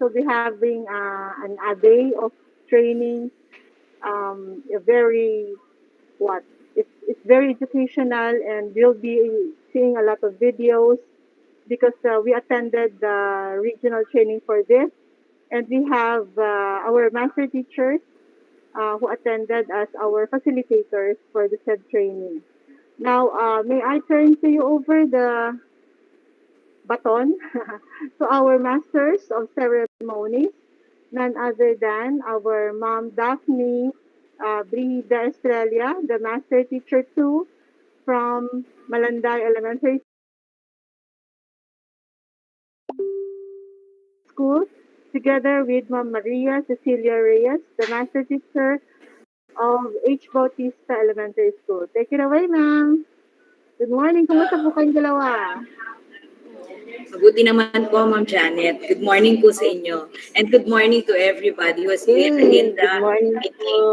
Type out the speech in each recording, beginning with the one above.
will be having a day of training. A very what? It's very educational, and we'll be seeing a lot of videos because we attended the regional training for this, and we have our master teachers who attended as our facilitators for the said training. Now, may I turn to you over the baton to our masters of ceremonies, none other than our mom Daphne Brida Estrella, the master teacher too from Malanday Elementary School, together with Ma'am Maria Cecilia Reyes, the master teacher of H. Bautista Elementary School. Take it away, ma'am. Good morning. Kumusta po kayong dalawa? Mabuti naman po, Ma'am Janet. Good morning po sa inyo. And good morning to everybody who was here in the Good morning po. meeting.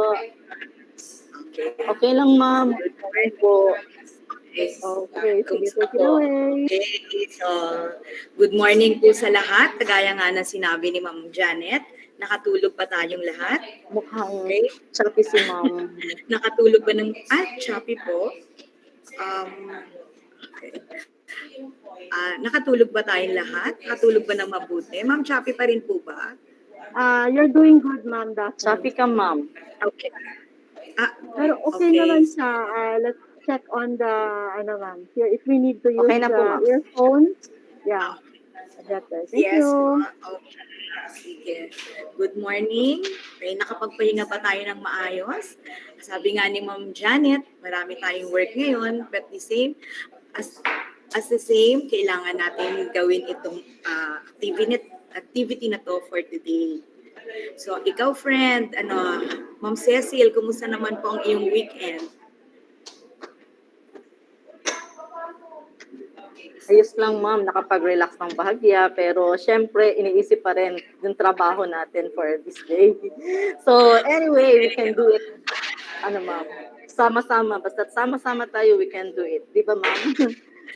Okay. Okay lang, ma'am. Good Okay morning. po. Okay, sige, Kumusta take it po? away. Okay. So, good morning po sa lahat. Kagaya nga ng sinabi ni Ma'am Janet, nakatulog pa tayong lahat. Mukhang Okay. choppy si ma'am. Nakatulog ba ng... choppy po. Okay. Nakatulog ba tayong lahat? Nakatulog ba ng mabuti? Ma'am, choppy pa rin po ba? You're doing good, ma'am Daphne. Choppy ka, ma'am. Okay. Pero okay naman siya. Let's check on the, ma'am. Here, if we need to use Okay na po, ma'am. earphones, yeah. Better. Thank Yes. you. Okay. Sige. Good morning. Okay, nakapagpahinga pa tayo ng maayos. Sabi nga ni Ma'am Janet, marami tayong work ngayon, but the same, as the same, kailangan natin gawin itong activity na to for today. So, ikaw friend, Ma'am Cecil, kumusta naman po ang iyong weekend? Ayos lang, ma'am. Nakapag-relax ng bahagya. Pero, syempre, iniisip pa rin yung trabaho natin for this day. So, anyway, we can do it. Ma'am? Sama-sama. Basta sama-sama tayo, we can do it. Di ba, ma'am?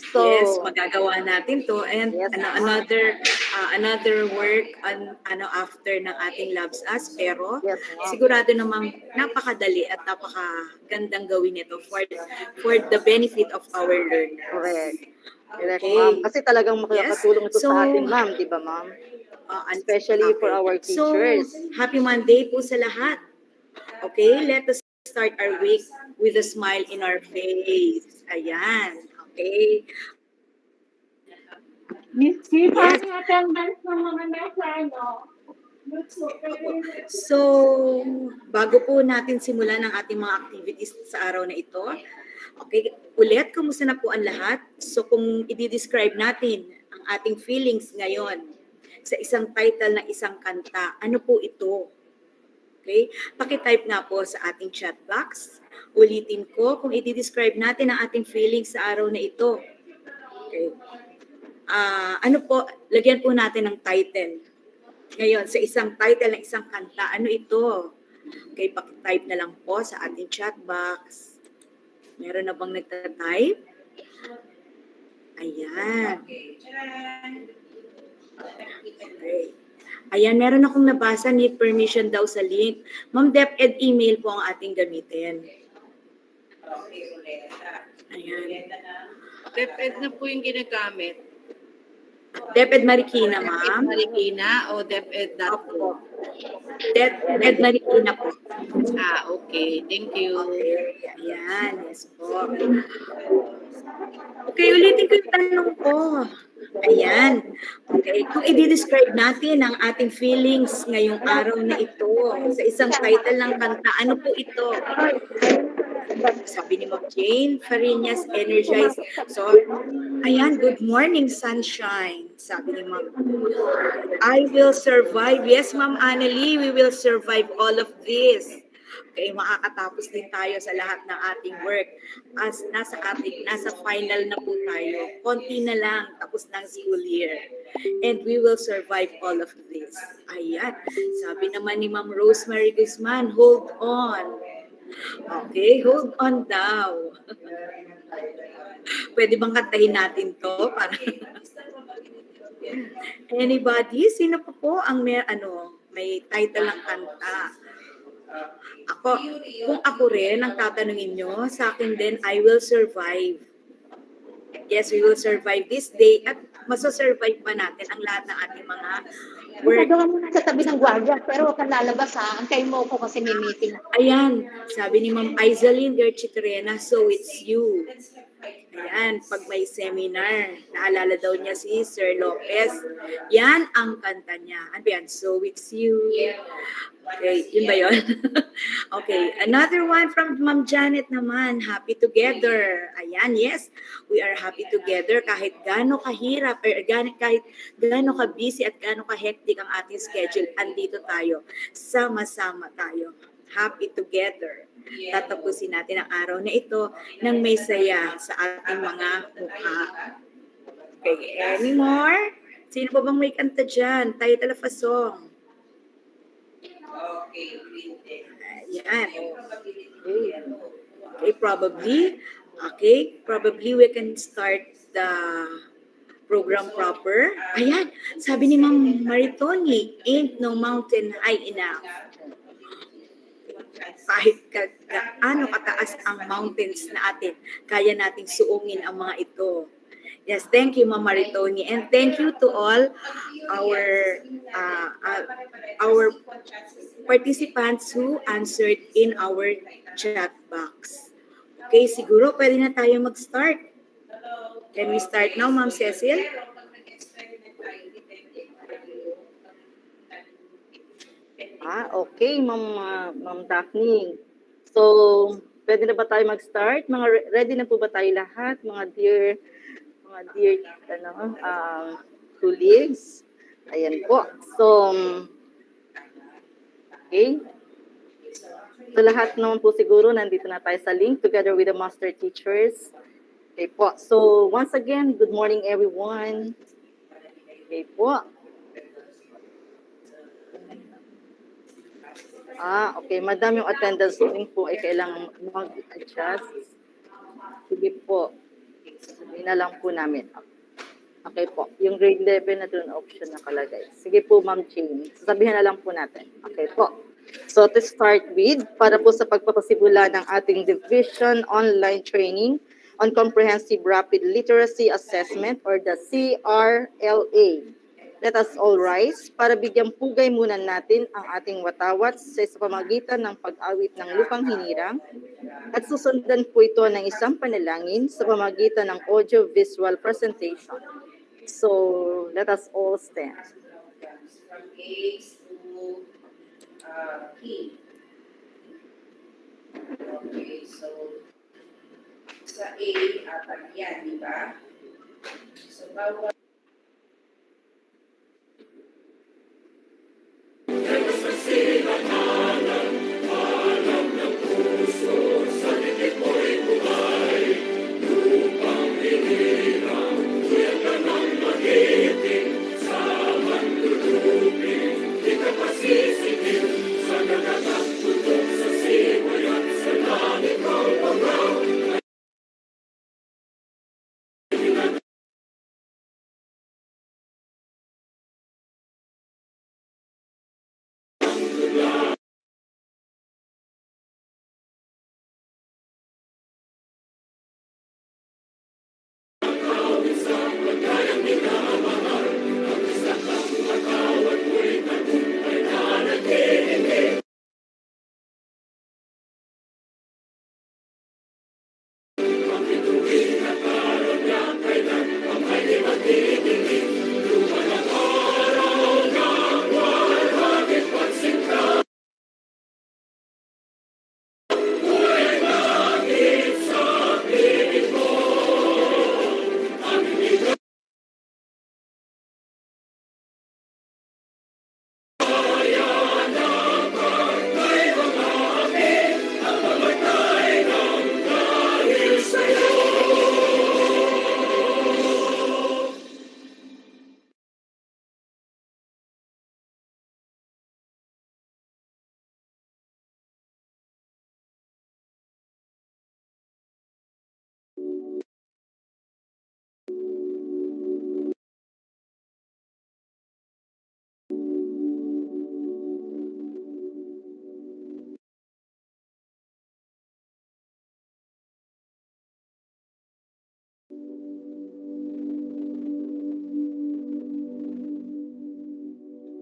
So, yes, magagawa natin to. And yes, another work after ng ating labs as, pero yes, sigurado namang napakadali at napakagandang gawin ito for the benefit of our learners. Correct. Correct, Okay. ma'am. Kasi talagang makakatulong ito Yes. sa atin, ma'am. Di ba, ma'am? Especially for our teachers. So, happy Monday po sa lahat. Okay, let us start our week with a smile in our face. Ayan. Okay. Miss Kim, Yes. paano yung attendance ng mga nasa, So, bago po natin simulan ang ating mga activities sa araw na ito, okay, ulit, kumusta na po ang lahat? So, kung i-describe natin ang ating feelings ngayon sa isang title ng isang kanta, ano po ito? Okay? Pakitype nga po sa ating chat box. Ulitin ko, kung i-describe natin ang ating feelings sa araw na ito. Okay. Lagyan po natin ng title. Ngayon, sa isang title ng isang kanta, ano ito? Okay, pakitype na lang po sa ating chat box. Meron na bang nagtatype? Ayan. Okay. Ayan, meron akong nabasa, need permission daw sa link. Ma'am DepEd, email po ang ating gamitin. Ayan. DepEd na po yung ginagamit. DepEd Marikina, ma'am. Marikina o DepEd.com? DepEd Marikina po. Okay. Thank you. Okay, ayan. Yes po. Okay, ulitin ko yung tanong ko. Ayan. Okay, kung i-describe natin ang ating feelings ngayong araw na ito sa isang title ng kanta, ano po ito? Sabi ni Ma'am Jane Farinas, energized. So, ayan, good morning, sunshine. Sabi ni Ma'am, I will survive. Yes, Ma'am Annalie, we will survive all of this. Okay, makakatapos din tayo sa lahat ng ating work. As nasa final na po tayo. Konti na lang, tapos ng school year. And we will survive all of this. Ayan. Sabi naman ni Ma'am Rosemary Guzman, hold on. Okay, hold on daw. Pwede bang kantahin natin to? Para Anybody? Sino po ang may title ng kanta? Ako, kung ako rin ang tatanungin nyo, sa akin din, I will survive. Yes, we will survive this day at masasurvive pa natin ang lahat ng ating mga work. Magagawa mo na sa tabi ng gwardiya, pero huwag kang lalabas ha. Antayin mo ako kasi may meeting. Ayan, sabi ni Ma'am Aizaline Gerchitrena, so it's you. Ayan, pag may seminar, naalala daw niya si Sir Lopez. Yan ang kanta niya. Ano ba yan? So it's you. Okay, yun ba yun? Okay, another one from Ma'am Janet naman. Happy together. Ayan, yes. We are happy together kahit gaano kahirap or kahit gaano ka-busy at gaano ka-hectic ang ating schedule. Andito tayo. Sama-sama tayo. Happy together. Tatapusin natin ang araw na ito ng may saya sa ating mga mukha. Okay, any more? Sino pa bang may kanta dyan? Title of a song. Ayan. Okay, probably. Okay, probably we can start the program proper. Ayan, sabi ni Ma'am Maritoni, ain't no mountain high enough. Kahit gaano kataas ang mountains na atin, kaya nating suungin ang mga ito. Yes, thank you, Ma'am Maritoni, and thank you to all our participants who answered in our chat box. Okay, siguro pwede na tayo mag-start. Can we start now, Ma'am Cecil? Okay, Ma'am Daphne. So, pwede na ba tayo mag-start? Ready na po ba tayo lahat, mga dear colleagues? Ayan po. So, okay. So, lahat naman po siguro nandito na tayo sa link together with the master teachers. Okay po. So, once again, good morning everyone. Okay po. Okay. Madam, yung attendance link po ay kailangan mag-adjust. Sige po. Sabihin na lang po namin. Okay po. Yung grade 11 na doon option nakalagay. Sige po, Ma'am Jane. Sasabihin na lang po natin. Okay po. So to start with, para po sa pagpapasimula ng ating division online training on Comprehensive Rapid Literacy Assessment or the CRLA. Let us all rise para bigyang pugay muna natin ang ating watawat sa pamamagitan ng pag-awit ng lupang hinirang at susundan po ito ng isang panalangin sa pamamagitan ng audio-visual presentation. So, let us all stand. From A to P. Okay, so sa A, apat yan, di ba? So, bawat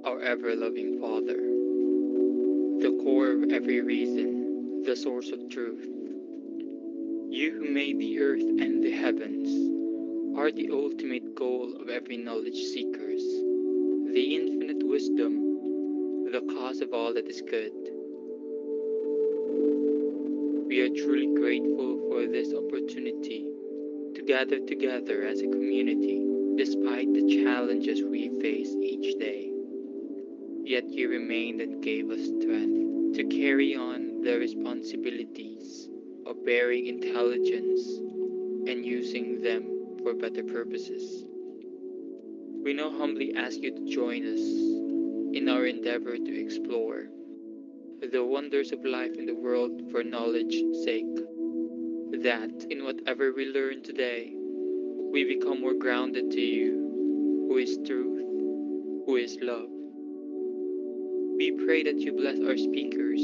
our ever-loving Father, the core of every reason, the source of truth. You who made the earth and the heavens are the ultimate goal of every knowledge seekers, the infinite wisdom, the cause of all that is good. We are truly grateful for this opportunity to gather together as a community despite the challenges we face each day. Yet you remained and gave us strength to carry on the responsibilities of bearing intelligence and using them for better purposes. We now humbly ask you to join us in our endeavor to explore the wonders of life in the world for knowledge's sake, that in whatever we learn today, we become more grounded to you, who is truth, who is love. We pray that you bless our speakers,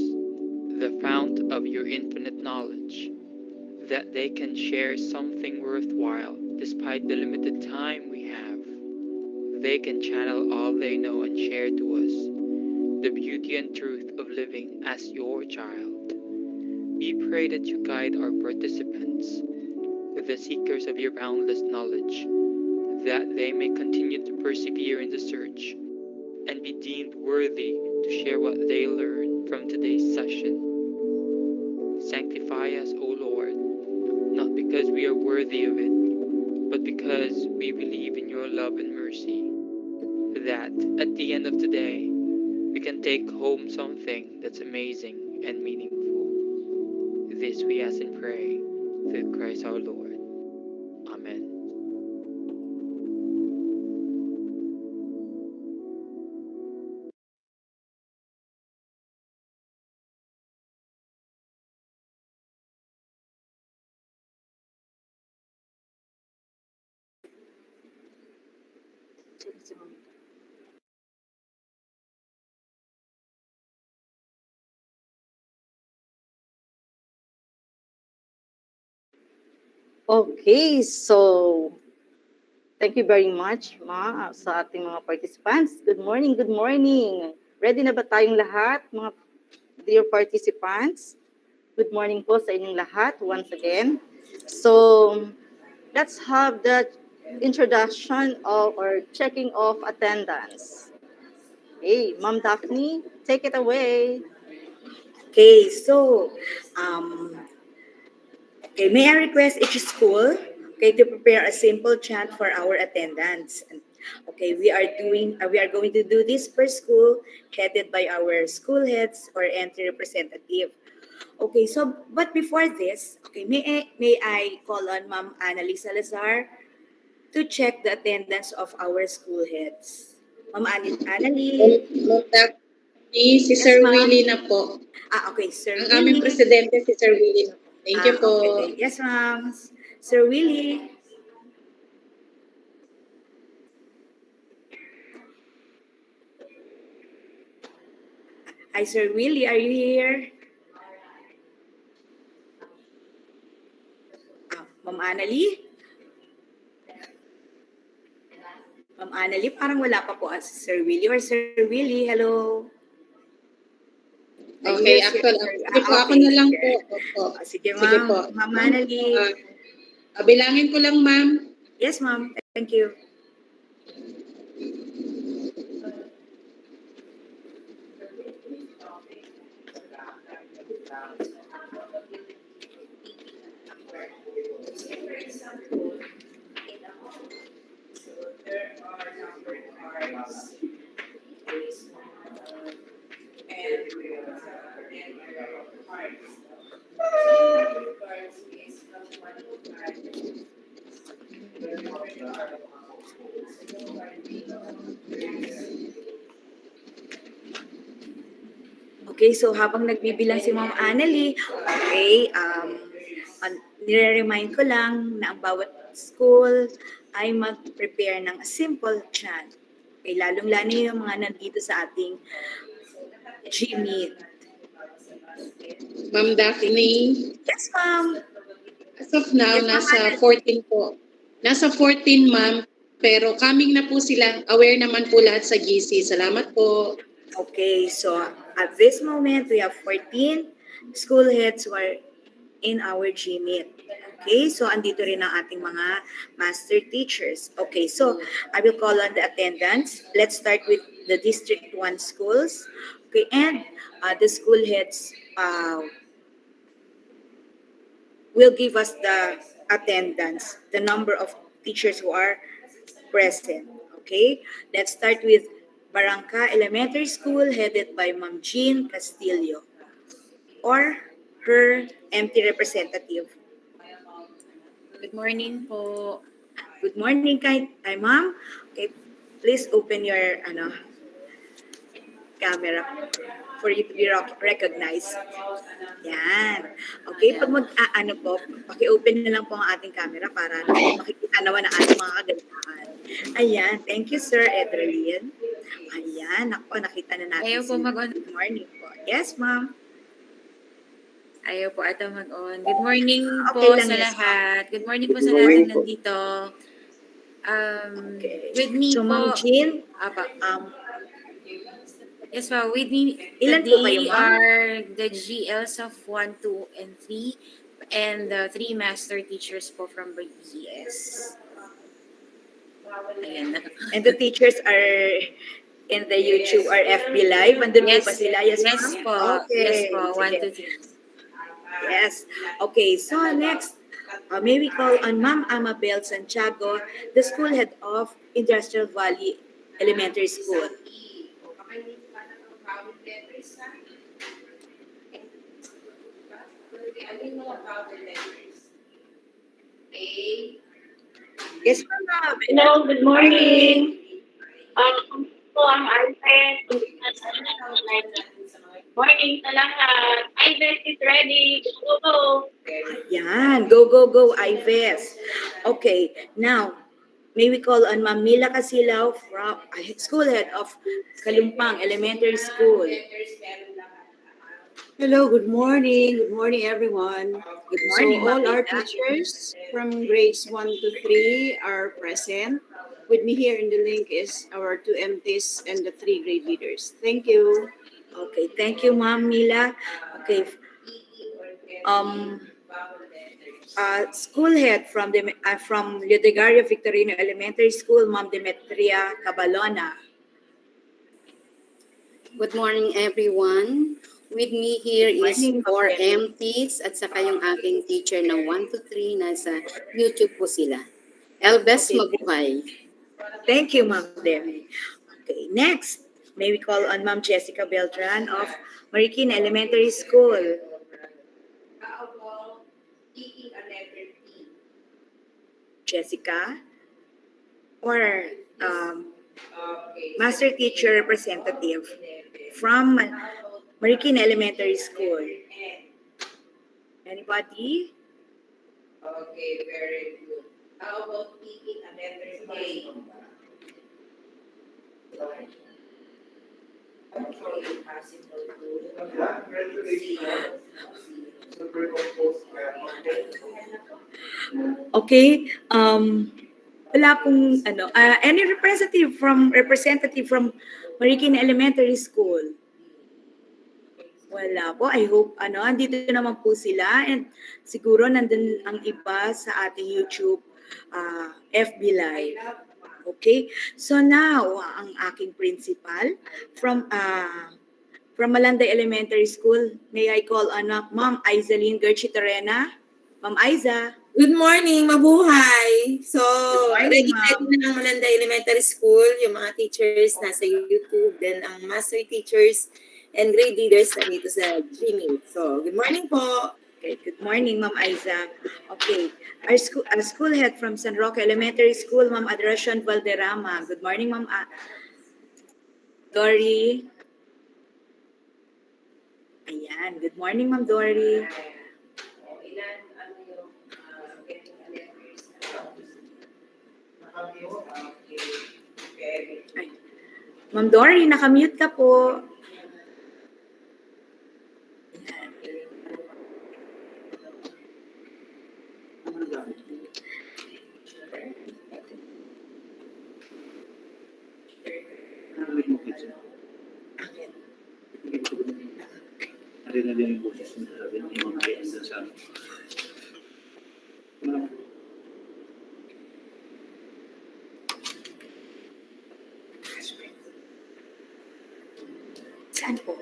the fount of your infinite knowledge, that they can share something worthwhile despite the limited time we have. They can channel all they know and share to us the beauty and truth of living as your child. We pray that you guide our participants, the seekers of your boundless knowledge, that they may continue to persevere in the search and be deemed worthy to share what they learn from today's session. Sanctify us, O Lord, not because we are worthy of it, but because we believe in your love and mercy, that at the end of the day, we can take home something that's amazing and meaningful. This we ask and pray through Christ our Lord. Amen. Okay, so thank you very much, Ma, sa ating mga participants. Good morning, good morning. Ready na ba tayong lahat, mga dear participants? Good morning po sa inyong lahat once again. So, let's have the introduction of or checking of attendance. Hey, Ma'am Daphne, take it away. Okay, so, um, okay, may I request each school, okay, to prepare a simple chant for our attendance. Okay, we are going to do this per school, headed by our school heads or entry representative. Okay, so but before this, okay, may I call on Ma'am Annalisa Salazar to check the attendance of our school heads. Ma'am Annalie. Ni si Yes, Sir ma'am. Willie na po. Okay, Sir Ang aming Willie. presidente si Sir Willie na po. Thank you po. Okay. Yes, ma'am. Sir Willie. Hi, Sir Willie. Are you here? Ma'am Annalie? Ma'am Annalie, parang wala pa po si Sir Willie. Or Sir Willie, hello? Are you Okay, here, actually, Sir? sige po, ako Okay, na lang sige. po. Opo. Sige, Sige ma'am. po. Ma'am Annalie. Bilangin ko lang, ma'am. Yes, ma'am. Thank you. There are numbered cards. And cards. Cards is from 1 to 5. Okay, so habang nagbibilang si Ma'am Annalie, okay, nire-remind ko lang na ang bawat school ay mag-prepare ng simple chant. Okay, lalong-lalo yung mga nandito sa ating G-Meet. Ma'am Daphne. Yes, ma'am. As of now, Yes, ma'am nasa Annalie. 14 po. Nasa 14, ma'am. Pero coming na po sila. Aware naman po lahat sa GC. Salamat po. Okay, so at this moment, we have 14 school heads who are in our GMIT. Okay, so andito rin ang ating mga master teachers. Okay, so I will call on the attendance. Let's start with the District 1 schools. Okay, and the school heads will give us the attendance, the number of teachers who are present. Okay, let's start with Barangka Elementary School headed by Ma'am Jean Castillo or her MT representative. Good morning po. Good morning, ma'am. Okay, please open your camera for you to be recognized. Yan. Okay, pag paki-open na lang po ang ating camera para makikita naman ang ating mga kaganahan. Ayan, thank you, Sir Edrelyn. Ayan, ako, nakita na natin. Ayaw po mag-on. Good morning po. Yes, ma'am. Ayaw po ata mag-on. Good morning Okay po lang, sa yes, lahat. Good morning po sa lahat na nandito. Okay. With me So, po. Ma'am Jean, yes po, with me ilan po kayo, today ma'am? are the GLs of 1, 2, and 3 and the 3 master teachers po from BES. Ayan na. And the teachers are in the YouTube or FB Live. Andun po ba sila? Yes, yes ma'am? po. Okay. Yes po, 1, Sige. 2, 3. Yes. Okay, so next, may we call on Ma'am Amabel Santiago, the school head of Industrial Valley Elementary School. Yes, Ma'am Amabel. Hello, good morning. Po ang Alfred. Morning sa lahat. Ives is ready. Go. Yan, go, go, go, Ives. Okay, now, may we call on Ma'am Mila Casilaw, from school head of Kalumpang Elementary School. Hello, good morning. Good morning, everyone. Good morning, So all Ma'am our Mila. teachers from grades 1 to 3 are present. With me here in the link is our 2 MTs and the 3 grade leaders. Thank you. Okay, thank you, Ma'am Mila. Okay, school head from Leodegario Victorino Elementary School, Ma'am Demetria Cabalona. Good morning, everyone. With me here is Morning, 4 Ma'am. MTs at saka yung aking teacher na 1 to 3. Nasa YouTube po sila. Elbes, Okay. mabuhay. Thank you, Ma'am Demi. Okay, next, may we call on Ma'am Jessica Beltran of Marikina Elementary School. Jessica, or Master Teacher Representative from Marikina Elementary School. Anybody? Okay, very good. How about speaking a letter A? Okay, possible Okay, wala pong any representative from Marikina Elementary School. Wala po. I hope andito naman po sila, and siguro nandun ang iba sa ating YouTube FB Live. Okay? So now, ang aking principal from Malanday Elementary School, may I call on Ma'am Aizaline Gerchitorena. Ma'am Aiza. Good morning, mabuhay! So, morning, ready na ang Malanday Elementary School, yung mga teachers nasa YouTube, then ang master teachers and grade leaders na dito sa Gmail. So, good morning po! Okay, good morning, Ma'am Aiza. Okay, our school head from San Roque Elementary School, Ma'am Adoracion Valderrama. Good morning, Ma'am Dory. Ayan, good morning, Ma'am Dory. Ay, Ma'am Dory, nakamute ka po. Saan po?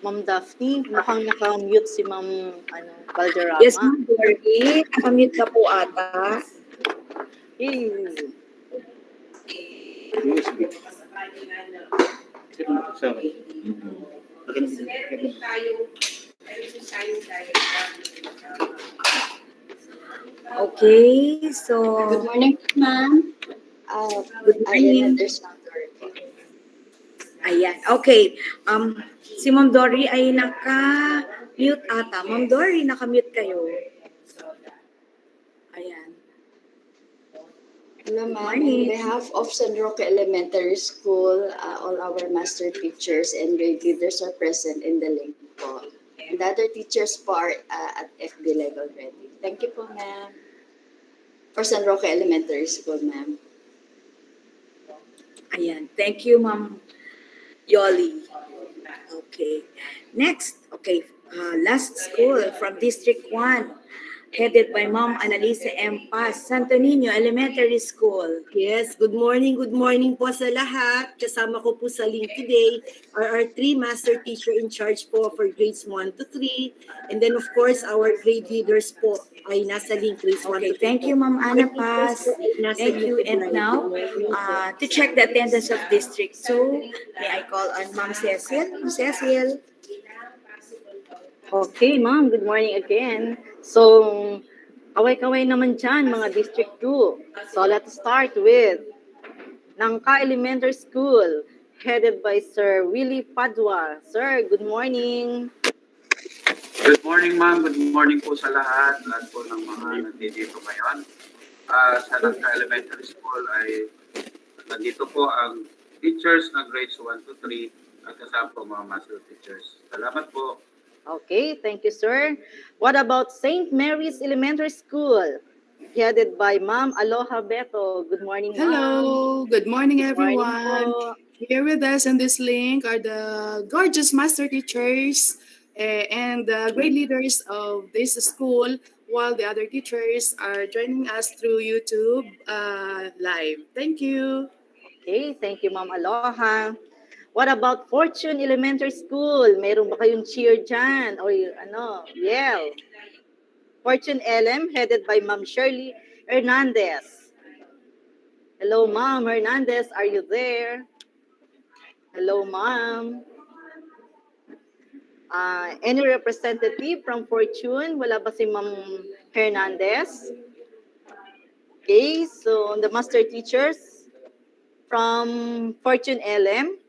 Ma'am Daphne, mukhang naka-mute si Ma'am Valderrama. Yes, Ma'am Dory. Nakamute ka po ata. Hey. Okay, so... Good morning, ma'am. Good morning. Ayan, okay. Si Ma'am Dory ay naka-mute ata. Ma'am Dory, naka-mute kayo. Ayan. Hello, ma'am. On behalf of San Roque Elementary School, all our master teachers and grade leaders are present in the link po. And the other teachers po are at FB level already. Thank you po, ma'am. For San Roque Elementary School, ma'am. Ayan. Thank you, Ma'am Yoli. Okay. Next, okay. Last school from District 1, headed by Ma'am Annalisa M. Paz, Santo Niño Elementary School. Yes, good morning po sa lahat. Kasama ko po sa link today are our three master teacher in charge po for grades 1 to 3. And then of course, our grade leaders po ay nasa link grades 1 Okay, to 3. thank you, Ma'am Anna Paz. Thank you. And now, to check the attendance of District 2, may I call on Ma'am Cecil? Ma'am Cecil. Okay, ma'am. Good morning again. So, kaway-kaway naman dyan, mga District 2. So, let's start with Nangka Elementary School, headed by Sir Willie Padua. Sir, good morning. Good morning, ma'am. Good morning po sa lahat. Lahat po ng mga nandito ngayon. Sa Nangka Elementary School ay nandito po ang teachers ng grades 1 to 3 at kasama po mga master teachers. Salamat po. Okay, thank you, sir. What about St. Mary's Elementary School, headed by Ma'am Aloha Beto? Good morning, ma'am. Hello, good morning, everyone. Morning po. Here with us on this link are the gorgeous master teachers and the grade leaders of this school, while the other teachers are joining us through YouTube live. Thank you. Okay, thank you, Ma'am Aloha. What about Fortune Elementary School? Meron ba kayong cheer dyan? O yell? Fortune LM, headed by Ma'am Shirley Hernandez. Hello, Ma'am Hernandez. Are you there? Hello, Ma'am. Any representative from Fortune? Wala ba si Ma'am Hernandez? Okay, so the master teachers from Fortune LM.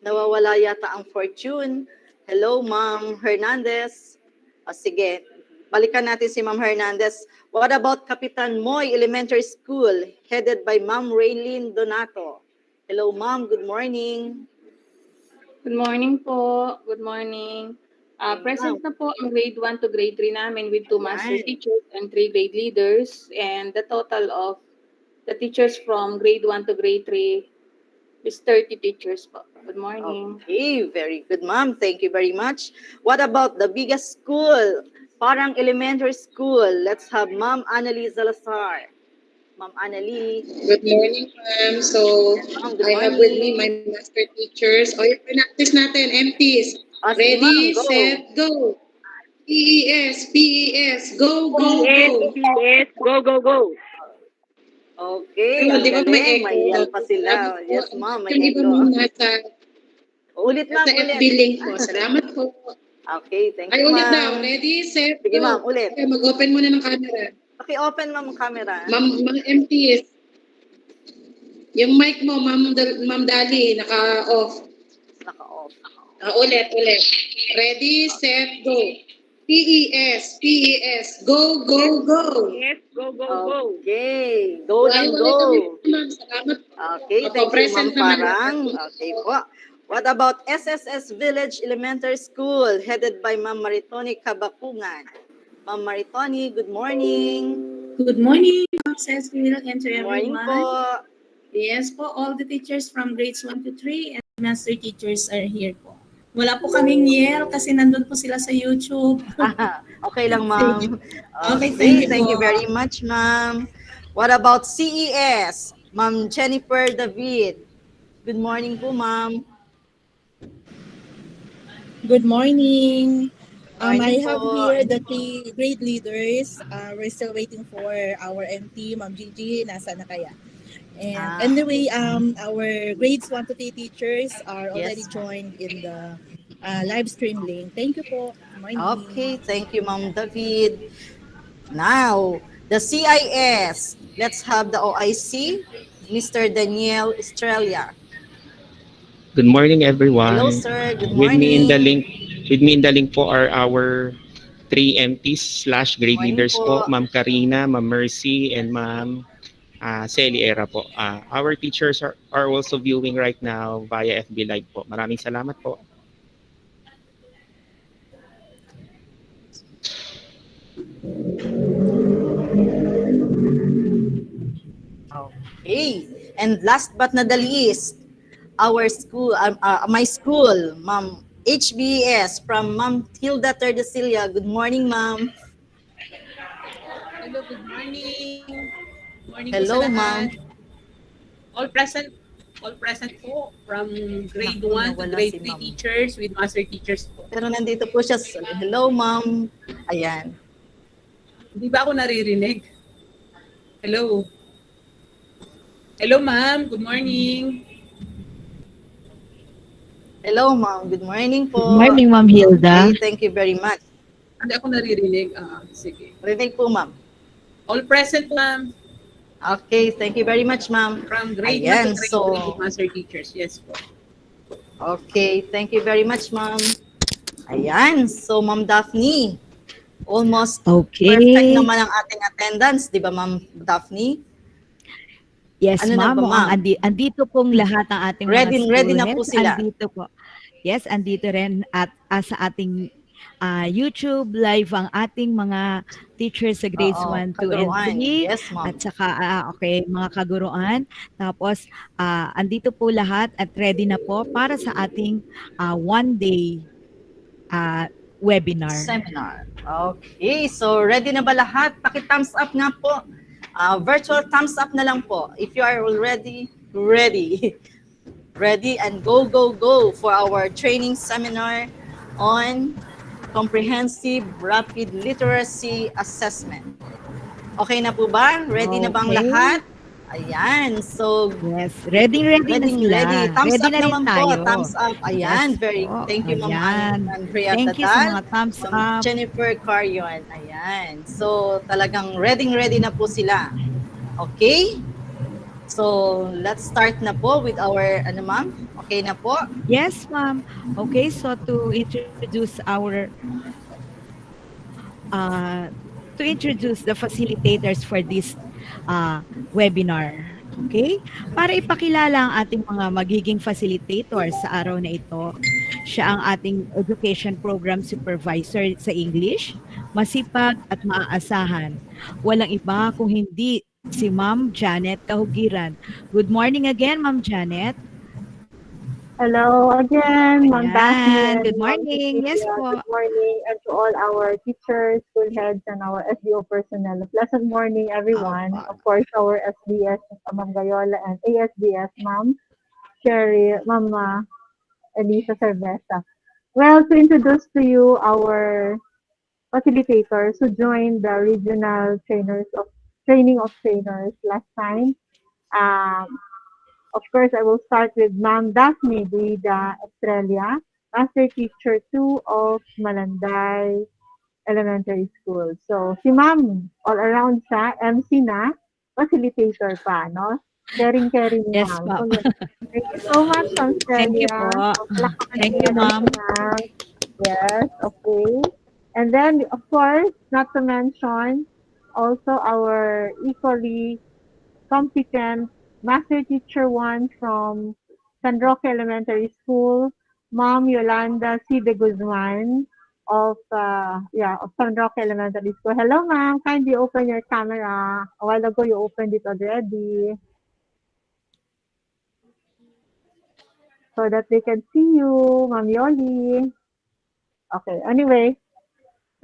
Nawawala yata ang Fortune. Hello, Ma'am Hernandez. Sige, balikan natin si Ma'am Hernandez. What about Kapitan Moy Elementary School, headed by Ma'am Raylene Donato? Hello, Ma'am. Good morning. Good morning po. Good morning. Present na po ang grade 1 to grade 3 namin with 2 master teachers and 3 grade leaders. And the total of the teachers from grade 1 to grade 3 is 30 teachers po. Good morning. Okay, very good, ma'am. Thank you very much. What about the biggest school? Parang elementary school. Let's have Ma'am Annalie Salazar. Ma'am Annalie. Good morning, ma'am. So, I have with me my master teachers. O, yung practice natin, MTs. Ready, go. set, go. PES, PES, go, go, go. PES, go, go, go. Okay, ang Di ba may galing. echo? May yell pa sila. Yes, ma'am, may Yung iba echo. mo nasa Ulit, ma'am, ulit. FB link po. Salamat po. Okay, thank Ay, you, ulit ma'am. daw. Ready, set, Sige, go. ma'am, ulit. Okay, mag-open muna ng camera. Okay, open, ma'am, ang camera. Ma'am MTs. Yung mic mo, Ma'am Dali, naka-off. Naka-off. Ulit. Ready, set, go. PES, PES, go, go, go. Yes, go, go, go. Okay, go Ay, and ulit, go. Salamat. Okay, thank you, Ma'am Present naman. Parang. Okay po. What about SSS Village Elementary School, headed by Ma'am Maritoni Kabakungan? Ma'am Maritoni, good morning. Good morning, Ma'am Cecil, and to Good morning everyone. po. Yes po, all the teachers from grades 1 to 3 and master teachers are here po. Wala po kaming Niel kasi nandun po sila sa YouTube. Okay lang, ma'am. Okay, Okay, thank thank you you po. very much, ma'am. What about CES? Ma'am Jennifer David. Good morning po, ma'am. Good morning. Morning I po. have here the three grade leaders. We're still waiting for our MT, Ma'am Gigi. Nasa na kaya? And anyway, our grades 1 to 3 teachers are already Yes. joined in the live stream link. Thank you po. Good morning. Okay, thank you, Ma'am David. Now, the CIS. Let's have the OIC, Mr. Daniel Estrella. Good morning, everyone. Hello, sir. Good With me in the morning. link, with me in the link po are our three MTs slash grade Morning leaders po, po. Ma'am Karina, Ma'am Mercy, and Ma'am Celi Era po. Our teachers are also viewing right now via FB Live po. Maraming salamat po. Okay. And last but not the least, our school, my school, Ma'am HBS from Ma'am Hilda Terdesilia. Good morning, Ma'am. Hello, good morning. Morning po sa Hello, lahat. ma'am. All present po from grade Naku, 1 to nawala grade si 3 ma'am. teachers with master teachers po. Pero nandito po siya. Hello, ma'am. Ayan. Hindi ba ako naririnig? Hello. Hello, ma'am. Good morning. Hello, ma'am. Good morning po. Good morning, Ma'am Hilda. Okay, thank you very much. Hindi ako naririnig. Sige. Rinig po, ma'am. All present, ma'am. Okay, thank you very much, ma'am. From grade 1 Ayan, to grade so, 3 with master teachers. Yes po. okay, thank you very much, ma'am. Ayan, so Ma'am Daphne, almost perfect naman ang ating attendance, di ba, Ma'am Daphne? Yes, Ano na ma'am. ba, ma'am? Andito pong lahat ng ating mga Ready, school ready na po heads. sila. Andito po. Yes, andito rin at sa ating YouTube live ang ating mga teachers sa grades Oo, 1, 2, and kaguruan. 3. Yes, ma'am. At saka, okay, mga kaguruan. Tapos, andito po lahat at ready na po para sa ating one-day webinar. Seminar. Okay, so ready na ba lahat? Paki-thumbs up nga po. Virtual thumbs up na lang po. If you are already ready. Ready and go, go, go for our training seminar on Comprehensive Rapid Literacy Assessment. Okay na po ba? Ready na bang Okay. lahat? Ayan, so yes, ready na sila. ready. Thumbs Ready up na rin naman tayo. po, thumbs up. Ayan, Yes very po. thank you, Ma'am Ayan. Andrea Thank you sa Dadal, mga thumbs Ma'am up. Jennifer Carion. Ayan, so talagang ready na po sila. Okay? So, let's start na po with our, ano ma'am? Okay na po? Yes, ma'am. Okay, so to introduce the facilitators for this webinar. Okay? Para ipakilala ang ating mga magiging facilitators sa araw na ito. Siya ang ating Education Program Supervisor sa English, masipag at maaasahan. Walang iba kung hindi si Ma'am Janet Kahugiran. Good morning again, Ma'am Janet. Hello again, Ma'am Daphne Ayan, and good Ma'am morning. Yes Cecilia. po. Good morning, and to all our teachers, school heads, and our SDO personnel. A pleasant morning, everyone. Of course, our SBS, Ma'am Gayola, and ASBS, Ma'am Sherry, Ma'am Elisa Cerveza. Well, to introduce to you our facilitators who joined the regional training of trainers last time. Um, of course, I will start with Ma'am Daphne Guida Estrella, Master Teacher 2 of Malanday Elementary School. So, si Ma'am, all around siya, MC na, facilitator pa, no? Caring ni Yes, Ma'am. ma'am. Thank you so much, Ma'am Thank you Celia. po. Palakpakan Thank niyo you, naman ma'am. si Ma'am. Yes, okay. And then, of course, not to mention, also our equally competent Master Teacher 1 from San Roque Elementary School, Ma'am Yolanda C. de Guzman of San Roque Elementary School. Hello, ma'am. Kindly open your camera. A while ago, you opened it already. so that they can see you, Ma'am Yoli. Okay, anyway,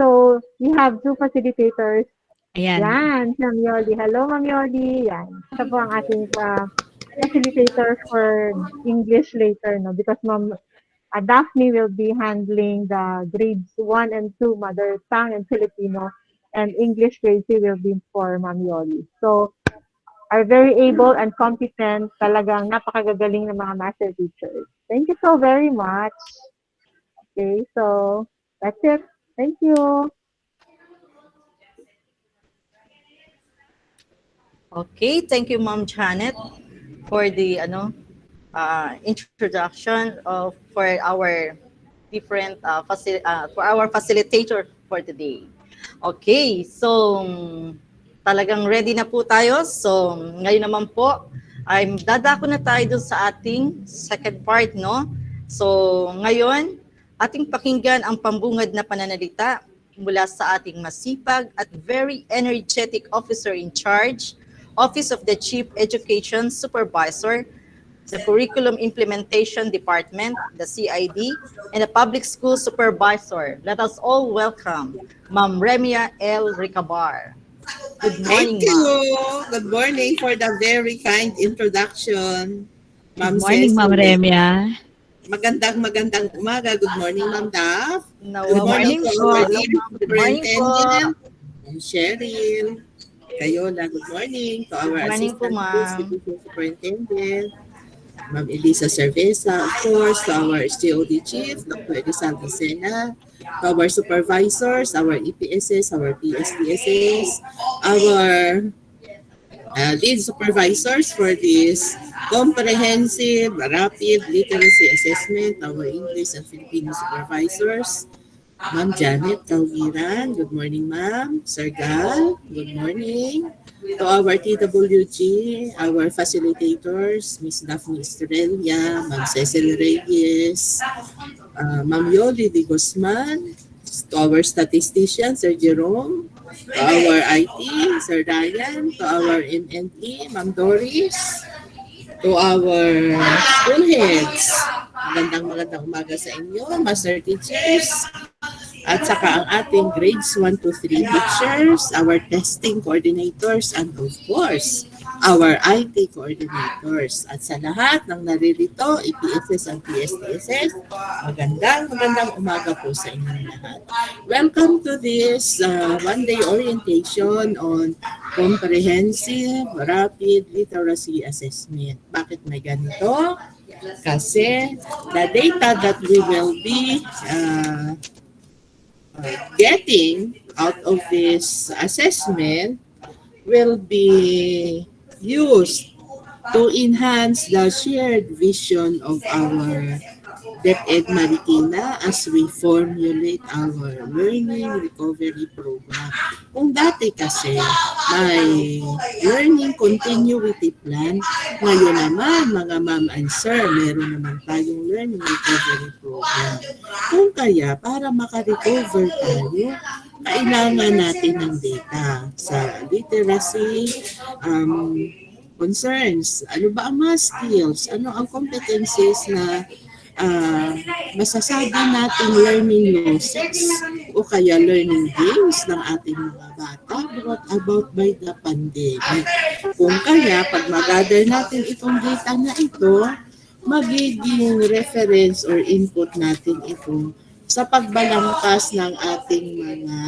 so we have two facilitators. Ayan. Yan, si Ma'am Yoli. Hello, Ma'am Yoli. Yan. Siya po ang ating facilitator for English later, no? Because Ma'am Daphne will be handling the grades 1 and 2, Mother Tongue and Filipino, and English grade 3 will be for Ma'am Yoli. So, are very able and competent, talagang napakagagaling ng mga master teachers. Thank you so very much. Okay, so that's it. Thank you. Okay, thank you, Ma'am Janet, for the introduction of for our different for our facilitator for today. Okay, so talagang ready na po tayo. So ngayon naman po ay dadako na tayo dun sa ating second part, no? So ngayon, ating pakinggan ang pambungad na pananalita mula sa ating masipag at very energetic officer in charge, Office of the Chief Education Supervisor, the Curriculum Implementation Department, the CID, and the Public School Supervisor. Let us all welcome Ma'am Remia L. Ricabar. Good morning, Thank you. Ma'am. Good morning for the very kind introduction, Ma'am Good morning, Ma'am Cecily. Remia. Magandang umaga. Good morning, Ma'am Daph. No, Good morning morning to po. our Hello, lead ma'am. Good morning po. superintendent, Ma'am Cheryl. Kayo na, good morning to our Good morning po, assistant ma'am. division superintendent, Ma'am Elisa Cerveza, of course, to our STOD chief, Dr. Edison Sena, to our supervisors, our EPSs, our PSDSs, our lead supervisors for this comprehensive rapid literacy assessment, our English and Filipino supervisors, Ma'am Janet Calviran, good morning ma'am. Sir Gal, good morning. To our TWG, our facilitators, Miss Daphne Estrella, Ma'am Cecil Reyes, Ma'am Yoli de Guzman, to our statistician, Sir Jerome, to our IT, Sir Ryan, to our MNE, Ma'am Doris, to our school heads. Magandang umaga sa inyo, master teachers, at saka ang ating grades 1 to 3 teachers, our testing coordinators, and of course, our IT coordinators. At sa lahat ng naririto, EPSS and PSTSS, magandang umaga po sa inyong lahat. Welcome to this one-day orientation on Comprehensive Rapid Literacy Assessment. Bakit may ganito? Kasi the data that we will be getting out of this assessment will be used to enhance the shared vision of our DepEd Marikina as we formulate our learning recovery program. Kung dati kasi may learning continuity plan, ngayon naman mga ma'am and sir, meron naman tayong learning recovery program. Kung kaya, para makarecover tayo, kailangan natin ng data sa literacy concerns. Ano ba ang mga skills? Ano ang competencies na masasabi natin learning losses o kaya learning gains ng ating mga bata brought about by the pandemic. Kung kaya, pag mag-gather natin itong data na ito, magiging reference or input natin ito sa pagbalangkas ng ating mga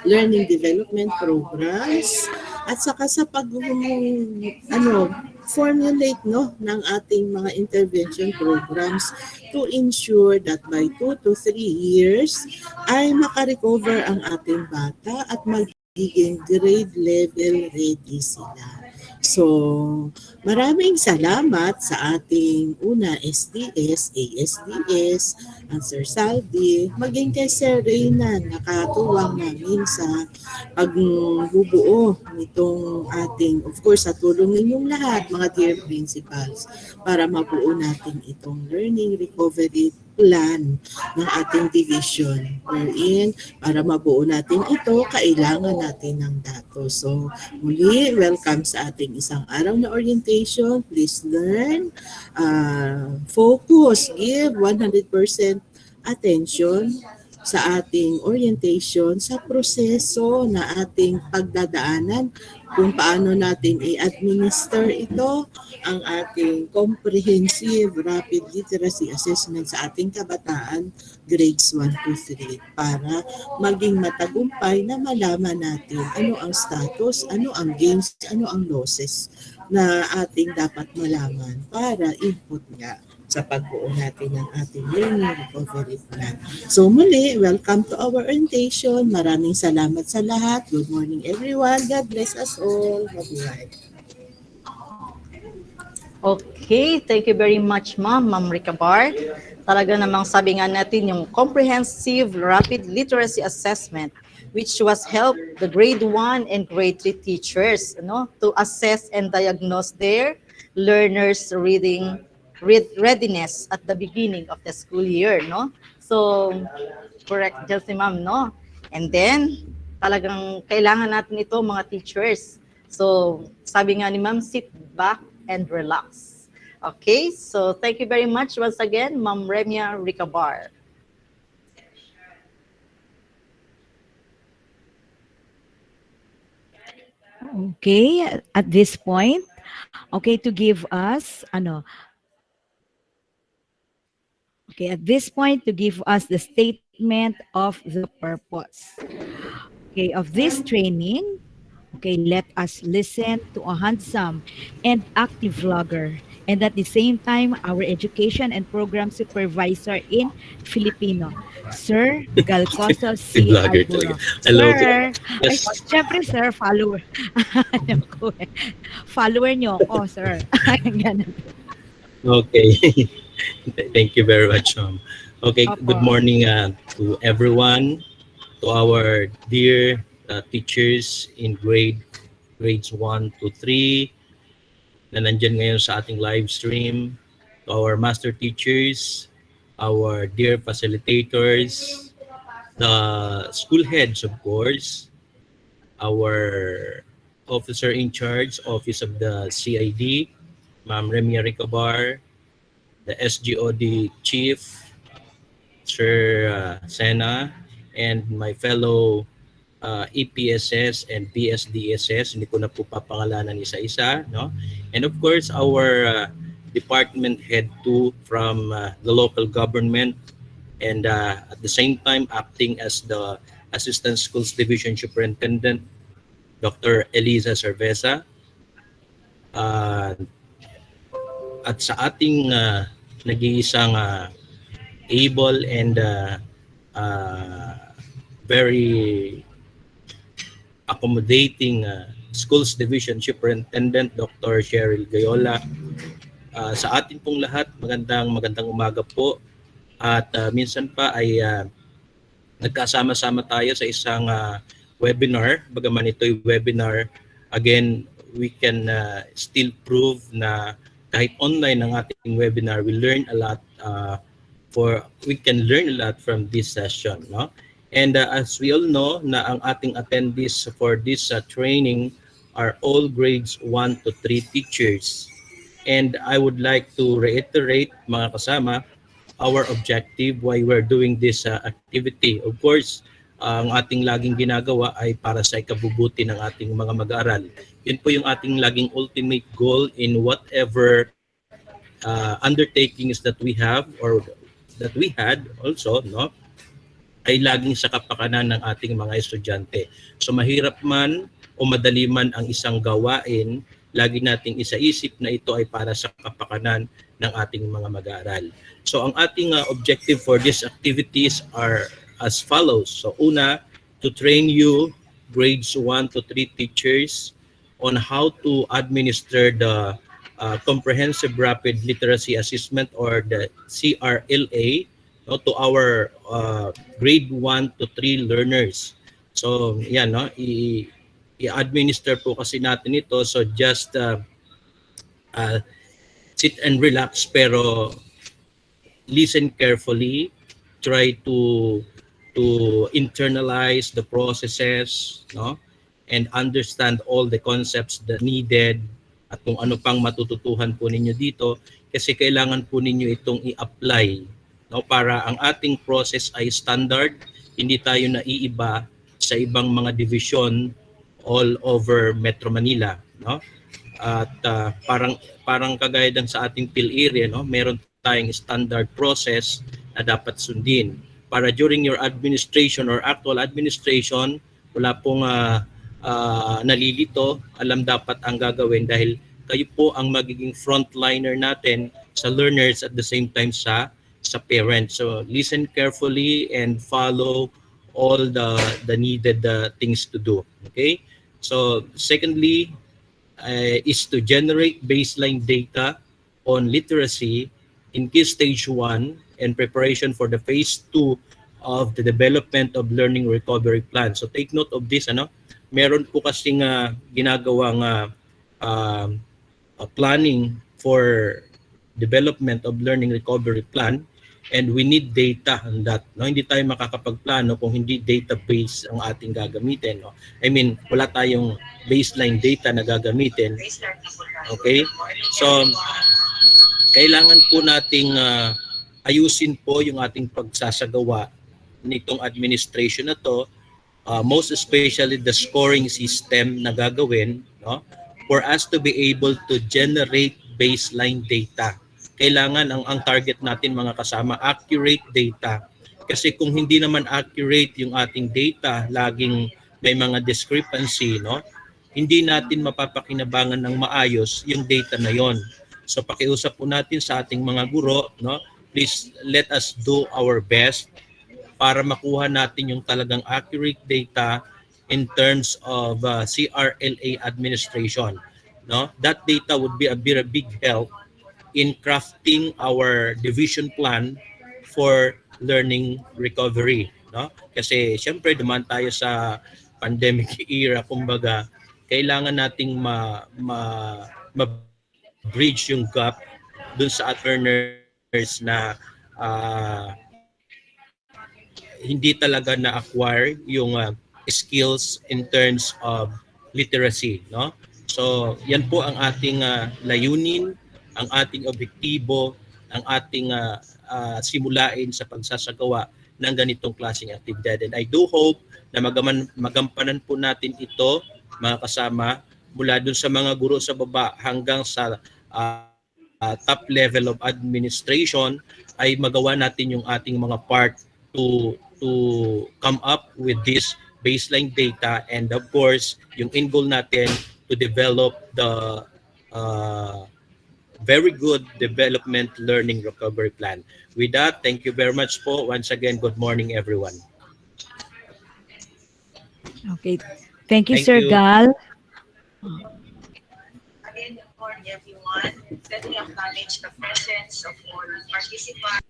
learning development programs at saka sa formulate ng ating mga intervention programs to ensure that by 2 to 3 years ay makarecover ang ating bata at magiging grade level ready sila. So, maraming salamat sa ating una SDS, ASDS, ang Sir Salvi, maging kay Sir Reyna, nakatuwang namin sa pagbubuo nitong ating, of course, sa tulong ninyong lahat, mga dear principals, para mabuo natin itong learning recovery plan ng ating division. Wherein, para mabuo natin ito, kailangan natin ng datos. So, muli, welcome sa ating isang araw na orientation. Please learn, focus, give 100% attention sa ating orientation sa proseso na ating pagdadaanan kung paano natin i-administer ito ang ating comprehensive rapid literacy assessment sa ating kabataan grades 1 to 3 para maging matagumpay na malaman natin ano ang status, ano ang gains, ano ang losses na ating dapat malaman para input nga sa pagbuo natin ng ating learning recovery plan. So muli, welcome to our orientation. Maraming salamat sa lahat. Good morning everyone. God bless us all. Mabuhay. Okay, thank you very much, Ma'am Ricabar. Talaga namang sabi nga natin yung Comprehensive Rapid Literacy Assessment which was help the grade 1 and grade 3 teachers to assess and diagnose their learners' readiness at the beginning of the school year. So, correct dyan si Ma'am, And then, talagang kailangan natin ito mga teachers. So, sabi nga ni Ma'am, sit back and relax. Okay, so thank you very much once again, Ma'am Remia Ricabar. Okay, at this point, okay, to give us, okay, at this point, to give us the statement of the purpose, okay, of this training. Okay, let us listen to a handsome and active vlogger, and at the same time, our education and program supervisor in Filipino, Sir Galcoso Si C. vlogger talaga. Alburo. Hello po. Sir, ay, Yes. syempre, sir, follower. Naku, follower nyo ako, sir. Ganun. Okay. Thank you very much. Okay, good Opo. morning to everyone, to our dear teachers in grades 1 to 3 na nandyan ngayon sa ating live stream, to our master teachers, our dear facilitators, the school heads, of course, our officer in charge, Office of the CID, Ma'am Remia Ricabar, the SGOD Chief, Sir Sena, and my fellow EPSS and PSDSS, hindi ko na po papangalanan isa-isa, no? And of course, our department head too from the local government, and at the same time acting as the Assistant Schools Division Superintendent, Dr. Eliza Cerveza. At sa ating nag-iisang able and very accommodating Schools Division Superintendent, Dr. Cheryl Gayola. Sa atin pong lahat, magandang umaga po. At minsan pa ay nagkasama-sama tayo sa isang webinar. Bagaman ito'y webinar, again, we can still prove na kahit online ang ating webinar, we can learn a lot from this session, no? And as we all know, na ang ating attendees for this training are all grades 1 to 3 teachers. And I would like to reiterate, mga kasama, our objective why we're doing this activity. Of course, ang ating laging ginagawa ay para sa ikabubuti ng ating mga mag-aaral. Yun po yung ating laging ultimate goal in whatever undertakings that we have or that we had also, no? Ay laging sa kapakanan ng ating mga estudyante. So mahirap man o madali man ang isang gawain, lagi nating isaisip na ito ay para sa kapakanan ng ating mga mag-aaral. So ang ating objective for these activities are as follows. So una, to train you grades 1 to 3 teachers on how to administer the Comprehensive Rapid Literacy Assessment or the CRLA, no, to our grade 1 to 3 learners. So yan, no, i-administer po kasi natin ito. So just sit and relax, pero listen carefully, try to internalize the processes, no? And understand all the concepts that needed at kung ano pang matututuhan po ninyo dito kasi kailangan po ninyo itong i-apply, no? Para ang ating process ay standard, hindi tayo naiiba sa ibang mga division all over Metro Manila, no? At parang kagaya ng sa ating PhilArea, no, meron tayong standard process na dapat sundin para during your administration or actual administration wala pong nalilito, alam dapat ang gagawin dahil kayo po ang magiging frontliner natin sa learners at the same time sa parents. So listen carefully and follow all the needed things to do. Okay? So secondly, is to generate baseline data on literacy in key stage 1 and preparation for the phase 2 of the development of learning recovery plan. So take note of this, ano? Meron po kasing ginagawang planning for development of learning recovery plan, and we need data on that, no? Hindi tayo makakapagplano kung hindi database ang ating gagamitin, no? I mean, wala tayong baseline data na gagamitin. Okay, so kailangan po nating ayusin po yung ating pagsasagawa nitong administration na to, most especially the scoring system na gagawin, no? For us to be able to generate baseline data. Kailangan ang target natin mga kasama, accurate data. Kasi kung hindi naman accurate yung ating data, laging may mga discrepancy, no? Hindi natin mapapakinabangan ng maayos yung data na yon. So pakiusap po natin sa ating mga guro, no? Please let us do our best para makuha natin yung talagang accurate data in terms of CRLA administration, no? That data would be a very big help in crafting our division plan for learning recovery, no? Kasi syempre dumaan tayo sa pandemic era, kumbaga kailangan nating ma-bridge yung gap dun sa at learners na hindi talaga na-acquire yung skills in terms of literacy, no? So, yan po ang ating layunin, ang ating objektibo, ang ating simulain sa pagsasagawa ng ganitong klaseng aktibidad. And I do hope na magampanan po natin ito, mga kasama, mula dun sa mga guro sa baba hanggang sa top level of administration, ay magawa natin yung ating mga part to come up with this baseline data, and of course yung end goal natin to develop the very good development learning recovery plan. With that, thank you very much po. Once again, good morning everyone. Okay. Thank you, Thank Sir you. Gal. Again, good morning, everyone. Let me acknowledge the presence of all participants.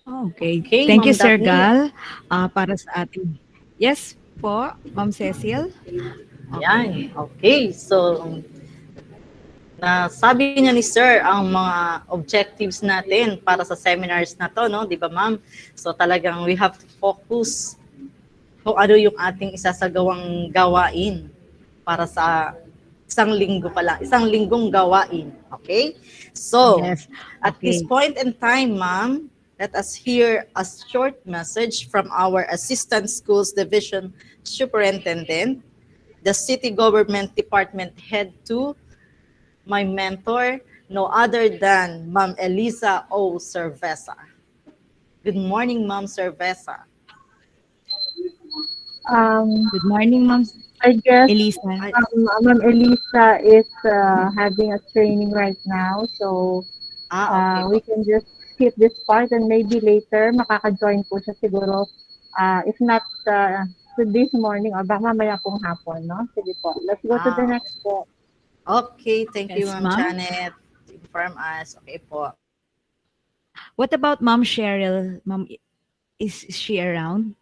Okay. Okay, Thank you, Ma'am Sir Daphne. Gal, para sa ating... Yes po, Ma'am Cecil. Yan. Okay. So, nasabi niya ni Sir ang mga objectives natin para sa seminars na to, no? Di ba, Ma'am? So, talagang we have to focus kung ano yung ating isasagawang gawain para sa isang linggo pala, isang linggong gawain. Okay? So, Yes. at this Okay. point in time, Ma'am, let us hear a short message from our Assistant Schools Division Superintendent, the City Government Department Head 2, my mentor, no other than Ma'am Elisa O. Cerveza. Good morning, Ma'am Cerveza. Good morning, Ma'am I guess Elisa. Ma'am Elisa is having a training right now, so Okay we po. can just skip this part and maybe later makaka-join po siya siguro. If not this morning or baka mamaya pong hapon, no? Sige po. Let's go to the next po. Okay, thank you, Yes, Ma'am ma'am. Janet. Inform us. Okay po. What about Ma'am Cheryl? Ma'am, is she around?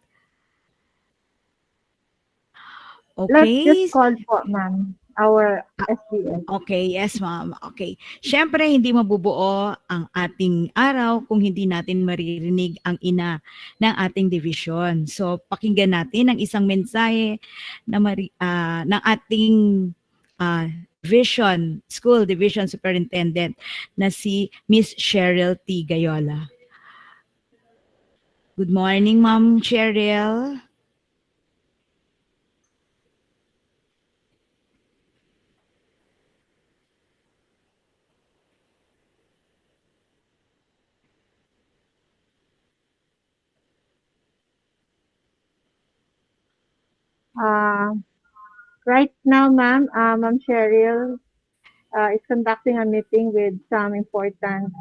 Let's just Okay? call po, ma'am, our SDS. Okay, yes ma'am. Okay. Siyempre, hindi mabubuo ang ating araw kung hindi natin maririnig ang ina ng ating division. So, pakinggan natin ang isang mensahe na ng ating School Division Superintendent na si Miss Cheryl T. Gayola. Good morning, Ma'am Cheryl. Right now, ma'am, Ma'am Cheryl is conducting a meeting with some important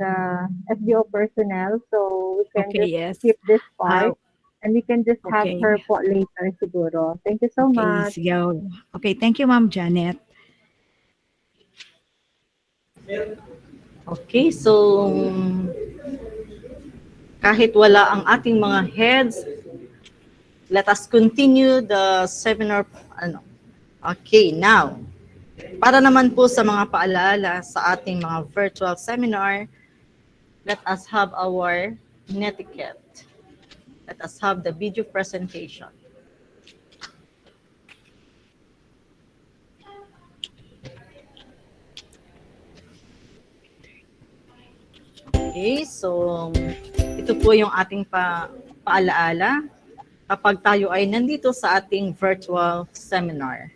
SDO personnel. So we can Okay, just yes. skip this part and we can just have Okay. her po later siguro. Thank you so Okay, much. sige. Okay, thank you, Ma'am Janet. Okay, so kahit wala ang ating mga heads, let us continue the seminar. Okay, now, para naman po sa mga paalala sa ating mga virtual seminar, let us have our netiquette. Let us have the video presentation. Okay, so ito po yung ating paalaala kapag tayo ay nandito sa ating virtual seminar.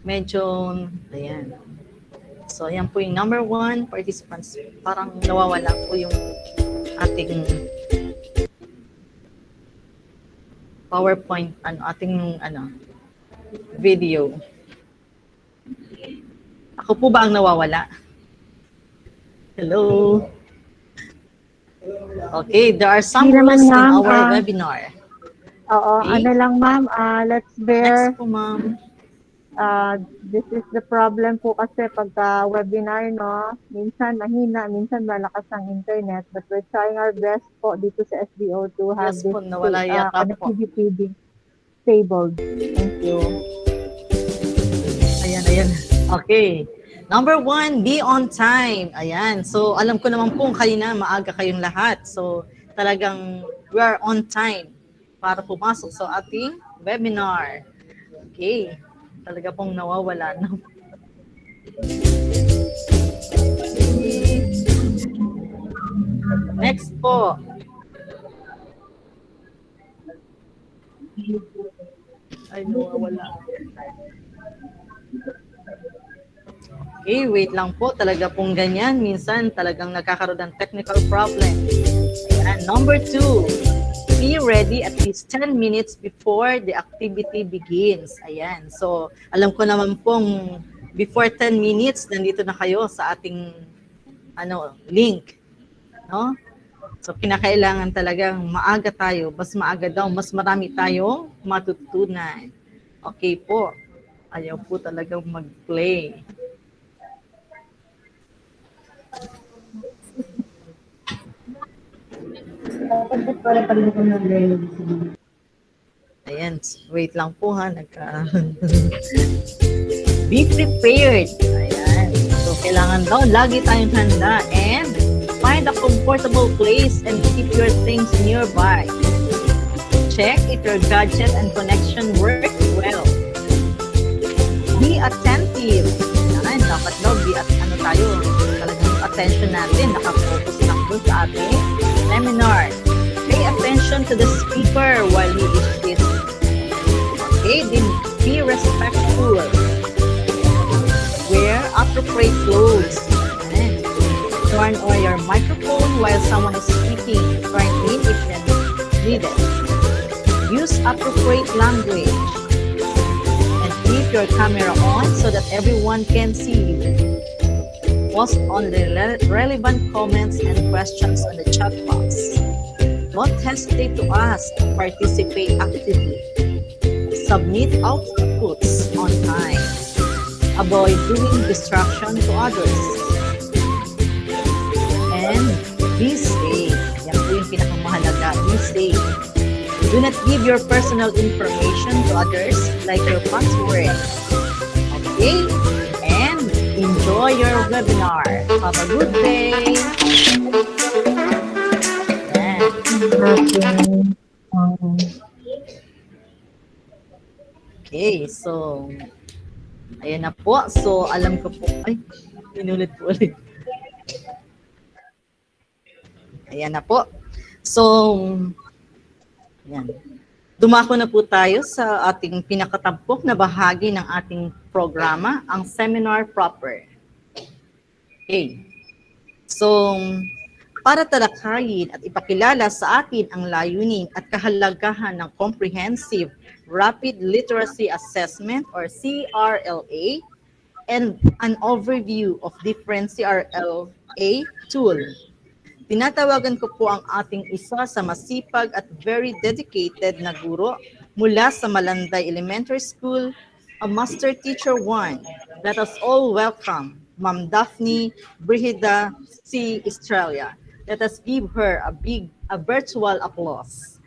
Medyo, ayan. So, ayan po yung number 1 participants. Parang nawawala po yung ating PowerPoint, video. Ako po ba ang nawawala? Hello? Okay, there are some rules in our webinar. Oo, Okay. ano lang ma'am, let's bear. Next po, ma'am. This is the problem po kasi pagka webinar, no, minsan mahina, minsan malakas ang internet, but we're trying our best po dito sa SDO to have Yes this po, nawala yata po. connectivity being stable. Thank you. Ayan. Okay. Number 1, be on time. Ayan. So, alam ko naman po kanina maaga kayong lahat. So, talagang we are on time para pumasok sa ating webinar. Okay. Talaga pong nawawala. No? Next po. Ay, nawawala. Okay, wait lang po. Talaga pong ganyan. Minsan talagang nagkakaroon ng technical problem. Ayan. Number 2. Be ready at least 10 minutes before the activity begins. Ayan. So, alam ko naman pong before 10 minutes, nandito na kayo sa ating link. No? So, kinakailangan talagang maaga tayo. Mas maaga daw, mas marami tayong matutunan. Okay po. Ayaw po talagang mag-play. Ayan, wait lang po ha. Be prepared. Ayan. So, kailangan daw lagi tayong handa and find a comfortable place and keep your things nearby. Check if your gadget and connection work well. Be attentive. Ayan, dapat daw talagang attention natin, nakafocus lang doon sa ating seminar. Pay attention to the speaker while he is speaking. Okay, then be respectful. Wear a to pray close. Ayan. Turn on your microphone while someone is speaking. Turn in if needed. Use appropriate language and keep your camera on so that everyone can see you. Post on the relevant comments and questions on the chat box. Don't hesitate to ask and participate actively. Submit outputs on time. Avoid doing distraction to others. And be safe. Yan po yung pinakamahalaga. Be safe. Do not give your personal information to others like your password. Okay? And enjoy your webinar. Have a good day. Okay, so ayan na po. So alam ko po, ay, inulit po ulit. Ayan na po. So, ayan. Dumako na po tayo sa ating pinakatampok na bahagi ng ating programa, ang seminar proper. Okay. So, para talakayin at ipakilala sa atin ang layunin at kahalagahan ng Comprehensive Rapid Literacy Assessment or CRLA and an overview of different CRLA tool. Tinatawagan ko po ang ating isa sa masipag at very dedicated na guro mula sa Malanday Elementary School, a Master Teacher 1. Let us all welcome Ma'am Daphne Brigida C. Australia. Let us give her a virtual applause.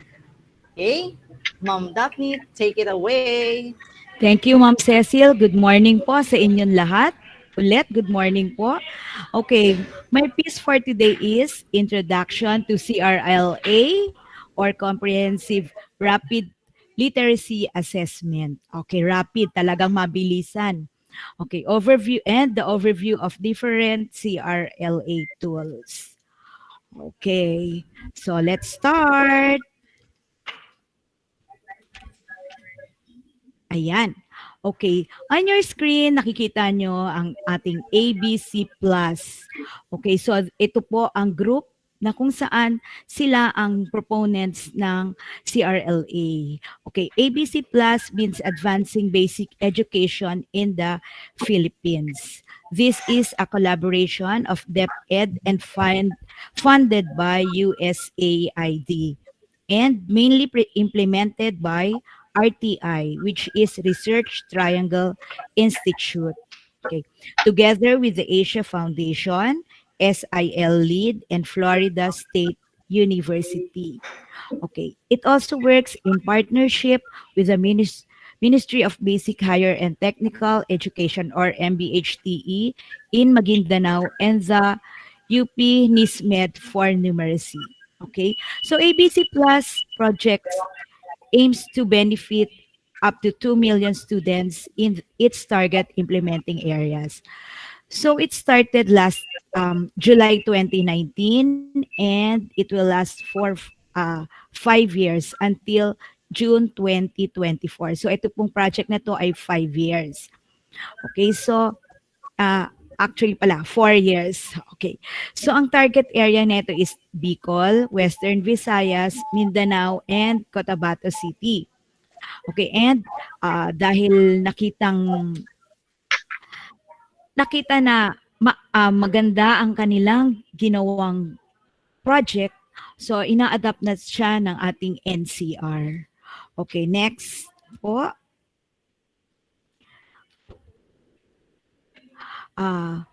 Okay? Ma'am Daphne, take it away. Thank you, Ma'am Cecil. Good morning po sa inyong lahat. Ulit, good morning po. Okay, my piece for today is Introduction to CRLA or Comprehensive Rapid Literacy Assessment. Okay, rapid, talagang mabilisan. Okay, overview and the overview of different CRLA tools. Okay, so let's start. Ayan. Okay. On your screen, nakikita nyo ang ating ABC Plus. Okay, so ito po ang group na kung saan sila ang proponents ng CRLA. Okay, ABC Plus means Advancing Basic Education in the Philippines. This is a collaboration of DepEd and funded by USAID and mainly implemented by RTI, which is Research Triangle Institute. Okay. Together with the Asia Foundation, SIL Lead, and Florida State University. Okay. It also works in partnership with the Ministry of Basic Higher and Technical Education or MBHTE in Maguindanao and the UP NISMED for numeracy. Okay. So ABC Plus projects aims to benefit up to 2 million students in its target implementing areas. So it started last July 2019 and it will last for 5 years until June 2024. So ito pong project na to ay 5 years. Okay, so actually pala, 4 years. Okay. So ang target area nito is Bicol, Western Visayas, Mindanao, and Cotabato City. Okay, and dahil nakita na maganda ang kanilang ginawang project, so ina-adapt na siya ng ating NCR. Okay, next po.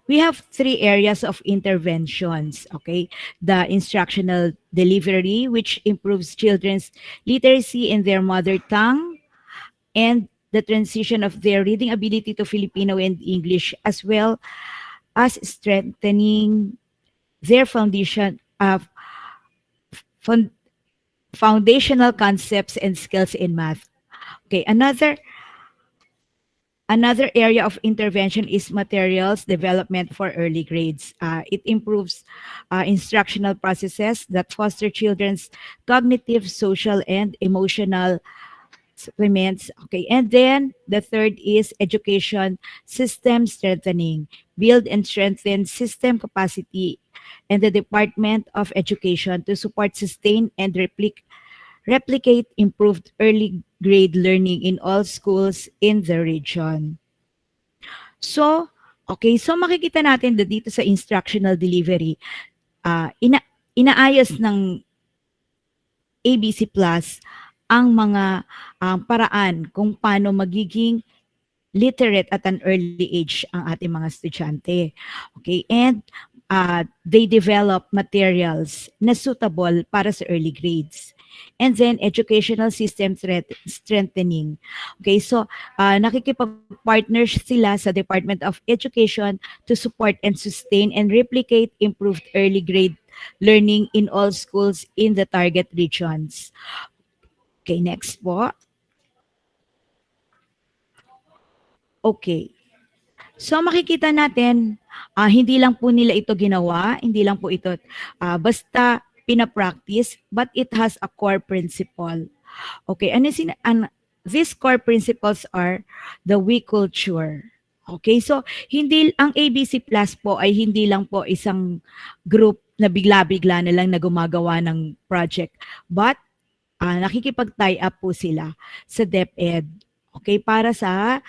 We have 3 areas of interventions, okay? The instructional delivery, which improves children's literacy in their mother tongue, and the transition of their reading ability to Filipino and English, as well as strengthening their foundational concepts and skills in math. Okay, Another area of intervention is materials development for early grades. It improves instructional processes that foster children's cognitive, social, and emotional supplements. Okay, and then the third is education system strengthening, build and strengthen system capacity, and the Department of Education to support, sustain, and replicate improved early grade learning in all schools in the region. So, okay, so makikita natin na dito sa instructional delivery, inaayos ng ABC Plus ang mga paraan kung paano magiging literate at an early age ang ating mga estudyante. Okay, and they develop materials na suitable para sa early grades. And then educational system strengthening. Okay, so nakikipag-partner sila sa Department of Education to support and sustain and replicate improved early grade learning in all schools in the target regions. Okay, next po. Okay. So makikita natin, hindi lang po nila ito ginawa, hindi lang po ito basta pinapractice, but it has a core principle. Okay, these core principles are the we culture. Okay, so hindi ang ABC Plus po ay hindi lang po isang group na bigla-bigla na lang na gumagawa ng project, but nakikipag-tie up po sila sa DepEd. Okay, para sa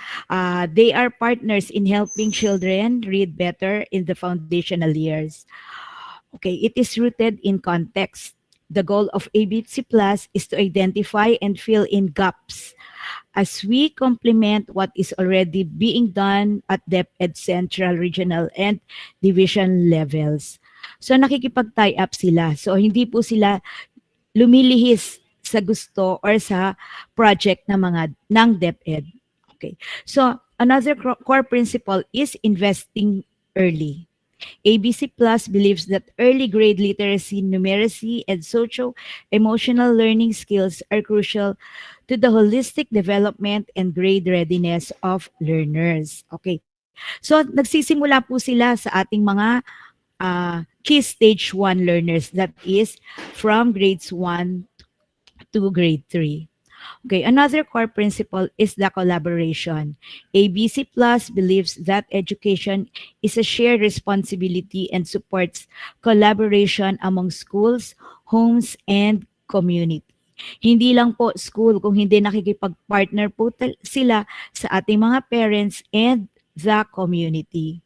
they are partners in helping children read better in the foundational years. Okay, it is rooted in context. The goal of ABC Plus is to identify and fill in gaps as we complement what is already being done at DepEd Central, Regional, and Division levels. So nakikipag-tie up sila. So hindi po sila lumilihis sa gusto or sa project ng DepEd. Okay. So another core principle is investing early. ABC Plus believes that early grade literacy, numeracy, and socio-emotional learning skills are crucial to the holistic development and grade readiness of learners. Okay. So nagsisimula po sila sa ating mga key stage 1 learners, that is from grades 1 to grade 3. Okay, another core principle is the collaboration. ABC Plus believes that education is a shared responsibility and supports collaboration among schools, homes, and community. Hindi lang po school, kung hindi nakikipag-partner po sila sa ating mga parents and the community.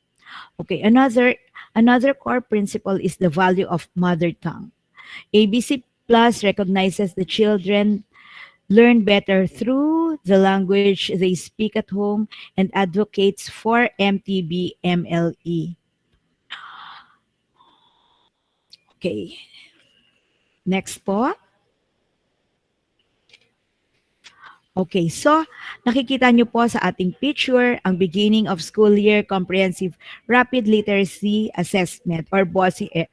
Okay, another core principle is the value of mother tongue. ABC Plus recognizes the children learn better through the language they speak at home and advocates for MTB MLE. Okay. Next po. Okay, so nakikita nyo po sa ating picture ang beginning of school year comprehensive rapid literacy assessment or BOSI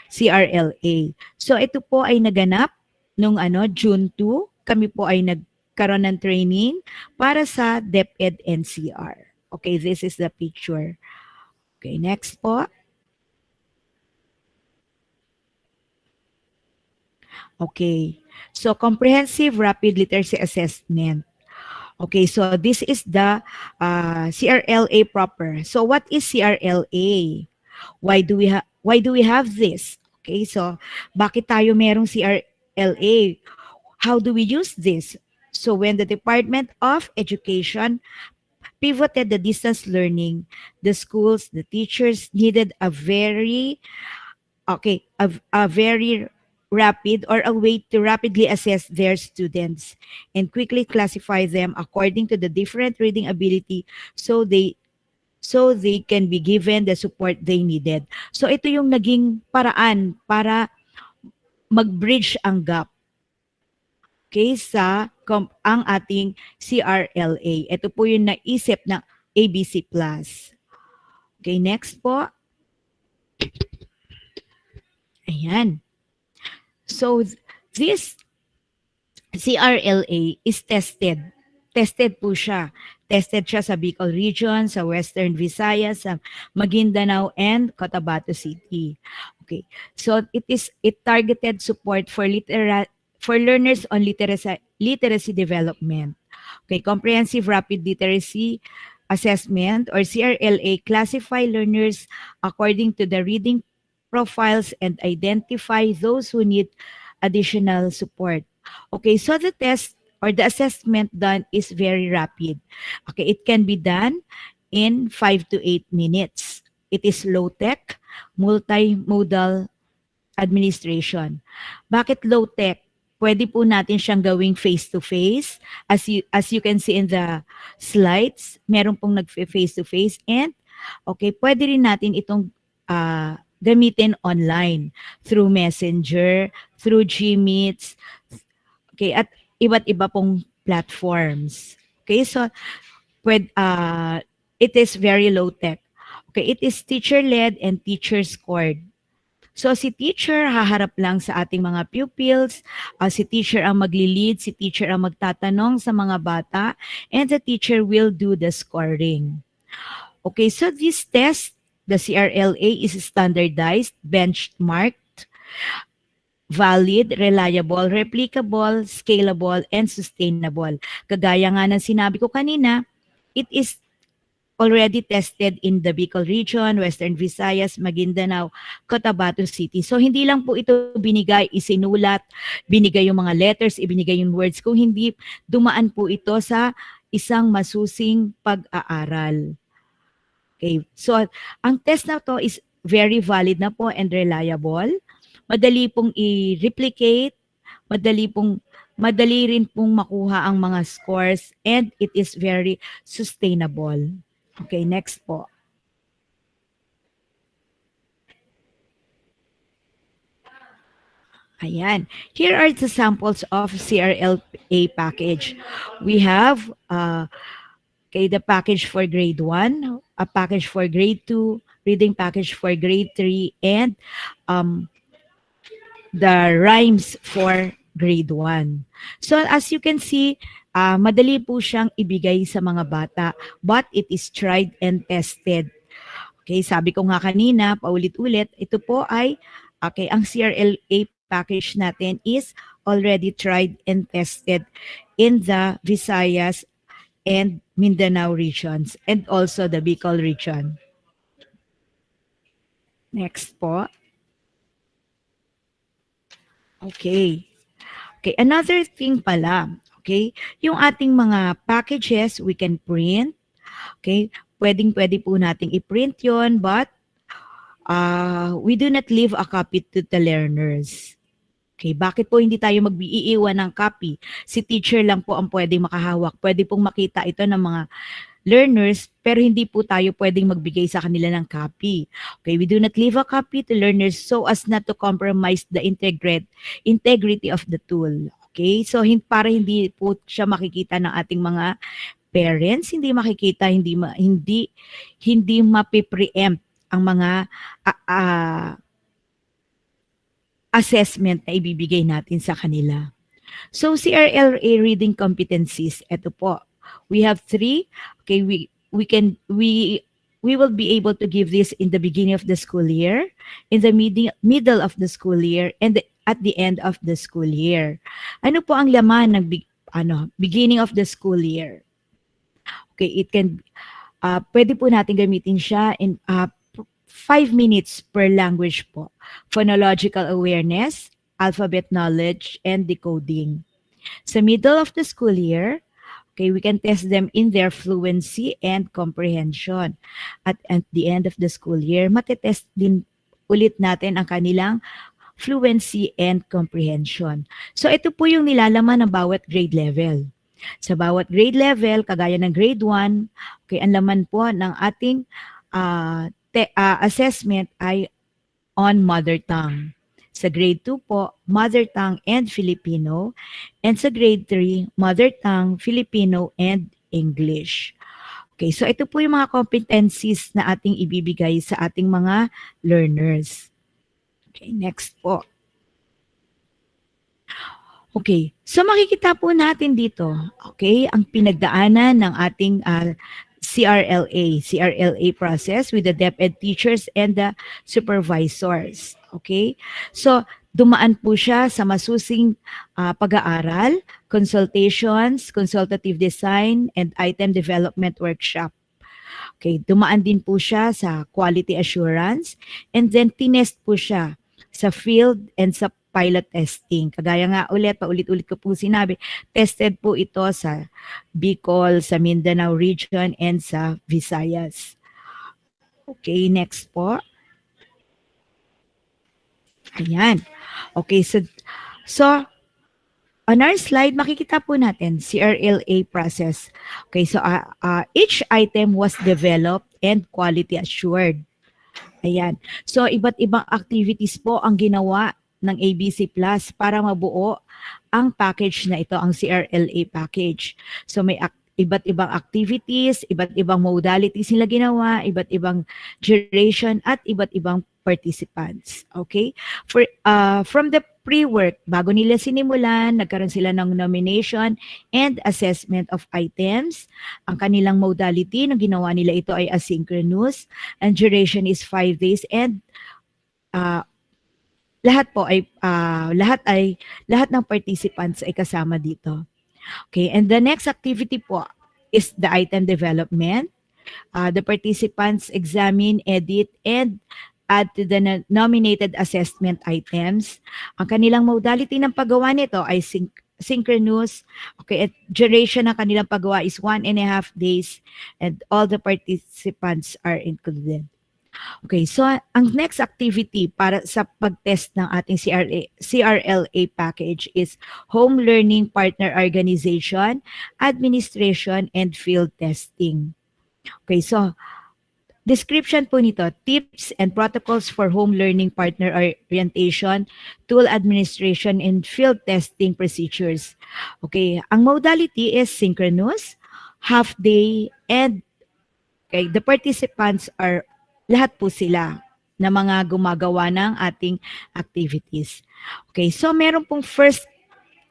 CRLA. So ito po ay naganap nung June 2. Kami po ay nagkaroon ng training para sa DepEd NCR. Okay, this is the picture. Okay, next po. Okay. So comprehensive rapid literacy assessment. Okay, so this is the CRLA proper. So what is CRLA? Why do we have this? Okay, so bakit tayo merong CRLA? How do we use this? So when the Department of Education pivoted the distance learning, the schools, the teachers needed a very rapid or a way to rapidly assess their students and quickly classify them according to the different reading ability so they can be given the support they needed. So ito yung naging paraan para mag-bridge ang gap. Okay, ang ating CRLA. Ito po yung naisip ng ABC Plus. Okay, next po. Ayan. So this CRLA is tested. Tested po siya. Tested siya sa Bicol region, sa Western Visayas, sa Maguindanao, and Cotabato City. Okay. So it targeted support for learners on literacy development. Okay, comprehensive rapid literacy assessment or CRLA classify learners according to the reading profiles and identify those who need additional support. Okay, so the test or the assessment done is very rapid. Okay, it can be done in 5 to 8 minutes. It is low-tech, multimodal administration. Bakit low-tech? Pwede po natin siyang gawing face-to-face. As you can see in the slides, meron pong nag-face-to-face and okay, pwede rin natin itong gamitin online through Messenger, through Gmeets, okay, at iba't iba pong platforms. Okay, so it is very low-tech. Okay, it is teacher-led and teacher-scored. So si teacher haharap lang sa ating mga pupils, si teacher ang magli-lead, si teacher ang magtatanong sa mga bata, and the teacher will do the scoring. Okay, so this test, the CRLA is standardized, benchmarked, valid, reliable, replicable, scalable, and sustainable. Kagaya nga ng sinabi ko kanina, it is already tested in the Bicol region, Western Visayas, Maguindanao, Cotabato City. So hindi lang po ito binigay, isinulat, binigay yung mga letters, ibinigay yung words. Kung hindi, dumaan po ito sa isang masusing pag-aaral. Okay, so ang test na to is very valid na po and reliable. Madali pong i-replicate, madali rin pong makuha ang mga scores and it is very sustainable. Okay, next po. Ayan. Here are the samples of CRLA package. We have the package for grade 1, a package for grade 2, reading package for grade 3, and the rhymes for grade 1. So as you can see, madali po siyang ibigay sa mga bata, but it is tried and tested. Okay, sabi ko nga kanina, paulit-ulit, ito po ay, okay, ang CRLA package natin is already tried and tested in the Visayas and Mindanao regions and also the Bicol region. Next po. Okay. Okay, another thing pala, okay, yung ating mga packages, we can print. Okay, pwedeng-pwede po nating i-print yon, but we do not leave a copy to the learners. Okay, bakit po hindi tayo mag-iiwan ng copy? Si teacher lang po ang pwedeng makahawak. Pwede pong makita ito ng mga learners, pero hindi po tayo pwedeng magbigay sa kanila ng copy. Okay, we do not leave a copy to learners so as not to compromise the integrity of the tool. Okay, so para hindi po siya makikita ng ating mga parents, hindi makikita, hindi mapipreempt ang mga assessment na ibibigay natin sa kanila. So CRLA reading competencies, ito po. We have 3. Okay, we will be able to give this in the beginning of the school year, in the middle of the school year, and at the end of the school year. Ano po ang laman ng beginning of the school year? Okay, it can pwede po natin gamitin siya in 5 minutes per language po. Phonological awareness, alphabet knowledge, and decoding. Sa middle of the school year, okay, we can test them in their fluency and comprehension. At the end of the school year, matetest din ulit natin ang kanilang fluency and comprehension. So ito po yung nilalaman ng bawat grade level. Sa bawat grade level, kagaya ng grade 1, okay, ang laman po ng ating assessment ay on mother tongue. Sa grade 2 po, mother tongue and Filipino. And sa grade 3, mother tongue, Filipino, and English. Okay, so ito po yung mga competencies na ating ibibigay sa ating mga learners. Okay, next po. Okay, so makikita po natin dito, okay, ang pinagdaanan ng ating CRLA process with the DepEd teachers and the supervisors. Okay, so dumaan po siya sa masusing pag-aaral, consultations, consultative design, and item development workshop. Okay, dumaan din po siya sa quality assurance and then tinest po siya sa field and sa pilot testing. Kagaya nga ulit, paulit-ulit ko po sinabi, tested po ito sa Bicol, sa Mindanao region, and sa Visayas. Okay, next po. Ayan. Okay, so on our slide, makikita po natin CRLA process. Okay, so each item was developed and quality assured. Ayan. So, iba't ibang activities po ang ginawa ng ABC Plus para mabuo ang package na ito, ang CRLA package. So, may iba't ibang activities, iba't ibang modalities sila ginawa, iba't ibang duration, at iba't ibang participants. Okay? From the pre-work, bago nila sinimulan, nagkaroon sila ng nomination and assessment of items. Ang kanilang modality na ginawa nila ito ay asynchronous, and duration is 5 days, and lahat ng participants ay kasama dito. Okay, and the next activity po is the item development. The participants examine, edit, and add to the nominated assessment items. Ang kanilang modality ng paggawa nito ay synchronous. Okay, at duration ng kanilang paggawa is 1.5 days, and all the participants are included. Okay, so ang next activity para sa pag-test ng ating CRLA package is home learning partner organization, administration, and field testing. Okay, so description po nito, tips and protocols for home learning partner orientation, tool administration, and field testing procedures. Okay, ang modality is synchronous, half day, and okay, the participants are lahat po sila na mga gumagawa ng ating activities. Okay, so meron pong first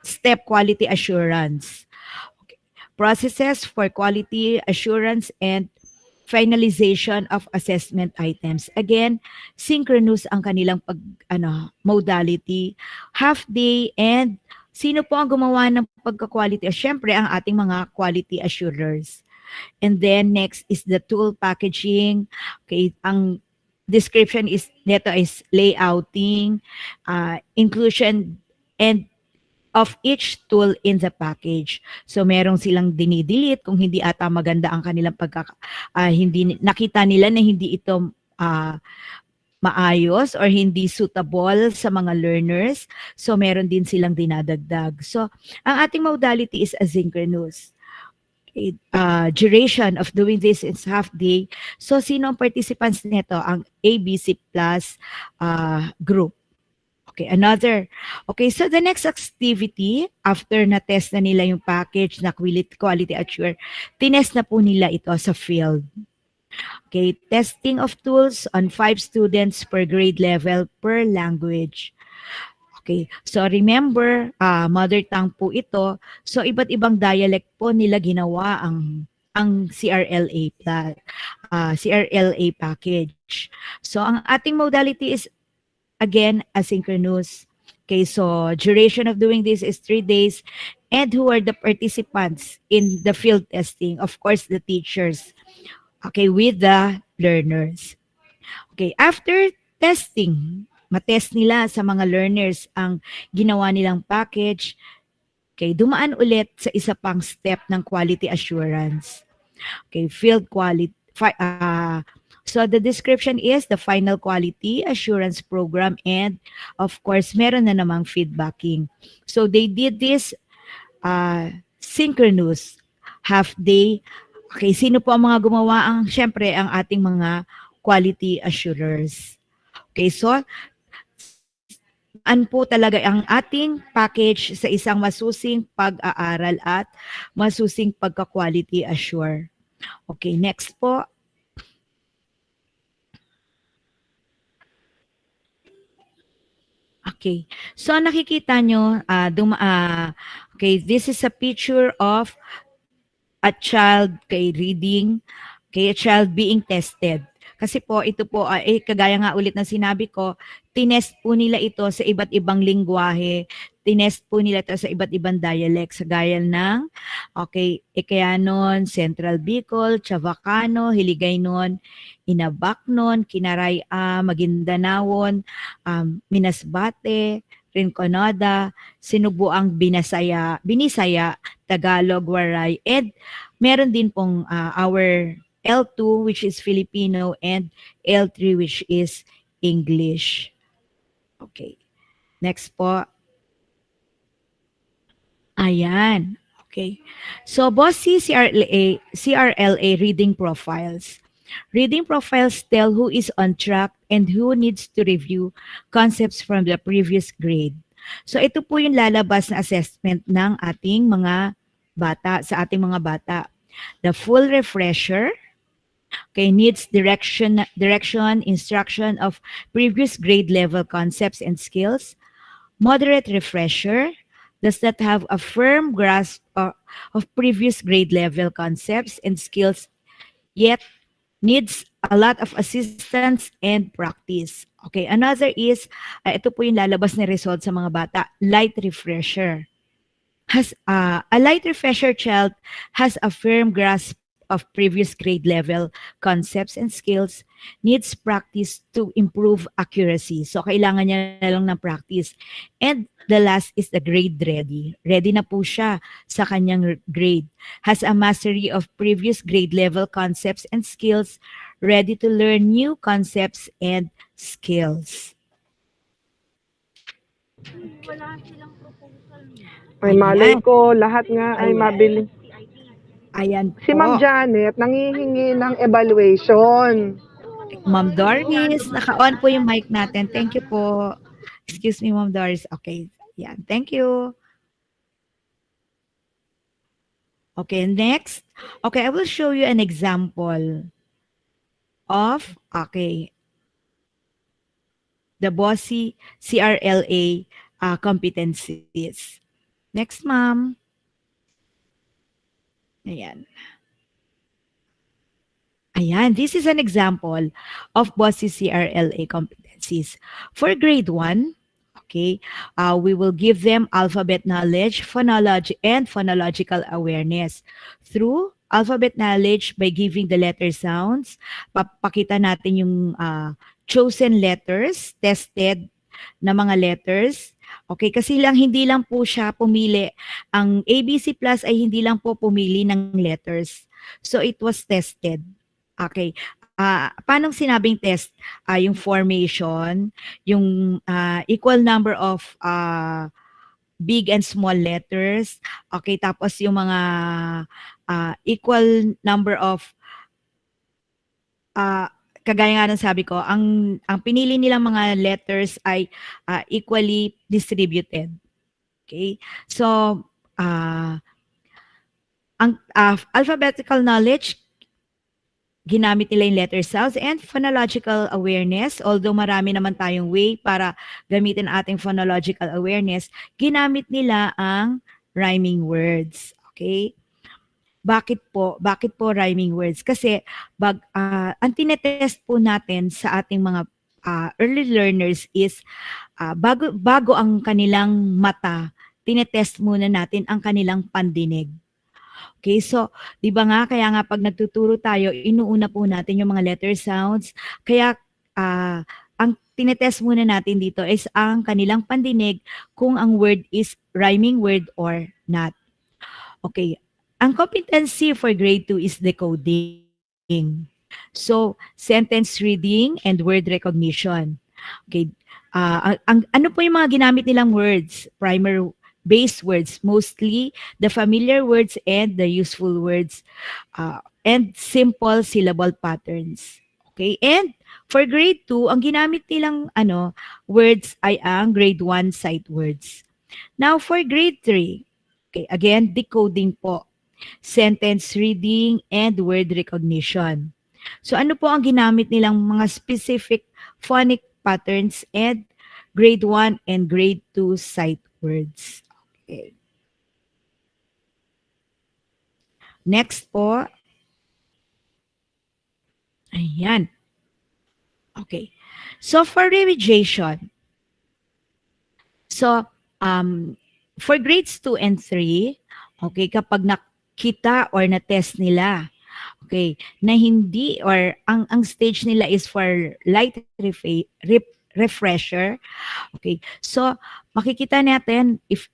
step, quality assurance. Okay. Processes for quality assurance and finalization of assessment items. Again, synchronous ang kanilang modality, half day, and sino po ang gumawa ng pagka-quality? Siyempre, ang ating mga quality assurers. And then next is the tool packaging. Okay, ang description is neto is layouting, inclusion, and of each tool in the package. So merong silang dinidelete kung hindi ata maganda ang kanilang hindi nakita nila na hindi ito maayos or hindi suitable sa mga learners. So meron din silang dinadagdag. So ang ating modality is asynchronous. Duration of doing this is half day. So sino ang participants nito? Ang ABC Plus group. Okay, another. Okay, so the next activity, after na-test na nila yung package na quality assure, tinest na po nila ito sa field. Okay, testing of tools on 5 students per grade level per language. Okay, so remember, mother tongue po ito. So iba't ibang dialect po nila ginawa ang CRLA package. So ang ating modality is again asynchronous. Okay, so duration of doing this is 3 days. And who are the participants in the field testing? Of course, the teachers. Okay, with the learners. Okay, after testing, matest nila sa mga learners ang ginawa nilang package. Okay, dumaan ulit sa isa pang step ng quality assurance. Okay, field quality. So the description is the final quality assurance program, and of course, meron na namang feedbacking. So they did this synchronous half day. Okay, sino po ang mga gumawa? Syempre, ang ating mga quality assurers. Okay, so po talaga ang ating package sa isang masusing pag-aaral at masusing pagka-quality assure. Okay, next po. Okay, so nakikita nyo, okay, this is a picture of a child reading, okay, a child being tested. Kasi po ito po, kagaya nga ulit ng sinabi ko, tinest po nila ito sa iba't ibang lingwahe, tinest po nila ito sa iba't ibang dialect, sa gaya ng, okay, Ikayanon, Central Bicol, Chavacano, Hiligaynon, Inabaknon, Kinaraya, Maguindanawon, Minasbate, Rinconada, Sinubuang Binisaya, Tagalog, Waray, and meron din pong our L2 which is Filipino and L3 which is English. Okay. Next po. Ayan. Okay. So, Bossy CRLA reading profiles. Reading profiles tell who is on track and who needs to review concepts from the previous grade. So, ito po yung lalabas na assessment ng ating mga bata, sa ating mga bata. The full refresher, okay, needs direction, instruction of previous grade level concepts and skills. Moderate refresher does not have a firm grasp of previous grade level concepts and skills, yet needs a lot of assistance and practice. Okay, another is, ito po yung lalabas na result sa mga bata, light refresher. A light refresher child has a firm grasp of previous grade level concepts and skills, needs practice to improve accuracy. So, kailangan niya na lang ng practice. And the last is the grade ready. Ready na po siya sa kanyang grade. Has a mastery of previous grade level concepts and skills, ready to learn new concepts and skills. Ay, malay ko, lahat nga ay Ayan. mabili. Ayan Si Ma'am po. Janet, nangihingi ng evaluation. Ma'am Doris, naka-on po yung mic natin. Thank you po. Excuse me, Ma'am Doris. Okay. Yan. Thank you. Okay, next. Okay, I will show you an example of, okay, the Bossy CRLA competencies. Next, ma'am. Ayan. Ayan, this is an example of Bossy CRLA competencies. For grade 1, okay, we will give them alphabet knowledge, phonology, and phonological awareness. Through alphabet knowledge, by giving the letter sounds, papakita natin yung chosen letters, tested na mga letters. Okay, kasi hindi lang po siya pumili. Ang ABC Plus ay hindi lang po pumili ng letters. So it was tested. Okay. Paano sinabing test? Yung formation, yung equal number of big and small letters. Okay, tapos yung mga equal number of kagaya nga ng sabi ko, ang pinili nilang mga letters ay equally distributed. Okay? So, ang alphabetical knowledge, ginamit nila yung letter sounds, and phonological awareness. Although marami naman tayong way para gamitin ating phonological awareness, ginamit nila ang rhyming words. Okay? Bakit po? Bakit po rhyming words? Kasi ang tinetest po natin sa ating mga early learners is bago ang kanilang mata, tinetest muna natin ang kanilang pandinig. Okay, so 'di ba nga kaya nga pag nagtuturo tayo, inuuna po natin yung mga letter sounds. Kaya ang tinetest muna natin dito is ang kanilang pandinig kung ang word is rhyming word or not. Okay. Ang competency for grade 2 is decoding. So, sentence reading and word recognition. Okay. Ano po yung mga ginamit nilang words? Primer base words, mostly the familiar words and the useful words, and simple syllable patterns. Okay? And for grade 2, ang ginamit nilang words ay ang grade 1 sight words. Now, for grade 3, okay, again, decoding po. Sentence reading and word recognition. So ano po ang ginamit nilang mga specific phonic patterns and grade 1 and grade 2 sight words. Okay. Next po. Ayan. Okay. So for revision, so for grades 2 and 3, okay, kapag nakita or na-test nila, okay, na hindi or ang stage nila is for light refresher. Okay. So makikita natin if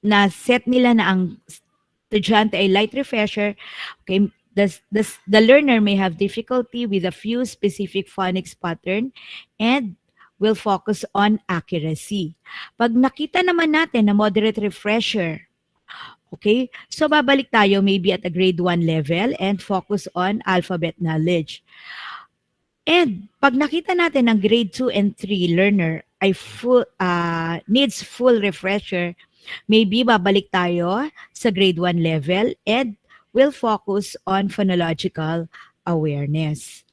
na set nila na ang estudyante ay light refresher, okay, the learner may have difficulty with a few specific phonics pattern and will focus on accuracy. Pag nakita naman natin na moderate refresher, okay, so babalik tayo maybe at a grade 1 level and focus on alphabet knowledge. And pag nakita natin ang grade 2 and 3 learner ay needs full refresher, maybe babalik tayo sa grade 1 level and will focus on phonological awareness.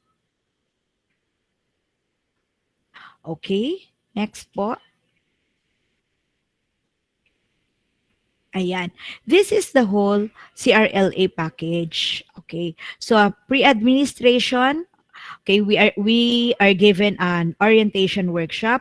Okay, next po. Ayan. This is the whole CRLA package. Okay. So pre-administration, okay, we are given an orientation workshop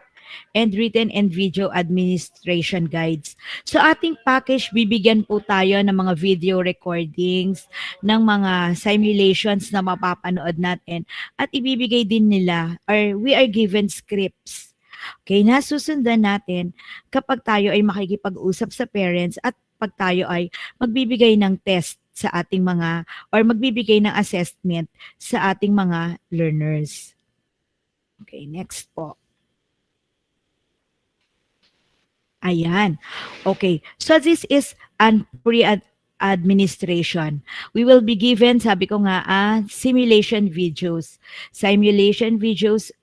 and written and video administration guides. So ating package, bibigyan po tayo ng mga video recordings, ng mga simulations na mapapanood natin at ibibigay din nila or we are given scripts. Okay, nasusundan natin kapag tayo ay makikipag-usap sa parents at pag tayo ay magbibigay ng test sa ating mga or magbibigay ng assessment sa ating mga learners. Okay, next po. Ayan. Okay. So this is an pre-administration. We will be given, sabi ko nga, simulation videos. Simulation videos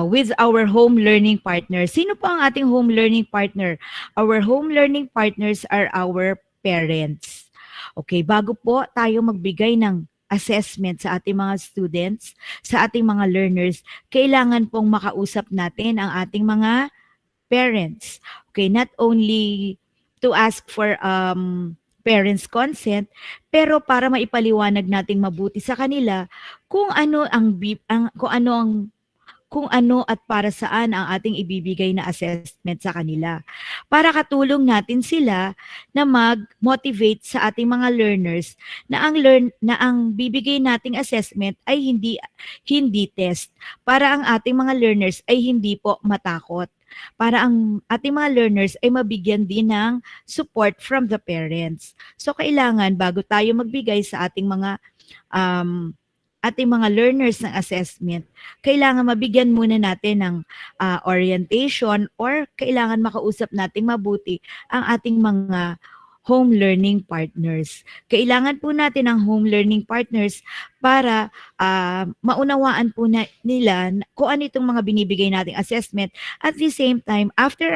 with our home learning partner. Sino po ang ating home learning partner? Our home learning partners are our parents. Okay, bago po tayo magbigay ng assessment sa ating mga students, sa ating mga learners, kailangan pong makausap natin ang ating mga parents. Okay, not only to ask for parents' consent, pero para maipaliwanag nating mabuti sa kanila kung ano kung ano at para saan ang ating ibibigay na assessment sa kanila. Para katulong natin sila na mag-motivate sa ating mga learners na ang bibigay nating assessment ay hindi test. Para ang ating mga learners ay hindi po matakot. Para ang ating mga learners ay mabigyan din ng support from the parents. So kailangan bago tayo magbigay sa ating mga learners ng assessment, kailangan mabigyan muna natin ng orientation or kailangan makausap natin mabuti ang ating mga home learning partners. Kailangan po natin ng home learning partners para maunawaan po nila kung ano itong mga binibigay nating assessment. At the same time, after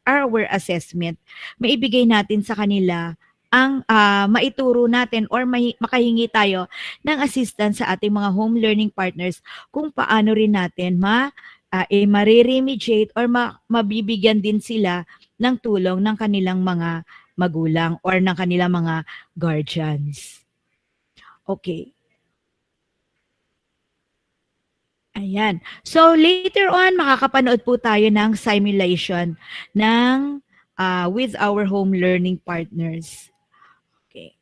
our assessment, maibigay natin sa kanila ang maituro natin or makahingi tayo ng assistance sa ating mga home learning partners kung paano rin natin ma-remediate or mabibigyan din sila ng tulong ng kanilang mga magulang or ng kanilang mga guardians. Okay. Ayan. So later on, makakapanood po tayo ng simulation ng with our home learning partners. Okay.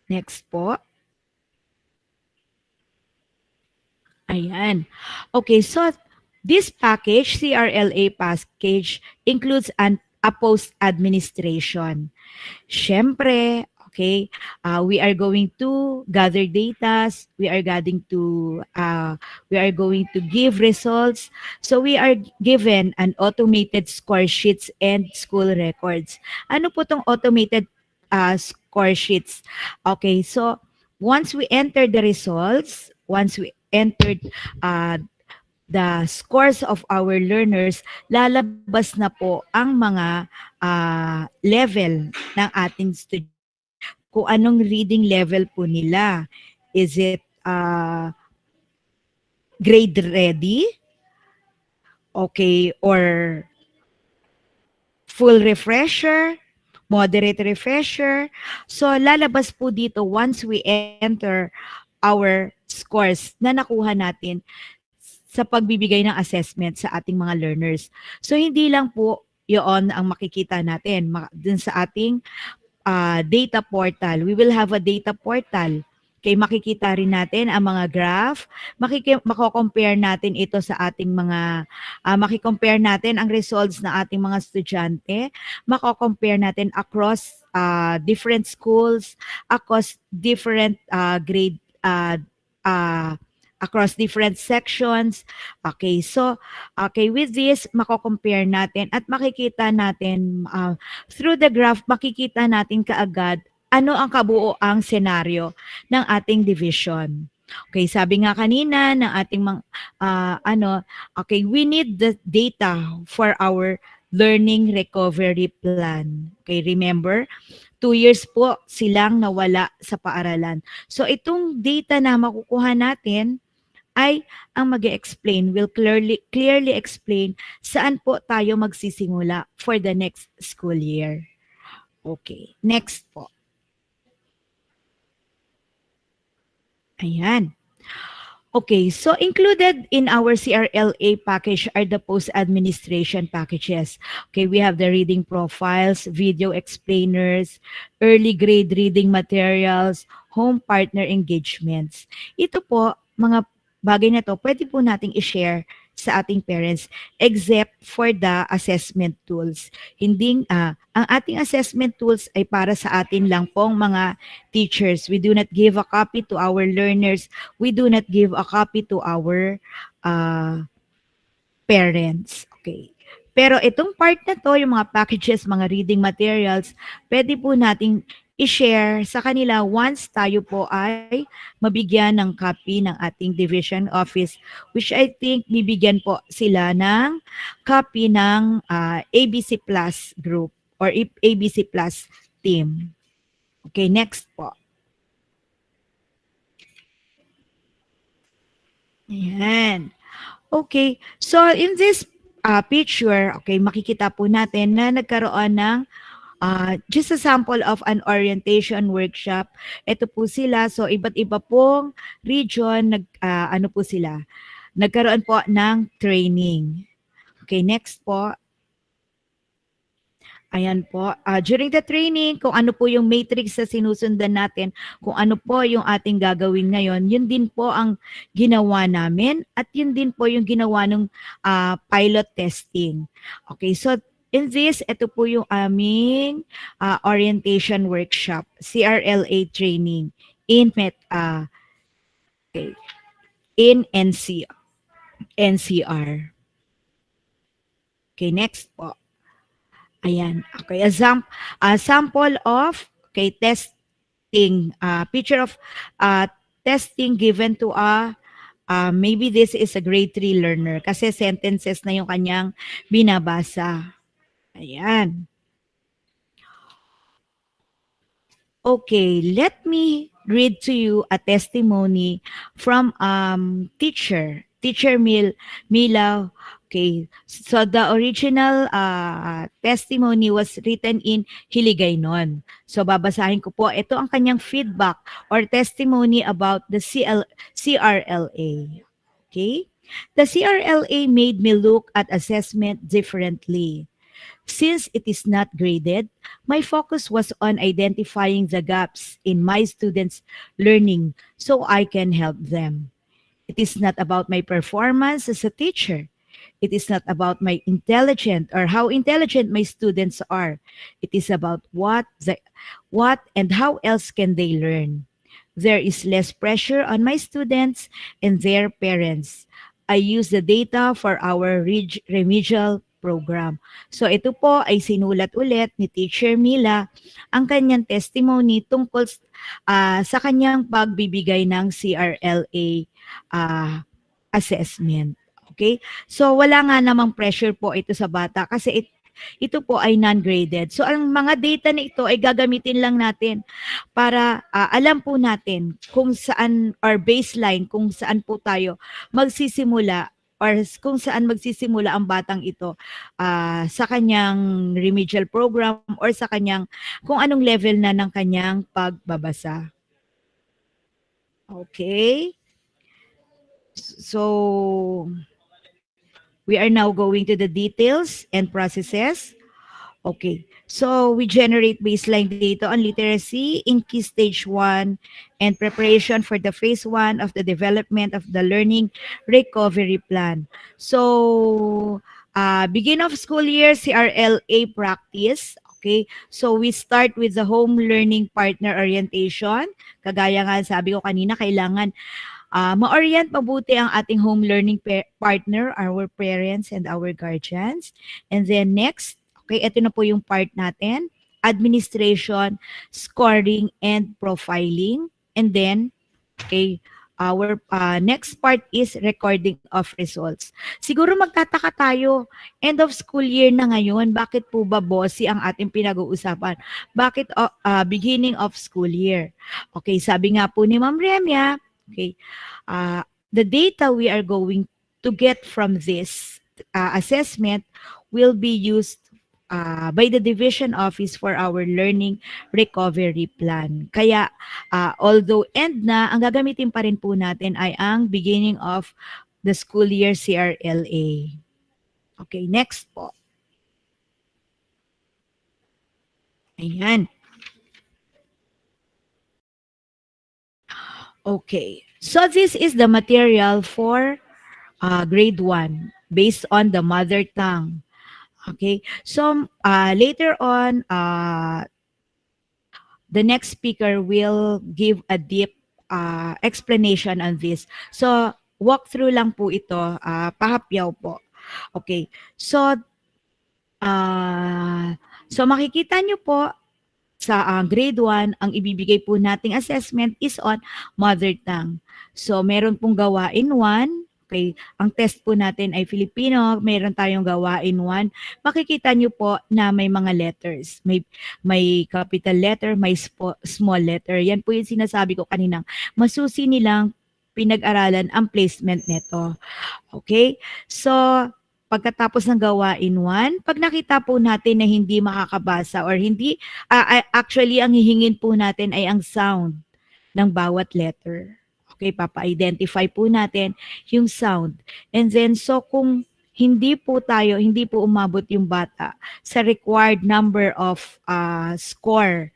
Next po. Ayan. Okay, so this package, CRLA package, includes a post-administration. Siyempre, okay, we are going to gather data, we are going to give results. So we are given an automated score sheets and school records. Ano po tong automated score sheets? Okay, so once we enter the results, once we entered the scores of our learners, lalabas na po ang mga level ng ating estudyante. Kung anong reading level po nila. Is it grade ready? Okay, or full refresher? moderate refresher. So lalabas po dito once we enter our scores na nakuha natin sa pagbibigay ng assessment sa ating mga learners. So hindi lang po yon ang makikita natin dun sa ating data portal. We will have a data portal. Okay, makikita rin natin ang mga graph. Mako-compare natin ito sa ating mga, maki-compare natin ang results ng ating mga estudyante. Mako-compare natin across different schools, across different grade, uh, across different sections. Okay, so okay, with this, mako-compare natin at makikita natin through the graph, makikita natin kaagad ano ang kabuoang senaryo ng ating division. Okay, sabi nga kanina ng ating okay, we need the data for our learning recovery plan. Okay, remember, 2 years po silang nawala sa paaralan. So itong data na makukuha natin ay ang mag-explain, will clearly explain saan po tayo magsisimula for the next school year. Okay, next po. Ayan. Okay, so included in our CRLA package are the post-administration packages. Okay, we have the reading profiles, video explainers, early grade reading materials, home partner engagements. Ito po, mga bagay na to, pwede po nating i-share sa ating parents except for the assessment tools. Hindi, ang ating assessment tools ay para sa atin lang pong mga teachers. We do not give a copy to our learners. We do not give a copy to our parents. Okay. Pero itong part na to, yung mga packages, mga reading materials, pwede po nating i-share sa kanila once tayo po ay mabigyan ng copy ng ating division office, which I think bibigyan po sila ng copy ng ABC Plus group or ABC Plus team. Okay, next po. Ayan. Okay, so in this picture, okay, makikita po natin na nagkaroon ng just a sample of an orientation workshop. Ito po sila, so iba't iba pong region, ano po sila, nagkaroon po ng training. Okay, next po. Ayan po. During the training, kung ano po yung matrix na sinusundan natin, kung ano po yung ating gagawin ngayon, yun din po ang ginawa namin at yun din po yung ginawa ng pilot testing. Okay, so in this, ito po yung aming orientation workshop, CRLA training in in NCR. Okay, next po. Ayan. Okay, a sample of testing, picture of testing given to maybe this is a grade 3 learner kasi sentences na yung kanyang binabasa. Ayan. Okay, let me read to you a testimony from Teacher Mila. Okay, so the original testimony was written in Hiligaynon. So babasahin ko po, ito ang kanyang feedback or testimony about the CRLA. Okay, the CRLA made me look at assessment differently. Since it is not graded, my focus was on identifying the gaps in my students' learning so I can help them. It is not about my performance as a teacher. It is not about my intelligent or how intelligent my students are. It is about what and how else can they learn. There is less pressure on my students and their parents. I use the data for our remedial program. So ito po ay sinulat ulit ni Teacher Mila ang kanyang testimony tungkol sa kanyang pagbibigay ng CRLA assessment. Okay? So wala nga namang pressure po ito sa bata kasi ito po ay non-graded. So ang mga data na ito ay gagamitin lang natin para alam po natin kung saan or baseline kung saan po tayo magsisimula or kung saan magsisimula ang batang ito sa kanyang remedial program or sa kanyang kung anong level na ng kanyang pagbabasa. Okay? So, we are now going to the details and processes. Okay. So, we generate baseline data on literacy in key stage 1 and preparation for the phase 1 of the development of the learning recovery plan. So, begin of school year CRLA practice. Okay. So, we start with the home learning partner orientation. Kagaya nga sabi ko kanina, kailangan ma-orient mabuti ang ating home learning partner, our parents and our guardians. And then next, okay, ito na po yung part natin, administration, scoring, and profiling. And then, okay, our next part is recording of results. Siguro magtataka tayo, end of school year na ngayon, bakit po ba bossy ang ating pinag-uusapan? Bakit beginning of school year? Okay, sabi nga po ni Ma'am Remya, okay, the data we are going to get from this assessment will be used by the division office for our learning recovery plan. Kaya although end na, ang gagamitin pa rin po natin ay ang beginning of the school year CRLA. Okay, next po. Ayan. Okay. So this is the material for grade 1 based on the mother tongue. Okay. So later on, the next speaker will give a deep explanation on this. So walk through lang po ito, pahapyaw po. Okay. So makikita nyo po sa grade 1, ang ibibigay po nating assessment is on mother tongue. So, meron pong gawain 1. Okay, ang test po natin ay Filipino. Meron tayong gawain 1. Makikita nyo po na may mga letters. May capital letter, may small letter. Yan po yung sinasabi ko kaninang masusi nilang pinag-aralan ang placement nito. Okay? So, pagkatapos ng gawain 1, pag nakita po natin na hindi makakabasa or hindi, actually ang hihingin po natin ay ang sound ng bawat letter. Okay, papa-identify po natin yung sound. And then, so kung hindi po umabot yung bata sa required number of score,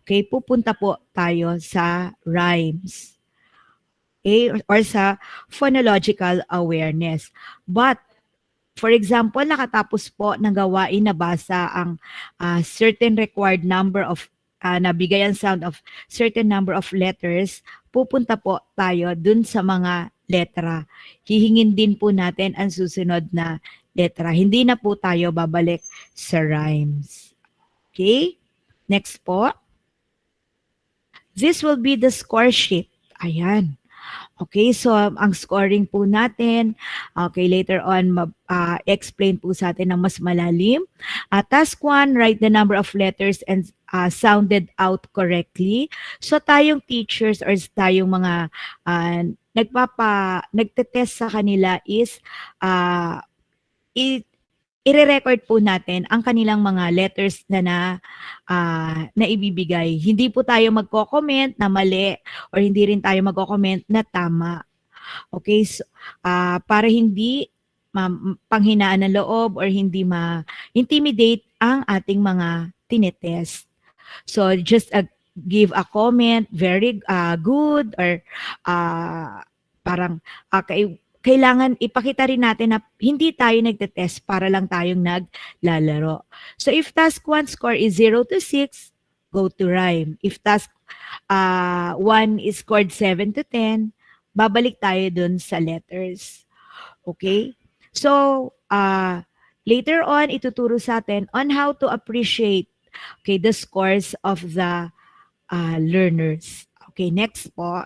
okay, pupunta po tayo sa rhymes. Okay, or sa phonological awareness. But for example, nakatapos po ng gawain na basa ang certain required number of nabigay ang sound of certain number of letters, pupunta po tayo dun sa mga letra. Hihingin din po natin ang susunod na letra. Hindi na po tayo babalik sa rhymes. Okay? Next po. This will be the score sheet. Ayan. Okay, so ang scoring po natin, okay, later on, explain po sa atin ng mas malalim. Task 1, write the number of letters and sounded out correctly. So tayong teachers or tayong mga nagtetest sa kanila is i-record po natin ang kanilang mga letters na ibibigay. Hindi po tayo magko-comment na mali or hindi rin tayo magko-comment na tama. Okay, so, para hindi panghinaan ng loob or hindi ma-intimidate ang ating mga tinetest. So just give a comment, very good or parang kailangan ipakita rin natin na hindi tayo nagtetest para lang tayong naglalaro. So if task 1 score is 0 to 6, go to rhyme. If task 1 is scored 7 to 10, babalik tayo dun sa letters. Okay? So, later on, ituturo sa atin on how to appreciate the scores of the learners. Okay, next po.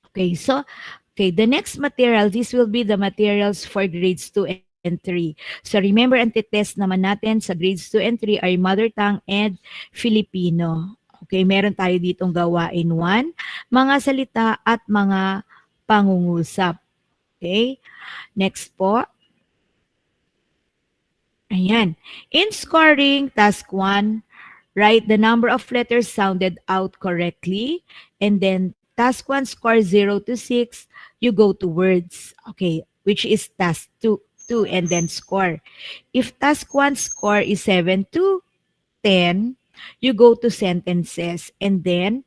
Okay, so the next material, this will be the materials for grades 2 and 3. So remember, ang test naman natin sa grades 2 and 3 ay mother tongue and Filipino. Okay, meron tayo ditong gawain 1, mga salita at mga pangungusap. Okay? Next po. Ayan. In scoring, task 1, write the number of letters sounded out correctly. And then task 1 score 0 to 6, you go to words. Okay, which is task 2 and then score. If task 1 score is 7 to 10, you go to sentences. And then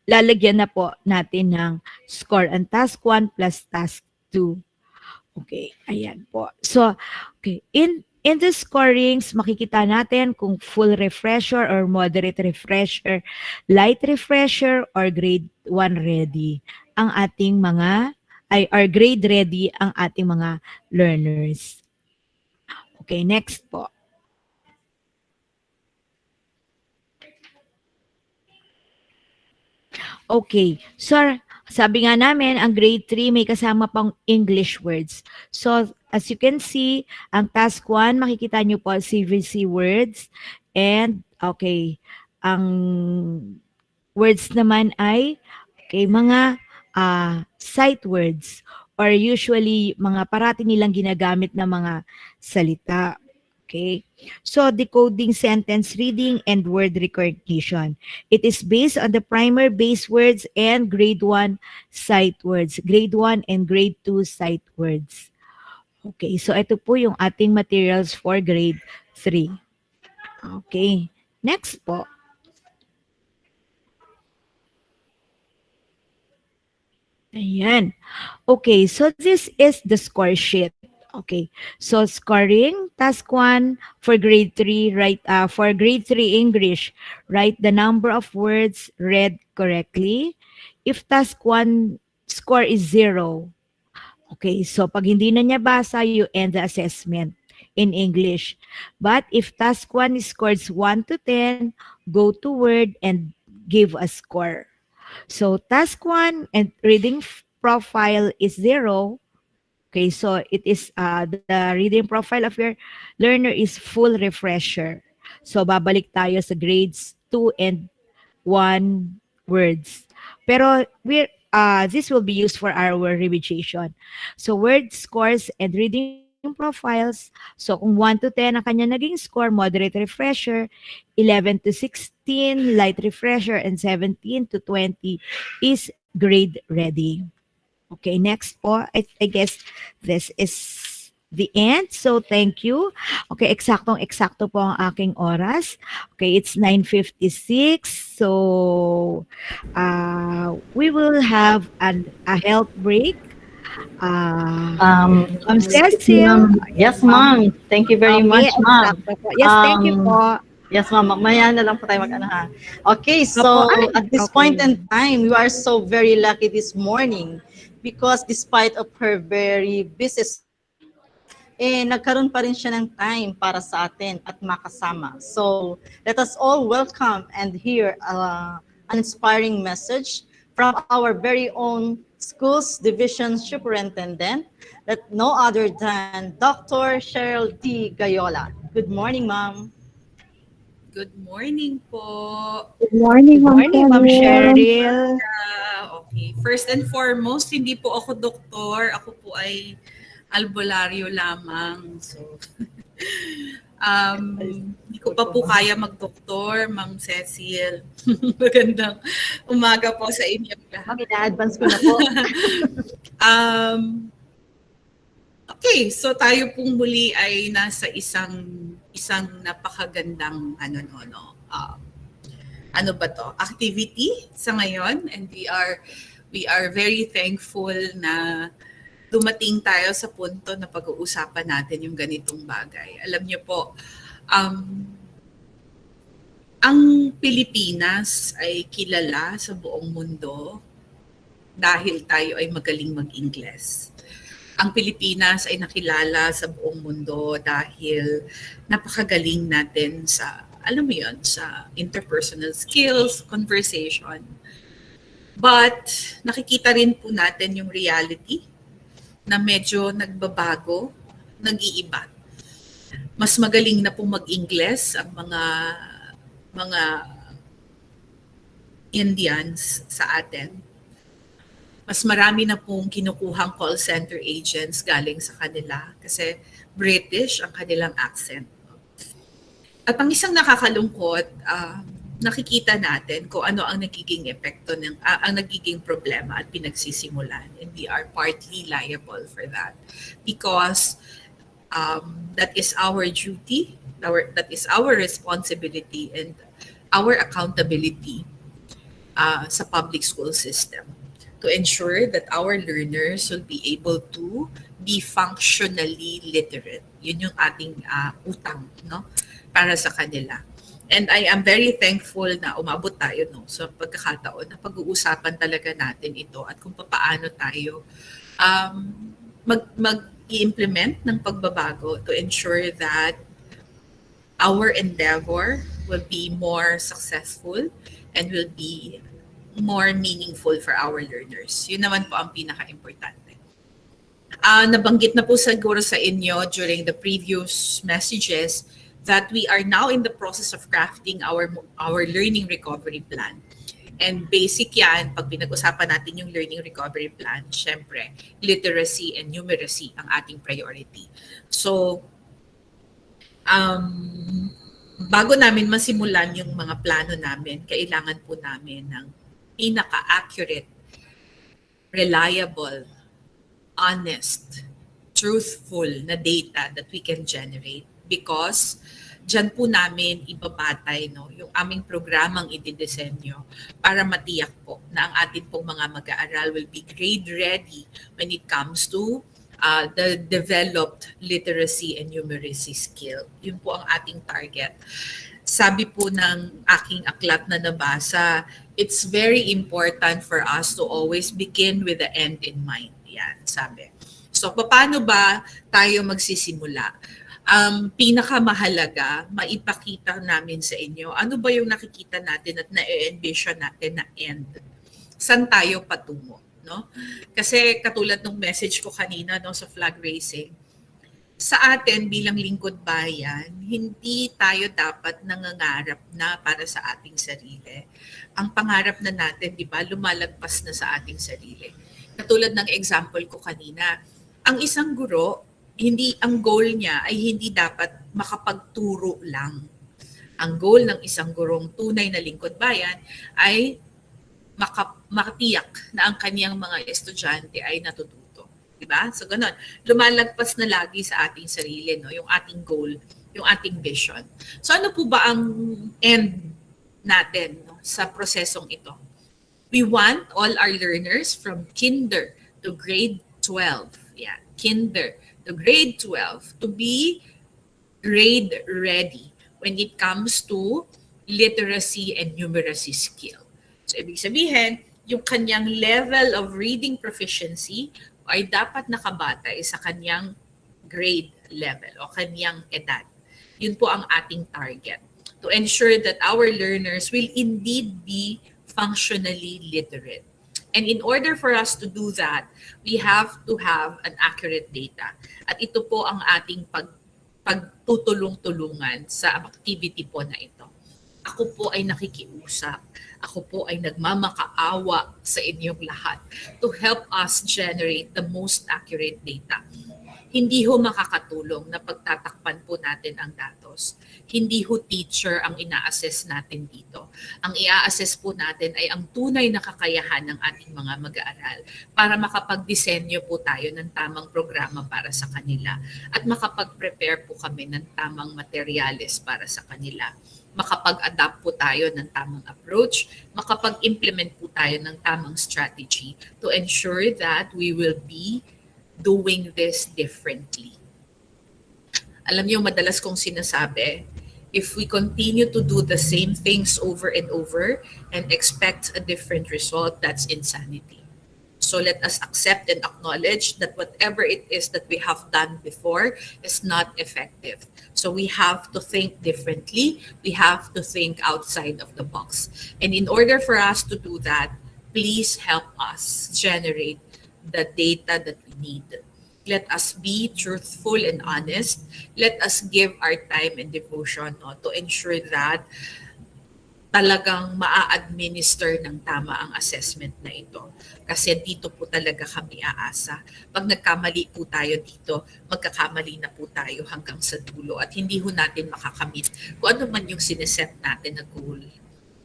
lalagyan na po natin ng score ang task 1 plus task 2. Okay, ayan po. So, okay, in the scorings, makikita natin kung full refresher or moderate refresher, light refresher, or grade 1 ready ang ating mga, or grade ready ang ating mga learners. Okay, next po. Okay, so sabi nga namin, ang grade 3 may kasama pang English words. So, as you can see, ang task 1, makikita nyo po CVC words. And, okay, ang words naman ay, okay, mga sight words or usually mga parati nilang ginagamit na mga salita. Okay? So, decoding sentence reading and word recognition. It is based on the primer base words and grade 1 sight words. Grade 1 and grade 2 sight words. Okay, so ito po yung ating materials for grade 3. Okay, next po. Ayan. Okay, so this is the score sheet. Okay, so scoring, task 1 for grade 3, right? For grade 3 English, write the number of words read correctly. If task 1 score is 0, okay, so pag hindi na niya basa, you end the assessment in English. But if task 1 scores 1 to 10, go to word and give a score. So task 1 and reading profile is 0. Okay, so it is the reading profile of your learner is full refresher. So babalik tayo sa grades 2 and 1 words. Pero this will be used for our revision. So word scores and reading profiles. So kung 1 to 10 ang kanya naging score, moderate refresher, 11 to 16 light refresher, and 17 to 20 is grade ready. Okay, next po. I guess this is the end. So, thank you. Okay, eksaktong-eksakto po ang aking oras. Okay, it's 9:56. So, we will have a health break. Ma'am Cecil. Yes, ma'am. Thank you very much, ma'am. Yes, thank you po. Yes, ma'am. Mamaya na lang po tayo mag-ano ha. Okay, so at this point in time, we are so very lucky this morning because despite of her very busy, nagkaroon pa rin siya ng time para sa atin at makasama. So, let us all welcome and hear an inspiring message from our very own Schools Division Superintendent, that no other than Dr. Cheryl D. Gayola. Good morning, ma'am. Good morning po. Good morning, Ma'am Cheryl. Okay. First and foremost, hindi po ako doktor. Ako po ay albularyo lamang. So, hindi ko pa po kaya mag-doktor, Ma'am Cecil. Magandang umaga po sa inyo lahat. Ina-advance ko na po. Okay, so tayo pong muli ay nasa isang napakagandang ano ba to? Activity sa ngayon, and we are very thankful na dumating tayo sa punto na pag-uusapan natin yung ganitong bagay. Alam niyo po, ang Pilipinas ay kilala sa buong mundo dahil tayo ay magaling mag-Ingles. Ang Pilipinas ay nakilala sa buong mundo dahil napakagaling natin sa, alam mo yun, sa interpersonal skills, conversation. But nakikita rin po natin yung reality na medyo nagbabago, nag-iiba. Mas magaling na po mag-Ingles ang mga Indians sa atin. Mas marami na pong kinukuhang call center agents galing sa kanila kasi British ang kanilang accent. At ang isang nakakalungkot, nakikita natin kung ano ang nagiging epekto ang nagiging problema at pinagsisimulan, and we are partly liable for that because that is our duty, that is our responsibility and our accountability sa public school system to ensure that our learners will be able to be functionally literate. Yun yung ating utang, no, para sa kanila. And I am very thankful na umabot tayo sa pagkakataon na pag-uusapan talaga natin ito at kung paano tayo mag-i-implement ng pagbabago to ensure that our endeavor will be more successful and will be more meaningful for our learners. Yun naman po ang pinaka-importante. Nabanggit na po siguro sa inyo during the previous messages that we are now in the process of crafting our learning recovery plan. And basic yan, pag pinag-usapan natin yung learning recovery plan, syempre, literacy and numeracy ang ating priority. So, bago namin masimulan yung mga plano namin, kailangan po namin ng pinaka-accurate, reliable, honest, truthful na data that we can generate because dyan po namin ibabatay yung aming programang ididesenyo para matiyak po na ang atin pong mga mag-aaral will be grade ready when it comes to the developed literacy and numeracy skill. Yun po ang ating target. Sabi po ng aking aklat na nabasa, it's very important for us to always begin with the end in mind. Yan, sabi. So, paano ba tayo magsisimula? Pinakamahalaga, maipakita namin sa inyo, ano ba yung nakikita natin at na-envision natin na end? Saan tayo patungo? No? Kasi katulad ng message ko kanina sa flag raising, sa atin bilang lingkod bayan, hindi tayo dapat nangangarap na para sa ating sarili. Ang pangarap na natin, di ba, lumalagpas na sa ating sarili. Katulad ng example ko kanina, ang isang guro, ang goal niya ay hindi dapat makapagturo lang. Ang goal ng isang gurong tunay na lingkod bayan ay makatiyak na ang kaniyang mga estudyante ay natututo. Diba? So, ganun. Lumalagpas na lagi sa ating sarili, no? Yung ating goal, yung ating vision. So, ano po ba ang end natin sa prosesong ito? We want all our learners from kinder to grade 12. Yeah, kinder to grade 12 to be grade ready when it comes to literacy and numeracy skill. So, ibig sabihin, yung kanyang level of reading proficiency ay dapat nakabatay sa kanyang grade level o kanyang edad. Yun po ang ating target to ensure that our learners will indeed be functionally literate. And in order for us to do that, we have to have an accurate data. At ito po ang ating pagtutulong-tulungan sa activity po na ito. Ako po ay nakikiusap. Ako po ay nagmamakaawa sa inyong lahat to help us generate the most accurate data. Hindi ho makakatulong na pagtatakpan po natin ang datos. Hindi ho teacher ang ina-assess natin dito. Ang i-assess po natin ay ang tunay na kakayahan ng ating mga mag-aaral para makapag-disenyo po tayo ng tamang programa para sa kanila at makapag-prepare po kami ng tamang materyales para sa kanila. Makapag-adapt po tayo ng tamang approach, makapag-implement po tayo ng tamang strategy to ensure that we will be doing this differently. Alam niyo, madalas kong sinasabi, if we continue to do the same things over and over and expect a different result, that's insanity. So let us accept and acknowledge that whatever it is that we have done before is not effective. So we have to think differently. We have to think outside of the box. And in order for us to do that, please help us generate the data that we need. Let us be truthful and honest. Let us give our time and devotion to ensure that talagang maa-administer ng tama ang assessment na ito. Kasi dito po talaga kami aasa. Pag nagkamali po tayo dito, magkakamali na po tayo hanggang sa dulo at hindi ho natin makakamit kung ano man yung sineset natin na goal.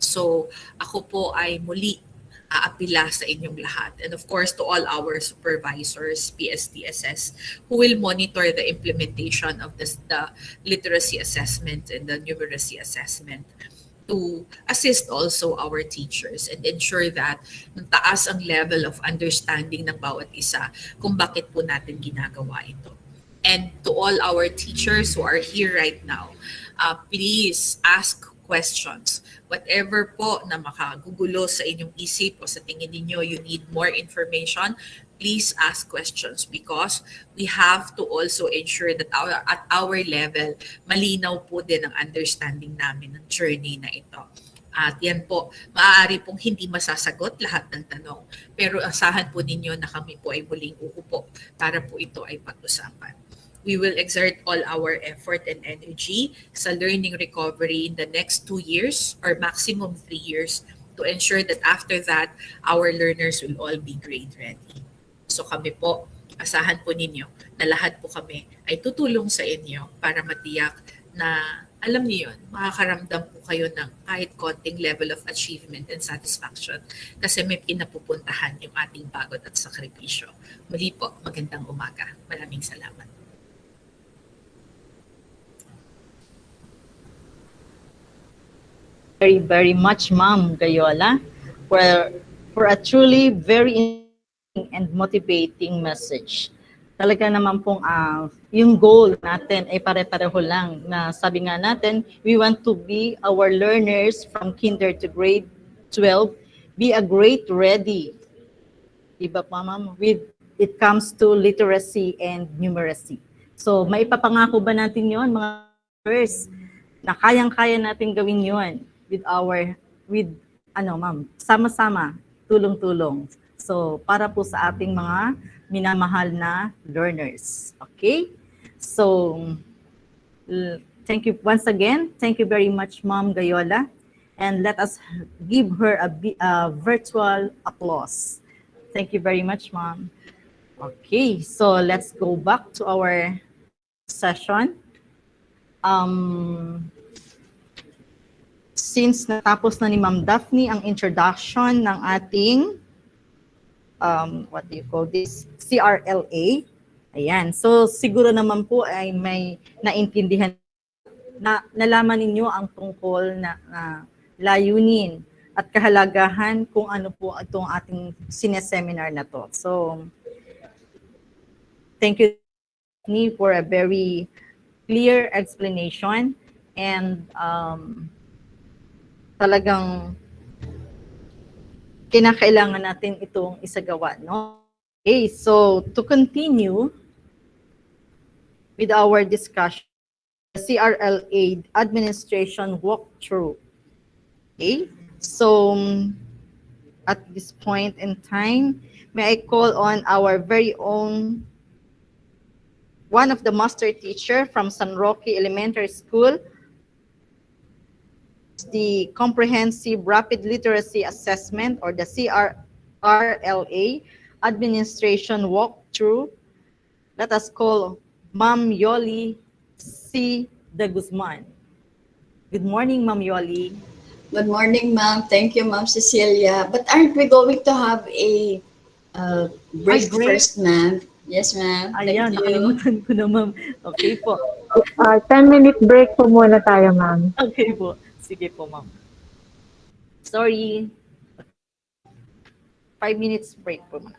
So ako po ay muli aapila sa inyong lahat. And of course, to all our supervisors, PSTSS, who will monitor the implementation of the literacy assessment and the numeracy assessment, to assist also our teachers and ensure that taas ang level of understanding ng bawat isa kung bakit po natin ginagawa ito. And to all our teachers who are here right now, please ask questions. Whatever po na makagugulo sa inyong isip o sa tingin ninyo you need more information, please ask questions because we have to also ensure that at our level, malinaw po din ang understanding namin ng journey na ito. At yan po, maaari pong hindi masasagot lahat ng tanong. Pero asahan po ninyo na kami po ay muling uupo para po ito ay pag-usapan. We will exert all our effort and energy sa learning recovery in the next 2 years or maximum 3 years to ensure that after that, our learners will all be grade ready. So kami po, asahan po ninyo na lahat po kami ay tutulong sa inyo para matiyak na alam niyo yun, makakaramdam po kayo ng kahit konting level of achievement and satisfaction kasi may pinapupuntahan yung ating pagod at sakripisyo. Muli po, magandang umaga. Maraming salamat. Very, very much, Ma'am Gayola, for a truly very and motivating message. Talaga naman pong yung goal natin ay pare-pareho lang na sabi nga natin, we want to be our learners from kinder to grade 12, be a great ready. Diba pa, Ma'am? With it comes to literacy and numeracy. So, maipapangako ba natin yon mga learners na kayang-kaya natin gawin yon ma'am, sama-sama, tulong-tulong. So, para po sa ating mga minamahal na learners. Okay? So, thank you once again. Thank you very much, Ma'am Gayola. And let us give her a virtual applause. Thank you very much, Ma'am. Okay, so let's go back to our session. Since natapos na ni Ma'am Daphne ang introduction ng ating what do you call this? CRLA. Ayan. So siguro naman po ay may naintindihan na nalaman ninyo ang tungkol na layunin at kahalagahan kung ano po itong ating sineseminar na to. So thank you for a very clear explanation and talagang kinakailangan natin itong isagawa, no? Okay, so to continue with our discussion, the CRLA administration walkthrough. Okay, so at this point in time, may I call on our very own, one of the master teacher from San Roque Elementary School, the Comprehensive Rapid Literacy Assessment or the CRLA Administration Walkthrough. Let us call Ma'am Yoli C. De Guzman. Good morning, Ma'am Yoli. Good morning, ma'am. Thank you, Ma'am Cecilia. But aren't we going to have a break first, ma'am? Yes, ma'am. Ayan, nakalimutan ko na, ma'am. Okay po. 10-minute break po muna tayo, ma'am. Okay po. Sige po, ma'am. Sorry. 5 minutes break po muna.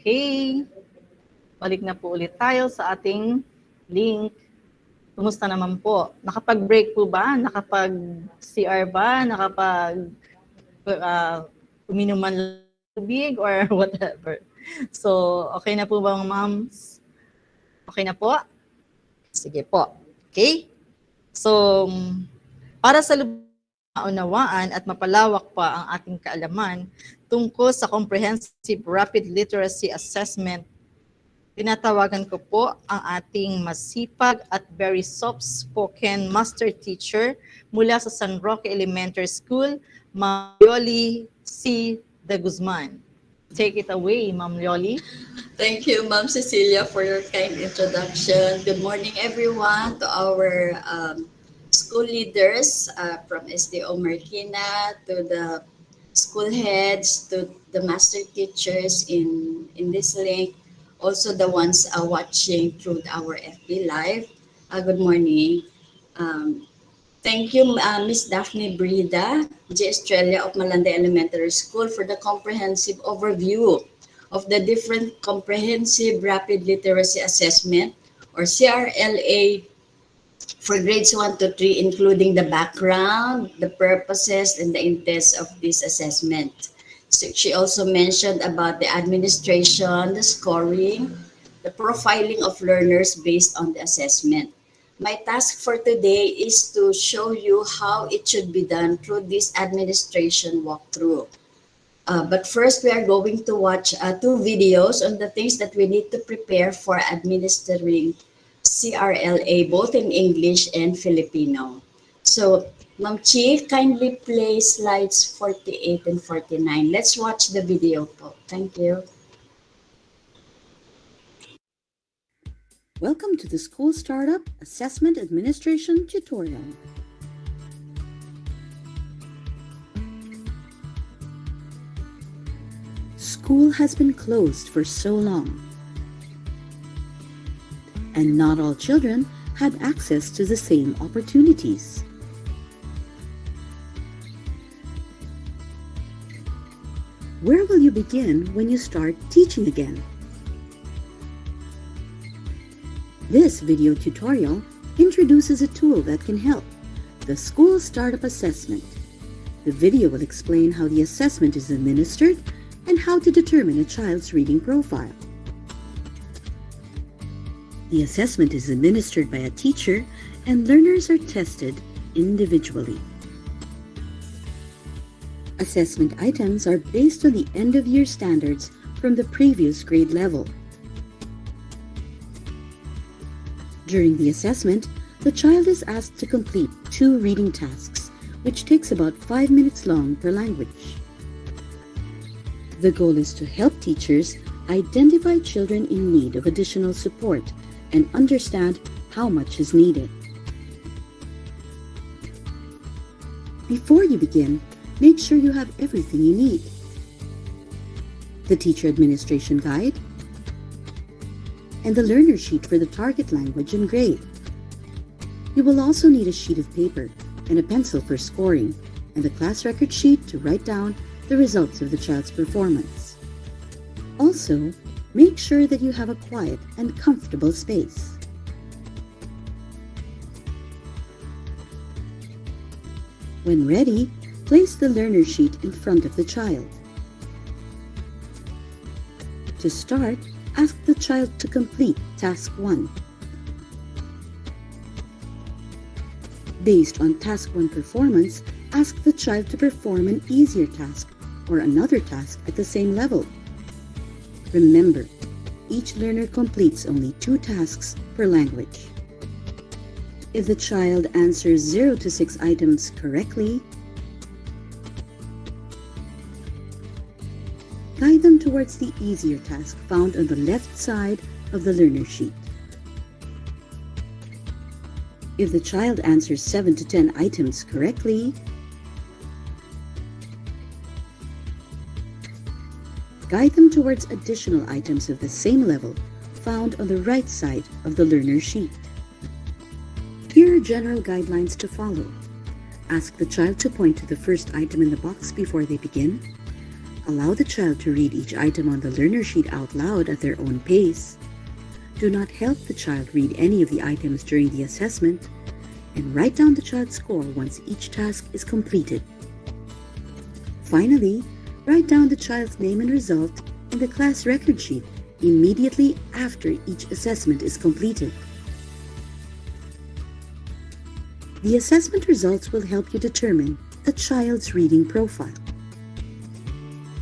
Okay. Balik na po ulit tayo sa ating link. Kumusta naman po? Nakapag-break po ba? Nakapag-CR ba? Uminom man lang tubig or whatever? So, okay na po ba mga moms? Okay na po? Sige po. Okay? So, para sa maunawaan at mapalawak pa ang ating kaalaman tungkol sa Comprehensive Rapid Literacy Assessment, tinatawagan ko po ang ating masipag at very soft-spoken master teacher mula sa San Roque Elementary School, Ma'am Yoli C. De Guzman. Take it away, Ma'am Yoli. Thank you, Ma'am Cecilia, for your kind introduction. Good morning, everyone, to our school leaders from SDO Marikina, to the school heads, to the master teachers in this link, also the ones watching through our FB Live. Good morning. Thank you, Miss Daphne Brida, G. Estrella of Malanda Elementary School, for the comprehensive overview of the different Comprehensive Rapid Literacy Assessment, or CRLA, for grades 1 to 3, including the background, the purposes, and the intents of this assessment. So she also mentioned about the administration, the scoring, the profiling of learners based on the assessment. My task for today is to show you how it should be done through this administration walkthrough. But first, we are going to watch 2 videos on the things that we need to prepare for administering CRLA, both in English and Filipino. So, Ma'am Chi, kindly play slides 48 and 49. Let's watch the video po. Thank you. Welcome to the School Startup Assessment Administration tutorial. School has been closed for so long, and not all children had access to the same opportunities. Where will you begin when you start teaching again? This video tutorial introduces a tool that can help, the School Startup Assessment. The video will explain how the assessment is administered and how to determine a child's reading profile. The assessment is administered by a teacher and learners are tested individually. Assessment items are based on the end-of-year standards from the previous grade level. During the assessment, the child is asked to complete 2 reading tasks, which takes about 5 minutes long per language. The goal is to help teachers identify children in need of additional support and understand how much is needed. Before you begin, make sure you have everything you need: the teacher administration guide, and the learner sheet for the target language and grade. You will also need a sheet of paper and a pencil for scoring, and the class record sheet to write down the results of the child's performance. Also, make sure that you have a quiet and comfortable space. When ready, place the learner sheet in front of the child. To start, ask the child to complete Task 1. Based on Task 1 performance, ask the child to perform an easier task or another task at the same level. Remember, each learner completes only 2 tasks per language. If the child answers 0 to 6 items correctly, guide them towards the easier task found on the left side of the learner sheet. If the child answers 7 to 10 items correctly, guide them towards additional items of the same level found on the right side of the learner sheet. Here are general guidelines to follow. Ask the child to point to the first item in the box before they begin. Allow the child to read each item on the learner sheet out loud at their own pace. Do not help the child read any of the items during the assessment, and write down the child's score once each task is completed. Finally, write down the child's name and result in the class record sheet immediately after each assessment is completed. The assessment results will help you determine the child's reading profile.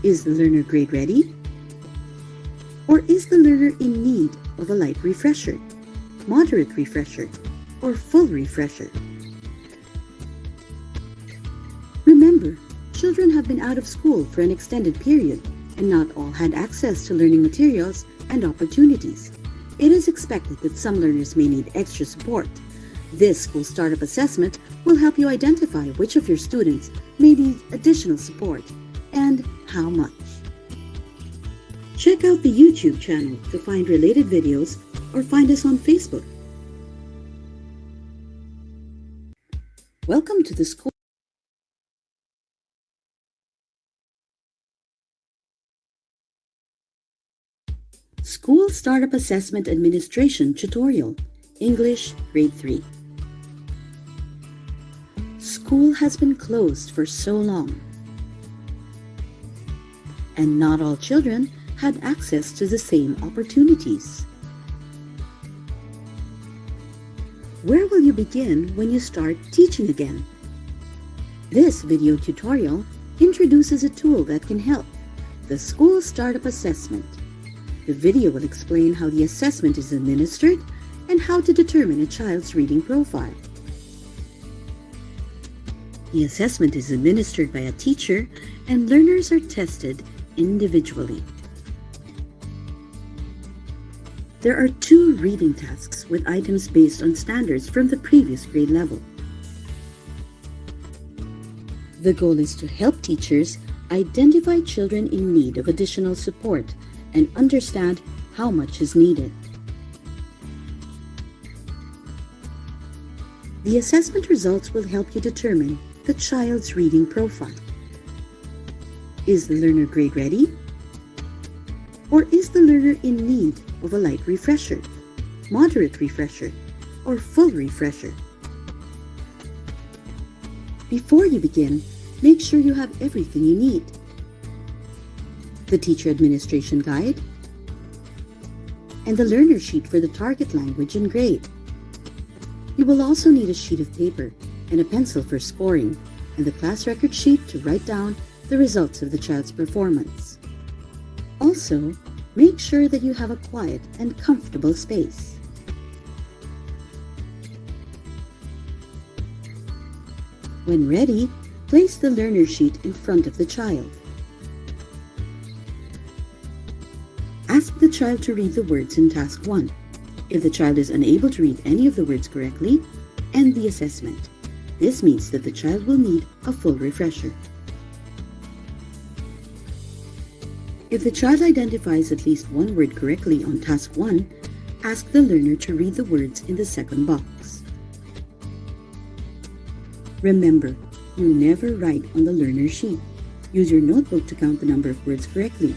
Is the learner grade ready? Or is the learner in need of a light refresher, moderate refresher, or full refresher? Remember, children have been out of school for an extended period, and not all had access to learning materials and opportunities. It is expected that some learners may need extra support. This school startup assessment will help you identify which of your students may need additional support and how much. Check out the YouTube channel to find related videos or find us on Facebook. Welcome to the school. School Startup Assessment Administration Tutorial, English, Grade 3. School has been closed for so long, and not all children had access to the same opportunities. Where will you begin when you start teaching again? This video tutorial introduces a tool that can help, the School Startup Assessment. The video will explain how the assessment is administered and how to determine a child's reading profile. The assessment is administered by a teacher and learners are tested individually. There are 2 reading tasks with items based on standards from the previous grade level. The goal is to help teachers identify children in need of additional support and understand how much is needed. The assessment results will help you determine the child's reading profile. Is the learner grade ready? Or is the learner in need of a light refresher, moderate refresher, or full refresher? Before you begin, make sure you have everything you need. The Teacher Administration Guide, and the learner sheet for the target language and grade. You will also need a sheet of paper and a pencil for scoring, and the class record sheet to write down the results of the child's performance. Also, make sure that you have a quiet and comfortable space. When ready, place the learner sheet in front of the child. Ask the child to read the words in Task 1. If the child is unable to read any of the words correctly, end the assessment. This means that the child will need a full refresher. If the child identifies at least one word correctly on Task 1, ask the learner to read the words in the second box. Remember, you never write on the learner sheet. Use your notebook to count the number of words correctly.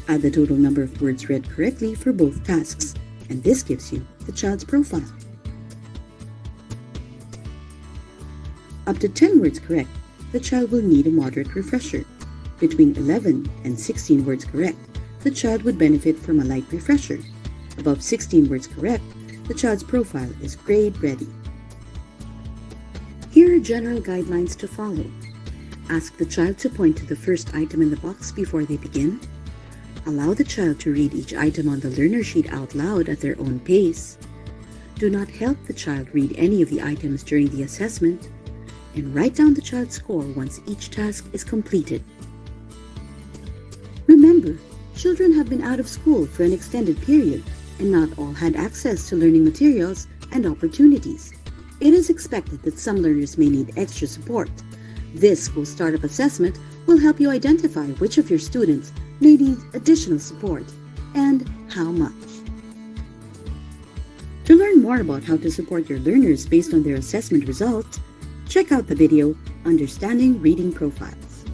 Add the total number of words read correctly for both tasks, and this gives you the child's profile. Up to 10 words correct, the child will need a moderate refresher. Between 11 and 16 words correct, the child would benefit from a light refresher. Above 16 words correct, the child's profile is grade ready. Here are general guidelines to follow. Ask the child to point to the first item in the box before they begin. Allow the child to read each item on the learner sheet out loud at their own pace. Do not help the child read any of the items during the assessment, and write down the child's score once each task is completed. Remember, children have been out of school for an extended period, and not all had access to learning materials and opportunities. It is expected that some learners may need extra support. This school startup assessment will help you identify which of your students may need additional support and how much. To learn more about how to support your learners based on their assessment results, check out the video Understanding Reading Profiles.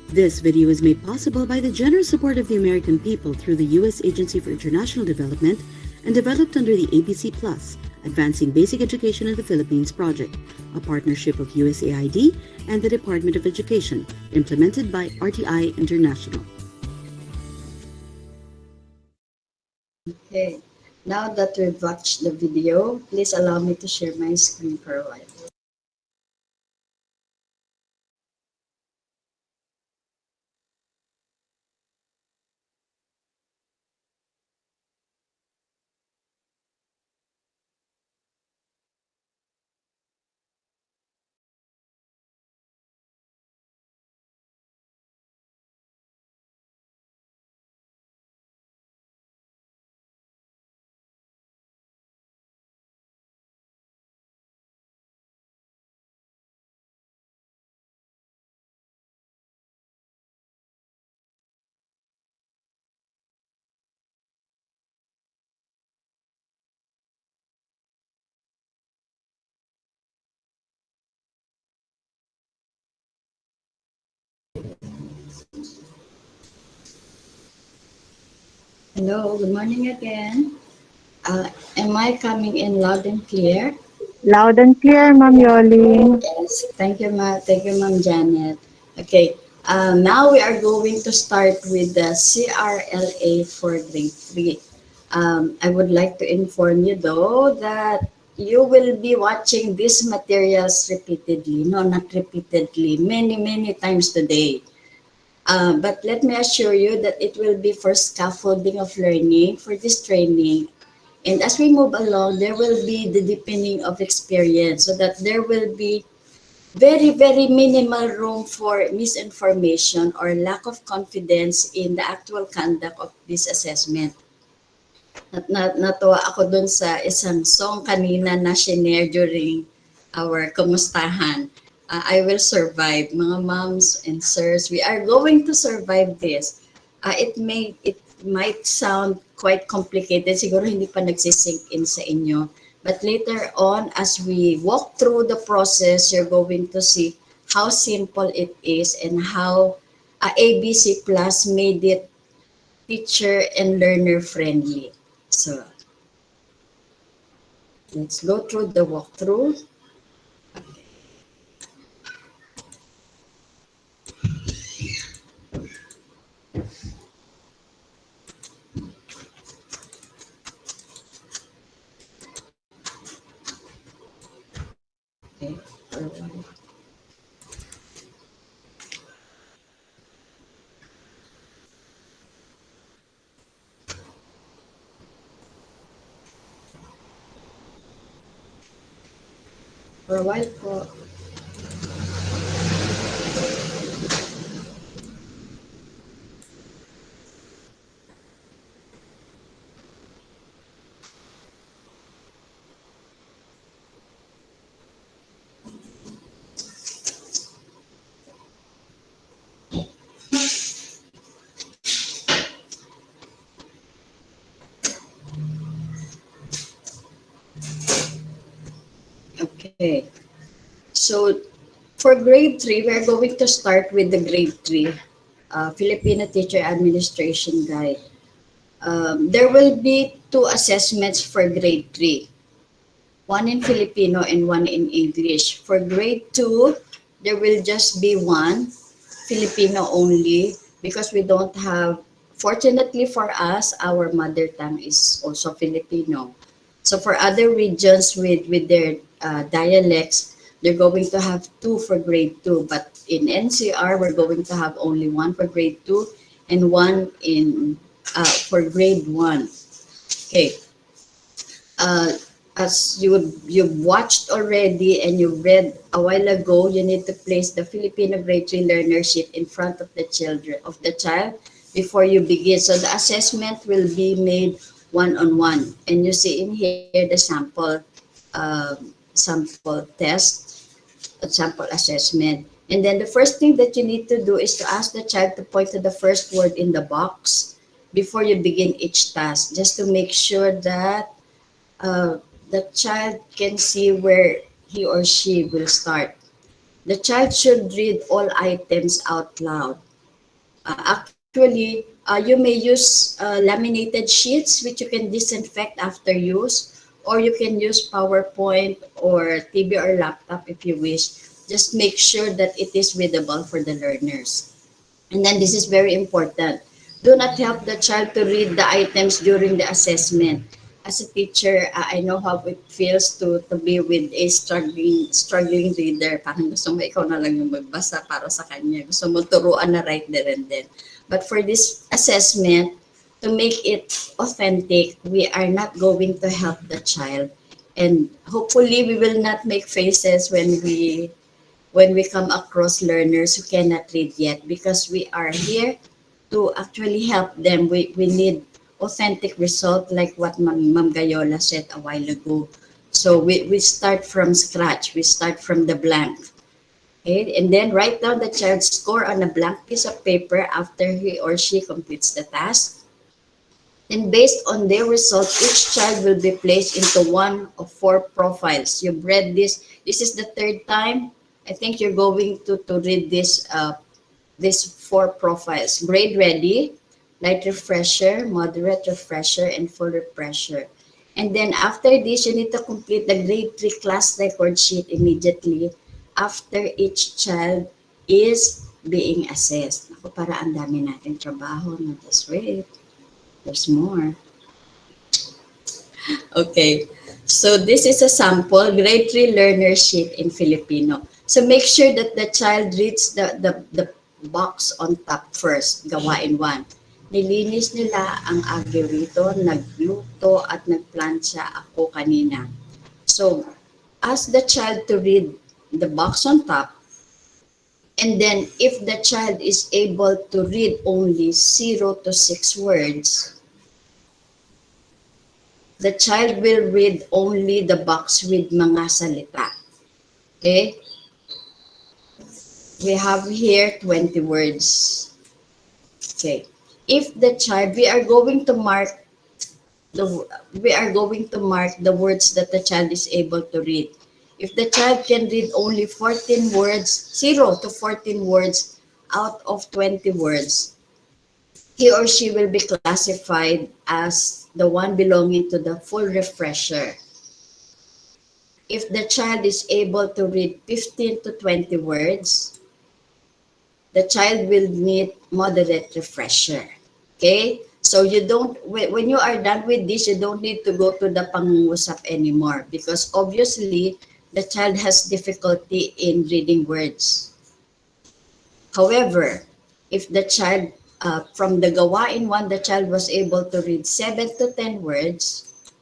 This video is made possible by the generous support of the American people through the U.S. Agency for International Development and developed under the ABC Plus, Advancing Basic Education in the Philippines project, a partnership of USAID and the Department of Education, implemented by RTI International. Okay, now that we've watched the video, please allow me to share my screen for a while. Hello, good morning again. Am I coming in loud and clear? Loud and clear, Ma'am Yoli. Yes, thank you, Ma'am Janet. Okay, now we are going to start with the CRLA for grade 3. I would like to inform you though that you will be watching these materials repeatedly, no, not repeatedly, many times today. But let me assure you that it will be for scaffolding of learning for this training. And as we move along, there will be the deepening of experience so that there will be very minimal room for misinformation or lack of confidence in the actual conduct of this assessment. Natuwa ako dun sa isang song kanina na shinare during our kumustahan. I will survive. Mga moms and sirs, we are going to survive this. It might sound quite complicated. Siguro hindi pa nagsisink in sa inyo. But later on, as we walk through the process, you're going to see how simple it is and how ABC Plus made it teacher and learner friendly. So let's go through the walkthrough. Okay. For a while po. Okay. So for grade 3, we're going to start with the grade 3 Filipino Teacher Administration Guide. There will be 2 assessments for grade 3. One in Filipino and one in English. For grade 2, there will just be one, Filipino only, because we don't have, fortunately for us, our mother tongue is also Filipino. So for other regions with their dialects, they're going to have 2 for grade 2. But in NCR, we're going to have only one for grade 2 and one for grade 1. Okay. As you've watched already and you read a while ago, you need to place the Filipino grade 3 learner sheet in front of the child before you begin. So the assessment will be made one-on-one. And you see in here the sample test, sample assessment. And then the first thing that you need to do is to ask the child to point to the first word in the box before you begin each task, just to make sure that the child can see where he or she will start. The child should read all items out loud. Actually, you may use laminated sheets which you can disinfect after use, or you can use PowerPoint or TV or laptop if you wish. Just make sure that it is readable for the learners. And then this is very important. Do not help the child to read the items during the assessment. As a teacher, I know how it feels to be with a struggling reader. Parang gusto mo ikaw na lang yung magbasa para sa kanya. Gusto mo turuan na right there and then. But for this assessment, to make it authentic, we are not going to help the child. And hopefully, we will not make faces when we come across learners who cannot read yet, because we are here to actually help them. We need authentic result like what Ma'am Gayola said a while ago. So we start from scratch. We start from the blank. Okay? And then write down the child's score on a blank piece of paper after he or she completes the task. And based on their results, each child will be placed into one of 4 profiles. You've read this. This is the 3rd time. I think you're going to read these 4 profiles. Grade ready, light refresher, moderate refresher, and full refresher. And then after this, you need to complete the grade 3 class record sheet immediately after each child is being assessed. Ako, para ang dami natin trabaho. No? Just wait. There's more. Okay. So this is a sample grade 3 learner sheet in Filipino. So make sure that the child reads the box on top first, gawain 1. Nilinis nila ang agawito, nagluto at nagplansya ako kanina. So ask the child to read the box on top, and then if the child is able to read only 0 to 6 words, the child will read only the box with mga salita. Okay? We have here 20 words. Okay. If the child, we are going to mark the words that the child is able to read. If the child can read only 14 words, 0 to 14 words out of 20 words, he or she will be classified as the one belonging to the full refresher. If the child is able to read 15 to 20 words, the child will need moderate refresher. Okay? So you don't, when you are done with this, you don't need to go to the pangungusap anymore, because obviously the child has difficulty in reading words. However, if the child, from the gawain 1, the child was able to read 7 to 10 words,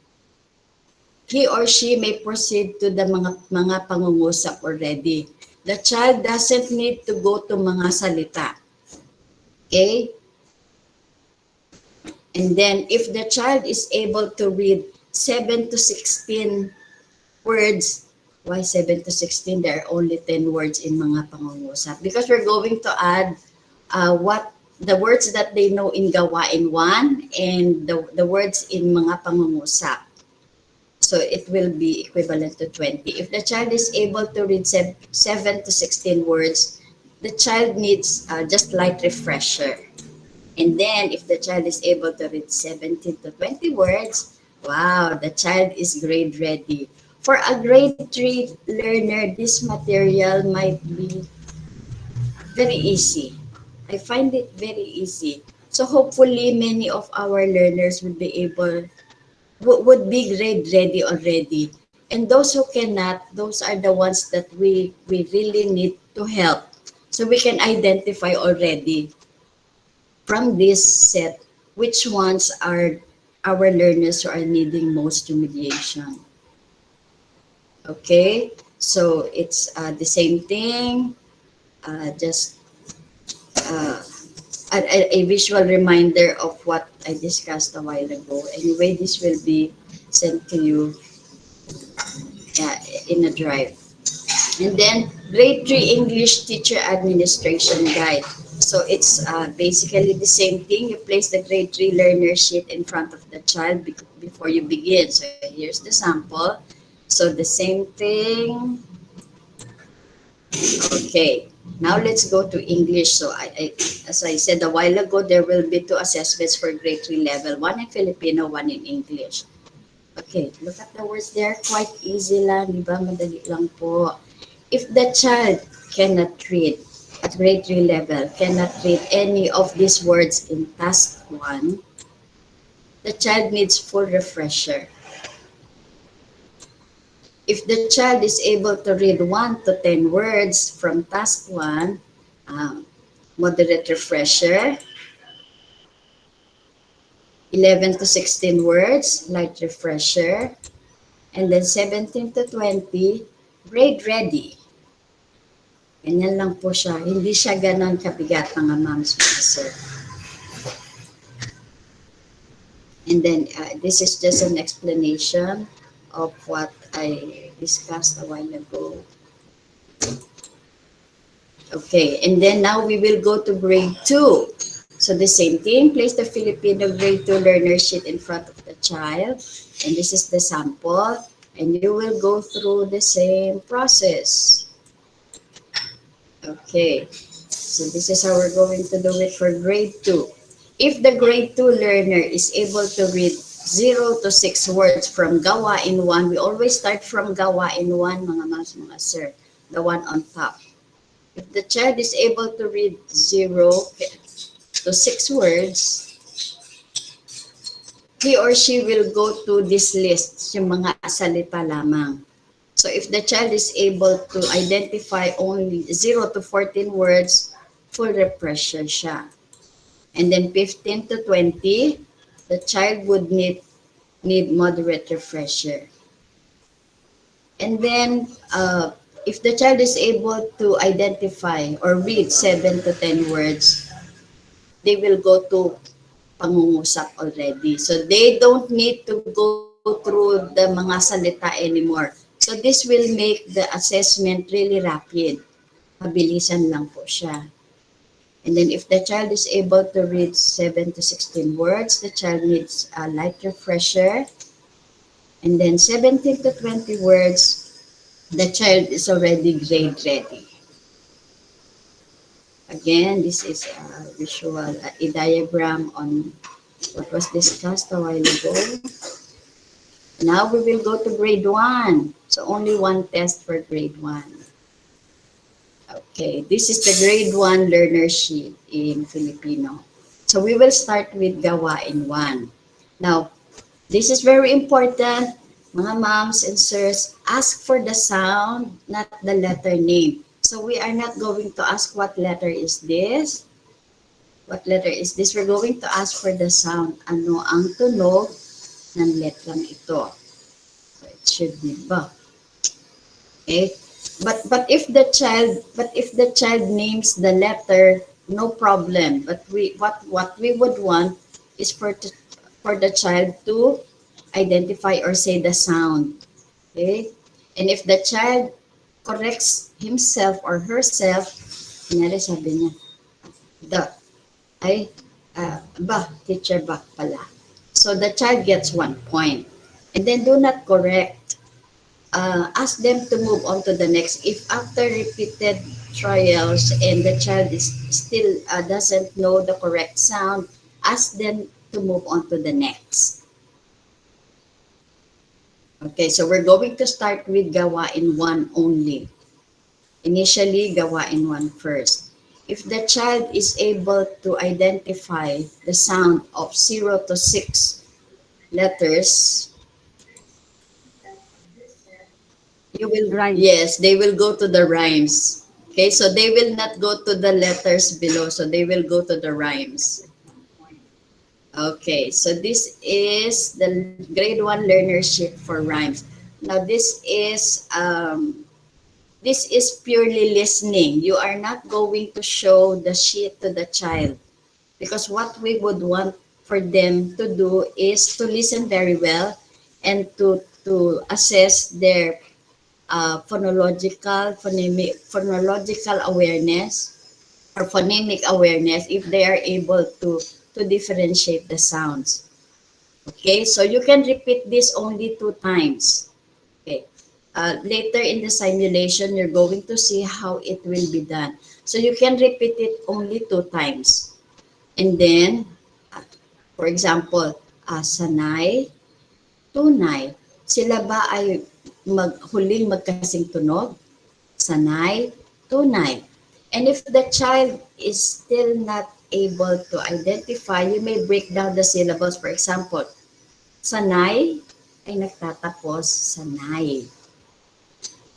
he or she may proceed to the mga pangungusap already. The child doesn't need to go to mga salita. Okay? And then if the child is able to read 7 to 16 words, why 7 to 16? There are only 10 words in mga pangungusap. Because we're going to add what the words that they know in gawain 1 and the words in mga pangungusap. So it will be equivalent to 20. If the child is able to read 7 to 16 words, the child needs just light refresher. And then if the child is able to read 17 to 20 words, wow, the child is grade ready. For a grade 3 learner, this material might be very easy. I find it very easy. So hopefully many of our learners will be able, would be grade ready already. And those who cannot, those are the ones that we really need to help. So we can identify already from this set which ones are our learners who are needing most remediation. Okay, so it's the same thing, just a visual reminder of what I discussed a while ago. Anyway, this will be sent to you in a drive. And then grade 3 English Teacher Administration Guide. So it's basically the same thing. You place the grade 3 learner sheet in front of the child before you begin. So here's the sample. So the same thing. Okay. Now let's go to English. So as I said a while ago, there will be two assessments for grade 3 level, one in Filipino, one in English. Okay, look at the words there. Quite easy lang, di ba? Madali lang po. If the child cannot read at grade 3 level, cannot read any of these words in task 1, the child needs full refresher. If the child is able to read 1 to 10 words from task 1, moderate refresher. 11 to 16 words, light refresher. And then 17 to 20, grade ready. Ganyan lang po siya. Hindi siya ganon kabigat, mga moms, mga sir. And then this is just an explanation of what I discussed a while ago. Okay, and then now we will go to grade 2. So the same thing, place the Filipino grade 2 learner sheet in front of the child. And this is the sample. And you will go through the same process. Okay, so this is how we're going to do it for grade 2. If the grade 2 learner is able to read 0 to 6 words from Gawain 1, we always start from Gawain 1, mga mas, mga sir, the one on top. If the child is able to read 0 to 6 words, he or she will go to this list, yung mga salita lamang. So if the child is able to identify only 0 to 14 words, full refresher siya. And then 15 to 20, the child would need moderate refresher. And then if the child is able to identify or read 7 to 10 words, they will go to pangungusap already. So they don't need to go through the mga salita anymore. So this will make the assessment really rapid. Mabilisan lang po siya. And then if the child is able to read 7 to 16 words, the child needs a light refresher. And then 17 to 20 words, the child is already grade ready. Again, this is a visual, a diagram on what was discussed a while ago. Now we will go to grade 1. So only one test for grade 1. Okay, this is the grade 1 learner sheet in Filipino. So we will start with Gawain 1. Now, this is very important. Mga moms and sirs, ask for the sound, not the letter name. So we are not going to ask what letter is this. What letter is this? We're going to ask for the sound. Ano ang tunog ng letrang ito? So it should be ba. Okay? But if the child names the letter, no problem. But what we would want is for the child to identify or say the sound. Okay? And if the child corrects himself or herself, kunyari sabi niya, ba, teacher ba pala. So the child gets 1 point. And then do not correct. Ask them to move on to the next. If after repeated trials and the child is still doesn't know the correct sound, ask them to move on to the next. Okay, so we're going to start with Gawain 1 only. Initially, Gawain 1 first. If the child is able to identify the sound of 0 to 6 letters, you will, yes, they will go to the rhymes. Okay, so they will not go to the letters below, so they will go to the rhymes. Okay, so this is the grade 1 learner sheet for rhymes. Now this is purely listening. You are not going to show the sheet to the child because what we would want for them to do is to listen very well and to assess their phonological awareness or phonemic awareness if they are able to differentiate the sounds. Okay, so you can repeat this only 2 times. Okay, later in the simulation, you're going to see how it will be done. So you can repeat it only 2 times. And then, uh, for example, sanay, tunay. Sila ba ay huling magkasing tunog? Sanay, tunay. And if the child is still not able to identify, you may break down the syllables. For example, sanay ay nagtatapos sanay.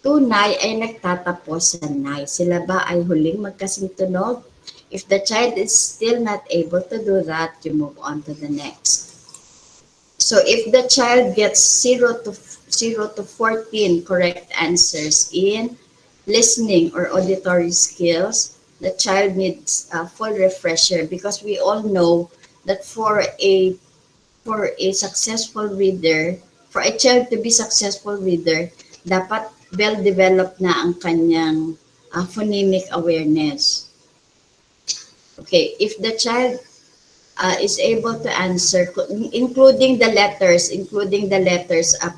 Tunay ay nagtatapos sanay. Sila ba ay huling magkasing tunog? If the child is still not able to do that, you move on to the next. So if the child gets 0 to 14 correct answers in listening or auditory skills, the child needs a full refresher, because we all know that for a successful reader, for a child to be successful reader, dapat well-developed na ang kanyang phonemic awareness. Okay, if the child is able to answer, including the letters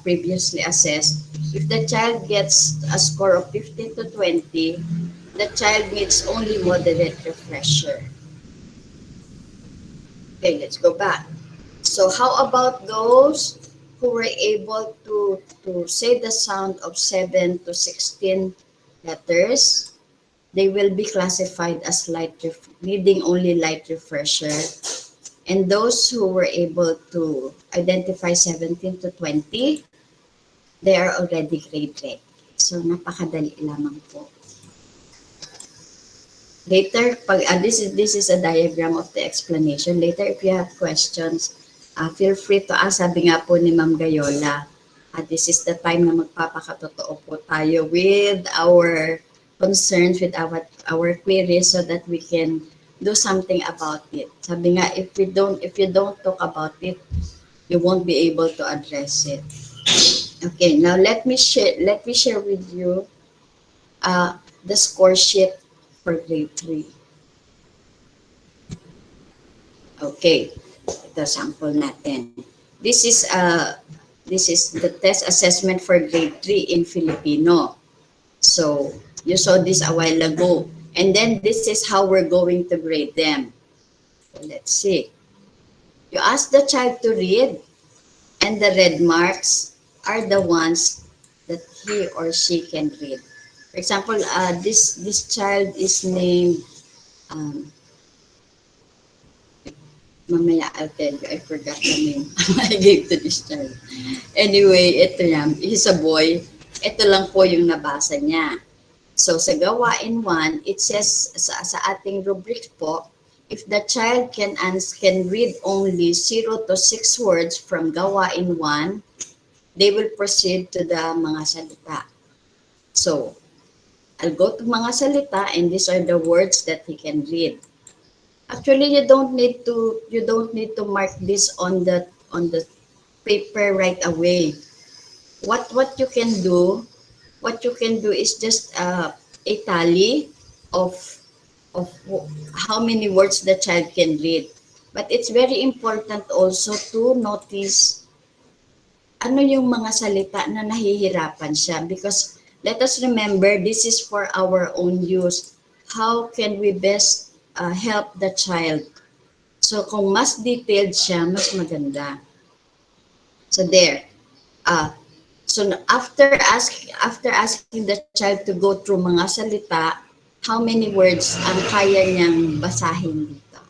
previously assessed, if the child gets a score of 15 to 20, the child needs only moderate refresher. Okay, let's go back. So how about those who were able to say the sound of 7 to 16 letters? They will be classified as needing only light refresher. And those who were able to identify 17 to 20, they are already grade ready. So napakadali lamang po. Later, this is a diagram of the explanation. Later, if you have questions, feel free to ask. Sabi nga po ni Ma'am Gayola, this is the time na magpapakatotoo po tayo with our concerns, with our queries, so that we can do something about it. Sabi nga, if you don't talk about it, you won't be able to address it. Okay, now let me share with you the score sheet for grade 3. Okay, ito sample natin. This is the test assessment for grade 3 in Filipino. So, you saw this a while ago. And then this is how we're going to grade them. So, let's see. You ask the child to read, and the red marks are the ones that he or she can read. For example, this child is named mamaya I'll tell you, I forgot the name I gave to this child. Anyway, ito yan. He's a boy. Ito lang po yung nabasa niya. So, sa gawain 1, it says sa ating rubric po, if the child can read only 0 to 6 words from gawain 1, they will proceed to the mga salita. So, I'll go to mga salita, and these are the words that he can read. Actually, you don't need to mark this on the paper right away. What you can do is just a tally of how many words the child can read. But it's very important also to notice ano yung mga salita na nahihirapan siya, because let us remember, this is for our own use. How can we best help the child? So kung mas detailed siya, mas maganda. So there. So after asking the child to go through mga salita, how many words ang kaya niyang basahin dito?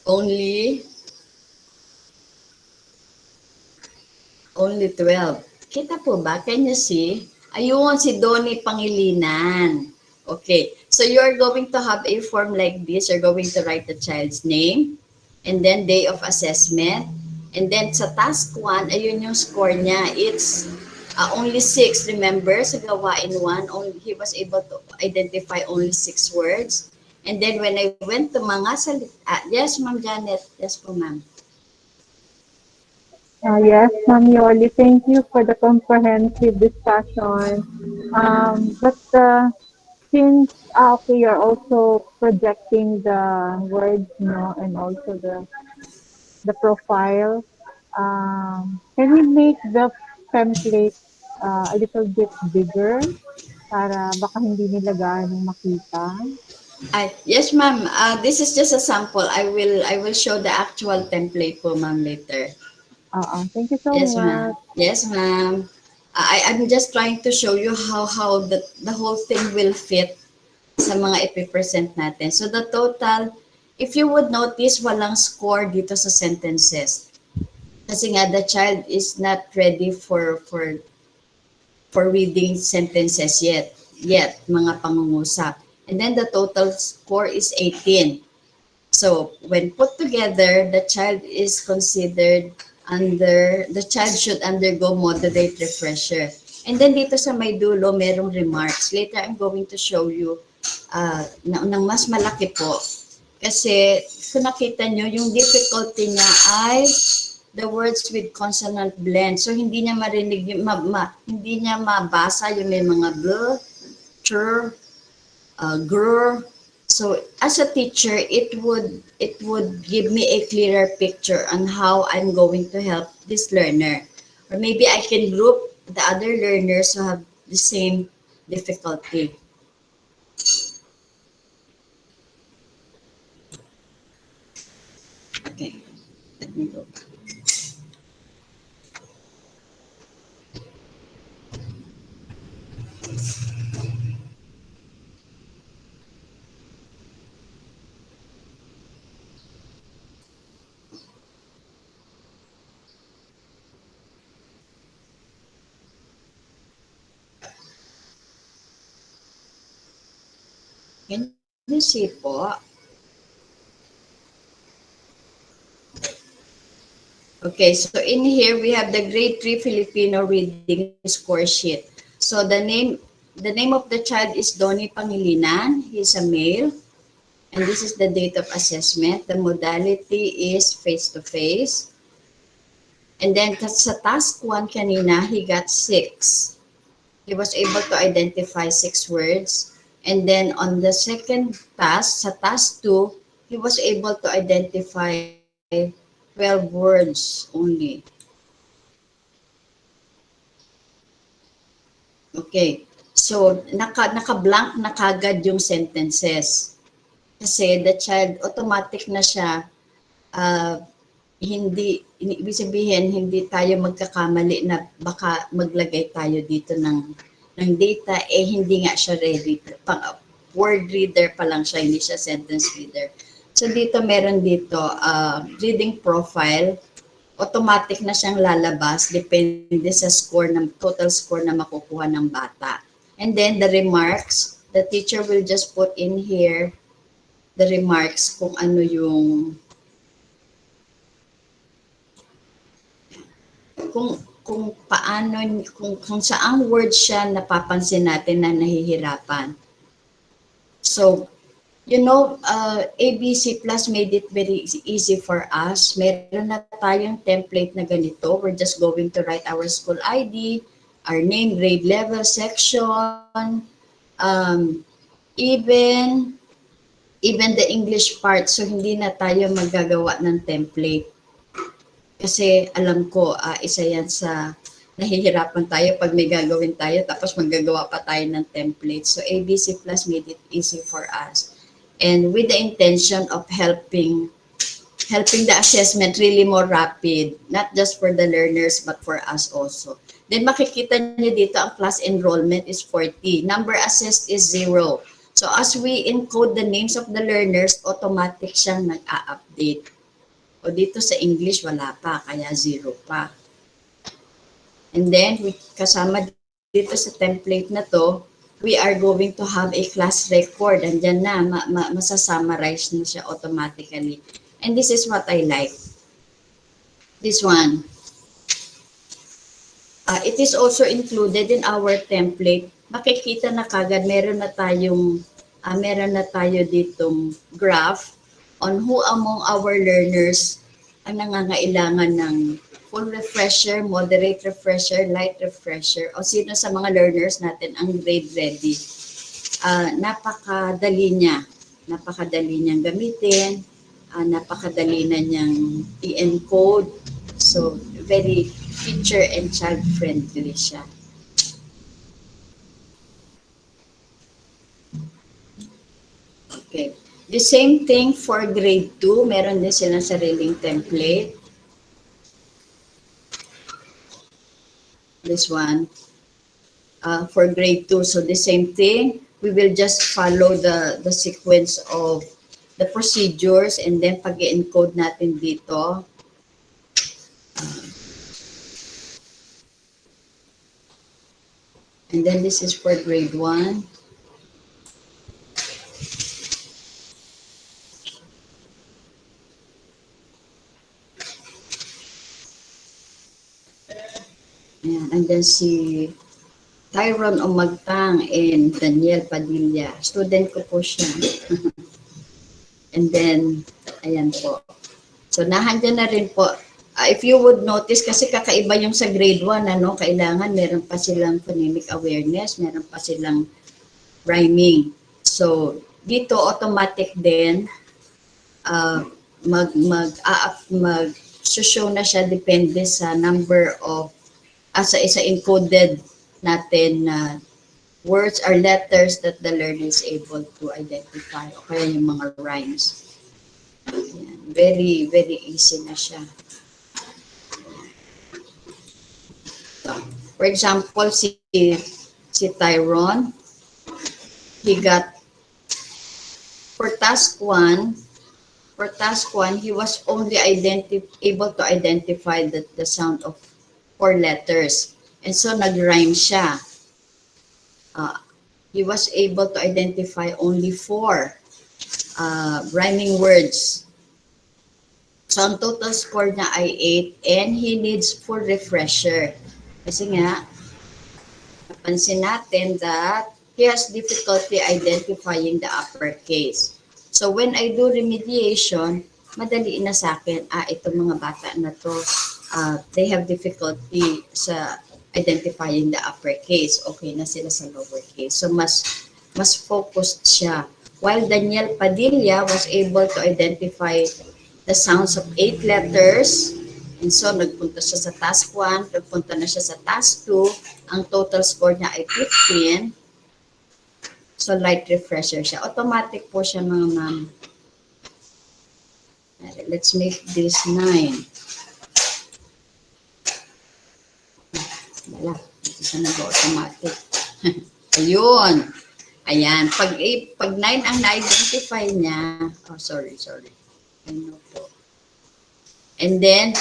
Only 12. Kita po ba? Can you see? Ayun, si Donnie Pangilinan. Okay. So you're going to have a form like this. You're going to write the child's name, and then day of assessment. And then sa task 1, ayun yung score niya. It's only 6. Remember, sa gawain 1, he was able to identify only 6 words. And then when I went to mga salita, yes, Ma'am Janet. Yes po, Ma'am. Yes, Ma'am Yoli, thank you for the comprehensive discussion. But since okay, you're also projecting the words, and also the profile. Can we make the template a little bit bigger para baka hindi nila gaano makita? Yes, ma'am. This is just a sample. I will show the actual template po, ma'am, later. Thank you so Yes, much. ma'am. Yes, ma'am. I'm just trying to show you how the whole thing will fit sa mga ipipresent natin. So the total, if you would notice, walang score dito sa sentences. Kasi nga, the child is not ready for reading sentences yet, mga pangungusap. And then the total score is 18. So when put together, the child is considered the child should undergo moderate refresher. And then dito sa may dulo, merong remarks. Later, I'm going to show you ng mas malaki po. Kasi kung nakita nyo, yung difficulty niya ay the words with consonant blend. So hindi niya marinig, hindi niya mabasa yung may mga bl, tr, gr. So as a teacher, it would give me a clearer picture on how I'm going to help this learner. Or maybe I can group the other learners who have the same difficulty. Okay, let me go back. Can you see po? Okay, so in here we have the grade 3 Filipino reading score sheet. So the name of the child is Donnie Pangilinan. He's a male. And this is the date of assessment. The modality is face-to-face. And then sa task 1 kanina, he got 6. He was able to identify 6 words. And then on the second task, sa task 2, he was able to identify 12 words only. Okay. So, naka-blank na kagad yung sentences. Kasi the child, automatic na siya, ibig sabihin, hindi tayo magkakamali na baka maglagay tayo dito ng data, hindi nga siya ready. Word reader pa lang siya, hindi siya sentence reader. So dito, meron dito, reading profile, automatic na siyang lalabas, depende sa total score na makukuha ng bata. And then the remarks, the teacher will just put in here the remarks kung ano yung kung paano kung saang word siya napapansin natin na nahihirapan. So, ABC Plus made it very easy for us. Meron na tayong template na ganito. We're just going to write our school ID, our name, grade level, section, even the English part. So, hindi na tayo maggagawa ng template. Kasi alam ko, isa yan sa nahihirapan tayo pag may gagawin tayo tapos maggagawa pa tayo ng template. So ABC Plus made it easy for us. And with the intention of helping the assessment really more rapid, not just for the learners but for us also. Then makikita niyo dito ang class enrollment is 40. Number assessed is 0. So as we encode the names of the learners, automatic siyang nag-a-update. O dito sa English, wala pa, kaya 0 pa. And then, kasama dito sa template na to, we are going to have a class record. Andyan na, masasummarize na siya automatically. And this is what I like. This one. It is also included in our template. Makikita na kagad, meron na tayo ditong graph on who among our learners ang nangangailangan ng full refresher, moderate refresher, light refresher, o sino sa mga learners natin ang grade ready. Napakadali niyang gamitin, napakadali na niyang i-encode. So, very teacher and child friendly siya. Okay. The same thing for grade 2, meron din silang sariling template. This one. For grade 2. So the same thing, we will just follow the sequence of the procedures and then pag-encode natin dito. And then this is for grade 1. Ayan. And then si Tyron Umagtang and Daniel Padilla. Student ko po siya. And then, ayan po. So, nahandyan na rin po. If you would notice, kasi kakaiba yung sa grade 1, ano, kailangan meron pa silang phonemic awareness, meron pa silang rhyming. So, dito automatic din, mag-show na siya depende sa number of, sa encoded natin na words or letters that the learner is able to identify o kaya yung mga rhymes. Ayan. Very, very easy na siya. So, for example, si Tyron, he got, for task 1, he was only able to identify the sound of 4 letters. And so, nag-rhyme siya. He was able to identify only 4 rhyming words. So, ang total score niya ay 8 and he needs full refresher. Kasi nga, napansin natin that he has difficulty identifying the uppercase. So, when I do remediation, madali na sa akin, itong mga bata na to, they have difficulty sa identifying the uppercase. Okay na sila sa lowercase. So, mas focused siya. While Daniel Padilla was able to identify the sounds of 8 letters, and so nagpunta siya sa task 1, nagpunta na siya sa task 2, ang total score niya ay 15. So, light refresher siya. Automatic po siya, mga ma'am. Let's make this 9. Wala. Ito siya nag-automatic. Ayun. Ayan. Pag 9 ang na-identify niya, sorry. Ano po. And then,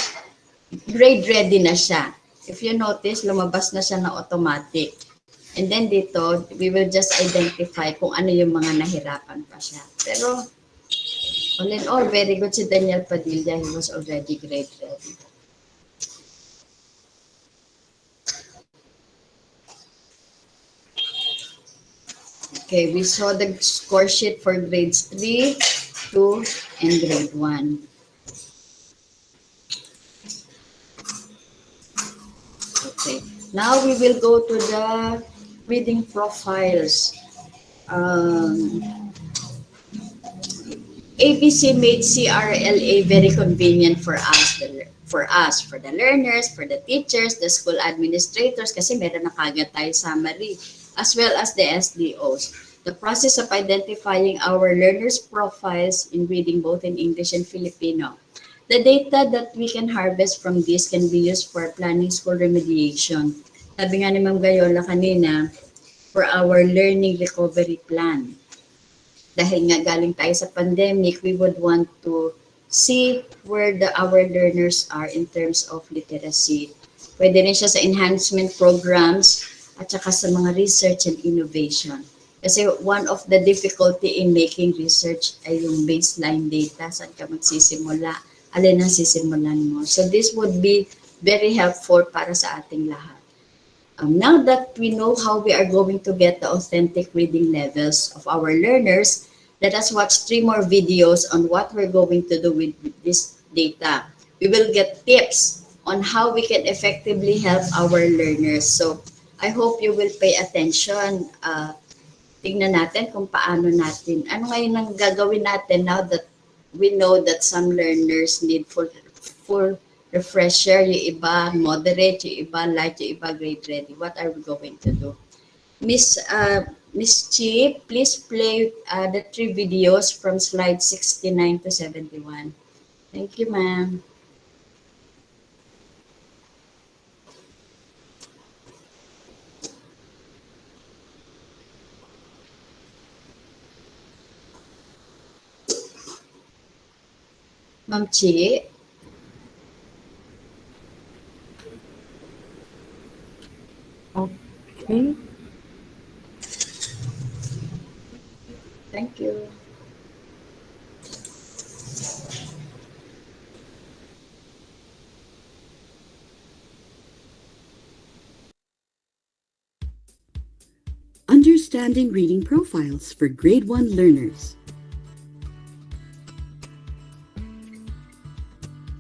grade ready na siya. If you notice, lumabas na siya na automatic. And then dito, we will just identify kung ano yung mga nahirapan pa siya. Pero, all in all, very good si Daniel Padilla. He was already grade ready. Okay, we saw the score sheet for grades 3, 2, and grade 1. Okay, now we will go to the reading profiles. ABC made CRLA very convenient for us, for the learners, for the teachers, the school administrators, kasi meron na kagad tayo summary, as well as the SDOs. The process of identifying our learners' profiles in reading both in English and Filipino. The data that we can harvest from this can be used for planning school remediation. Sabi nga ni Ma'am Gayola kanina, for our learning recovery plan. Dahil nga galing tayo sa pandemic, we would want to see where our learners are in terms of literacy. Pwede rin siya sa enhancement programs at saka sa mga research and innovation. Kasi one of the difficulty in making research ay yung baseline data, saan ka magsisimula, alin ang sisimulan mo. So this would be very helpful para sa ating lahat. Now that we know how we are going to get the authentic reading levels of our learners, let us watch 3 more videos on what we're going to do with this data. We will get tips on how we can effectively help our learners. So I hope you will pay attention. Tingnan natin kung paano natin, ano ngayon ang gagawin natin now that we know that some learners need full refresher, yung iba moderate, yung iba light, yung iba grade ready. What are we going to do? Miss Chi, please play the 3 videos from slide 69 to 71. Thank you, ma'am. Ma'am Chi? Okay. Thank you. Understanding reading profiles for grade 1 learners.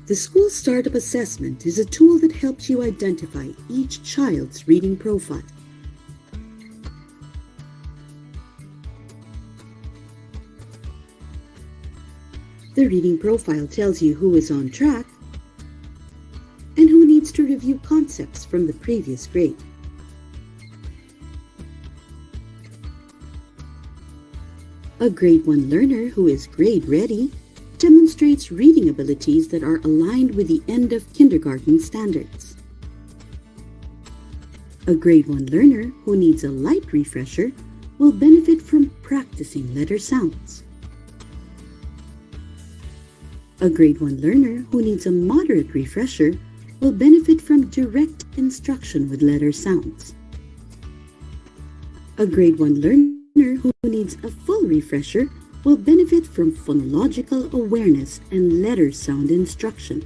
The School Startup Assessment is a tool that helps you identify each child's reading profile. The reading profile tells you who is on track and who needs to review concepts from the previous grade. A grade 1 learner who is grade ready demonstrates reading abilities that are aligned with the end of kindergarten standards. A grade 1 learner who needs a light refresher will benefit from practicing letter sounds. A grade 1 learner who needs a moderate refresher will benefit from direct instruction with letter sounds. A grade 1 learner who needs a full refresher will benefit from phonological awareness and letter sound instruction.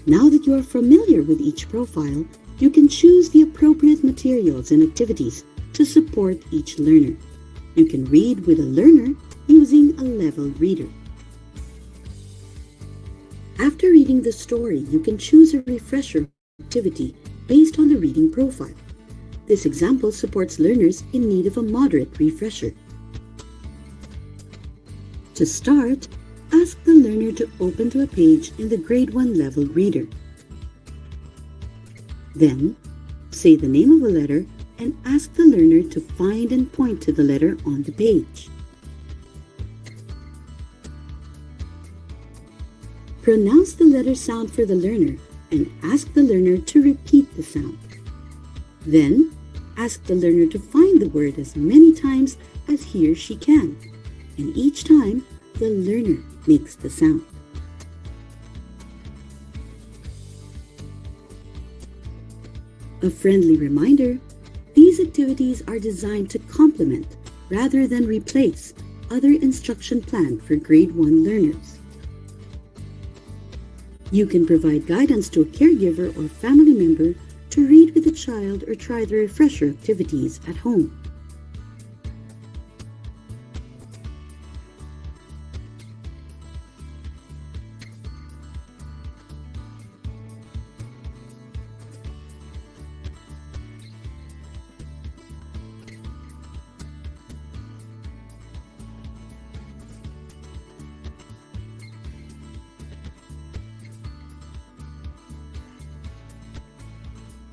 Now that you are familiar with each profile, you can choose the appropriate materials and activities to support each learner. You can read with a learner using a level reader. After reading the story, you can choose a refresher activity based on the reading profile. This example supports learners in need of a moderate refresher. To start, ask the learner to open to a page in the grade 1 level reader. Then, say the name of a letter and ask the learner to find and point to the letter on the page. Pronounce the letter sound for the learner and ask the learner to repeat the sound. Then, ask the learner to find the word as many times as he or she can, and each time, the learner makes the sound. A friendly reminder, these activities are designed to complement rather than replace other instruction planned for grade 1 learners. You can provide guidance to a caregiver or family member to read with the child or try the refresher activities at home.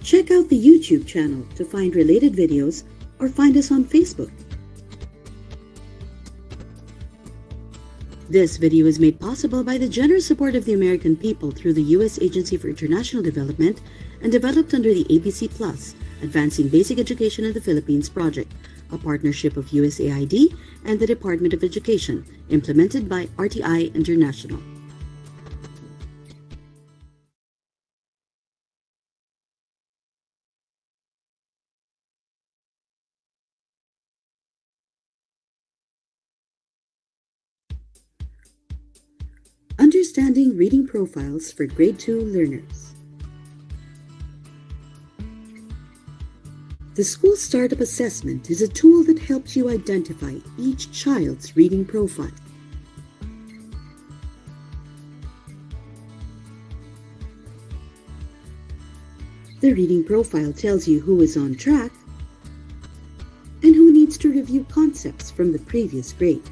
Check out the YouTube channel to find related videos or find us on Facebook. This video is made possible by the generous support of the American people through the U.S. Agency for International Development and developed under the ABC Plus, Advancing Basic Education in the Philippines project, a partnership of USAID and the Department of Education, implemented by RTI International. Understanding reading profiles for grade 2 learners. The School Startup Assessment is a tool that helps you identify each child's reading profile. The reading profile tells you who is on track and who needs to review concepts from the previous grade.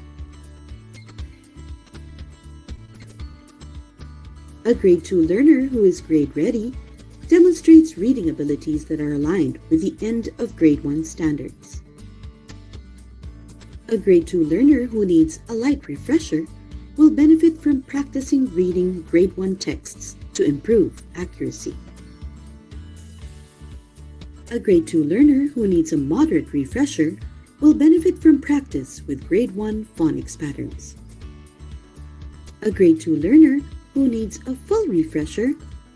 A grade 2 learner who is grade ready demonstrates reading abilities that are aligned with the end of grade 1 standards. A grade 2 learner who needs a light refresher will benefit from practicing reading grade 1 texts to improve accuracy. A grade 2 learner who needs a moderate refresher will benefit from practice with grade 1 phonics patterns. A grade 2 learner who needs a full refresher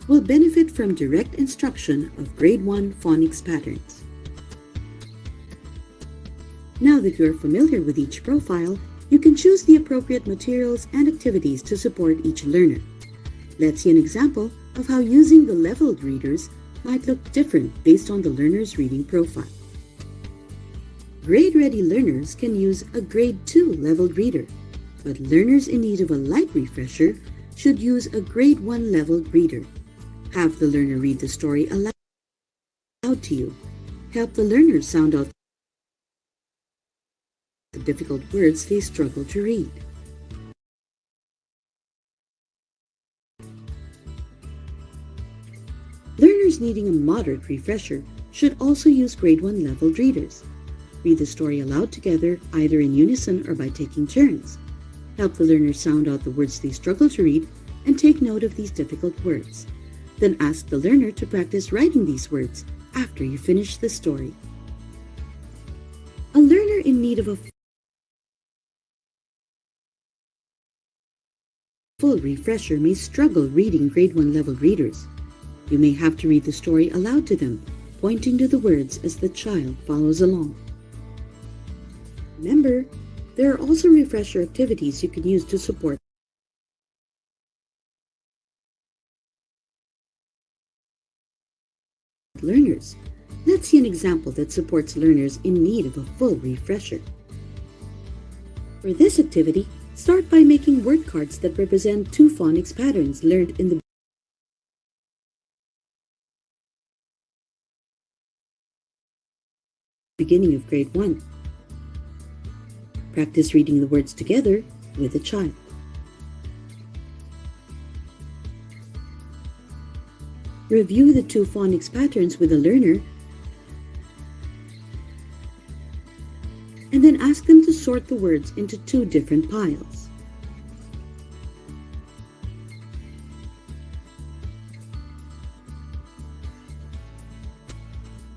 will benefit from direct instruction of grade 1 phonics patterns. Now that you are familiar with each profile, you can choose the appropriate materials and activities to support each learner. Let's see an example of how using the leveled readers might look different based on the learner's reading profile. Grade-ready learners can use a grade 2 leveled reader, but learners in need of a light refresher should use a grade 1 leveled reader. Have the learner read the story aloud to you. Help the learner sound out the difficult words they struggle to read. Learners needing a moderate refresher should also use grade 1 leveled readers. Read the story aloud together, either in unison or by taking turns. Help the learner sound out the words they struggle to read and take note of these difficult words. Then ask the learner to practice writing these words after you finish the story. A learner in need of a full refresher may struggle reading grade 1 leveled readers. You may have to read the story aloud to them, pointing to the words as the child follows along. Remember, there are also refresher activities you can use to support learners. Let's see an example that supports learners in need of a full refresher. For this activity, start by making word cards that represent 2 phonics patterns learned in the beginning of grade 1. Practice reading the words together with a child. Review the 2 phonics patterns with a learner and then ask them to sort the words into 2 different piles.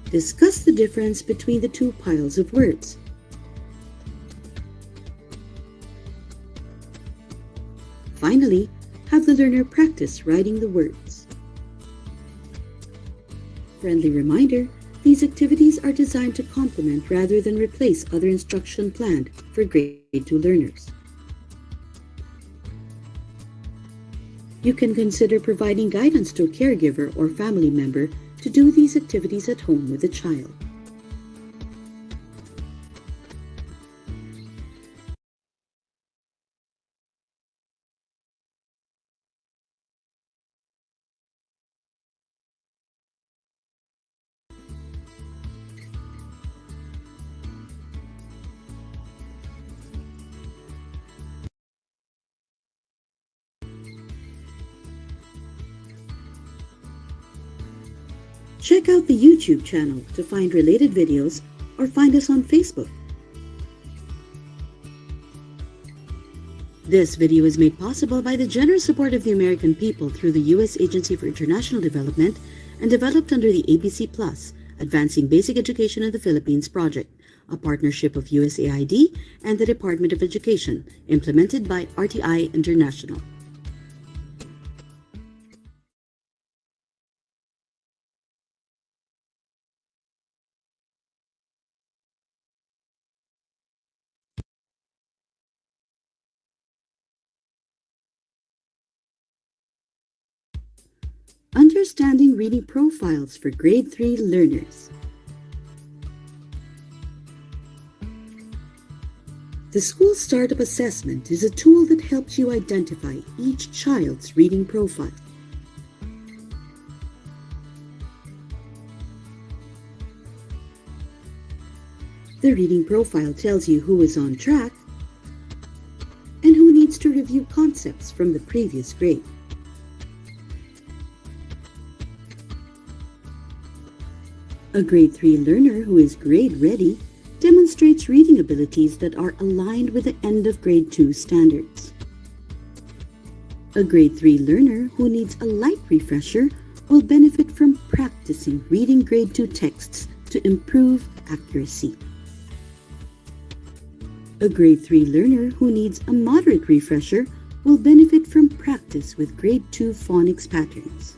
Discuss the difference between the 2 piles of words. Finally, have the learner practice writing the words. Friendly reminder, these activities are designed to complement rather than replace other instruction planned for grade 2 learners. You can consider providing guidance to a caregiver or family member to do these activities at home with the child. Check out the YouTube channel to find related videos or find us on Facebook. This video is made possible by the generous support of the American people through the U.S. Agency for International Development and developed under the ABC Plus, Advancing Basic Education in the Philippines project, a partnership of USAID and the Department of Education, implemented by RTI International. Understanding reading profiles for grade 3 learners. The School Startup Assessment is a tool that helps you identify each child's reading profile. The reading profile tells you who is on track and who needs to review concepts from the previous grade. A grade 3 learner who is grade ready demonstrates reading abilities that are aligned with the end of grade 2 standards. A grade 3 learner who needs a light refresher will benefit from practicing reading grade 2 texts to improve accuracy. A grade 3 learner who needs a moderate refresher will benefit from practice with grade 2 phonics patterns.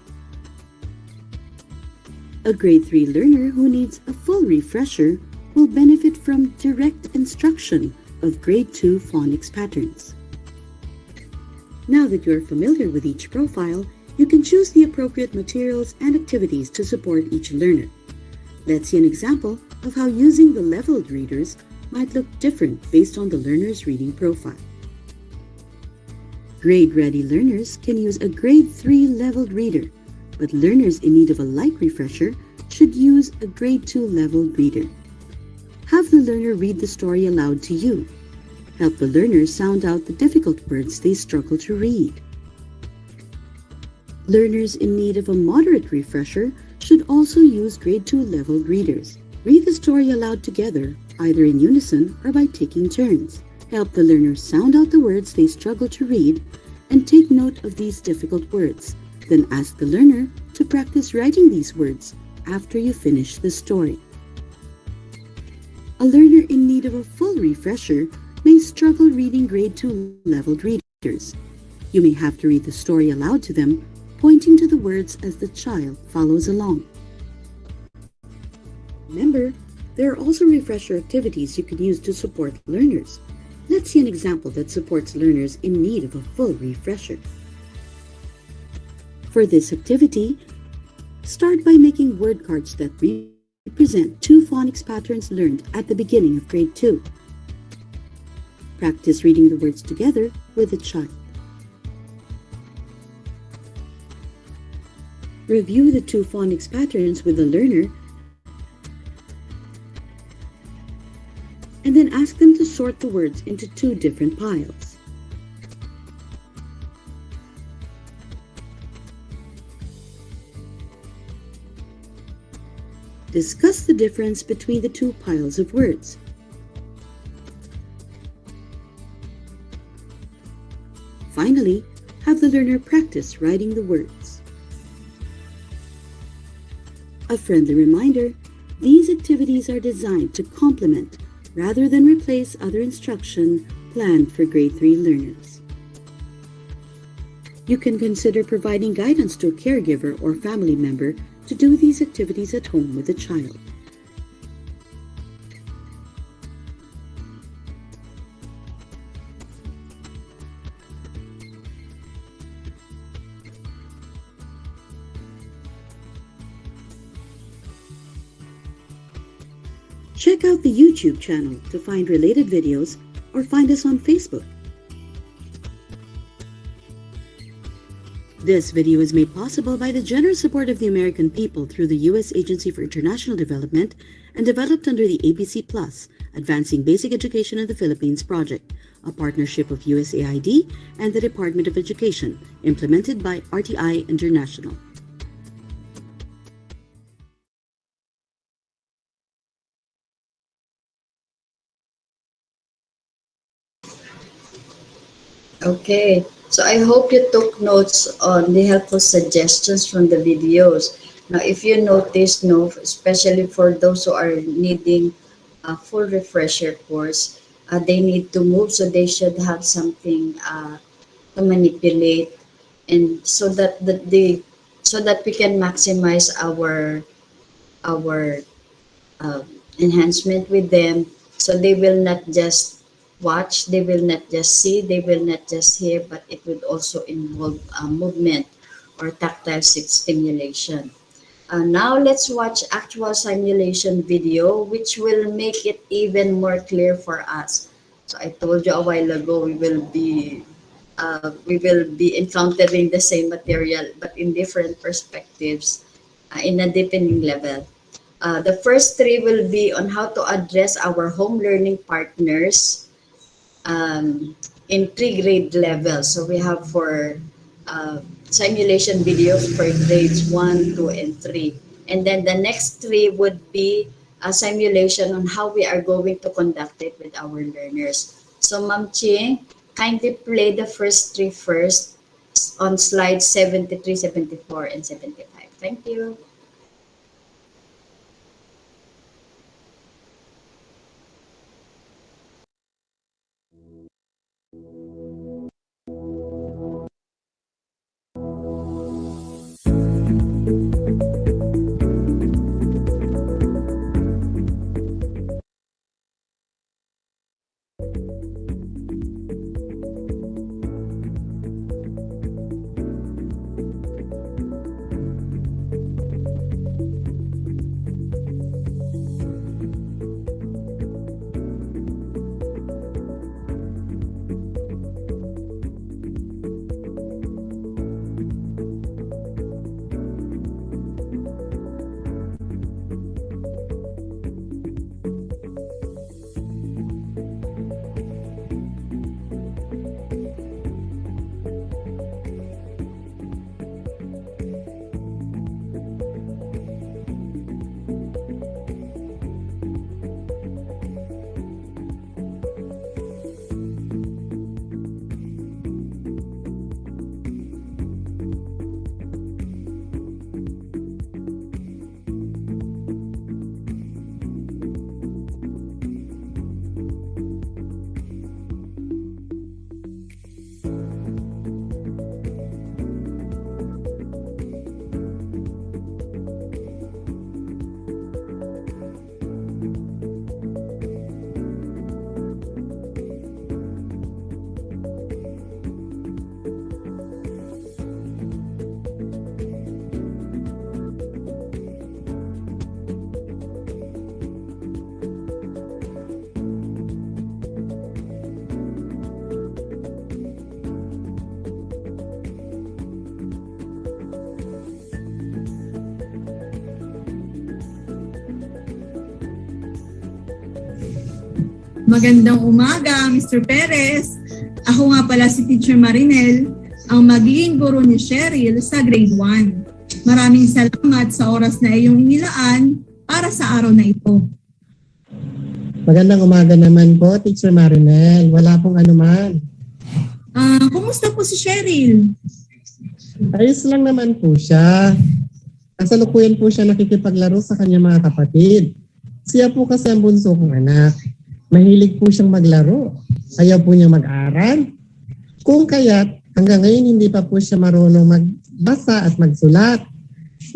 A grade 3 learner who needs a full refresher will benefit from direct instruction of grade 2 phonics patterns. Now that you are familiar with each profile, you can choose the appropriate materials and activities to support each learner. Let's see an example of how using the leveled readers might look different based on the learner's reading profile. Grade-ready learners can use a grade 3 leveled reader, but learners in need of a light refresher should use a grade 2 leveled reader. Have the learner read the story aloud to you. Help the learner sound out the difficult words they struggle to read. Learners in need of a moderate refresher should also use grade 2 leveled readers. Read the story aloud together, either in unison or by taking turns. Help the learner sound out the words they struggle to read and take note of these difficult words. Then ask the learner to practice writing these words after you finish the story. A learner in need of a full refresher may struggle reading grade 2 leveled readers. You may have to read the story aloud to them, pointing to the words as the child follows along. Remember, there are also refresher activities you can use to support learners. Let's see an example that supports learners in need of a full refresher. For this activity, start by making word cards that represent 2 phonics patterns learned at the beginning of grade 2. Practice reading the words together with a child. Review the 2 phonics patterns with the learner and then ask them to sort the words into 2 different piles. Discuss the difference between the 2 piles of words. Finally, have the learner practice writing the words. A friendly reminder, these activities are designed to complement rather than replace other instruction planned for grade 3 learners. You can consider providing guidance to a caregiver or family member to do these activities at home with the child. Check out the YouTube channel to find related videos or find us on Facebook. This video is made possible by the generous support of the American people through the U.S. Agency for International Development and developed under the ABC Plus, Advancing Basic Education in the Philippines project, a partnership of USAID and the Department of Education, implemented by RTI International. Okay, so I hope you took notes on the helpful suggestions from the videos. Now, if you notice, no, especially for those who are needing a full refresher course, they need to move, so they should have something to manipulate, and so that so that we can maximize our uh, enhancement with them, so they will not just watch, they will not just see, they will not just hear, but it would also involve movement or tactile stimulation. Now let's watch actual simulation video, which will make it even more clear for us. So I told you a while ago we will be encountering the same material but in different perspectives in a deepening level. The first 3 will be on how to address our home learning partners in 3 grade levels. So we have for simulation videos for grades 1, 2, and 3. And then the next 3 would be a simulation on how we are going to conduct it with our learners. So Ma'am Ching, kindly play the first 3 first on slides 73, 74, and 75. Thank you. Magandang umaga, Mr. Perez. Ako nga pala si Teacher Marinel, ang magiging guro ni Cheryl sa grade 1. Maraming salamat sa oras na iyong inilaan para sa araw na ito. Magandang umaga naman po, Teacher Marinel. Wala pong anuman. Kumusta po si Cheryl? Ayos lang naman po siya. Kasalukuyan po siya nakikipaglaro sa kanyang mga kapatid. Siya po kasi ang bunso kong anak. Mahilig po siyang maglaro. Ayaw po niya mag-aral. Kung kaya't hanggang ngayon hindi pa po siya marunong magbasa at magsulat.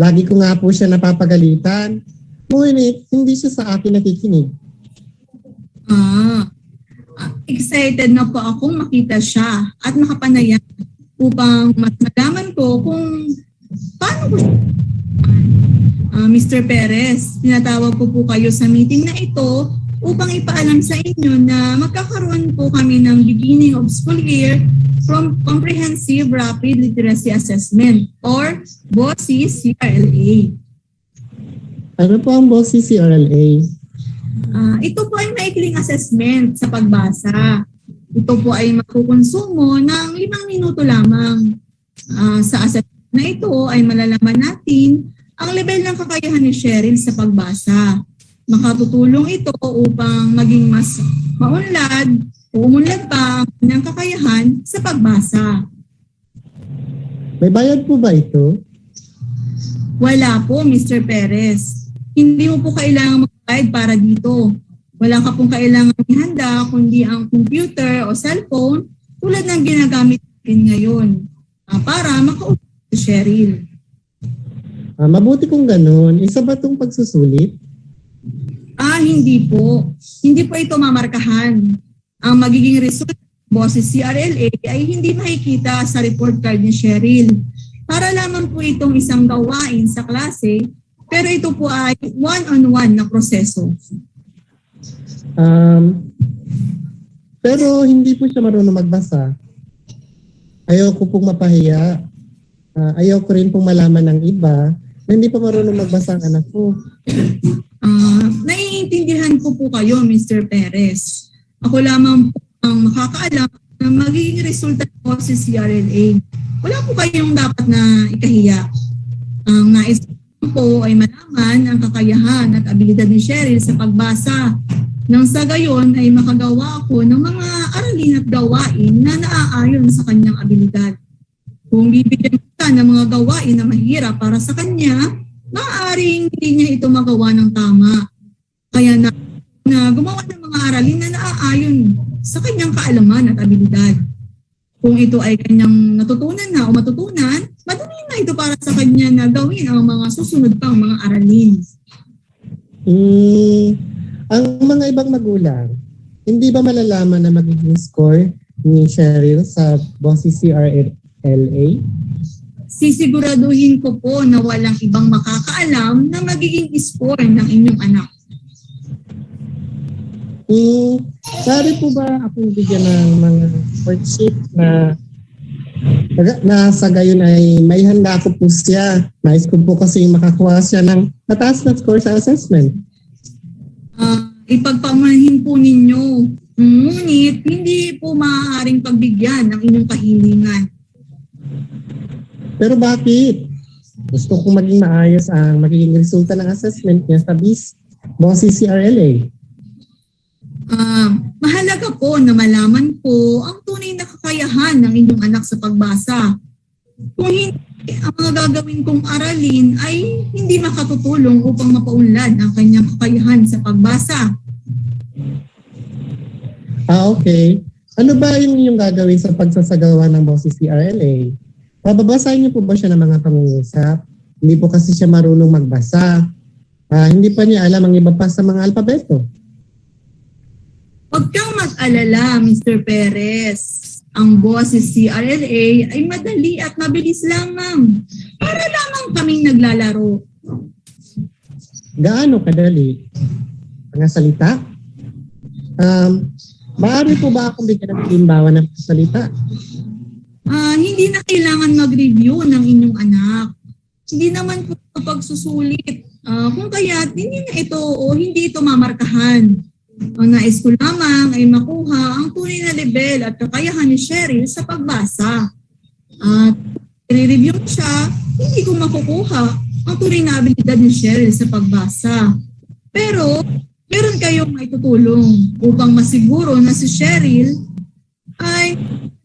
Lagi ko nga po siya napapagalitan. Ngunit hindi siya sa akin nakikinig. Excited na po akong makita siya at makapanayam upang mas malaman ko kung paano ko siya. Mr. Perez, tinatawag ko po kayo sa meeting na ito upang ipaalam sa inyo na magkakaroon po kami ng beginning of school year from Comprehensive Rapid Literacy Assessment or BOSI CRLA. Ano po ang BOSI CRLA? Ito po ay maikling assessment sa pagbasa. Ito po ay makukonsumo ng 5 minuto lamang. Sa assessment na ito ay malalaman natin ang level ng kakayahan ni Cheryl sa pagbasa. Makatutulong ito upang maging mas maunlad o umunlad pa ang kanyang kakayahan sa pagbasa. May bayad po ba ito? Wala po, Mr. Perez. Hindi mo po kailangan magbayad para dito. Wala ka pong kailangan ihanda kundi ang computer o cellphone tulad ng ginagamit natin ngayon para makausap si Cheryl. Mabuti kung ganun. Isa ba itong pagsusulit? Hindi po. Hindi po ito mamarkahan. Ang magiging result ng BOSI CRLA ay hindi makikita sa report card ni Cheryl. Para lamang po itong isang gawain sa klase, pero ito po ay one-on-one na proseso. Pero hindi po siya marunong magbasa. Ayaw ko pong mapahiya. Ayaw ko rin pong malaman ng iba na hindi pa marunong magbasa ang anak ko. Naiintindihan ko po kayo, Mr. Perez. Ako lamang po ang makakaalam na magiging resulta po sa CRLA. Wala po kayong dapat na ikahiya. Ang nais po ay malaman ang kakayahan at abilidad ni Cheryl sa pagbasa. Nang sa gayon ay makagawa ako ng mga aralin at gawain na naaayon sa kanyang abilidad. Kung bibigyan kita ng mga gawain na mahirap para sa kanya, maaaring hindi niya ito magawa ng tama. Kaya na gumawa ng mga aralin na naaayon sa kanyang kaalaman at abilidad. Kung ito ay kanyang natutunan na o matutunan, madali na ito para sa kanya na gawin ang mga susunod pang mga aralin. Ang mga ibang magulang, hindi ba malalaman na magiging score ni Cheryl sa BOSSY CRLA? Sisiguraduhin ko po na walang ibang makakaalam na magiging score ng inyong anak. Sorry po ba akong bigyan ng mga worksheet na sa gayon ay may handa ko po siya. Nais ko po kasi makakuha siya ng mataas na score sa assessment. Ipagpamanahin po ninyo. Ngunit hindi po maaaring pagbigyan ng inyong kahilingan. Pero bakit? Gusto kong maging maayos ang magiging resulta ng assessment niya sa BOSSY CRLA. Mahalaga po na malaman po ang tunay na kakayahan ng inyong anak sa pagbasa. Kung hindi, ang mga gagawin kong aralin ay hindi makatutulong upang mapaunlad ang kanyang kakayahan sa pagbasa. Okay. Ano ba yung gagawin sa pagsasagawa ng BOSSY CRLA? Pababasahin niyo po ba siya ng mga pangungusap? Hindi po kasi siya marunong magbasa. Hindi pa niya alam ang iba pa sa mga alpabeto. Huwag kang mag-alala, Mr. Perez. Ang BOSSY CRLA ay madali at mabilis lamang. Para lamang kaming naglalaro. Gaano kadali? Mga salita? Maaari po ba akong bigyan ng halimbawa ng salita? Hindi na kailangan mag-review ng inyong anak. Hindi naman po pagsusulit. Kung kaya't hindi na ito o hindi ito mamarkahan. Ang nais ko lamang ay makuha ang tunay na level at kakayahan ni Cheryl sa pagbasa. At i-review siya, hindi ko makukuha ang tunay na abilidad ni Cheryl sa pagbasa. Pero meron kayong maitutulong upang masiguro na si Cheryl ay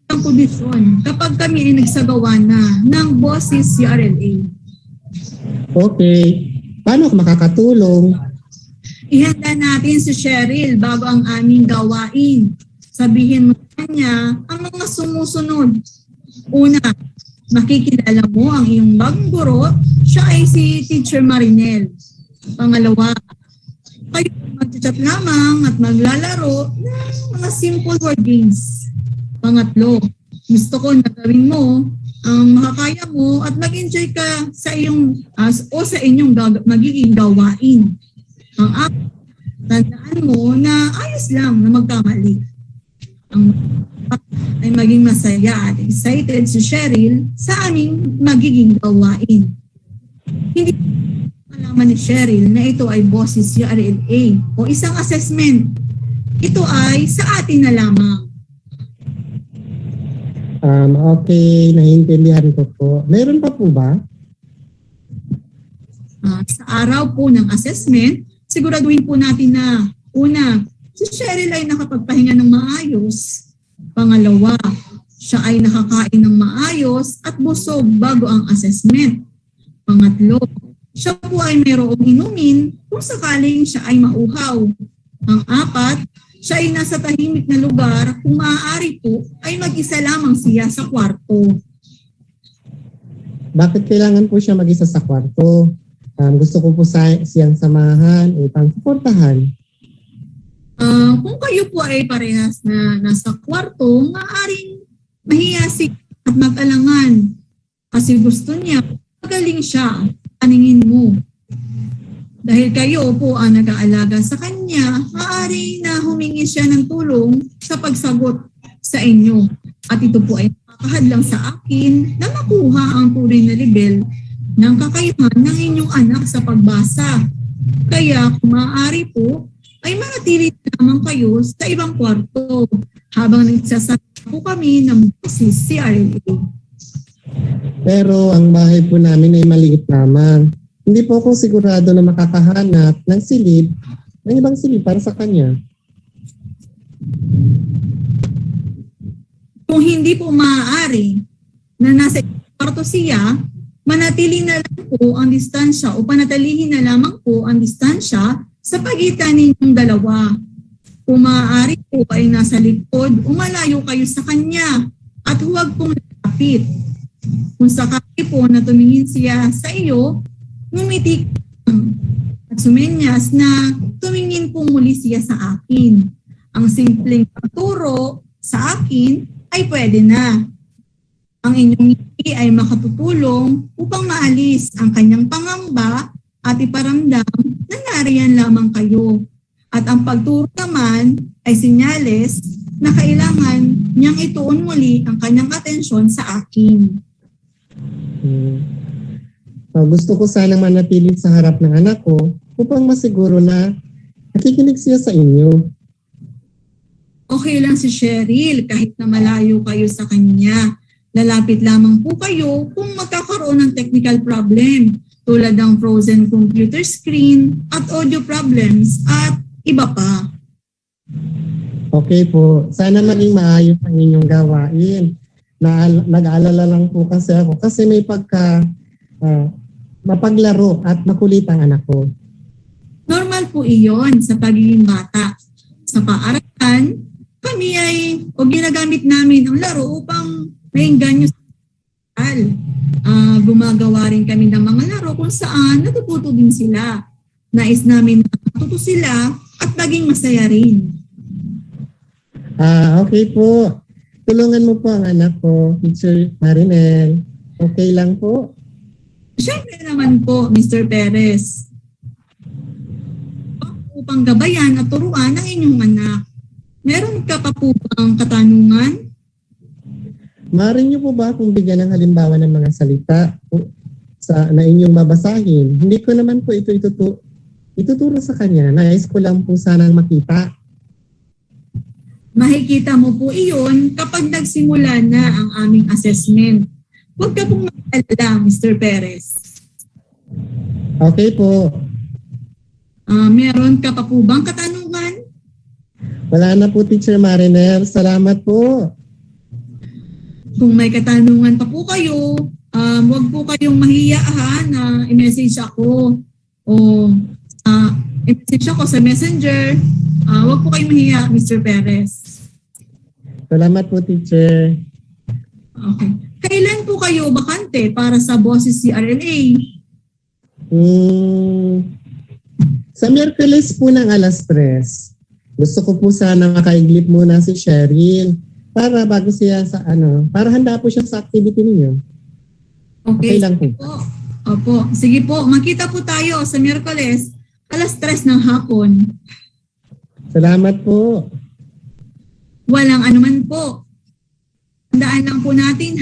ang kondisyon kapag kami ay nagsagawa na ng BOSSY CRLA. Okay. Paano ako makakatulong? Ihanda natin si Cheryl bago ang aming gawain. Sabihin mo sa kanya ang mga sumusunod. Una, makikilala mo ang iyong bagong guro. Siya ay si Teacher Marinel. Pangalawa, kayo mag-chat lamang at maglalaro ng mga simple word games. Pangatlo, gusto ko na gawin mo ang makakaya mo at mag-enjoy ka sa iyong sa inyong magiging gawain. Ang tandaan mo na ayos lang na magkamali. Ang ay maging masaya at excited si Cheryl sa aming magiging gawain. Hindi malaman ni Cheryl na ito ay BOSSY CRLA o isang assessment. Ito ay sa atin na lamang. Okay, naiintindihan ko po. Meron pa po ba? Sa araw po ng assessment, siguraduhin po natin na una, si Cheryl ay nakapagpahinga ng maayos. Pangalawa, siya ay nakakain ng maayos at busog bago ang assessment. Pangatlo, siya po ay mayroong inumin kung sakaling siya ay mauhaw. Ang apat, siya ay nasa tahimik na lugar kung maaari po ay mag-isa lamang siya sa kwarto. Bakit kailangan po siya mag-isa sa kwarto? Gusto ko po siyang samahan upang suportahan. Kung kayo po ay parehas na nasa kwarto, maaaring mahiyasik at mag-alangan. Kasi gusto niya, magaling siya, paningin mo. Dahil kayo po ang nag-aalaga sa kanya, maaari na humingi siya ng tulong sa pagsagot sa inyo. At ito po ay nakakahadlang sa akin na makuha ang tunay na level ng kakayahan ng inyong anak sa pagbasa. Kaya kung maaari po, ay manatili lamang kayo sa ibang kwarto habang nagsasama po kami ng BOSSY CRLA. Pero ang bahay po namin ay maliit lamang. hindi po ako sigurado na makakahanap ng silid, ng ibang silid para sa kanya. Kung hindi po maaari na nasa kwarto siya, manatili na lang po ang distansya o panatilihin na lamang po ang distansya sa pagitan ninyong dalawa. Kung maaari po ay nasa likod, umalayo kayo sa kanya at huwag pong lapit. Kung sakali po na tumingin siya sa iyo, ngumiti ka at sumenyas na tumingin po muli siya sa akin. Ang simpleng pagturo sa akin ay pwede na. Ang inyong ngiti ay makatutulong upang maalis ang kanyang pangamba at iparamdam na nariyan lamang kayo. At ang pagturo naman ay senyales na kailangan niyang ituon muli ang kanyang atensyon sa akin. Gusto ko sana manatili sa harap ng anak ko upang masiguro na nakikinig siya sa inyo. Okay lang si Cheryl kahit na malayo kayo sa kanya. Lalapit lamang po kayo kung magkakaroon ng technical problem tulad ng frozen computer screen at audio problems at iba pa. Okay po. Sana maging maayos ang inyong gawain. Nag-aalala lang po kasi ako kasi may mapaglaro at makulit ang anak ko. Normal po iyon sa pagiging bata. Sa paaralan, kami ay ginagamit namin ang laro upang maingganyo sa paral. Gumagawa rin kami ng mga laro kung saan natututo din sila. Nais namin na matuto sila at maging masaya rin. Okay po. Tulungan mo po ang anak ko, Teacher Marinel. Okay lang po? Siyempre naman po, Mr. Perez. Upang gabayan at turuan ang inyong anak. Meron ka pa po bang katanungan? Maaari niyo po ba akong bigyan ng halimbawa ng mga salita na inyong babasahin? Hindi ko naman po ito ituturo sa kanya. Nais ko lang po sanang makita. Makikita mo po iyon kapag nagsimula na ang aming assessment. Huwag ka pong mag-alala, Mr. Perez. Okay po. Meron ka pa po bang katanungan? Wala na po, Teacher Mariner. Salamat po. Kung may katanungan pa po kayo, huwag po kayong mahiya na i-message ako o i-message ako sa messenger. Huwag po kayong mahiya, Mr. Perez. Salamat po, Teacher. Okay. Kailan po kayo bakante para sa boses CRLA? Sa Miyerkules po ng alas 3. Gusto ko po sana makaiglip muna si Cheryl para bago siya sa para handa po siya sa activity niyo. Okay lang po. Opo. Sige po, makita po tayo sa Miyerkules alas 3 ng hapon. Salamat po. Walang anuman po. Tandaan lang po natin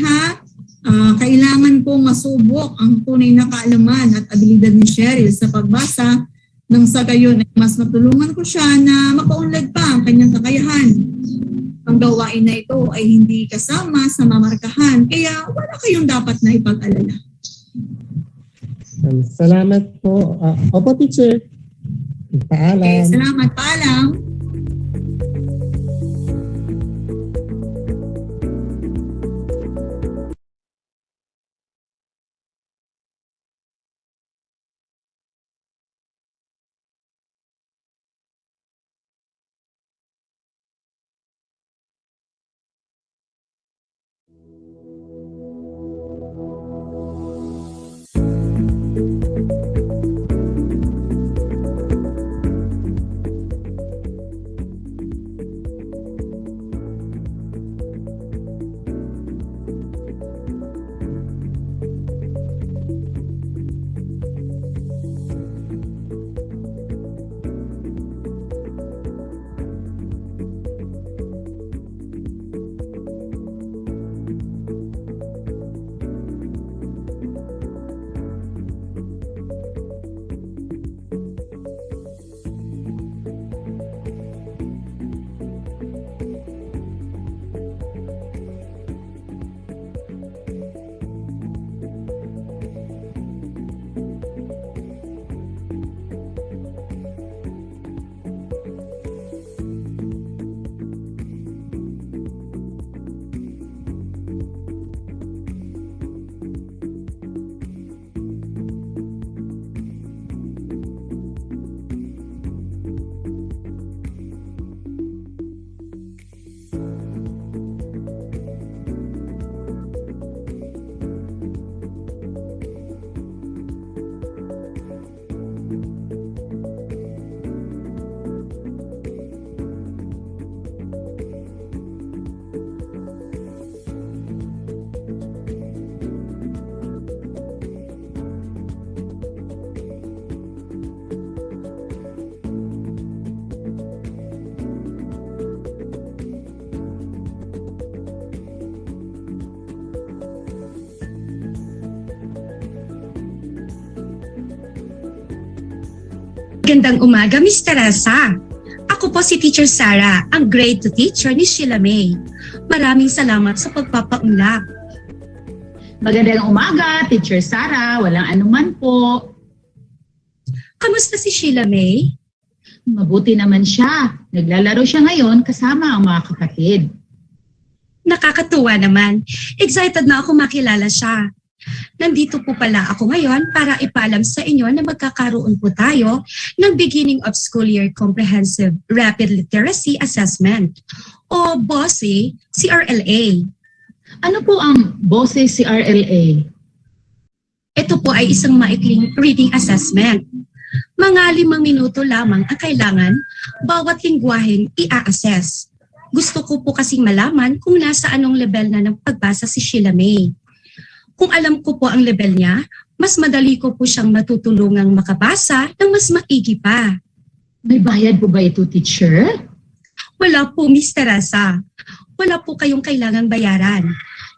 kailangan pong masubok ang tunay na kaalaman at abilidad ni Cheryl sa pagbasa nang sa gayon ay mas matulungan ko siya na mapaunlad pa ang kanyang kakayahan. Ang gawain na ito ay hindi kasama sa mamarkahan kaya wala kayong dapat na ipag-alala. Salamat po. Opo, Teacher. Paalam. Okay, salamat. Paalam. Gandang umaga, Miss Teresa. Ako po si Teacher Sarah, ang grade 2 teacher ni Sheila May. Maraming salamat sa pagpapaunlak. Magandang umaga, Teacher Sarah. Walang anuman po. Kamusta si Sheila May? Mabuti naman siya. Naglalaro siya ngayon kasama ang mga kapatid. Nakakatuwa naman. Excited na ako makilala siya. Nandito po pala ako ngayon para ipaalam sa inyo na magkakaroon po tayo ng Beginning of School Year Comprehensive Rapid Literacy Assessment o BOSE CRLA. Ano po ang BOSE CRLA? Ito po ay isang maikling reading assessment. Mga 5 minuto lamang ang kailangan bawat lingwaheng i-assess. Gusto ko po kasing malaman kung nasa anong level na ng pagbasa si Sheila May. Kung alam ko po ang level niya, mas madali ko po siyang matutulungang makabasa ng mas maigi pa. May bayad po ba ito, teacher? Wala po, Miss Teresa. Wala po kayong kailangang bayaran.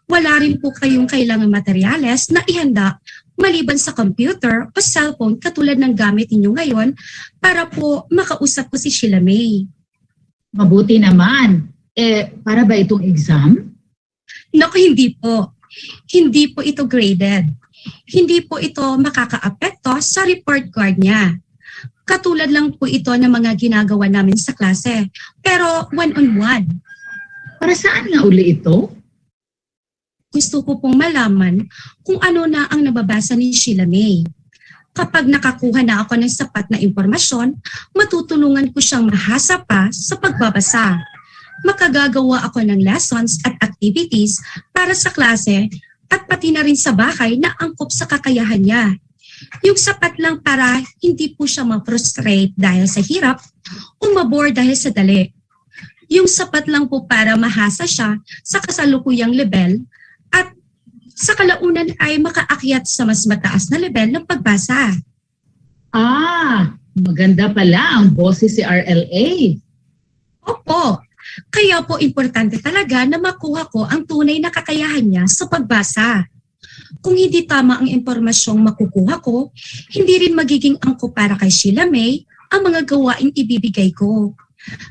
Wala rin po kayong kailangang materyales na ihanda maliban sa computer o cellphone katulad ng gamit ninyo ngayon para po makausap ko si Sheila May. Mabuti naman. Para ba itong exam? Naku, hindi po. Hindi po ito graded. Hindi po ito makakaapekto sa report card niya. Katulad lang po ito ng mga ginagawa namin sa klase, pero one-on-one. Para saan nga uli ito? Gusto ko pong malaman kung ano na ang nababasa ni Sheila May. Kapag nakakuha na ako ng sapat na impormasyon, matutulungan ko siyang mahasa pa sa pagbabasa. Makagagawa ako ng lessons at activities para sa klase at pati na rin sa bahay na angkop sa kakayahan niya. Yung sapat lang para hindi po siya ma-frustrate dahil sa hirap o ma-bore dahil sa dali. Yung sapat lang po para mahasa siya sa kasalukuyang level at sa kalaunan ay makaakyat sa mas mataas na level ng pagbasa. Maganda pala ang BOSE CRLA. Opo. Kaya po importante talaga na makuha ko ang tunay na kakayahan niya sa pagbasa. Kung hindi tama ang impormasyong makukuha ko, hindi rin magiging angkop para kay Sheila May ang mga gawaing ibibigay ko.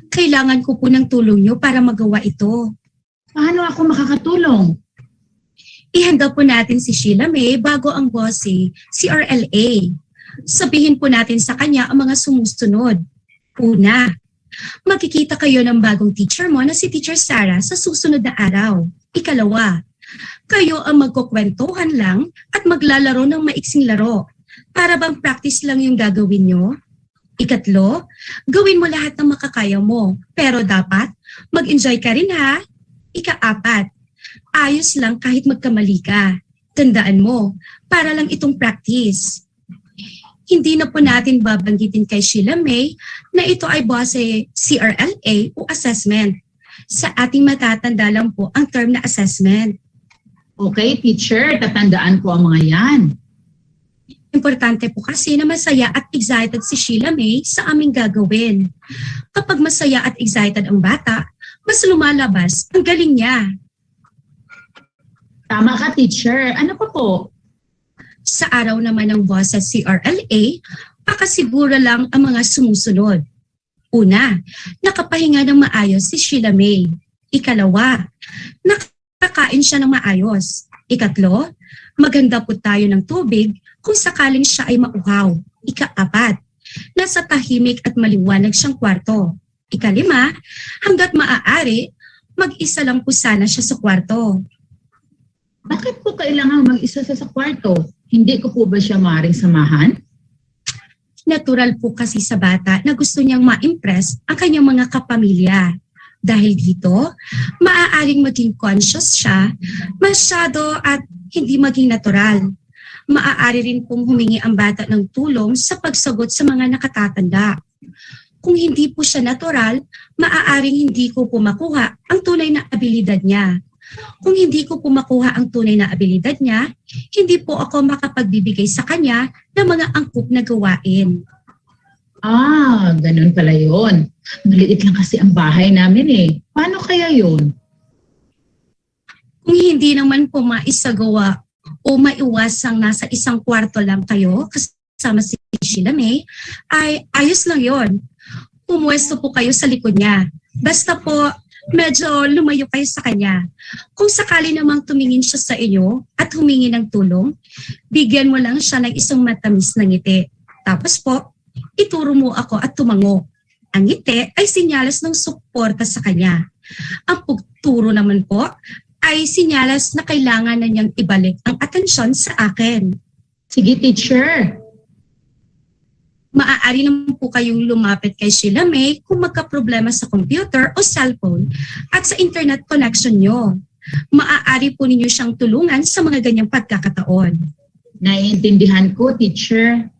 Kailangan ko po ng tulong niyo para magawa ito. Paano ako makakatulong? Ihanda po natin si Sheila May bago ang BOSE CRLA. Sabihin po natin sa kanya ang mga sumusunod. Una, makikita kayo ng bagong teacher mo na si Teacher Sarah sa susunod na araw. Ikalawa, kayo ang magkukwentuhan lang at maglalaro ng maiksing laro. Para bang practice lang yung gagawin nyo? Ikatlo, gawin mo lahat ng makakaya mo. Pero dapat, mag-enjoy ka rin ha. Ika-4, ayos lang kahit magkamali ka. Tandaan mo, para lang itong practice. Hindi na po natin babanggitin kay Sheila May na ito ay BOSE CRLA o assessment. Sa ating matatanda lang po ang term na assessment. Okay, teacher, tatandaan ko ang mga yan. Importante po kasi na masaya at excited si Sheila May sa aming gagawin. Kapag masaya at excited ang bata, mas lumalabas ang galing niya. Tama ka, teacher. Ano pa po? Sa araw naman ng BOSE CRLA, pakasiguro lang ang mga sumusunod. Una, nakapahinga ng maayos si Sheila May. Ikalawa, nakakain siya ng maayos. Ikatlo, maganda po tayo ng tubig kung sakaling siya ay mauhaw. Ika-4, nasa tahimik at maliwanag siyang kwarto. Ika-5, hanggat maaari, mag-isa lang po sana siya sa kwarto. Bakit po kailangan mag-isa sa kwarto? Hindi ko po ba siya maaaring samahan? Natural po kasi sa bata na gusto niyang ma-impress ang kanyang mga kapamilya. Dahil dito, maaaring maging conscious siya, masyado at hindi maging natural. Maaari rin pong humingi ang bata ng tulong sa pagsagot sa mga nakatatanda. Kung hindi po siya natural, maaaring hindi ko po makuha ang tunay na abilidad niya. Kung hindi ko po makuha ang tunay na abilidad niya, hindi po ako makapagbibigay sa kanya ng mga angkop na gawain. Ganun pala yun. Maliit lang kasi ang bahay namin eh. Paano kaya yun? Kung hindi naman po maisagawa o maiwasang nasa isang kwarto lang kayo kasama si Sheila May, ay ayos lang yon. Pumuesto po kayo sa likod niya. Basta po, medyo lumayo kayo sa kanya. Kung sakali namang tumingin siya sa iyo at humingi ng tulong, bigyan mo lang siya ng isang matamis na ngiti. Tapos po, ituro mo ako at tumango. Ang ngiti ay sinyalas ng suporta sa kanya. Ang pagturo naman po ay sinyalas na kailangan na niyang ibalik ang atensyon sa akin. Sige, teacher. Maaari naman po kayong lumapit kay Sheila May kung magka-problema sa computer o cellphone at sa internet connection nyo. Maaari po ninyo siyang tulungan sa mga ganyang pagkakataon. Naiintindihan ko, teacher.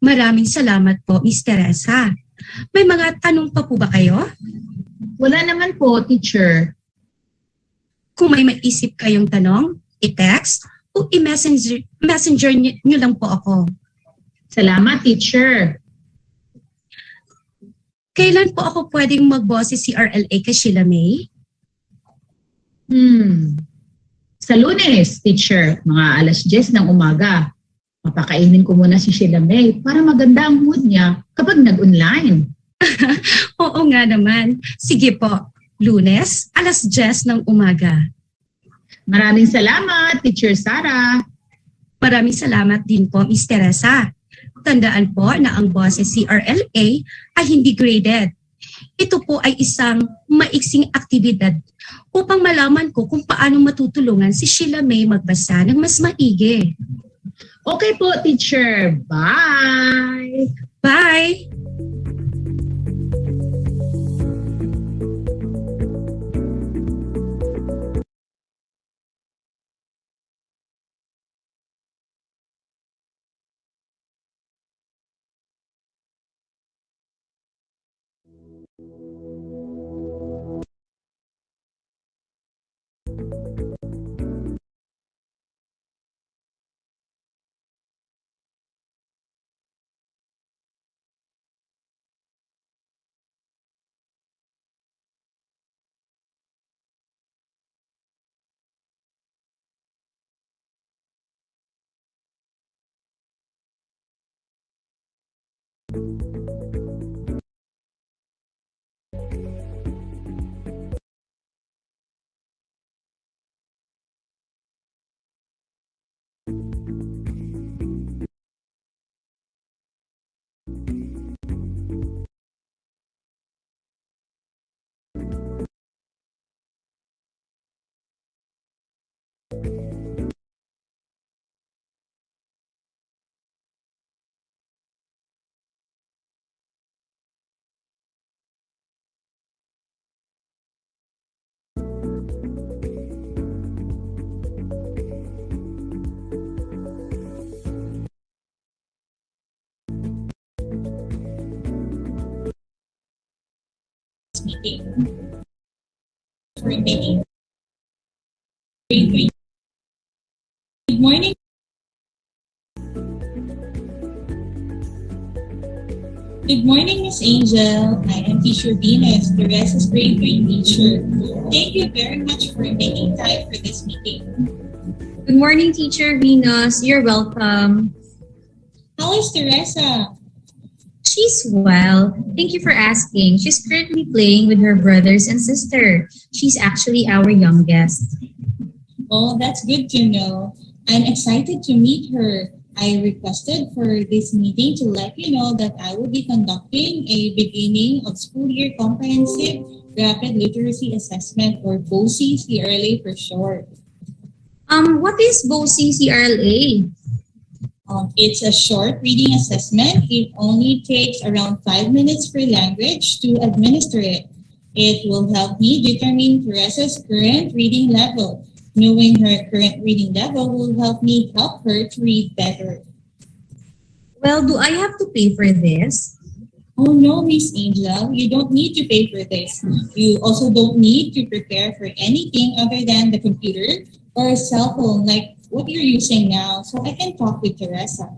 Maraming salamat po, Miss Teresa. May mga tanong pa po ba kayo? Wala naman po, teacher. Kung may maisip kayong tanong, i-text o i-messenger nyo lang po ako. Salamat, teacher. Kailan po ako pwedeng magboses si CRLA kay Sheila May? Sa Lunes, teacher, mga alas 10 ng umaga. Papakainin ko muna si Sheila May para maganda ang mood niya kapag nag-online. Oo nga naman. Sige po, Lunes, alas 10 ng umaga. Maraming salamat, Teacher Sarah. Maraming salamat din po, Miss Teresa. Tandaan po na ang boses CRLA ay hindi graded. Ito po ay isang maiksing aktibidad upang malaman ko kung paano matutulungan si Sheila May magbasa ng mas maigi. Okay po, teacher. Bye! Bye! Meeting for meeting. Good morning. Good morning, Miss Angel. I am Teacher Venus, Teresa's grade 3 teacher. Thank you very much for making time for this meeting. Good morning, Teacher Venus. You're welcome. How is Teresa? She's well. Thank you for asking. She's currently playing with her brothers and sister. She's actually our youngest. Oh, that's good to know. I'm excited to meet her. I requested for this meeting to let you know that I will be conducting a beginning of school year comprehensive rapid literacy assessment, or BOCI CRLA for short. What is BOCI CRLA? It's a short reading assessment. It only takes around 5 minutes per language to administer it. It will help me determine Teresa's current reading level. Knowing her current reading level will help me help her to read better. Well, do I have to pay for this? Oh no, Miss Angel, you don't need to pay for this. You also don't need to prepare for anything other than the computer or a cell phone like what you're using now, so I can talk with Teresa.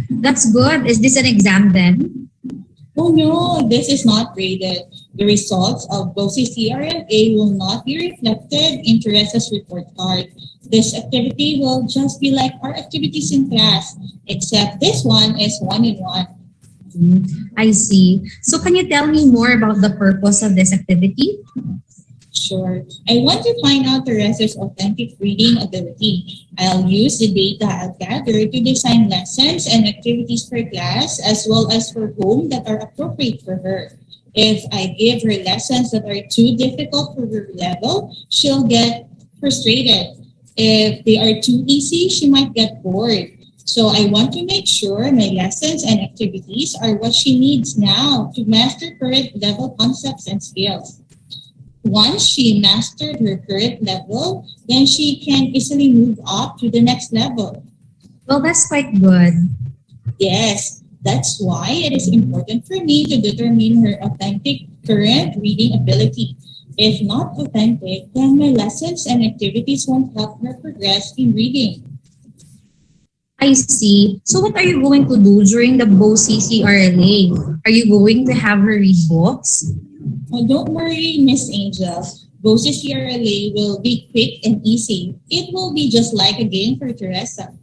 That's good. Is this an exam then? Oh no, this is not graded. The results of both CRLA will not be reflected in Teresa's report card. This activity will just be like our activities in class, except this one is one-in-one. I see. So can you tell me more about the purpose of this activity? Sure. I want to find out Teresa's authentic reading ability. I'll use the data I've gathered to design lessons and activities for class as well as for home that are appropriate for her. If I give her lessons that are too difficult for her level, she'll get frustrated. If they are too easy, she might get bored. So I want to make sure my lessons and activities are what she needs now to master current level concepts and skills. Once she mastered her current level, then she can easily move up to the next level. Well, that's quite good. Yes, that's why it is important for me to determine her authentic current reading ability. If not authentic, then my lessons and activities won't help her progress in reading. I see. So what are you going to do during the BOCE CRLA? Are you going to have her read books? Oh, don't worry, Miss Angel. BOCE CRLA will be quick and easy. It will be just like a game for Teresa.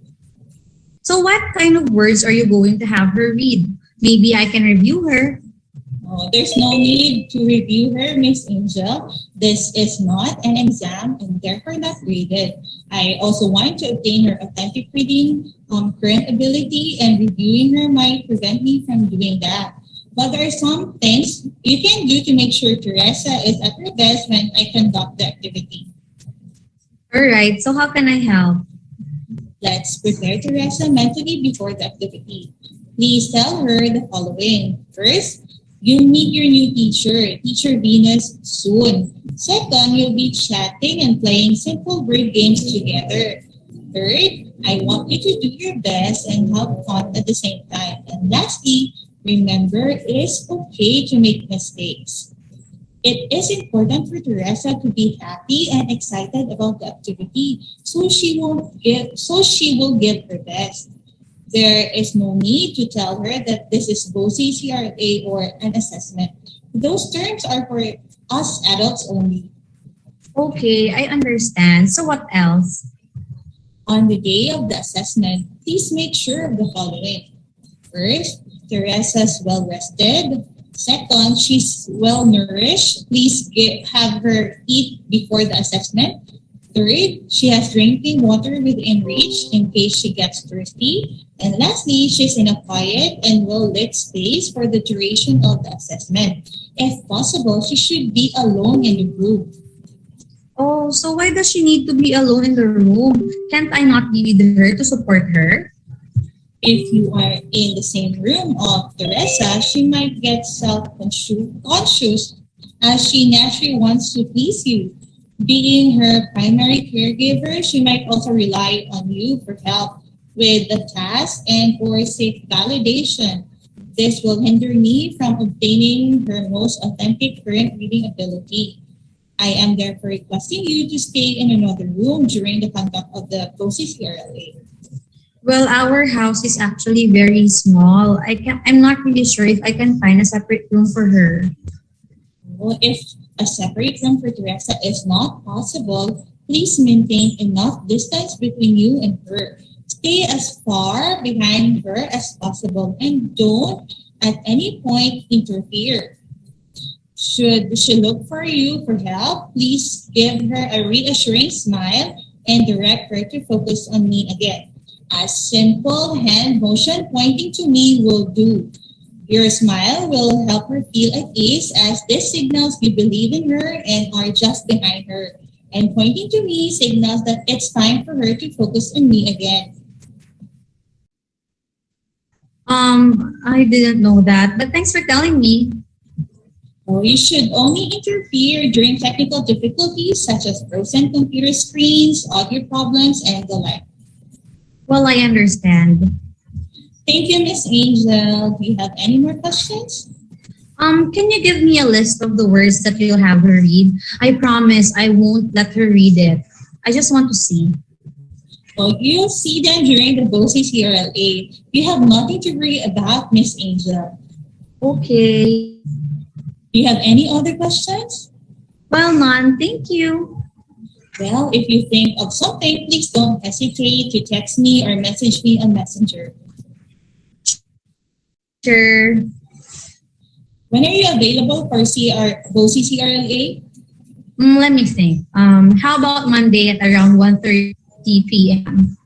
So what kind of words are you going to have her read? Maybe I can review her. Oh, there's no need to review her, Miss Angel. This is not an exam and therefore not graded. I also want to obtain her authentic reading, current ability, and reviewing her might prevent me from doing that. But there are some things you can do to make sure Teresa is at her best when I conduct the activity. All right, so how can I help? Let's prepare Teresa mentally before the activity. Please tell her the following. First, you'll meet your new teacher, Teacher Venus, soon. Second, you'll be chatting and playing simple word games together. Third, I want you to do your best and have fun at the same time. And lastly, remember, it is okay to make mistakes. It is important for Teresa to be happy and excited about the activity, so she will give her best. There is no need to tell her that this is BOCE CRA or an assessment. Those terms are for us adults only. Okay, I understand. So what else? On the day of the assessment, please make sure of the following. First, Teresa's well rested. Second, she's well nourished. Please have her eat before the assessment. Third, she has drinking water within reach in case she gets thirsty. And lastly, she's in a quiet and well-lit space for the duration of the assessment. If possible, she should be alone in the group. Oh, so why does she need to be alone in the room? Can't I not be with her to support her? If you are in the same room of Teresa, she might get self-conscious as she naturally wants to please you. Being her primary caregiver, she might also rely on you for help with the task and for safe validation. This will hinder me from obtaining her most authentic current reading ability. I am therefore requesting you to stay in another room during the conduct of the BOCE CRLA. Well, our house is actually very small. I'm not really sure if I can find a separate room for her. Well, if a separate room for Teresa is not possible, please maintain enough distance between you and her. Stay as far behind her as possible and don't at any point interfere. Should she look for you for help, please give her a reassuring smile and direct her to focus on me again. A simple hand motion pointing to me will do. Your smile will help her feel at ease as this signals you believe in her and are just behind her. And pointing to me signals that it's time for her to focus on me again. I didn't know that, but thanks for telling me. Oh, you should only interfere during technical difficulties such as frozen computer screens, audio problems, and the like. Well, I understand. Thank you, Miss Angel. Do you have any more questions? Can you give me a list of the words that you'll have her read? I promise I won't let her read it. I just want to see. Well, you'll see them during the BOCE CRLA. You have nothing to worry about, Miss Angel. Okay. Do you have any other questions? Well, none. Thank you. Well, if you think of something, please don't hesitate to text me or message me on Messenger. Sure. When are you available for BOSI CRLA? Let me think. How about Monday at around 1:30 p.m.?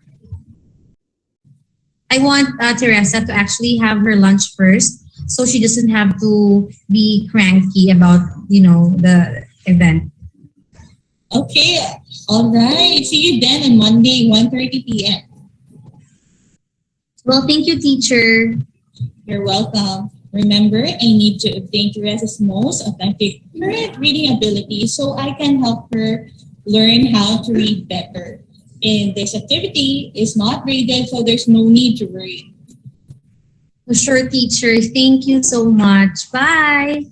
I want Teresa to actually have her lunch first, so she doesn't have to be cranky about, the event. Okay, all right. See you then on Monday, 1:30 p.m. Well, thank you, teacher. You're welcome. Remember, I need to obtain Teresa's most authentic current reading ability so I can help her learn how to read better. And this activity is not graded, so there's no need to worry. Sure, teacher. Thank you so much. Bye.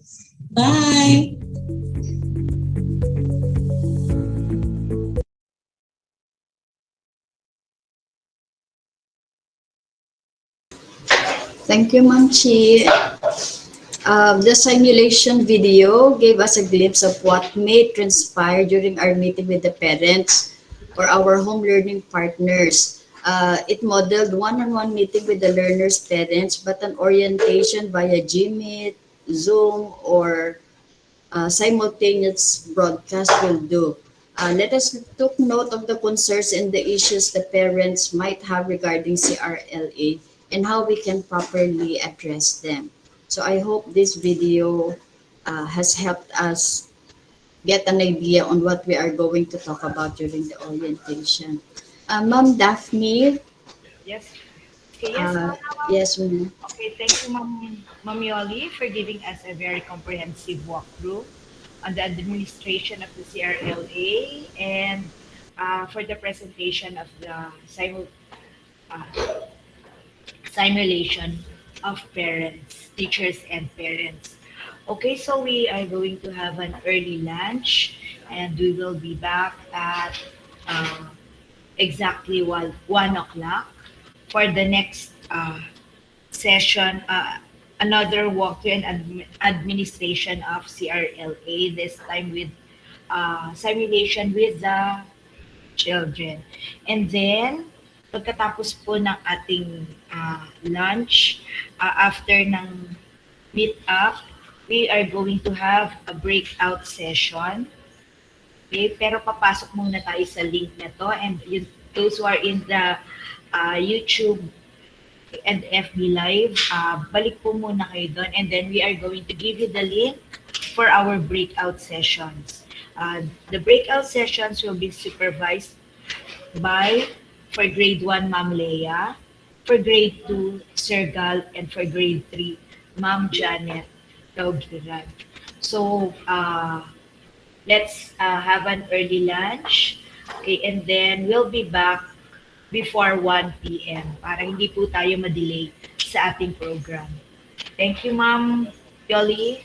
Bye. Thank you, Ma'am Chi. The simulation video gave us a glimpse of what may transpire during our meeting with the parents or our home learning partners. It modeled one-on-one meeting with the learner's parents, but an orientation via Gmeet, Zoom, or simultaneous broadcast will do. Let us took note of the concerns and the issues the parents might have regarding CRLA and how we can properly address them. So I hope this video has helped us get an idea on what we are going to talk about during the orientation. Ma'am Daphne. Yes. Okay, yes, ma'am. Yes, ma'am. Okay, thank you, Ma'am Yoli, for giving us a very comprehensive walkthrough on the administration of the CRLA and for the presentation of the uh, simulation of parents, teachers, and parents. Okay, so we are going to have an early lunch and we will be back at uh, exactly 1 o'clock for the next session, another walkthrough and administration of CRLA, this time with simulation with the children. And then, pagkatapos po ng ating lunch, after ng meet up, we are going to have a breakout session. Okay, pero papasok muna tayo sa link na to, and those who are in the YouTube and FB Live, balik po muna kayo doon, and then we are going to give you the link for our breakout sessions. The breakout sessions will be supervised by, for grade 1, Ma'am Leia, for grade 2, Sir Gal, and for grade 3, Ma'am Janet Taugiran. So, let's have an early lunch, okay, and then we'll be back before 1 p.m. para hindi po tayo ma-delay sa ating program. Thank you, Ma'am Yoli.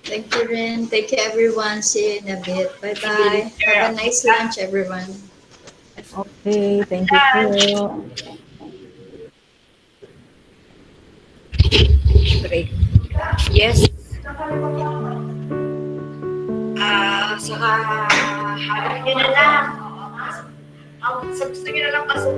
Thank you, Rin. Thank you, everyone. See you in a bit. Bye-bye. Have a nice lunch, everyone. Okay, thank you po. Break. Yes. Saka harap nyo na lang. Sa gusto nyo na lang pasok.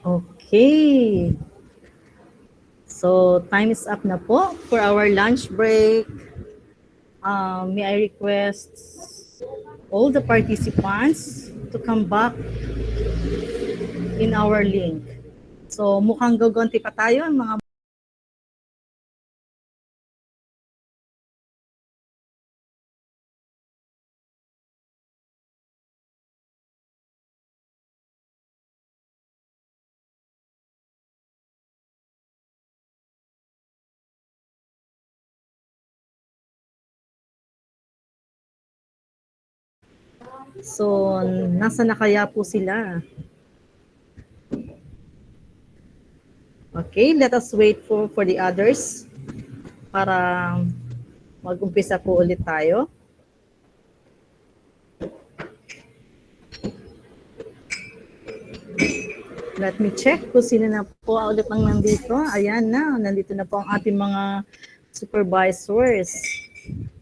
Okay. So, time is up na po for our lunch break. May I request all the participants to come back in our link. So, mukhang gaganti pa tayo, mga So, nasa na kaya po sila? Okay, let us wait for the others para mag-umpisa po ulit tayo. Let me check kung sino na po ulit ang nandito. Ayan na, nandito na po ang ating mga supervisors.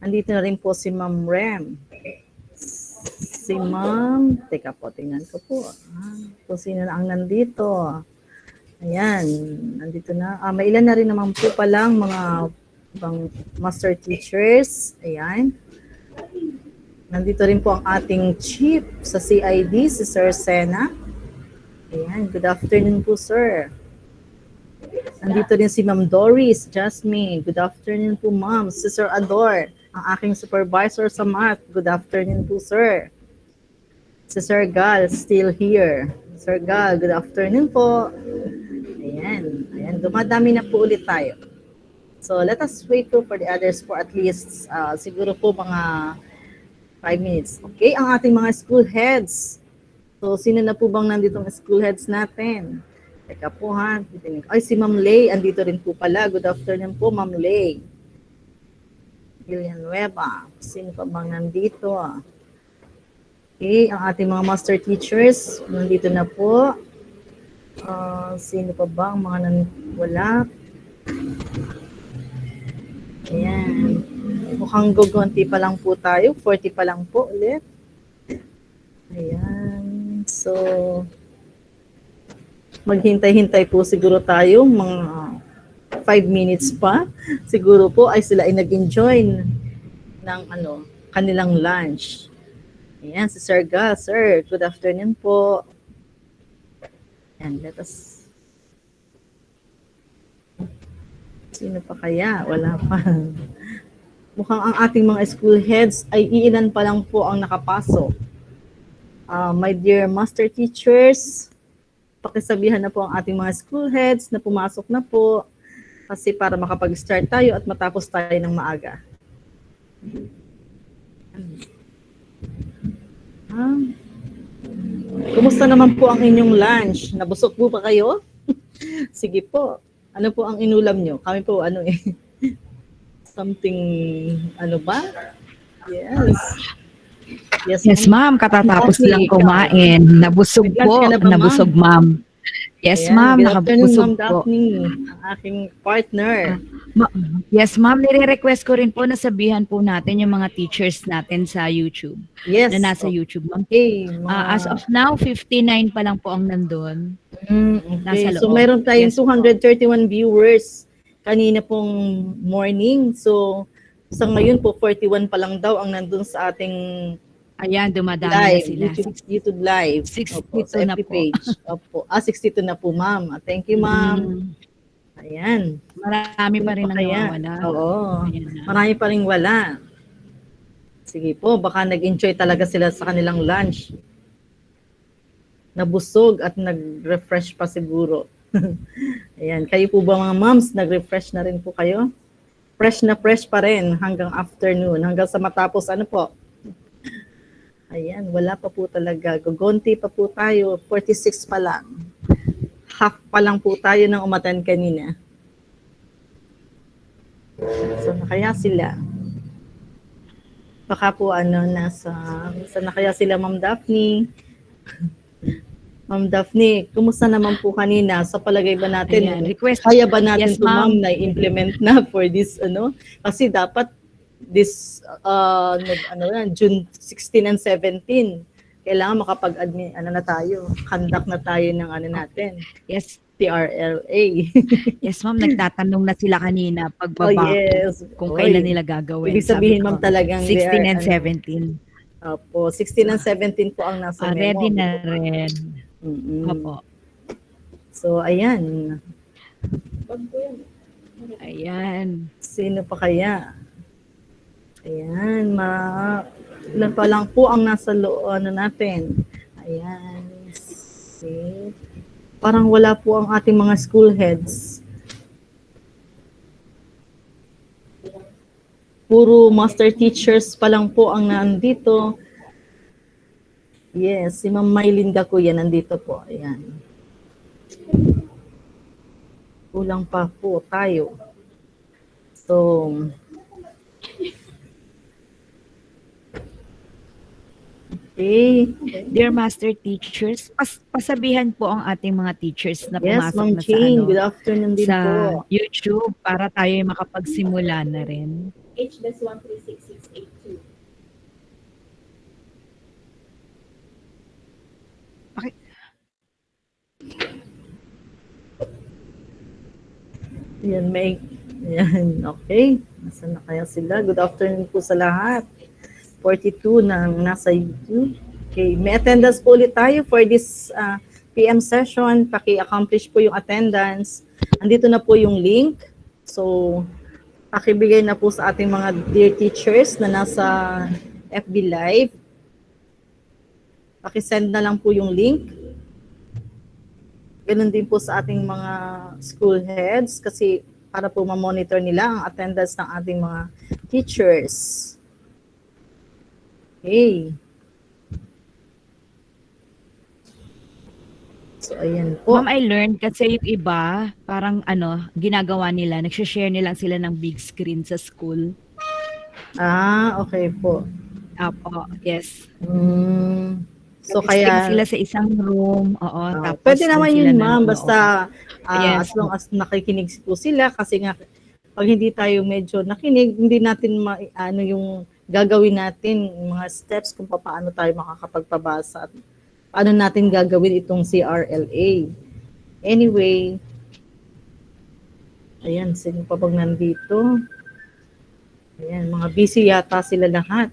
Nandito na rin po si Ma'am Rem. Si Ma'am, teka po, tingnan ko po. Kung sino na ang nandito. Ayan, nandito na. May ilan na rin naman po palang mga ibang master teachers. Ayan. Nandito rin po ang ating chief sa CID, si Sir Sena. Ayan, good afternoon po, sir. Nandito din si Ma'am Doris, Jasmine. Good afternoon po, ma'am. Si Sir Ador, ang aking supervisor sa math. Good afternoon po, sir. Si Sir Gal, still here. Sir Gal, good afternoon po. Ayan, ayan, dumadami na po ulit tayo. So, let us wait for the others for at least, siguro po mga 5 minutes. Okay, ang ating mga school heads. So, sino na po bang nandito ng school heads natin? Teka po ha. Ay, si Ma'am Lay, andito rin po pala. Good afternoon po, Ma'am Lay. Villanueva. Sino pa bang nandito? Okay, ang ating mga master teachers, nandito na po. Sino pa ba ang mga wala? Ayan. Mukhang gugunti pa lang po tayo. 40 pa lang po ulit. Ayan. So, maghintay-hintay po siguro tayo. Mga 5 minutes pa. Siguro po ay sila ay nag-enjoy ng kanilang lunch. Ayan, si Sir Gal. Sir, good afternoon po. And let us... Sino pa kaya? Wala pa. Mukhang ang ating mga school heads ay iilan pa lang po ang nakapasok. My dear master teachers, pakisabihan na po ang ating mga school heads na pumasok na po kasi para makapag-start tayo at matapos tayo ng maaga. Kumusta naman po ang inyong lunch? Nabusog po ba kayo? Sige po. Ano po ang inulam nyo? Kami po something, ba? Yes. Yes, ma'am. Katatapos lang kumain. Nabusog po. Nabusog, ma'am. Yes, ma'am. Nakabusog po. Daphne, ang aking partner. Yes, ma'am. Nire-request ko rin po na sabihan po natin yung mga teachers natin sa YouTube. Yes. Na nasa YouTube, ma'am. Okay. As of now, 59 pa lang po ang nandun. Okay. Nasa loob. So, meron tayong Yes, 231 viewers kanina pong morning. So, sa ngayon po, 41 pa lang daw ang nandun sa ating ayan, dumadami live, na sila. YouTube live. 62 Opo, sa FB na po. page. Opo. 62 na po, ma'am. Thank you, ma'am. Ayan. Marami pa rin ang nawawala. Oo. Marami pa rin wala. Sige po, baka nag-enjoy talaga sila sa kanilang lunch. Nabusog at nag-refresh pa siguro. Ayan. Kayo po ba mga moms, nag-refresh na rin po kayo? Fresh na fresh pa rin hanggang afternoon, hanggang sa matapos po. Ayan, wala pa po talaga. Gugonti pa po tayo. 46 pa lang. Half pa lang po tayo ng umatan kanina. So, nakaya sila. Baka po nasa nakaya sila, Ma'am Daphne. Ma'am Daphne, kumusta naman po kanina? Sa palagay ba natin, ayan, request. kaya ba natin Yes, ito, ma'am, na implement na for this, Kasi dapat this June 16 and 17. kailangan makapag-admin, na tayo, conduct na tayo ng natin. Yes. CRLA. Yes, ma'am. Nagtatanong na sila kanina pagbaba yes. kung Oy. kailan nila gagawin. Ibig sabihin, ma'am, talagang 16 and 17. Opo, 16 and 17 po ang nasa memo. Ready na rin. Opo. So, ayan. Ayan. Sino pa kaya? Ayan, ilan pa lang po ang nasa natin. Ayan. See? Parang wala po ang ating mga school heads. Puro master teachers pa lang po ang nandito. Yes, si Ma'am Mylene Gakuya nandito po. Ayan. Kulang pa po tayo. So, okay. Dear master teachers, pasabihan po ang ating mga teachers na pumasok Ma'am na Jane, good afternoon din sa po. YouTube para tayo makapagsimula na rin. H-1366882. Yan, okay. Nasaan na kaya sila? Good afternoon po sa lahat. 42 na nasa YouTube. Okay, may attendance po ulit tayo for this PM session. Paki-accomplish po yung attendance. Andito na po yung link. So, pakibigay na po sa ating mga dear teachers na nasa FB Live. Paki-send na lang po yung link. Ganun din po sa ating mga school heads kasi para po ma-monitor nila ang attendance ng ating mga teachers. Okay. So, ayan po. Ma'am, I learned kasi yung iba, parang ginagawa nila, nagsishare nila sila ng big screen sa school. Okay po. Apo, yes. So, kaya sila sa isang room, tapos pwede naman yun, ma'am, basta yes, as long as nakikinig po sila kasi nga pag hindi tayo medyo nakinig, hindi natin yung gagawin natin, mga steps kung paano tayo makakapagpabasa at paano natin gagawin itong CRLA. Anyway, ayan, sino pa bang nandito? Ayan, mga busy yata sila lahat.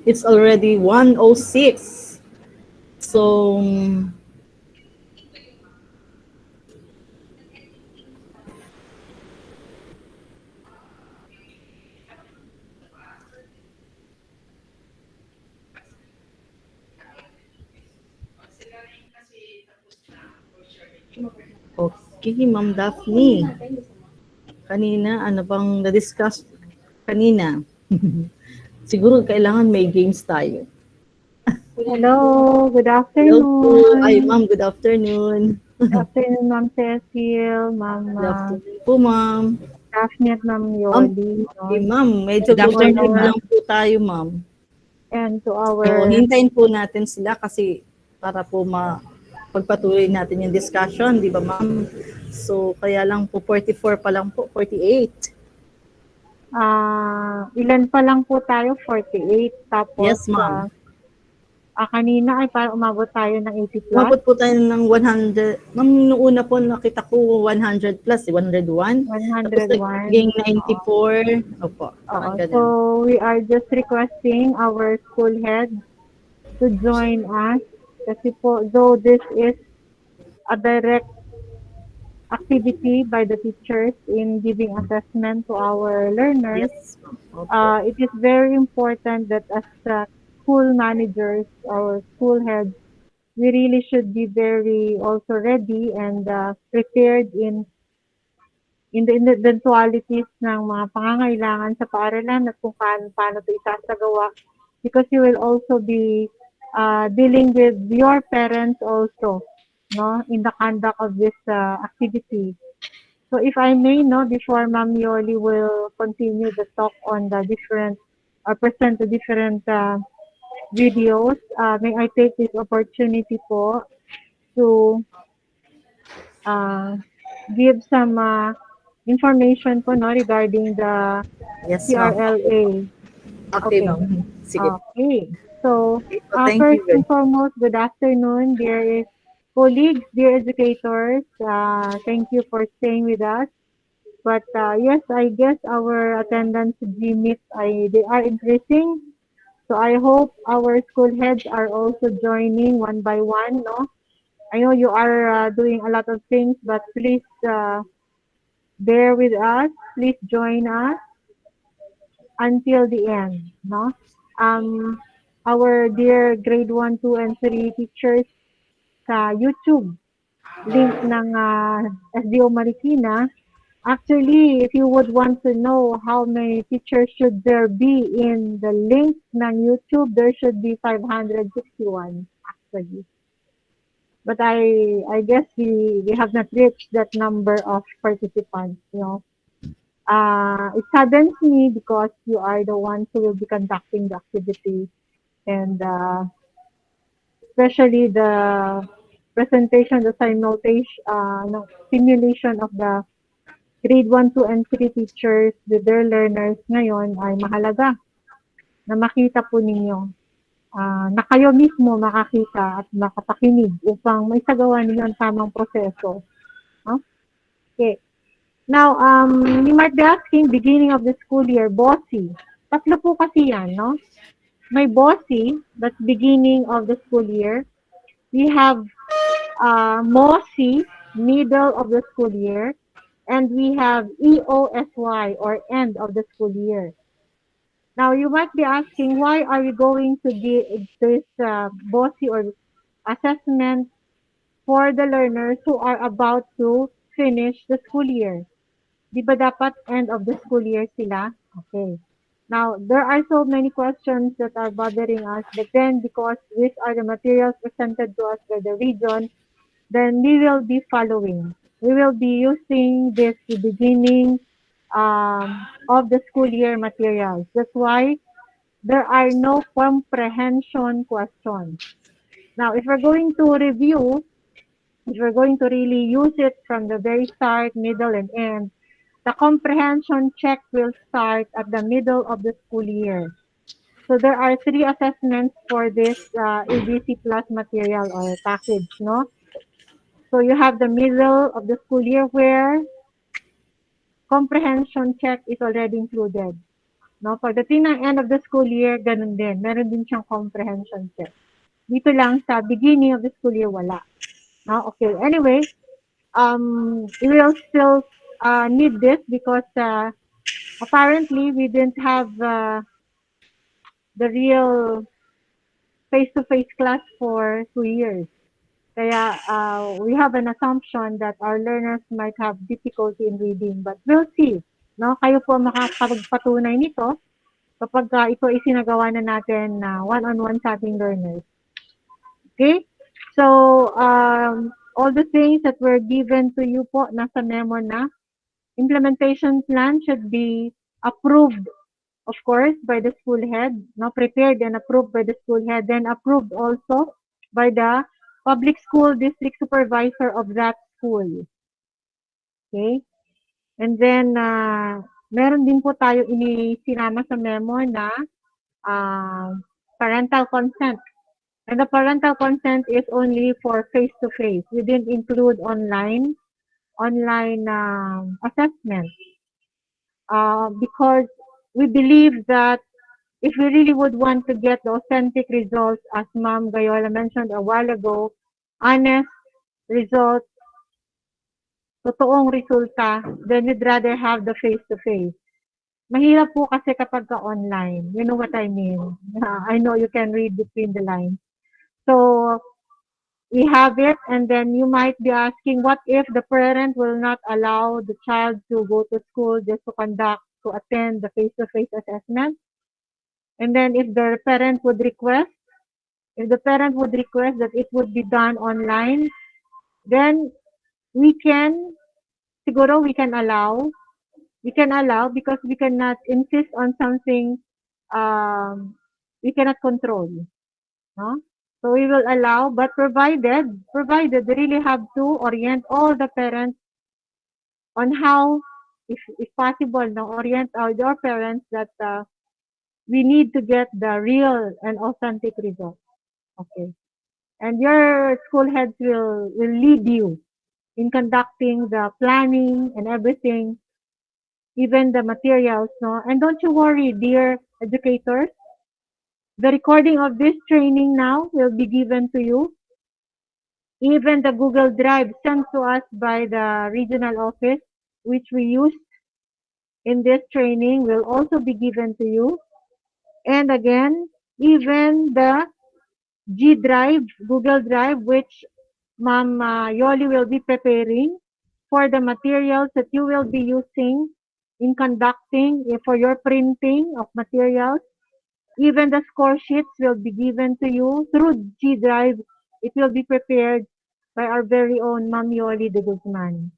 It's already 1:06. So, okay, Ma'am Daphne. Kanina, ano bang na-discuss kanina? Siguro kailangan may games tayo. Hello, good afternoon. Hello. Ay, ma'am, good afternoon. Good afternoon, Ma'am Cecil, Ma'am Good afternoon po, ma'am. Daphne at Ma'am Yoli. Okay, ma'am, medyo good afternoon lang po tayo, ma'am. And to our... So, hintayin po natin sila kasi para po pagpatuloy natin yung discussion, di ba, ma'am? So, kaya lang po, 44 pa lang po, 48. Ilan pa lang po tayo? 48. Tapos, yes, ma'am. Kanina ay parang umabot tayo ng 80 plus. Umabot po tayo ng 100. Ma'am, noong una po nakita ko 100 plus, 101. 101. Tapos naging 94. Opo. So, we are just requesting our school head to join us. Kasi po, though this is a direct activity by the teachers in giving assessment to our learners, yes. It is very important that as school managers or school heads, we really should be very also ready and prepared in the eventualities ng mga pangangailangan sa paaralan at kung paano ito isasagawa, because you will also be dealing with your parents also, no, in the conduct of this activity. So if I may, before Ma'am Yoli will continue the talk on the different present the different videos, may I take this opportunity po to give some information po regarding the yes, CRLA. Okay, ma'am. Sige. Okay. So So, So thank first you and very foremost, good afternoon, dear colleagues, dear educators. Thank you for staying with us. But yes, I guess our attendance GMIT, they are increasing. So I hope our school heads are also joining one by one. No, I know you are doing a lot of things, but please bear with us. Please join us until the end. No, um, our dear grade 1, 2, and 3 teachers sa YouTube link ng SDO Marikina. Actually, if you would want to know how many teachers should there be in the link ng YouTube, there should be 561 actually. But I guess we have not reached that number of participants, you know. It saddens me because you are the ones who will be conducting the activity, and especially the presentation, the simultation, no, simulation of the grade 1, 2, and 3 teachers with their learners ngayon ay mahalaga na makita po ninyo. Na kayo mismo makakita at makapakinig upang may sagawa ninyo ang tamang proseso. No? Okay. Now, you might be asking, beginning of the school year, bossy. Tatlo po kasi yan, no? May bossy, that's beginning of the school year. We have MOSI, middle of the school year. And we have EOSY, or end of the school year. Now, you might be asking, why are we going to give this BOSI or assessment for the learners who are about to finish the school year? Di ba dapat end of the school year sila? Okay. Now, there are so many questions that are bothering us, but then because these are the materials presented to us by the region, then we will be following. We will be using this beginning of the school year materials. That's why there are no comprehension questions. Now, if we're going to review, if we're going to really use it from the very start, middle, and end, the comprehension check will start at the middle of the school year. So there are 3 assessments for this ABC Plus material or package, no? So you have the middle of the school year where comprehension check is already included. No, pagdating ng end of the school year, ganun din. Meron din siyang comprehension check. Dito lang sa beginning of the school year, wala. No, okay. Anyway, we will still need this because apparently we didn't have the real face-to-face class for 2 years. Kaya we have an assumption that our learners might have difficulty in reading, but we'll see. No, kayo po makakapagpatunay nito kapag ito isinagawa na natin one-on-one sa ating learners. Okay? So, all the things that were given to you po, nasa memo na. Implementation plan should be approved, of course, by the school head. No, prepared and approved by the school head, then approved also by the public school district supervisor of that school. Okay? And then, meron din po tayo sinama sa memo na parental consent. And the parental consent is only for face-to-face. We didn't include online assessment. Because we believe that if we really would want to get the authentic results, as Ma'am Gayola mentioned a while ago, honest results, totoong resulta, then we'd rather have the face-to-face. Mahirap po kasi kapag online. You know what I mean? I know you can read between the lines. So, we have it, and then you might be asking, what if the parent will not allow the child to go to school just to attend the face-to-face assessment? And then if the parent would request, that it would be done online, then we can allow because we cannot insist on something we cannot control. No? So we will allow, but provided they really have to orient all the parents on how, if possible, orient your parents that we need to get the real and authentic results. Okay. And your school heads will lead you in conducting the planning and everything, even the materials, no? And don't you worry, dear educators, the recording of this training now will be given to you. Even the Google Drive sent to us by the regional office, which we used in this training, will also be given to you. And again, even the G Drive, Google Drive, which Ma'am Yoli will be preparing for the materials that you will be using in conducting for your printing of materials. Even the score sheets will be given to you through G Drive. It will be prepared by our very own Ma'am Yoli de Guzman.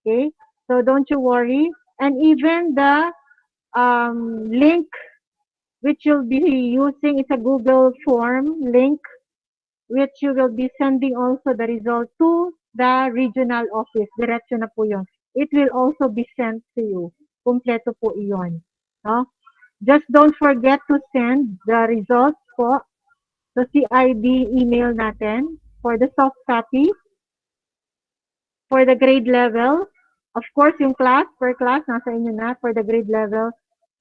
Okay, so don't you worry. And even the link which you'll be using is a Google form link which you will be sending also the result to the regional office. Diretso na po yun. It will also be sent to you. Kumpleto po iyon. No? Just don't forget to send the results po sa CID email natin for the soft copy, for the grade level. Of course, yung class, per class, nasa inyo na for the grade level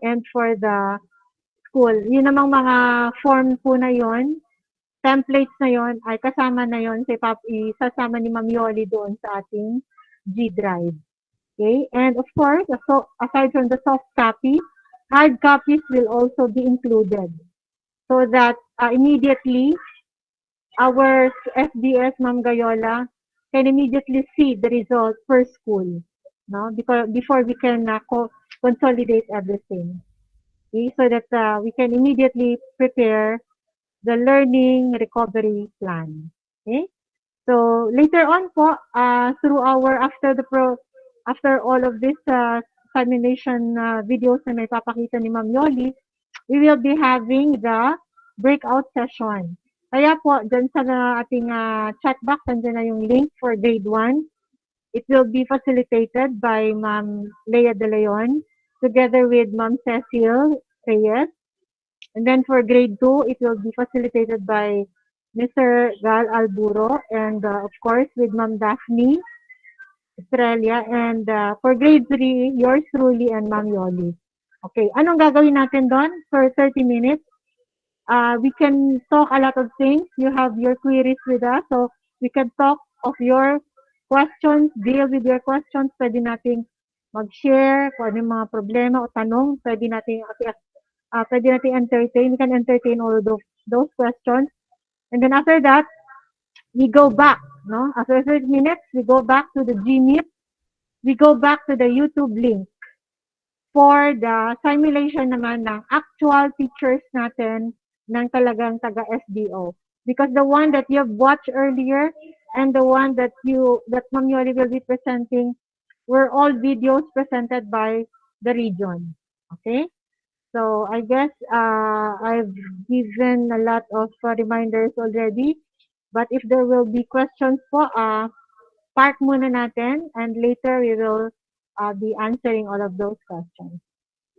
and for the school. Yun namang mga form po na yon, templates na yon ay kasama na yon isasama ni Ma'am Yoli doon sa ating G Drive. Okay? And of course, aside from the soft copy, hard copies will also be included so that immediately our SDS Ma'am Gayola can immediately see the result per school, no? Because before we can consolidate everything, okay? So that we can immediately prepare the learning recovery plan. Okay? So later on po, through our after all of this examination videos na may papakita ni Ma'am Yoli, we will be having the breakout session. Kaya po, dyan sa ating chat box, andyan na yung link for grade 1. It will be facilitated by Ma'am Lea De Leon together with Ma'am Cecil Reyes. And then for grade 2, it will be facilitated by Mr. Gal Alburo and of course with Ma'am Daphne Australia. And for grade 3, yours truly and Ma'am Yoli. Okay, anong gagawin natin doon for 30 minutes? We can talk a lot of things. You have your queries with us, so we can talk of your questions, deal with your questions. Pwede nating mag-share kung ano yung mga problema o tanong. Pwede nating entertain. We can entertain all of those questions. And then after that, we go back. No? After 30 minutes, we go back to the Gmeet. We go back to the YouTube link for the simulation naman ng actual teachers natin ng talagang taga-SDO. Because the one that you have watched earlier and the one that Ma'am Yoli will be presenting were all videos presented by the region. Okay? So I guess I've given a lot of reminders already. But if there will be questions po, park muna natin and later we will be answering all of those questions.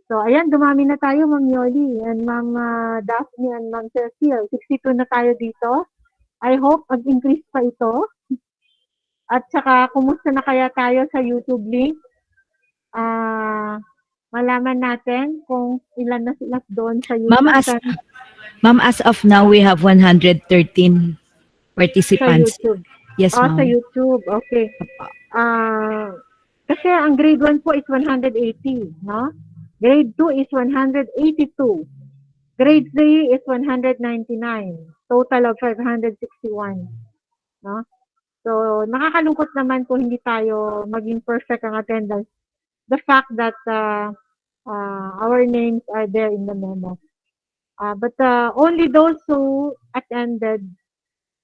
So, ayan, dumami na tayo, Ma'am Yoli and Ma'am Daphne and Ma'am Cecile. 62 na tayo dito. I hope mag-increase pa ito. At saka, kumusta na kaya tayo sa YouTube link? Malaman natin kung ilan na sila doon sa YouTube. Ma'am, as of now, we have 113 participants. Sa YouTube. Yes, ma'am. Sa YouTube. Okay. Kasi ang grade 1 po is 180, no? Grade 2 is 182. Grade 3 is 199. Total of 561. No? So, nakakalungkot naman kung hindi tayo maging perfect ang attendance. The fact that our names are there in the memo. But only those who attended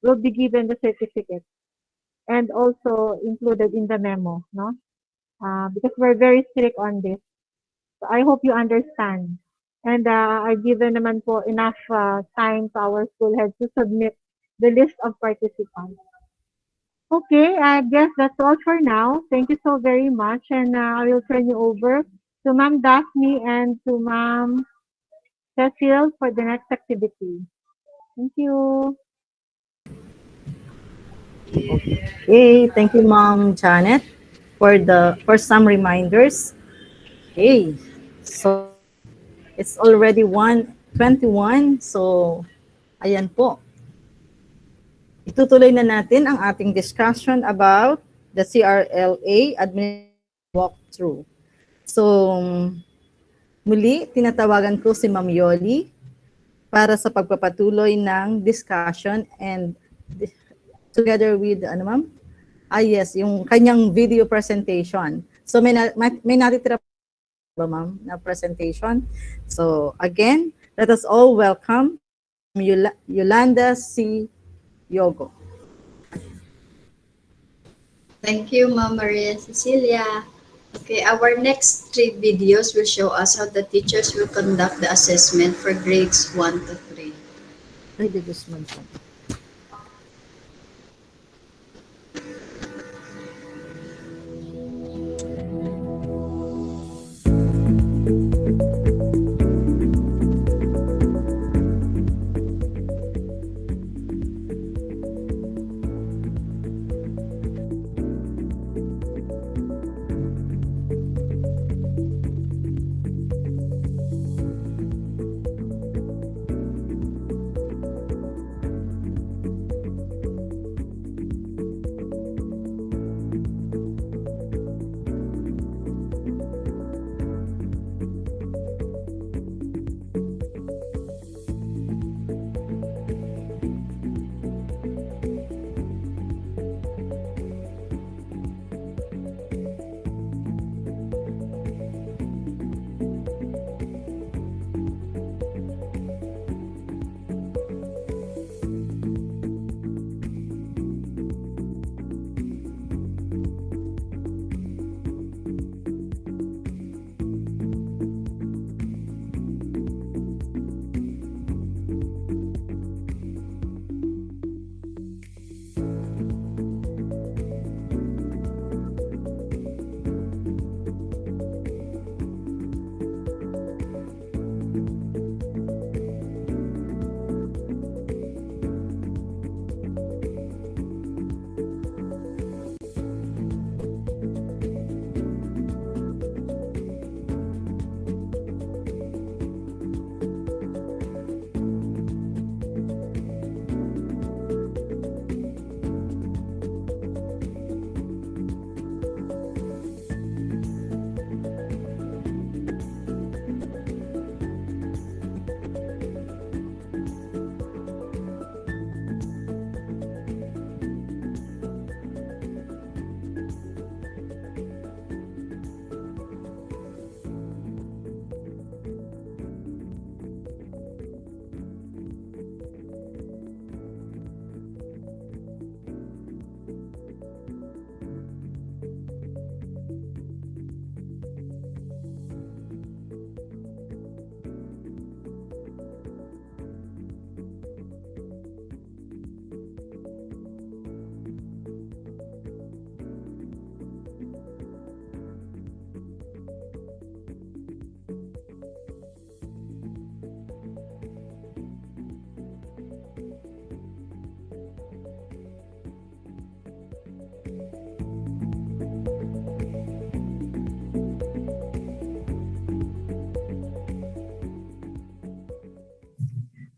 will be given the certificate and also included in the memo. No? Because we're very strict on this. So I hope you understand. And I've given naman po enough time to our school heads to submit the list of participants. Okay, I guess that's all for now. Thank you so very much. And I will turn you over to Ma'am Daphne and to Ma'am Cecil for the next activity. Thank you. Okay, thank you, Mom Janet, for some reminders. Okay, so it's already 1:21, so ayan po. Itutuloy na natin ang ating discussion about the CRLA administration walkthrough. So, muli, tinatawagan ko si Ma'am Yoli para sa pagpapatuloy ng discussion and together with, ano ma'am? Yes, yung kanyang video presentation. So, may natitira ba ma'am na presentation? So, again, let us all welcome Yolanda C. Yogo. Thank you, Ma'am Maria Cecilia. Okay, our next 3 videos will show us how the teachers will conduct the assessment for grades 1 to 3. Ay, di Guzman po.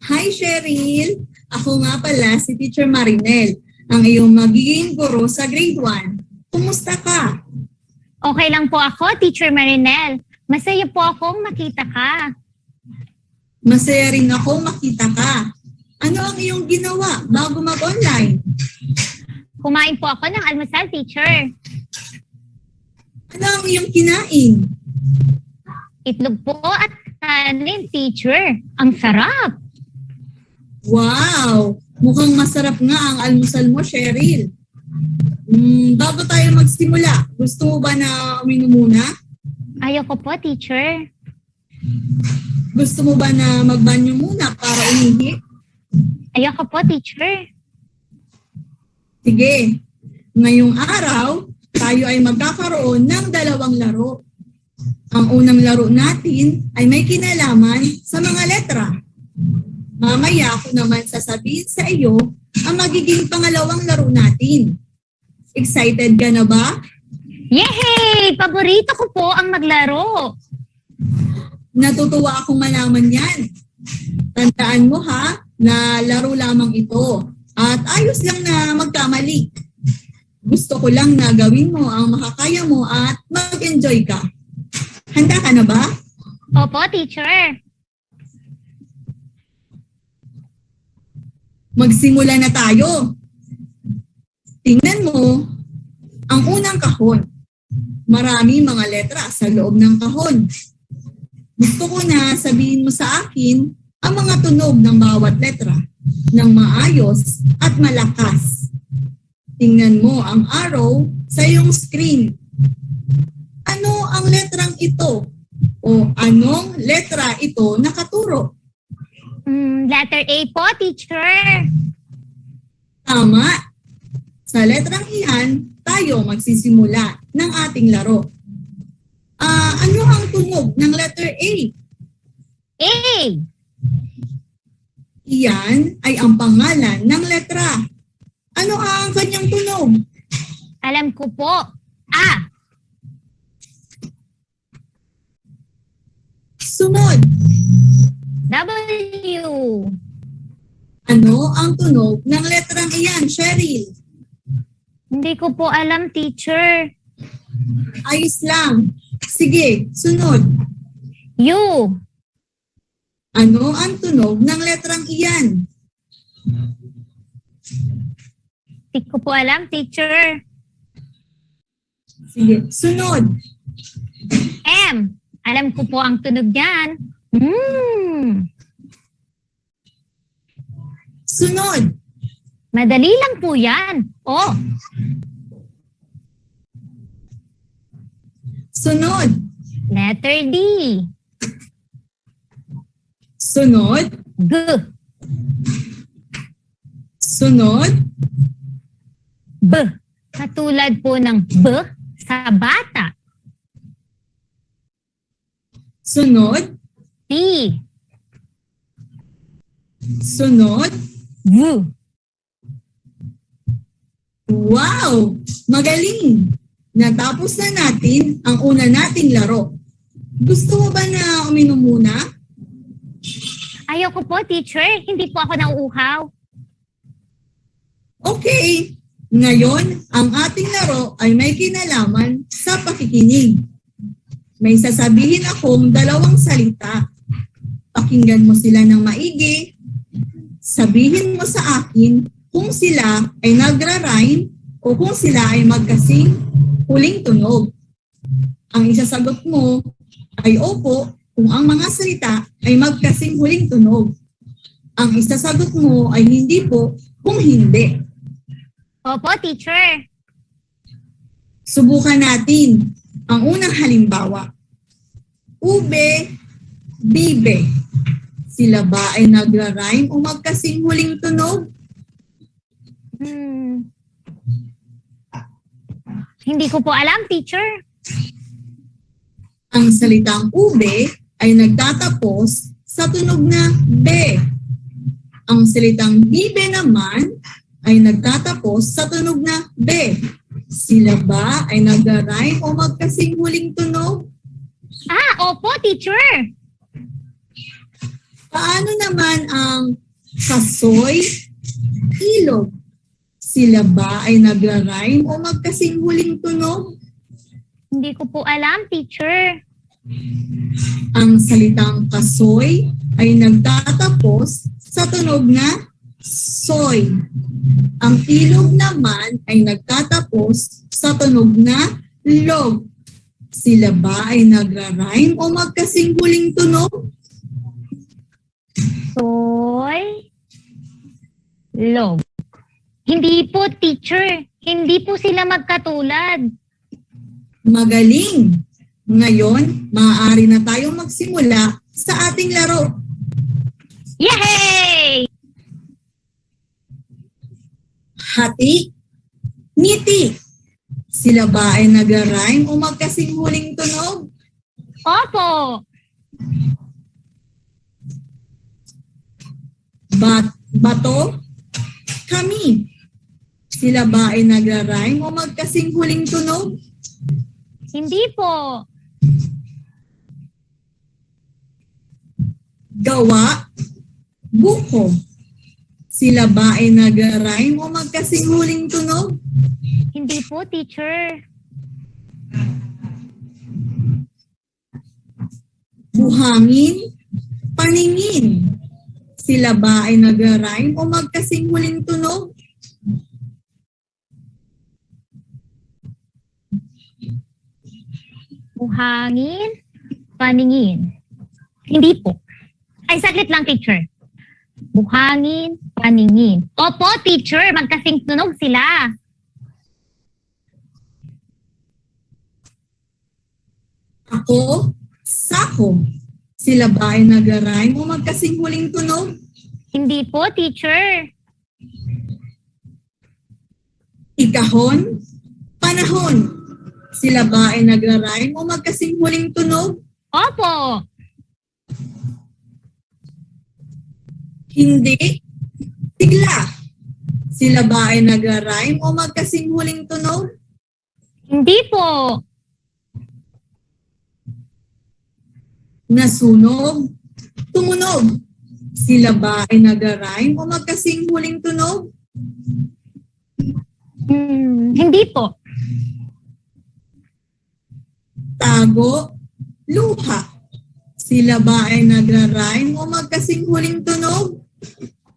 Hi, Cheryl! Ako nga pala si Teacher Marinel, ang iyong magiging guro sa grade 1. Kumusta ka? Okay lang po ako, Teacher Marinel. Masaya po akong makita ka. Masaya rin ako makita ka. Ano ang iyong ginawa bago mag-online? Kumain po ako ng almusal, Teacher. Ano ang iyong kinain? Itlog po at kanin, Teacher. Ang sarap! Wow! Mukhang masarap nga ang almusal mo, Cheryl. Bago tayo magsimula, gusto mo ba na uminom muna? Ayoko po, Teacher. Gusto mo ba na magbanyo muna para umihi? Ayoko po, Teacher. Sige. Ngayong araw, tayo ay magkakaroon ng 2 laro. Ang unang laro natin ay may kinalaman sa mga letra. Mamaya ako naman sasabihin sa iyo ang magiging pangalawang laro natin. Excited ka na ba? Yay! Paborito ko po ang maglaro. Natutuwa akong malaman yan. Tandaan mo ha, na laro lamang ito. At ayos lang na magkamali. Gusto ko lang na gawin mo ang makakaya mo at mag-enjoy ka. Handa ka na ba? Opo, teacher. Magsimula na tayo. Tingnan mo ang unang kahon. Marami mga letra sa loob ng kahon. Gusto ko na sabihin mo sa akin ang mga tunog ng bawat letra ng maayos at malakas. Tingnan mo ang arrow sa iyong screen. Ano ang letrang ito? O anong letra ito nakaturo? Letter A po, teacher. Tama. Sa letrang iyan, tayo magsisimula ng ating laro. Ano ang tunog ng letter A? A. Iyan ay ang pangalan ng letra. Ano ang kanyang tunog? Alam ko po. A. Sunod. W. Ano ang tunog ng letrang iyan, Cheryl? Hindi ko po alam, teacher. Ayos lang. Sige, sunod. U. Ano ang tunog ng letrang iyan? Hindi ko po alam, teacher. Sige, sunod. M. Alam ko po ang tunog niyan. Sunod. Madali lang po yan. O. Sunod. Letter D. Sunod. G. Sunod. B. Katulad po ng B sa bata. Sunod. T. Sunod. V. Wow! Magaling! Natapos na natin ang una nating laro. Gusto mo ba na uminom muna? Ayoko po, teacher. Hindi po ako nauuhaw. Okay. Ngayon, ang ating laro ay may kinalaman sa pakikinig. May sasabihin akong 2 salita. Pakinggan mo sila ng maigi. Sabihin mo sa akin kung sila ay nagra-rhyme o kung sila ay magkasing huling tunog. Ang isasagot mo ay opo kung ang mga salita ay magkasing huling tunog. Ang isasagot mo ay hindi po kung hindi. Opo, teacher. Subukan natin ang unang halimbawa. Ube, bibe. Sila ba ay nagra-rhyme o magkasing huling tunog? Hindi ko po alam, teacher. Ang salitang ube ay nagtatapos sa tunog na be. Ang salitang bibe naman ay nagtatapos sa tunog na be. Sila ba ay nagra-rhyme o magkasing huling tunog? Opo, teacher. Paano naman ang kasoy, ilog? Sila ba ay nagra-rhyme o magkasing huling tunog? Hindi ko po alam, teacher. Ang salitang kasoy ay nagtatapos sa tunog na soy. Ang ilog naman ay nagtatapos sa tunog na log. Sila ba ay nagra-rhyme o magkasing huling tunog? Soy, log. Hindi po, teacher. Hindi po sila magkatulad. Magaling! Ngayon, maaari na tayong magsimula sa ating laro. Yay! Hati, ngiti. Sila ba ay nagra-rhyme o magkasing huling tunog? Opo. Bato? Kami. Sila ba ay nagra-rhyme o magkasing huling tunog? Hindi po. Gawa? Buko? Sila ba ay nagra-rhyme o magkasing huling tunog? Hindi po, teacher. Buhangin? Paningin? Sila ba ay nagra-rhyme o magkasing huling tunog? Buhangin, paningin. Hindi po. Ay, saglit lang, teacher. Buhangin, paningin. Opo, teacher. Magkasing tunog sila. Ako? Sako? Sila ba ay nagra-rhyme o magkasing huling tunog? Hindi po, teacher. Ikahon? Panahon? Sila ba ay nagra-rhyme o magkasing huling tunog? Opo. Hindi? Sigla? Sila ba ay nagra-rhyme o magkasing huling tunog? Hindi po. Nasunog? Tumunog? Sila ba ay nagra-rhyme o magkasing huling tunog? Hindi po. Tago? Luha? Sila ba ay nagra-rhyme o magkasing huling tunog?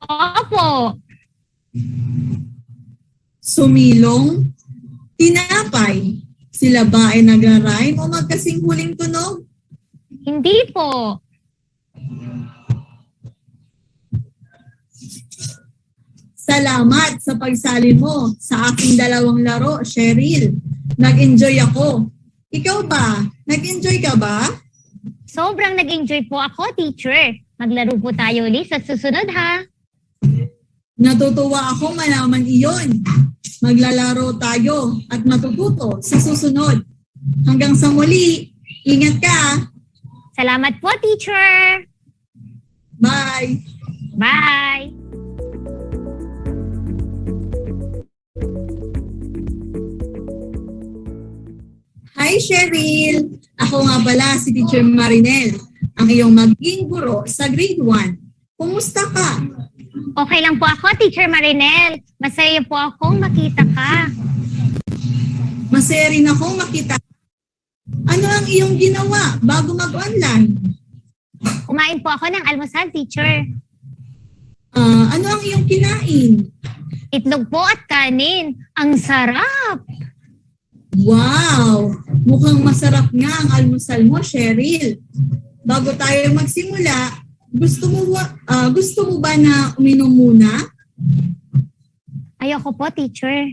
Opo. Sumilong? Tinapay? Sila ba ay nagra-rhyme o magkasing huling tunog? Hindi po. Salamat sa pagsali mo sa aking dalawang laro, Cheryl. Nag-enjoy ako. Ikaw ba? Nag-enjoy ka ba? Sobrang nag-enjoy po ako, teacher. Maglaro po tayo ulit sa susunod, ha? Natutuwa akong malaman iyon. Maglalaro tayo at matututo sa susunod. Hanggang sa muli, ingat ka. Salamat po, teacher. Bye. Bye. Hi, Cheryl! Ako nga pala si Teacher Marinel, ang iyong magiging guro sa grade 1. Kumusta ka? Okay lang po ako, Teacher Marinel. Masaya po akong makita ka. Masaya rin akong makita. Ano ang iyong ginawa bago mag-online? Kumain po ako ng almusal, teacher. Ano ang iyong kinain? Itlog po at kanin. Ang sarap! Wow! Mukhang masarap nga ang almusal mo, Cheryl. Bago tayo magsimula, gusto mo ba na uminom muna? Ayoko po, teacher.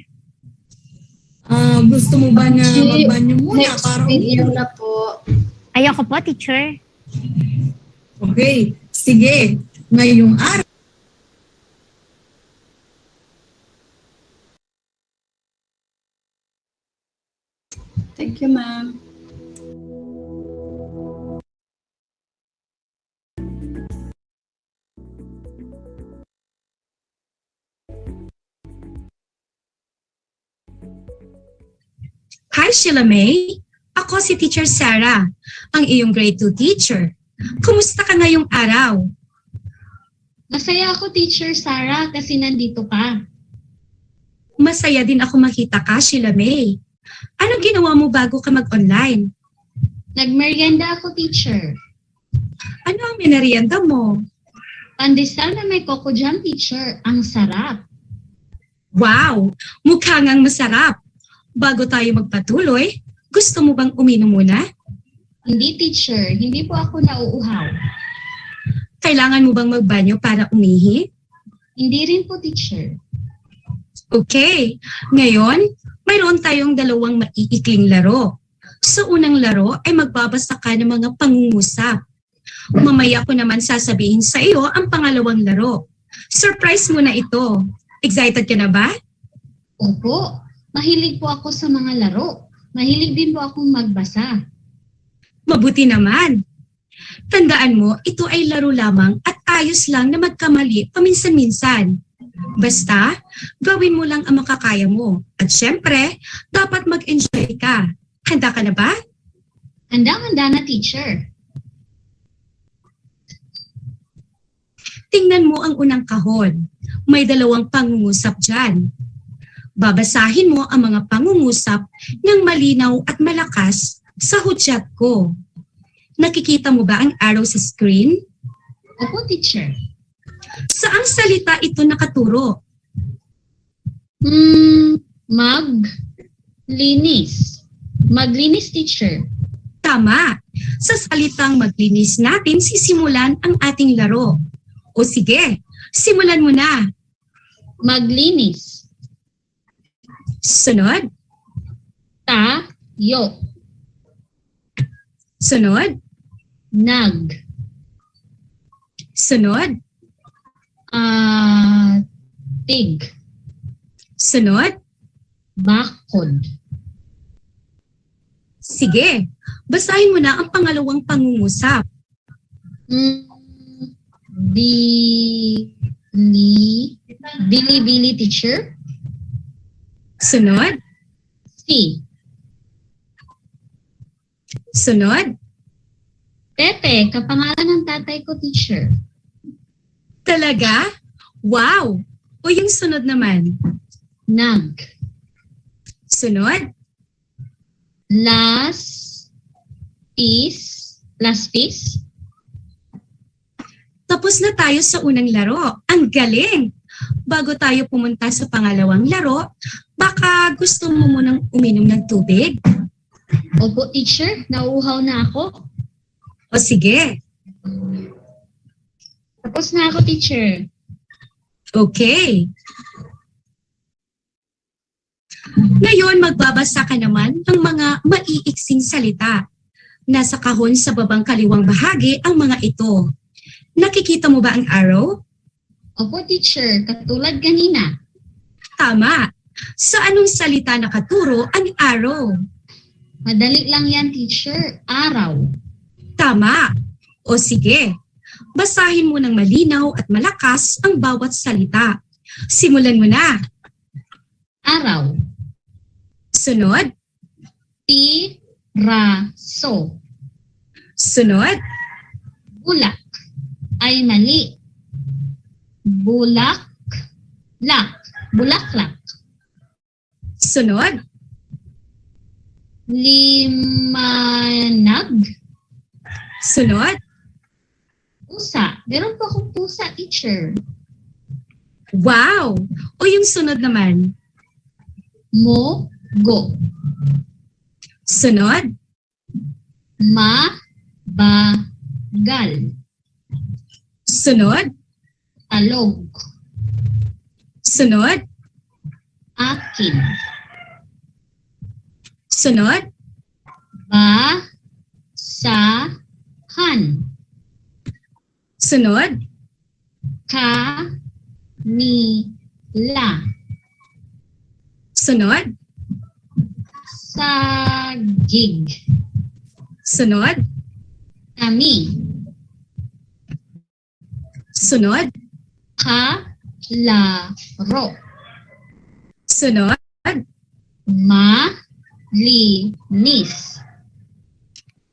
Gusto mo ba na magbanyo muna Next para video uminom? na po. Ayoko po, teacher. Okay, sige. Ngayong araw, Thank you, ma'am. Hi, Sheila May. Ako si Teacher Sarah, ang iyong grade 2 teacher. Kumusta ka ngayong araw? Masaya ako, Teacher Sarah, kasi nandito ka. Masaya din ako makita ka, Sheila May. Anong ginawa mo bago ka mag-online? Nagmerienda ako, teacher. Ano ang minerienda mo? Pandesal na may coco jam, teacher. Ang sarap. Wow! Mukha ngang masarap. Bago tayo magpatuloy, gusto mo bang uminom muna? Hindi, teacher. Hindi po ako nauuhaw. Kailangan mo bang magbanyo para umihi? Hindi rin po, teacher. Okay. Ngayon, mayroon tayong dalawang maiikling laro. Sa unang laro ay magbabasa ka ng mga pangungusap. Mamaya ko naman sasabihin sa iyo ang pangalawang laro. Surprise mo na ito. Excited ka na ba? Opo. Mahilig po ako sa mga laro. Mahilig din po akong magbasa. Mabuti naman. Tandaan mo, ito ay laro lamang at ayos lang na magkamali paminsan-minsan. Basta, gawin mo lang ang makakaya mo. At syempre, dapat mag-enjoy ka. Handa ka na ba? Handang-handa na, teacher. Tingnan mo ang unang kahon. May 2 pangungusap dyan. Babasahin mo ang mga pangungusap ng malinaw at malakas sa hudyat ko. Nakikita mo ba ang arrow sa screen? Opo, teacher. Saang salita ito nakaturo? Maglinis. Maglinis, teacher. Tama. Sa salitang maglinis natin sisimulan ang ating laro. O sige, simulan mo na. Maglinis. Sunod. Tayo. Sunod. Nag. Sunod. Tig. Sunod. Bakod. Sige, basahin mo na ang pangalawang pangungusap. Bili-bili, teacher. Sunod. Si. Sunod. Pepe, kapangalan ng tatay ko, teacher. Talaga? Wow! O yung sunod naman? Nag. Sunod? Last piece. Last piece? Tapos na tayo sa unang laro. Ang galing! Bago tayo pumunta sa pangalawang laro, baka gusto mo munang uminom ng tubig? Opo, teacher. Nauuhaw na ako. O sige. Tapos na ako, teacher. Okay. Ngayon, magbabasa ka naman ng mga maiiksing salita. Nasa kahon sa babang kaliwang bahagi ang mga ito. Nakikita mo ba ang arrow? Opo, teacher. Katulad kanina. Tama. Sa anong salita nakaturo ang arrow? Madali lang yan, teacher. Araw. Tama. O sige. Basahin mo ng malinaw at malakas ang bawat salita. Simulan mo na. Araw. Sunod. Piraso. Sunod. Bulak. Ay mali. Bulaklak. Bulaklak. Sunod. Limanag. Sunod. Pusa. Meron po akong pusa, teacher. Wow! O yung sunod naman? Mogo. Sunod. Mabagal. Sunod. Talog. Sunod. Akin. Sunod. Basahan. Sunod. Kanila. Sunod. Sagig. Sunod. Kami. Sunod. Kalaro. Sunod. Malinis.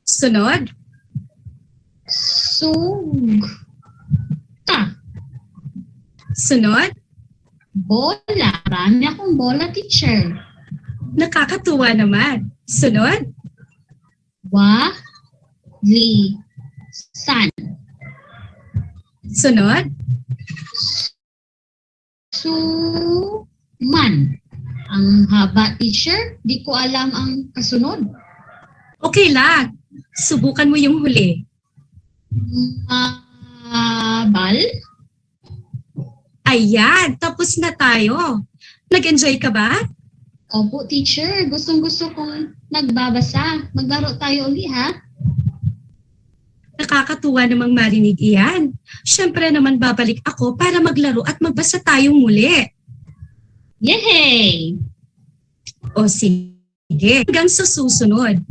Sunod. Sugta. Sunod. Bola. Marami akong bola, teacher. Nakakatuwa naman. Sunod. Walisan. Sunod. Suman. Ang haba, teacher. Di ko alam ang kasunod. Okay lang. Subukan mo yung huli. Bal? Ayan, tapos na tayo. Nag-enjoy ka ba? Opo, teacher. Gustong-gusto kong nagbabasa. Maglaro tayo uli, ha? Nakakatuwa namang marinig iyan. Siyempre naman babalik ako para maglaro at magbasa tayong muli. Yay! O sige, hanggang sa susunod.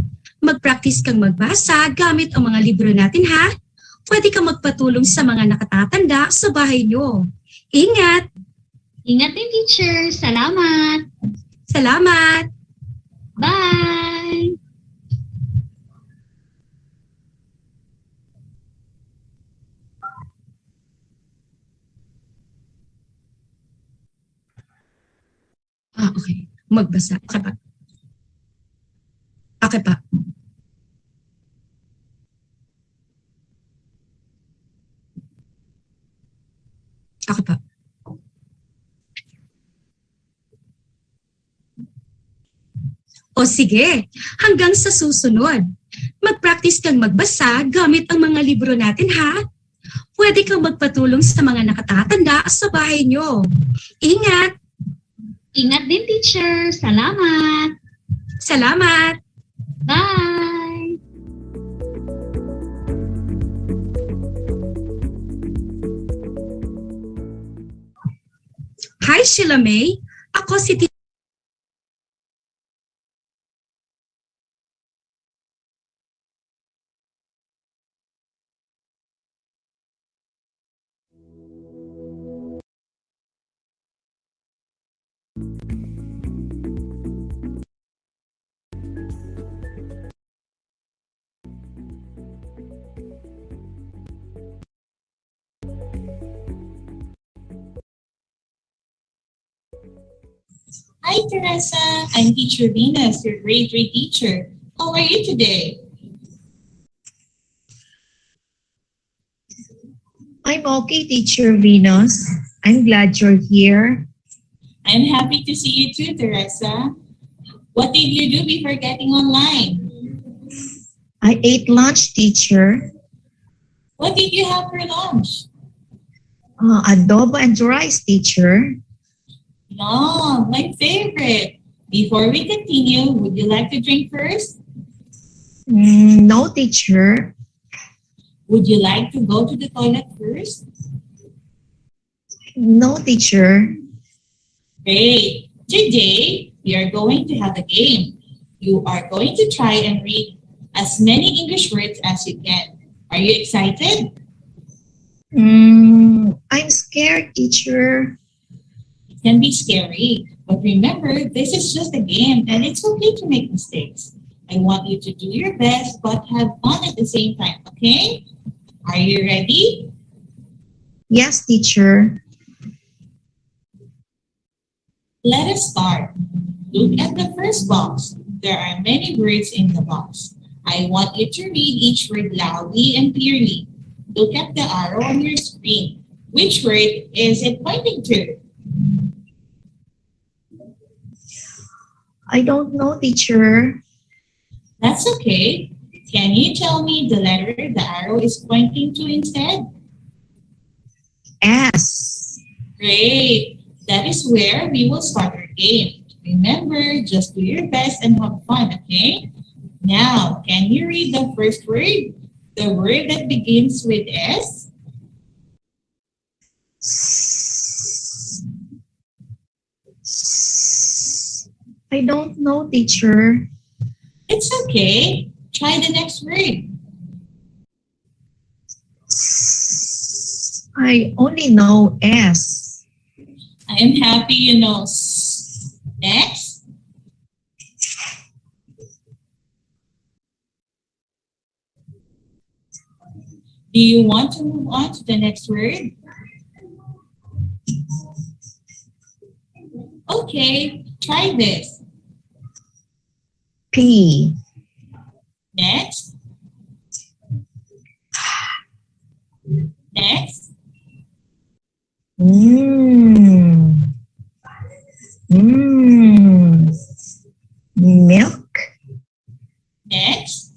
Mag-practice kang magbasa gamit ang mga libro natin ha. Pwede kang magpatulong sa mga nakatatanda sa bahay nyo. Ingat! Ingat din, teacher. Salamat. Salamat! Bye! Okay. Magbasa. Okay pa. Okay pa. Okay pa. O sige, hanggang sa susunod. Mag-practice kang magbasa gamit ang mga libro natin ha. Pwede kang magpatulong sa mga nakatatanda sa bahay nyo. Ingat! Ingat din, teacher. Salamat. Salamat! Bye! Hi, Sheila May. Ako si Hi, Teresa. I'm Teacher Venus, your grade 3 teacher. How are you today? I'm okay, Teacher Venus. I'm glad you're here. I'm happy to see you too, Teresa. What did you do before getting online? I ate lunch, teacher. What did you have for lunch? Adobo and rice, teacher. No, my favorite. Before we continue, would you like to drink first? No, teacher. Would you like to go to the toilet first? No, teacher. Great. Today, we are going to have a game. You are going to try and read as many English words as you can. Are you excited? I'm scared, teacher. It can be scary, but remember, this is just a game and it's okay to make mistakes. I want you to do your best but have fun at the same time, okay? Are you ready? Yes, teacher. Let us start. Look at the first box. There are many words in the box. I want you to read each word loudly and clearly. Look at the arrow on your screen. Which word is it pointing to? I don't know, teacher. That's okay. Can you tell me the letter the arrow is pointing to instead? S. Great. That is where we will start our game. Remember, just do your best and have fun, okay? Now, can you read the first word? The word that begins with S? I don't know, teacher. It's okay. Try the next word. I only know S. I am happy you know S. Next. Do you want to move on to the next word? Okay, try this. P. Next. Next. Milk. Next.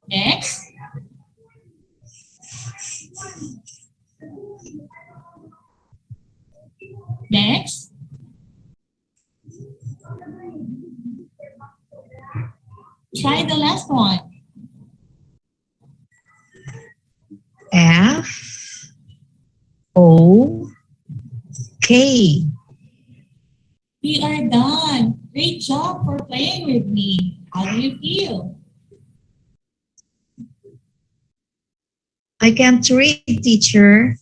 Next. Next. Try the last one. F. O. Okay. We are done. Great job for playing with me. How do you feel? I can't read, teacher.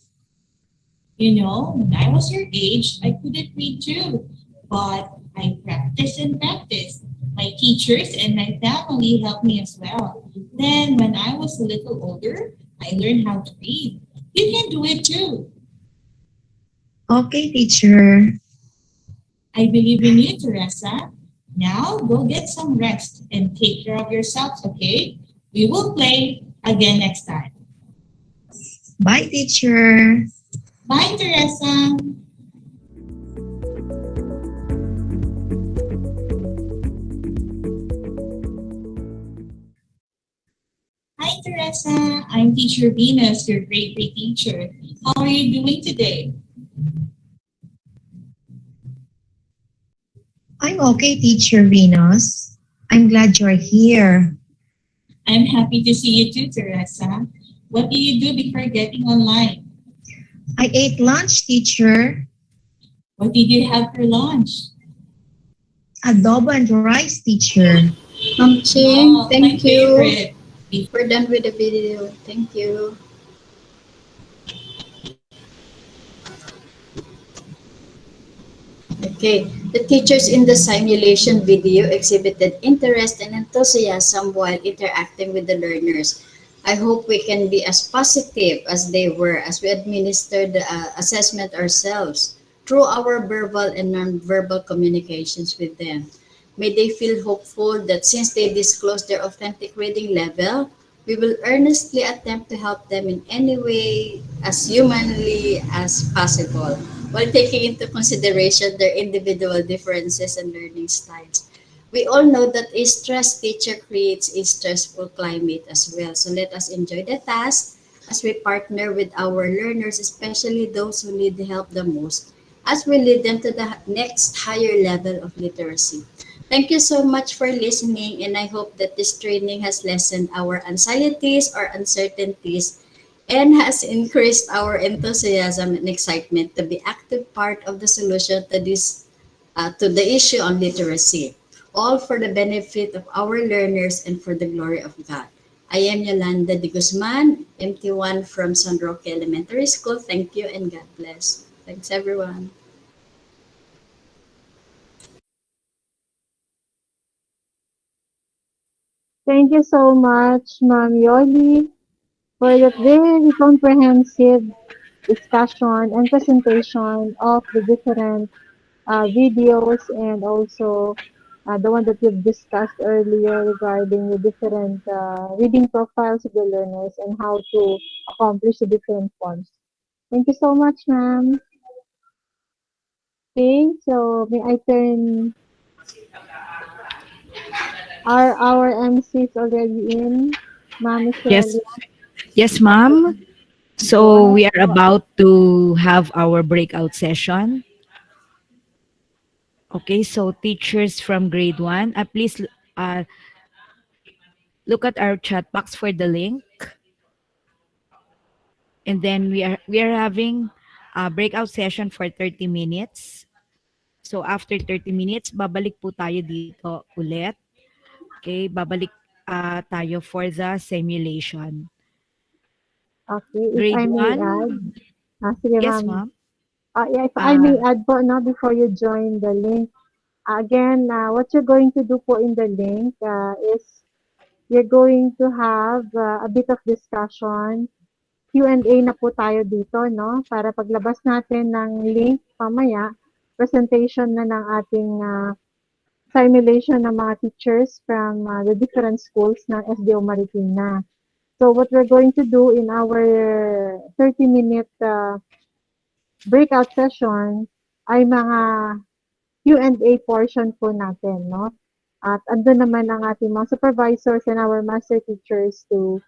You know, when I was your age, I couldn't read too, but I practiced and practiced. My teachers and my family helped me as well. Then, when I was a little older, I learned how to read. You can do it too. Okay, teacher. I believe in you, Teresa. Now, go get some rest and take care of yourselves, okay? We will play again next time. Bye, teacher. Bye, Teresa. Hi, Teresa. I'm Teacher Venus, your grade 3 teacher. How are you doing today? I'm okay, teacher Venus. I'm glad you're here. I'm happy to see you too, Teresa. What do you do before getting online? I ate lunch, teacher. What did you have for lunch? Adobo and rice, teacher. Ching, Oh, thank my you. favorite. We're done with the video. Thank you. Okay, the teachers in the simulation video exhibited interest and enthusiasm while interacting with the learners. I hope we can be as positive as they were as we administer the assessment ourselves through our verbal and nonverbal communications with them. May they feel hopeful that since they disclose their authentic reading level, we will earnestly attempt to help them in any way as humanly as possible while taking into consideration their individual differences and learning styles. We all know that a stressed teacher creates a stressful climate as well. So let us enjoy the task as we partner with our learners, especially those who need the help the most, as we lead them to the next higher level of literacy. Thank you so much for listening, and I hope that this training has lessened our anxieties or uncertainties and has increased our enthusiasm and excitement to be active part of the solution to this to the issue on literacy, all for the benefit of our learners and for the glory of God. I am Yolanda de Guzman, MT1 from San Roque Elementary School. Thank you and God bless. Thanks everyone. Thank you so much, Ma'am Yoli, for that very comprehensive discussion and presentation of the different videos and also the one that you've discussed earlier regarding the different reading profiles of the learners and how to accomplish the different forms. Thank you so much, ma'am. Okay, so may I turn are our MCs already in? Ma'am Yes, Michelle. yes, Okay, ma'am. go So ahead. we are about to have our breakout session. Okay, so teachers from grade 1, please uh, look at our chat box for the link. And then we are having a breakout session for 30 minutes. So after 30 minutes, babalik po tayo dito ulit. Okay, babalik tayo for the simulation. Okay, if Grade I may add, 1, sige yes ma'am. ma'am. Yeah, if I may add po, no, before you join the link, again, what you're going to do po in the link is you're going to have a bit of discussion. Q&A na po tayo dito, no? Para paglabas natin ng link pamaya, presentation na ng ating simulation ng mga teachers from the different schools ng SDO Marikina. So what we're going to do in our 30-minute breakout session ay mga Q&A portion po natin, no? At andun naman ang ating mga supervisors and our master teachers to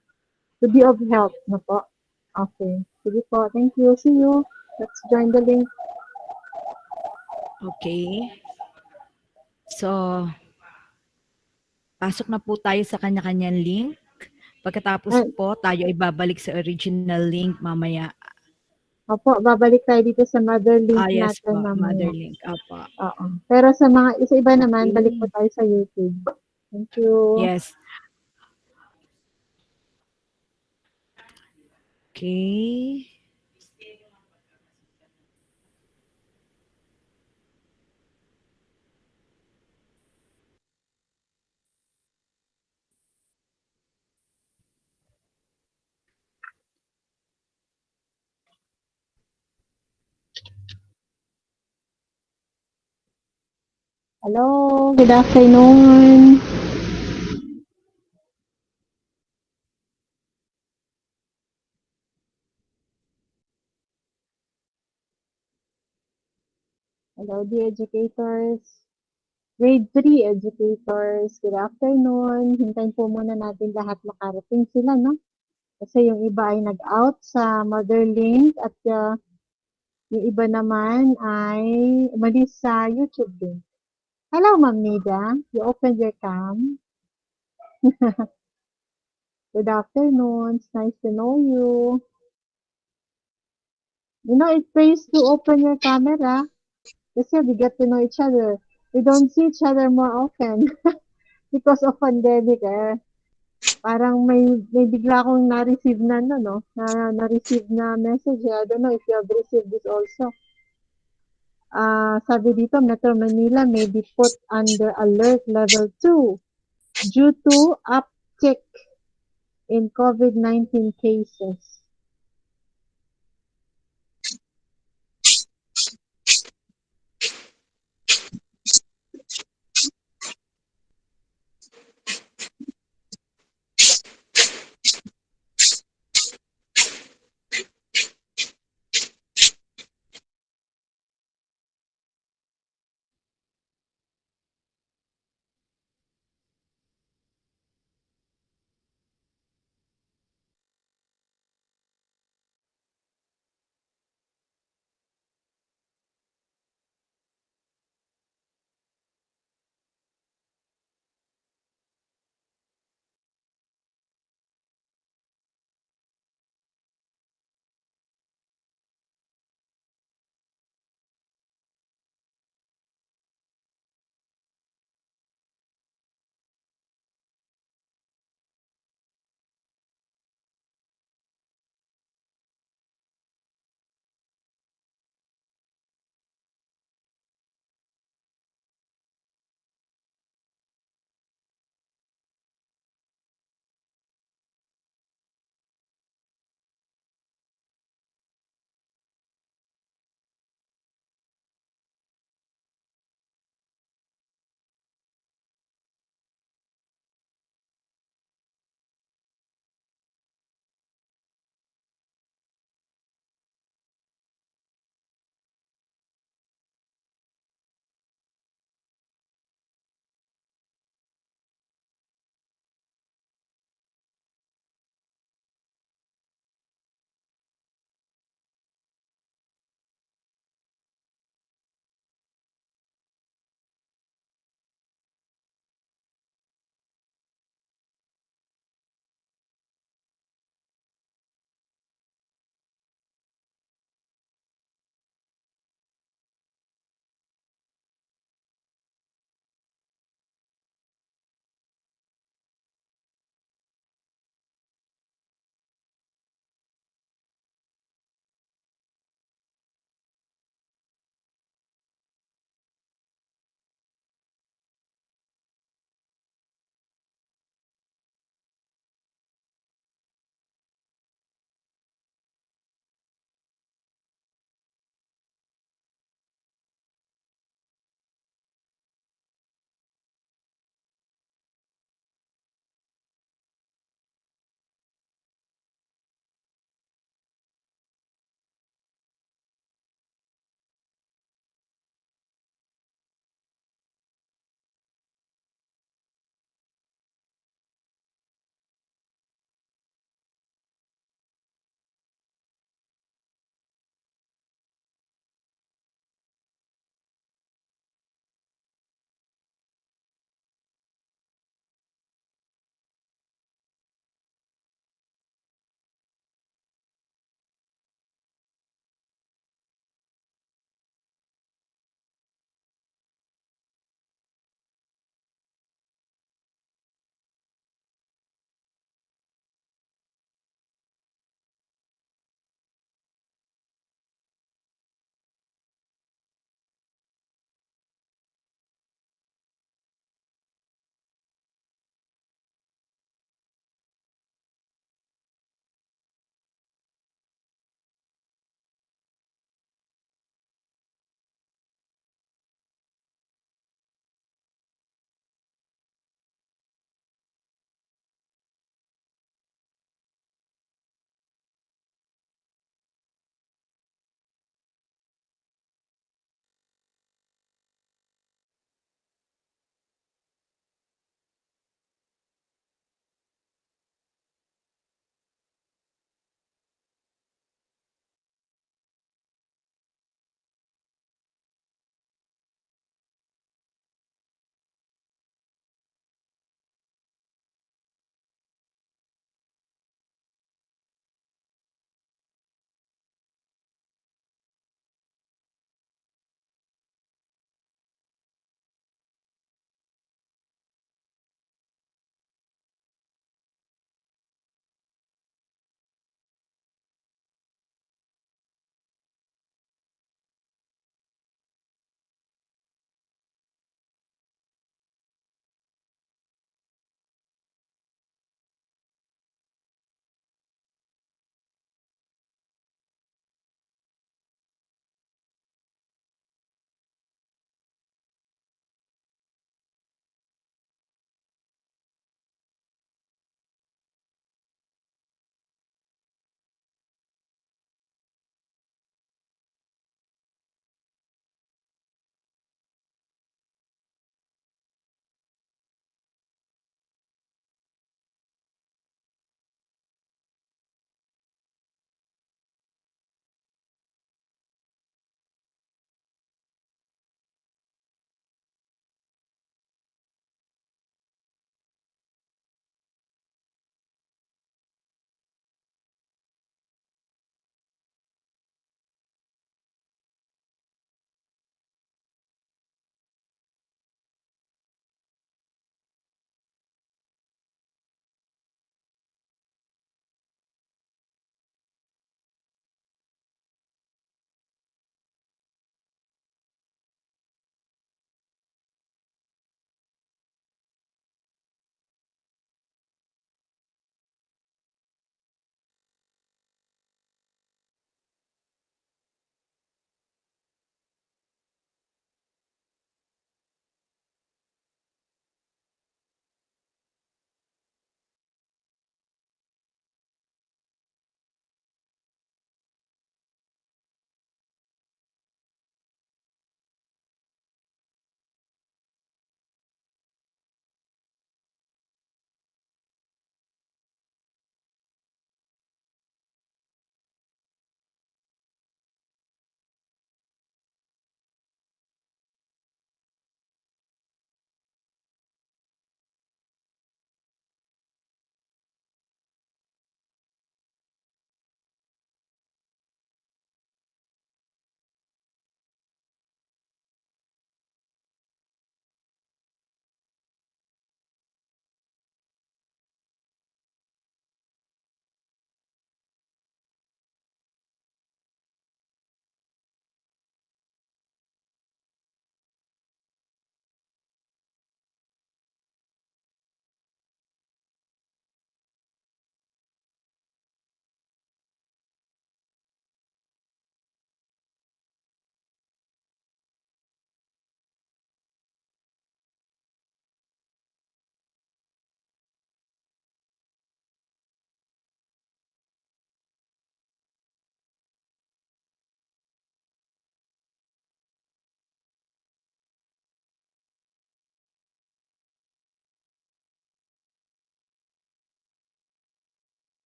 be of help, no po? Okay. Sige po. Thank you. See you. Let's join the link. Okay. So, pasok na po tayo sa kanya-kanyang link. Pagkatapos po, tayo ay babalik sa original link mamaya. Opo, babalik tayo dito sa mother link Yes natin po, mamaya. mother link. Opo. Oo. Pero sa iba naman, balik po Okay. tayo sa YouTube. Thank you. Yes. Okay. Hello, good afternoon. Hello, dear educators. Grade 3 educators, good afternoon. Hintayin po muna natin lahat makarating sila, no? Kasi yung iba ay nag-out sa mother link at yung iba naman ay umalis sa YouTube link. Hello, Ma'am Nida. You opened your cam. Good afternoon. It's nice to know you. You know, it pays to open your camera kasi we get to know each other. We don't see each other more often because of pandemic eh. Parang may bigla akong na-receive na ano, no? Na-receive na message. I don't know if you have received this also. Sabi dito, Metro Manila may be put under alert level 2 due to uptick in COVID-19 cases.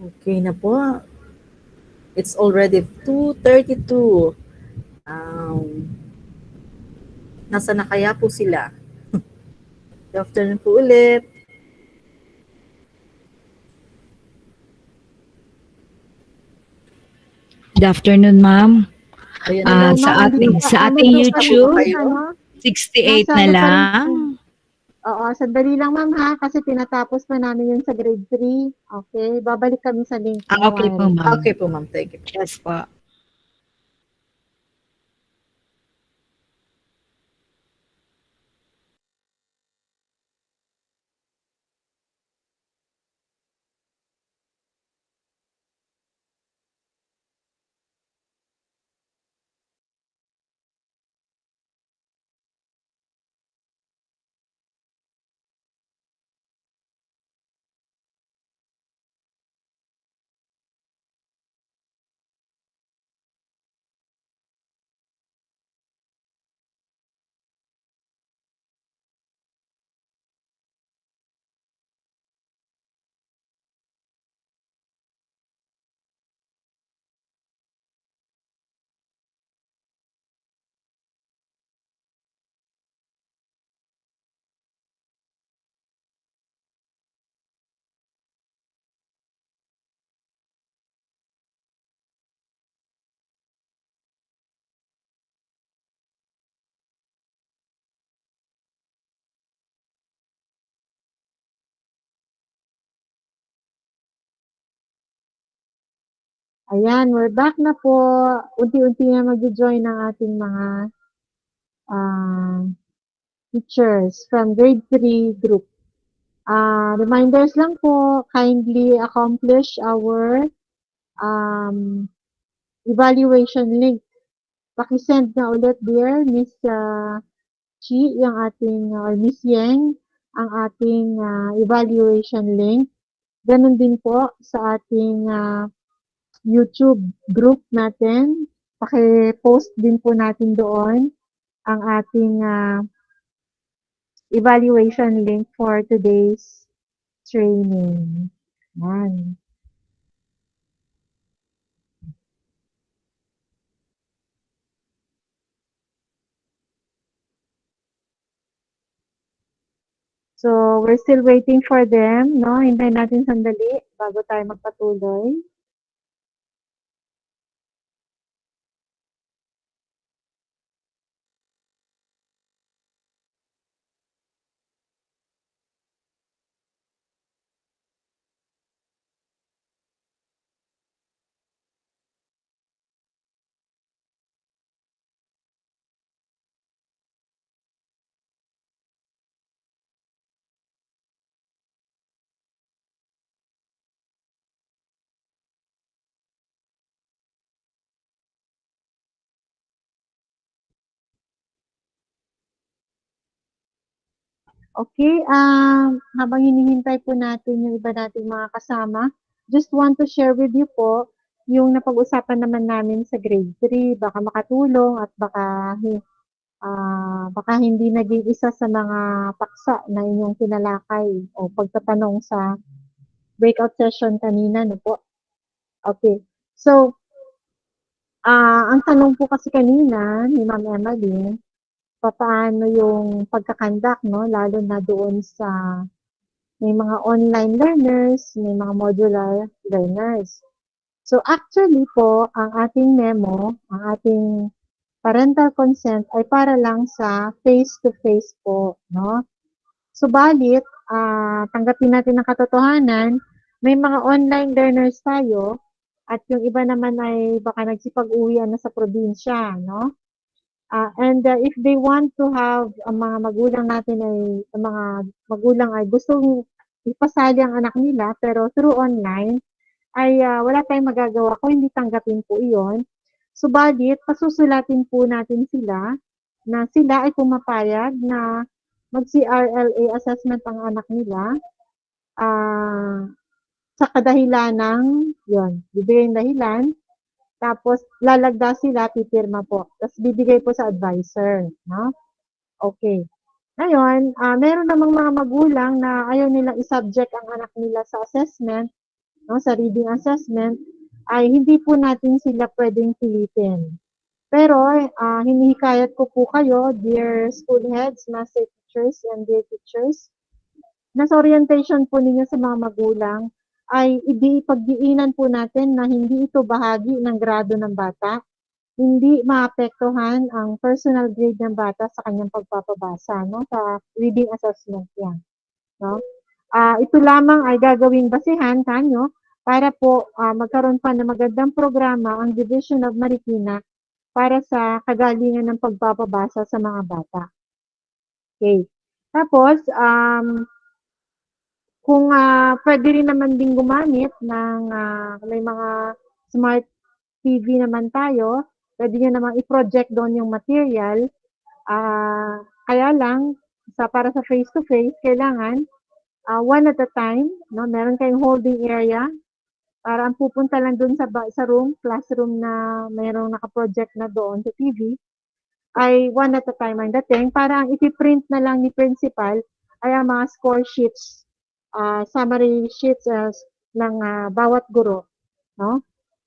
Okay na po. It's already 2:32. Nasa na kaya po sila? Good afternoon po ulit. Good afternoon, ma'am. Ayun Hello, Sa ma'am. ating Andito pa, sa ating nandito pa rin po YouTube, sa ano? 68 Nasa na ano pa rin. lang. Oo, sandali lang ma'am ha, kasi tinatapos pa namin yun sa grade 3. Okay, babalik kami sa link. No Okay po, worries. ma'am. Okay po, ma'am. Thank you. Yes po. Ayan, we're back na po. Unti-unti na mag-join ang ating mga teachers from grade 3 group. Reminders lang po, kindly accomplish our evaluation link. Pakisend na ulit dear Miss Chi, yung ating, or Miss Yang, ang ating evaluation link. Ganon din po sa ating YouTube group natin. Paki-post din po natin doon ang ating evaluation link for today's training. Yan. So, we're still waiting for them, no? Hintayin natin sandali bago tayo magpatuloy. Okay, habang hinihintay po natin yung iba nating mga kasama, just want to share with you po yung napag-usapan naman namin sa grade 3. Baka makatulong at baka hindi naging isa sa mga paksa na inyong tinalakay o pagtatanong sa breakout session kanina, no po? Okay. So, ang tanong po kasi kanina ni Ma'am Emily, papaano yung pagkakandak, no? Lalo na doon sa may mga online learners, may mga modular learners. So actually po, ang ating memo, ang ating parental consent ay para lang sa face-to-face po, no? Subalit, tanggapin natin ang katotohanan, may mga online learners tayo at yung iba naman ay baka nagsipag-uwian na sa probinsya, no? If they want to have, ang mga magulang natin ay, ang mga magulang ay gustong ipasali ang anak nila pero through online, ay wala tayong magagawa kung hindi tanggapin po iyon. Subalit, pasusulatin po natin sila na sila ay pumapayag na mag-CRLA assessment ang anak nila sa kadahilan ng, yun, bibigay yung dahilan, tapos lalagda sila, pipirma po. Tapos bibigay po sa advisor, no? Okay. Ngayon, meron namang mga magulang na ayaw nilang i-subject ang anak nila sa assessment no, sa reading assessment, ay hindi po natin sila pwedeng pilitin. Pero hinihikayat ko po kayo, dear school heads, master teachers, and dear teachers, na sa orientation po ninyo sa mga magulang ay ipagdiinan po natin na hindi ito bahagi ng grado ng bata, hindi maapektuhan ang personal grade ng bata sa kanyang pagpapabasa, no? Sa reading assessment yan, no? Ito lamang ay gagawing basehan kanyo para po magkaroon pa ng magandang programa ang Division of Marikina para sa kagalingan ng pagpapabasa sa mga bata. Okay. Tapos, kung pwede rin naman din gumamit ng may mga smart TV naman tayo, pwede nyo naman i-project doon yung material. Kaya lang, para sa face-to-face, kailangan one at a time, no? Meron kayong holding area para ang pupunta lang doon sa room, classroom na mayroong naka-project na doon sa TV, ay one at a time ang dating. Para ang ipiprint na lang ni principal ay ang mga score sheets, summary sheets ng bawat guro, no?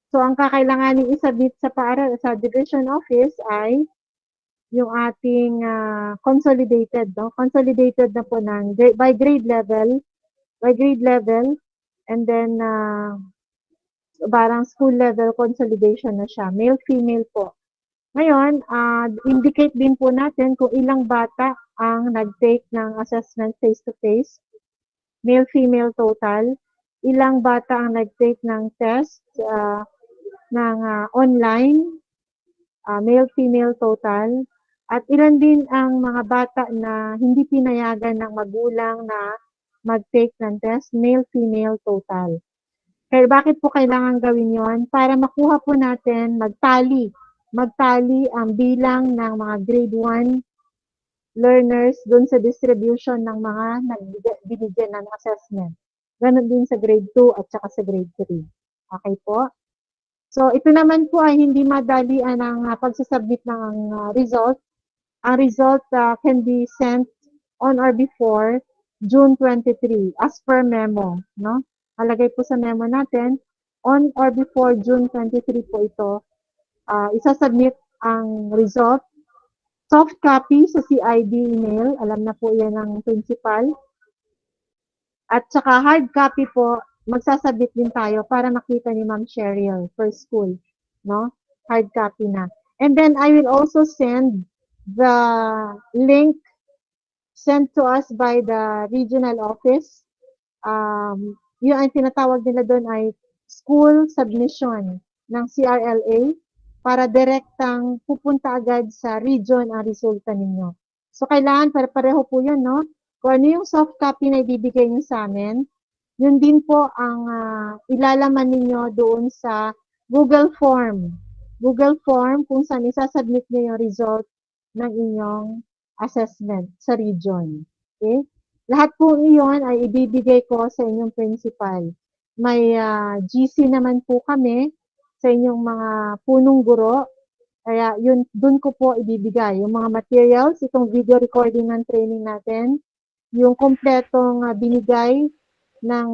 So ang kakailanganing isabit sa sa division office ay yung ating consolidated, no? Consolidated na po ng by grade level, and then parang school level consolidation na siya, male female po. Ngayon, indicate din po natin kung ilang bata ang nag-take ng assessment face-to-face, male female total, ilang bata ang nag-take ng test ng online, male female total, at ilan din ang mga bata na hindi pinayagan ng magulang na mag-take ng test, male female total. Kaya bakit po kailangan gawin yon? Para makuha po natin, magtali ang bilang ng mga grade 1 learners dun sa distribution ng mga binigyan ng assessment. Ganon din sa grade 2 at saka sa grade 3. Okay po? So, ito naman po ay hindi madalian ang pagsasubmit ng result. Ang result can be sent on or before June 23 as per memo, no? Alagay po sa memo natin, on or before June 23 po ito, isasubmit ang result. Soft copy sa CID email, alam na po yan ng principal. At saka hard copy po, magsasubmit din tayo para makita ni Ma'am Cheryl per school, no? Hard copy na. And then I will also send the link sent to us by the regional office. Yung ang tinatawag nila doon ay school submission ng CRLA para direktang pupunta agad sa region ang resulta ninyo. So, kailangan pareho po yun, no? Kung ano yung soft copy na ibibigay nyo sa amin, yun din po ang ilalaman ninyo doon sa Google Form. Google Form kung saan isasubmit nyo yung result ng inyong assessment sa region. Okay? Lahat po iyon ay ibibigay ko sa inyong principal. May GC naman po kami sa inyong mga punong guro. Kaya yun, dun ko po ibibigay yung mga materials, itong video recording ng training natin, yung kompletong binigay ng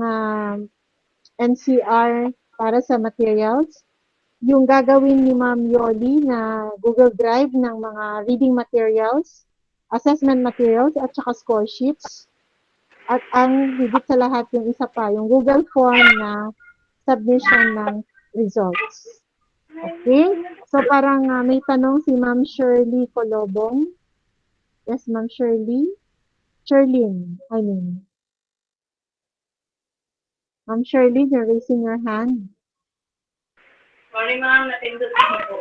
NCR para sa materials, yung gagawin ni Ma'am Yoli na Google Drive ng mga reading materials, assessment materials, at saka score sheets. At ang higit sa lahat yung isa pa, yung Google Form na submission ng results. Okay? So parang may tanong si Ma'am Shirley Colobong. Yes, Ma'am Shirley. Sherlyn, I mean. Ma'am Shirley, you're raising your hand. Sorry ma'am, napindot lang po.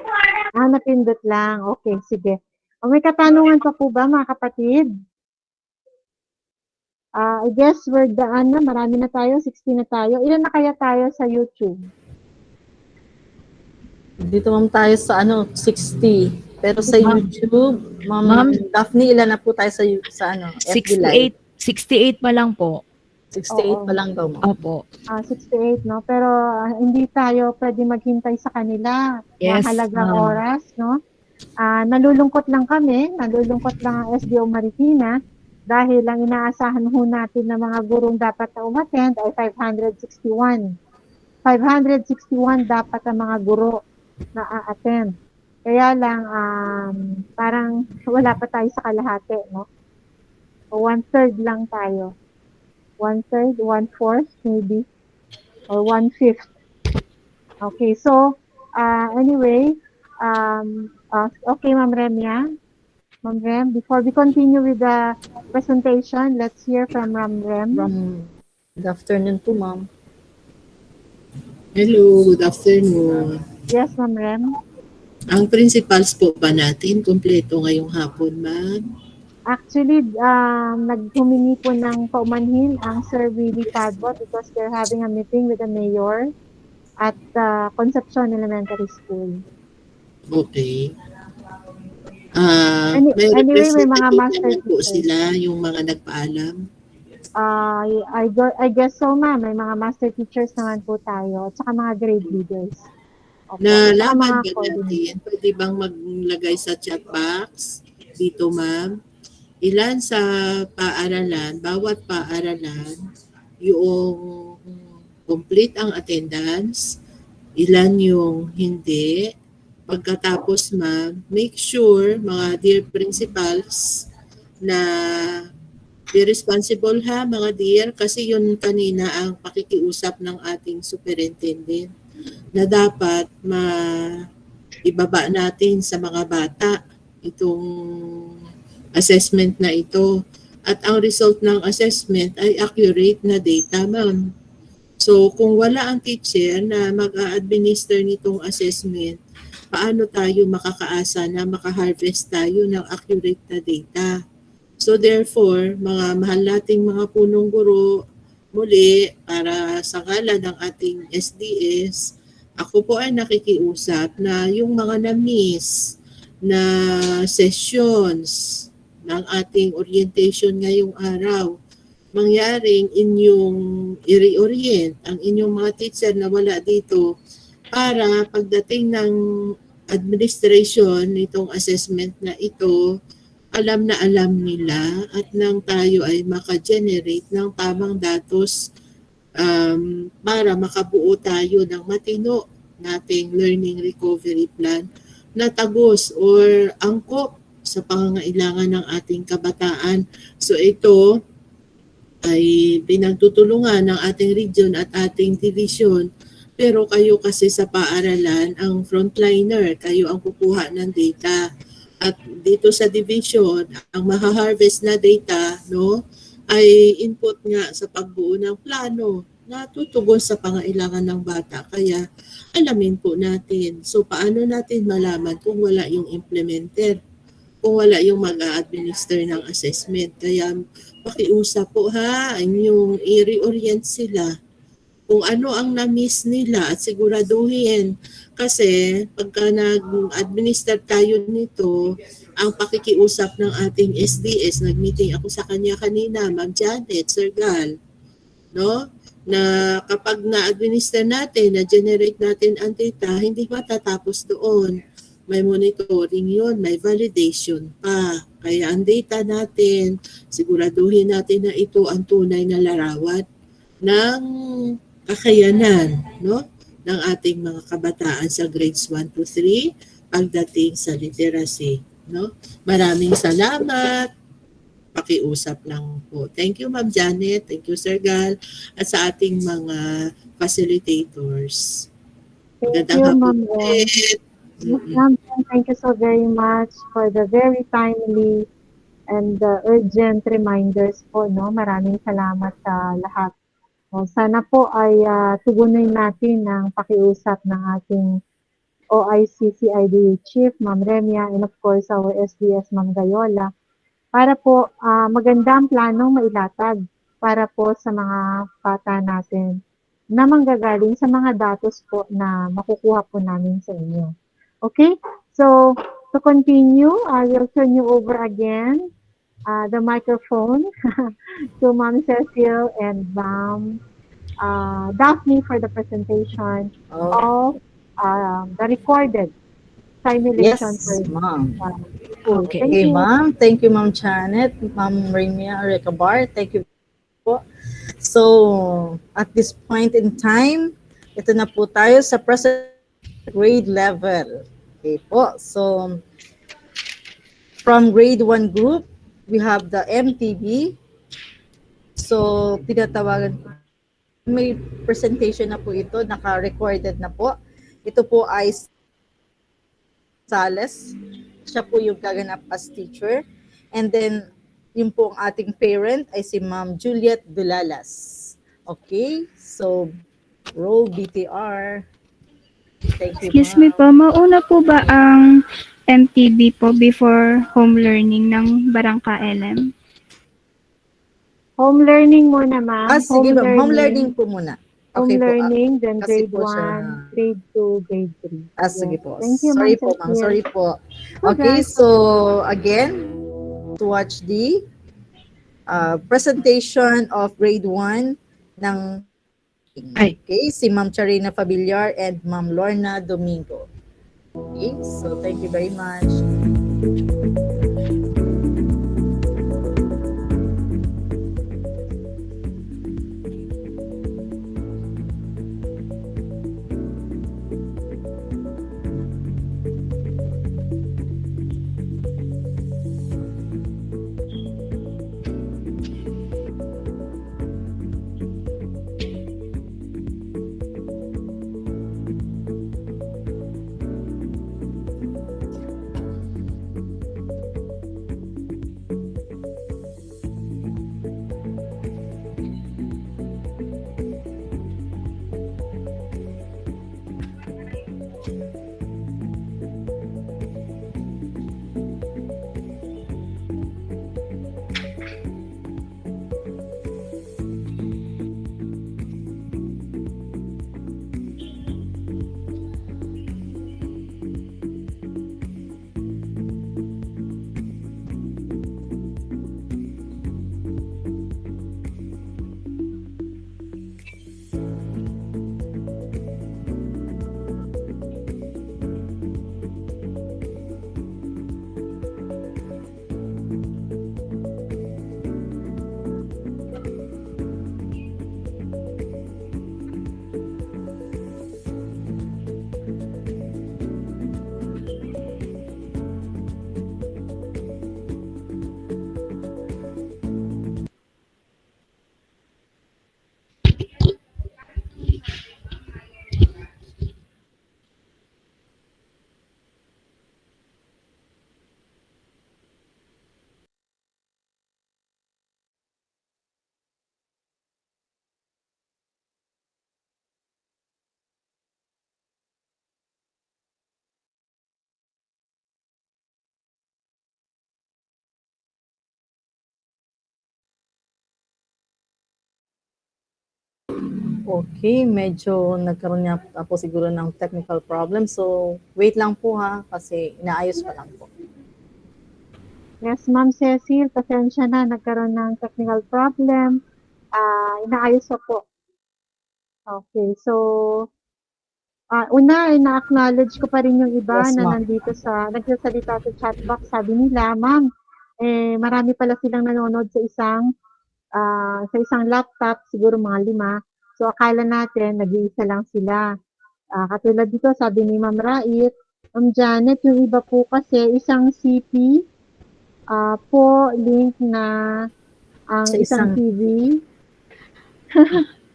Napindot lang. Okay, sige. May katanungan pa po ba mga kapatid? I guess we're daan na. Marami na tayo. 60 na tayo. Ilan na kaya tayo sa YouTube? Dito ma'am tayo sa 60. Pero sa YouTube, Ma'am Daphne, ilan na po tayo sa FB Live? 68 pa lang po. 68 pa lang daw, ma'am. Opo. 68, no? Pero hindi tayo pwede maghintay sa kanila. Yes, mahalagang oras, no? Nalulungkot lang kami, nalulungkot lang ang SDO Marikina dahil ang inaasahan ho natin na mga gurong dapat na umattend ay 561. 561 dapat ang mga guro na a-attend. Kaya lang, parang wala pa tayo sa kalahati, no? O 1/3 lang tayo. 1/3, 1/4 maybe, or 1/5. Okay, so, anyway, okay, Ma'am Remya. Ma'am Rem, before we continue with the presentation, let's hear from Ma'am Rem. Good afternoon po, ma'am. Hello, good afternoon. Yes, Ma'am Rem. Ang principals po ba natin, kumpleto ngayong hapon, ma'am? Actually, naghumingi po ng paumanhin ang Sir Willie Padua because they're having a meeting with the mayor at Concepcion Elementary School. Okay. May Anyway, may mga representative master naman po teachers. sila, yung mga nagpaalam. I guess so, ma'am. May mga master teachers naman po tayo at saka mga grade leaders. Opo. At saka Nalaman mga ba coordinator. natin, pwede bang maglagay sa chat box dito, ma'am? Ilan sa paaralan, bawat paaralan, yung complete ang attendance, ilan yung hindi. Pagkatapos, ma'am, make sure, mga dear principals, na be responsible ha, mga dear, kasi yun kanina ang pakikiusap ng ating superintendent na dapat ibaba natin sa mga bata itong assessment na ito. At ang result ng assessment ay accurate na data, ma'am. So, kung wala ang teacher na mag-a-administer nitong assessment, paano tayo makakaasa na makaharvest tayo ng accurate na data? So, therefore, mga mahal nating mga punong guro, muli, para sa ngalan ng ating SDS, ako po ay nakikiusap na yung mga na-miss na sessions ng ating orientation ngayong araw, mangyaring inyong i-reorient ang inyong mga teacher na wala dito para pagdating ng administration nitong assessment na ito, alam na alam nila at nang tayo ay maka-generate ng tamang datos para makabuo tayo ng matino nating learning recovery plan na tagos or angkop sa pangangailangan ng ating kabataan. So ito ay pinagtutulungan ng ating region at ating division. Pero kayo kasi sa paaralan, ang frontliner, kayo ang kukuha ng data. At dito sa division, ang maha-harvest na data, no, ay input nga sa pagbuo ng plano na tutugon sa pangailangan ng bata. Kaya alamin po natin. So paano natin malaman kung wala yung implementer? Kung wala yung mag-a-administer ng assessment. Kaya pakiusap po ha, yung i-reorient sila kung ano ang na-miss nila at siguraduhin. Kasi pagka nag-administer tayo nito, ang pakikiusap ng ating SDS, nag-meeting ako sa kanya kanina, Ma'am Janet, Sir Gal, no? Na kapag na-administer natin, na-generate natin ang data, hindi matatapos doon. May monitoring yun, may validation pa. Kaya ang data natin, siguraduhin natin na ito ang tunay na larawan ng kakayanan, no, ng ating mga kabataan sa grades 1 to 3 pagdating sa literacy. No? Maraming salamat. Pakiusap lang po. Thank you, Ma'am Janet. Thank you, Sir Gal. At sa ating mga facilitators. Thank you, Ma'am Rem. Ma'am, thank you so very much for the very timely and urgent reminders po. No? Maraming salamat sa lahat. Sana po ay tugunin natin ang pakiusap ng ating OICCID Chief, Ma'am Remya, and of course our SDS, Ma'am Gayola, para po magandang planong mailatag para po sa mga bata natin na manggagaling sa mga datos po na makukuha po namin sa inyo. Okay, so to continue, I will turn you over again the microphone to Ma'am Cecil and Ma'am Daphne for the presentation of the recorded simulation. Yes, ma'am. Okay, Okay, ma'am. Thank you, Ma'am Janet, Ma'am Remia Recabar. Thank you po. So, at this point in time, ito na po tayo sa present grade level. Okay po. So, from grade 1 group, we have the MTB. So, tinatawagan ko. May presentation na po ito, naka-recorded na po. Ito po ay Sales. Siya po yung gaganap as teacher. And then, yung po ang ating parent ay si Ma'am Juliet Dulalas. Okay? So, roll BTR. Thank you, Excuse me po, mauna po ba ang MTB po before home learning ng Barangka LM? Home learning muna, ma'am. Sige ma'am, home learning po muna. Home Okay po. learning, then Kasi grade po siya 1, grade 2, grade 3. sige po. Thank you, Sorry Ma'am po, ma'am. Cecile. Sorry po. Oh, Okay, guys. so again, to watch the presentation of grade 1 ng okay, si Ma'am Charina Fabillar and Ma'am Lorna Domingo. Okay, so thank you very much. Okay, medyo nagkaroon niya po siguro ng technical problem. So, wait lang po ha, kasi inaayos pa lang po. Yes, Ma'am Cecil, pasensya na, nagkaroon ng technical problem. Inaayos na po. Okay, so, una, ina-acknowledge ko pa rin yung iba Yes, na ma'am. nandito nagsasalita sa chat box. Sabi nila, ma'am, marami pala silang nanonood sa isang laptop, siguro mga 5. So, akala natin, nag-iisa lang sila. Katulad dito, sabi ni Ma'am Rait, Ma'am Janet, yung iba po kasi, isang CP, po, link na ang Sa isang isang- TV.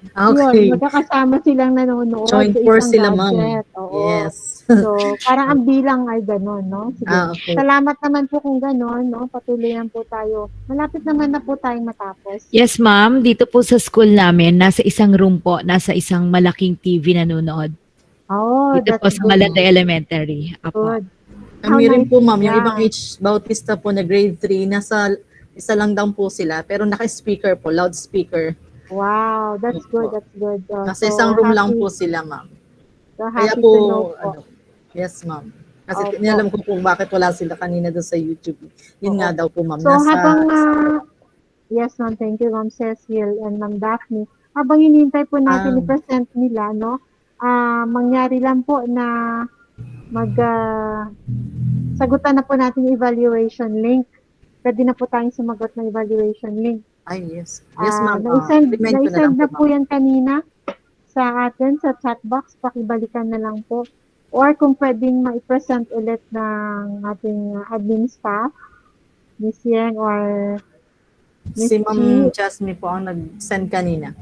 Okay. Yun, magkakasama silang nanonood Joint sa force isang sila, ma'am. gadget. Oo. Yes. So, parang ang bilang ay gano'n, no? Sige. Okay. Salamat naman po kung gano'n, no? Patuloy lang po tayo. Malapit naman na po tayong matapos. Yes, ma'am. Dito po sa school namin, nasa isang room po, nasa isang malaking TV nanonood. Oh, Dito po that's sa good. Malanda Elementary. Apo. Good. Kami rin po, ma'am, yung Yeah. ibang age bautista po na grade 3, nasa isa lang daw po sila, pero naka-speaker po, loudspeaker. Wow, that's good, that's good. Nasa isang room lang po sila, ma'am. So, Kaya happy po, to know po. yes, ma'am. Kasi Opo. tinalam ko kung bakit wala sila kanina doon sa YouTube. Yun nga daw po, ma'am. So, habang, yes, ma'am, thank you, Ma'am Cecil and Ma'am Daphne. Habang hinihintay po natin i-present nila, no, mangyari lang po na sagutan na po natin yung evaluation link. Pwede na po tayong sumagot ng evaluation link. Ay, yes. Yes, ma'am. Naisend Remind ko na po yan kanina sa atin sa chat box, pakibalikan na lang po. Or kung pwedeng ma-present ulit ng ating admin staff, Miss Yang or Miss Si Chi. Ma'am Jasmine po ang nag-send kanina.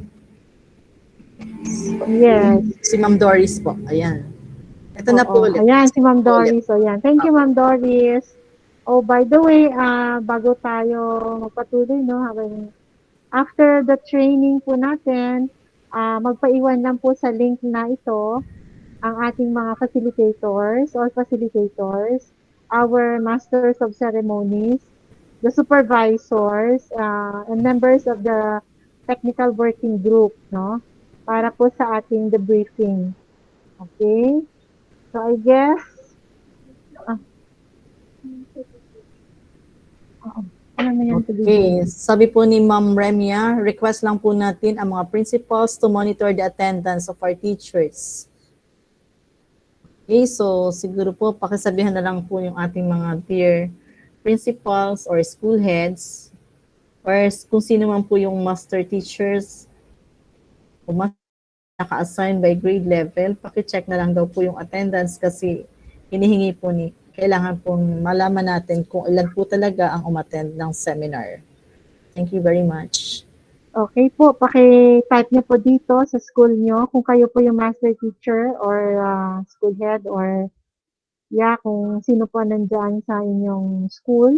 Yes. Si Ma'am Doris po. Ayan. Ito na po ulit. Ayan, si Ma'am Ito ulit. Doris. O yan. Thank you, Ma'am Doris. Oh, by the way, bago tayo magpatuloy, no, after the training po natin, magpaiwan lang po sa link na ito ang ating mga facilitators, our masters of ceremonies, the supervisors, and members of the technical working group, no? Para po sa ating debriefing. Okay? So I guess, Okay, sabi po ni Ma'am Remia, request lang po natin ang mga principals to monitor the attendance of our teachers. Okay, so siguro po pakisabihan na lang po yung ating mga dear principals or school heads or kung sino man po yung master teachers o naka-assign by grade level, paki-check na lang daw po yung attendance kasi hinihingi po ni kailangan pong malaman natin kung ilan po talaga ang umattend ng seminar. Thank you very much. Okay po, paki-type niyo po dito sa school niyo kung kayo po yung master teacher or school head or kung sino po nandiyan sa inyong school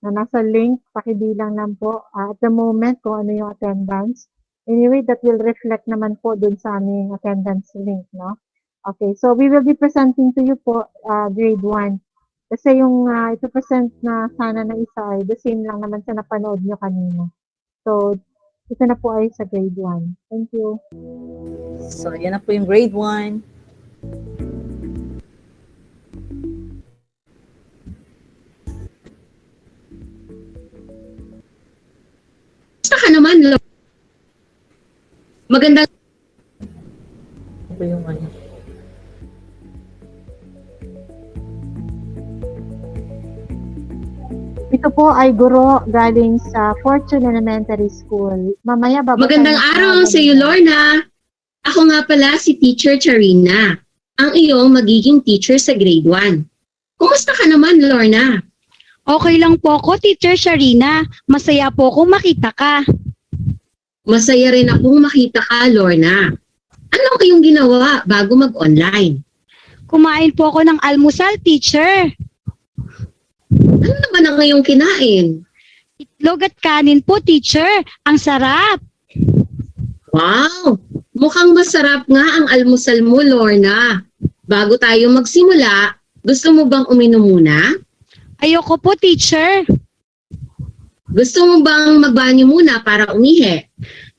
na nasa link, pakibilang lang po at the moment kung ano yung attendance. Anyway, that will reflect naman po dun sa aming attendance link, no? Okay, so we will be presenting to you po grade 1. Kasi yung ito-present na sana na isa ay the same lang naman sa napanood nyo kanina. So, ito na po ay sa grade 1. Thank you. So, yan na po yung grade 1. Basta ka naman, magandang... Ito po yung ano. Ito po ay guro galing sa Fortune Elementary School. Mamaya babasa. Magandang araw sa iyo, Lorna. Ako nga pala si Teacher Charina, ang iyong magiging teacher sa grade 1. Kumusta ka naman, Lorna? Okay lang po ako, Teacher Charina. Masaya po akong makita ka. Masaya rin akong makita ka, Lorna. Anong iyong ginawa bago mag-online? Kumain po ako ng almusal, Teacher. Ano naman ang iyong kinain? Itlog at kanin po, Teacher. Ang sarap. Wow! Mukhang masarap nga ang almusal mo, Lorna. Bago tayo magsimula, gusto mo bang uminom muna? Ayoko po, Teacher. Gusto mo bang magbanyo muna para umihi?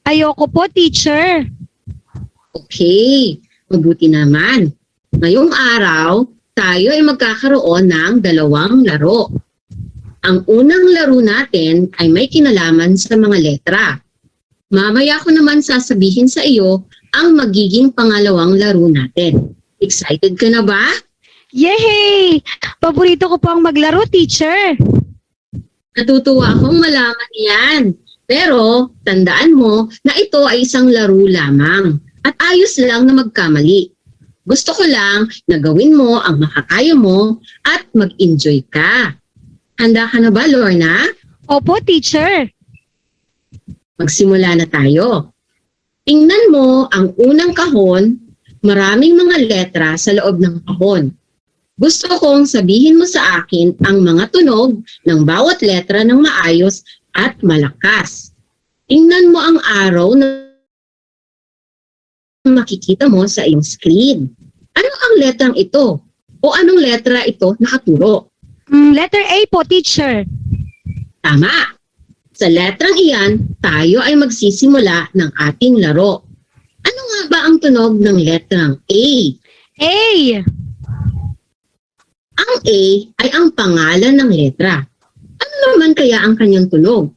Ayoko po, Teacher. Okay, mabuti naman. Ngayong araw, tayo ay magkakaroon ng 2 laro. Ang unang laro natin ay may kinalaman sa mga letra. Mamaya ko naman sasabihin sa iyo ang magiging pangalawang laro natin. Excited ka na ba? Yay! Paborito ko po ang maglaro, Teacher. Natutuwa akong malaman yan. Pero tandaan mo na ito ay isang laro lamang at ayos lang na magkamali. Gusto ko lang na gawin mo ang makakaya mo at mag-enjoy ka. Handa ka na ba, Lorna? Opo, Teacher. Magsimula na tayo. Tingnan mo ang unang kahon, maraming mga letra sa loob ng kahon. Gusto kong sabihin mo sa akin ang mga tunog ng bawat letra ng maayos at malakas. Tingnan mo ang arrow na makikita mo sa iyong screen. Ano ang letrang ito? O anong letra ito nakaturo? Letter A po, Teacher. Tama. Sa letrang iyan, tayo ay magsisimula ng ating laro. Ano nga ba ang tunog ng letrang A? A. Ang A ay ang pangalan ng letra. Ano naman kaya ang kanyang tunog?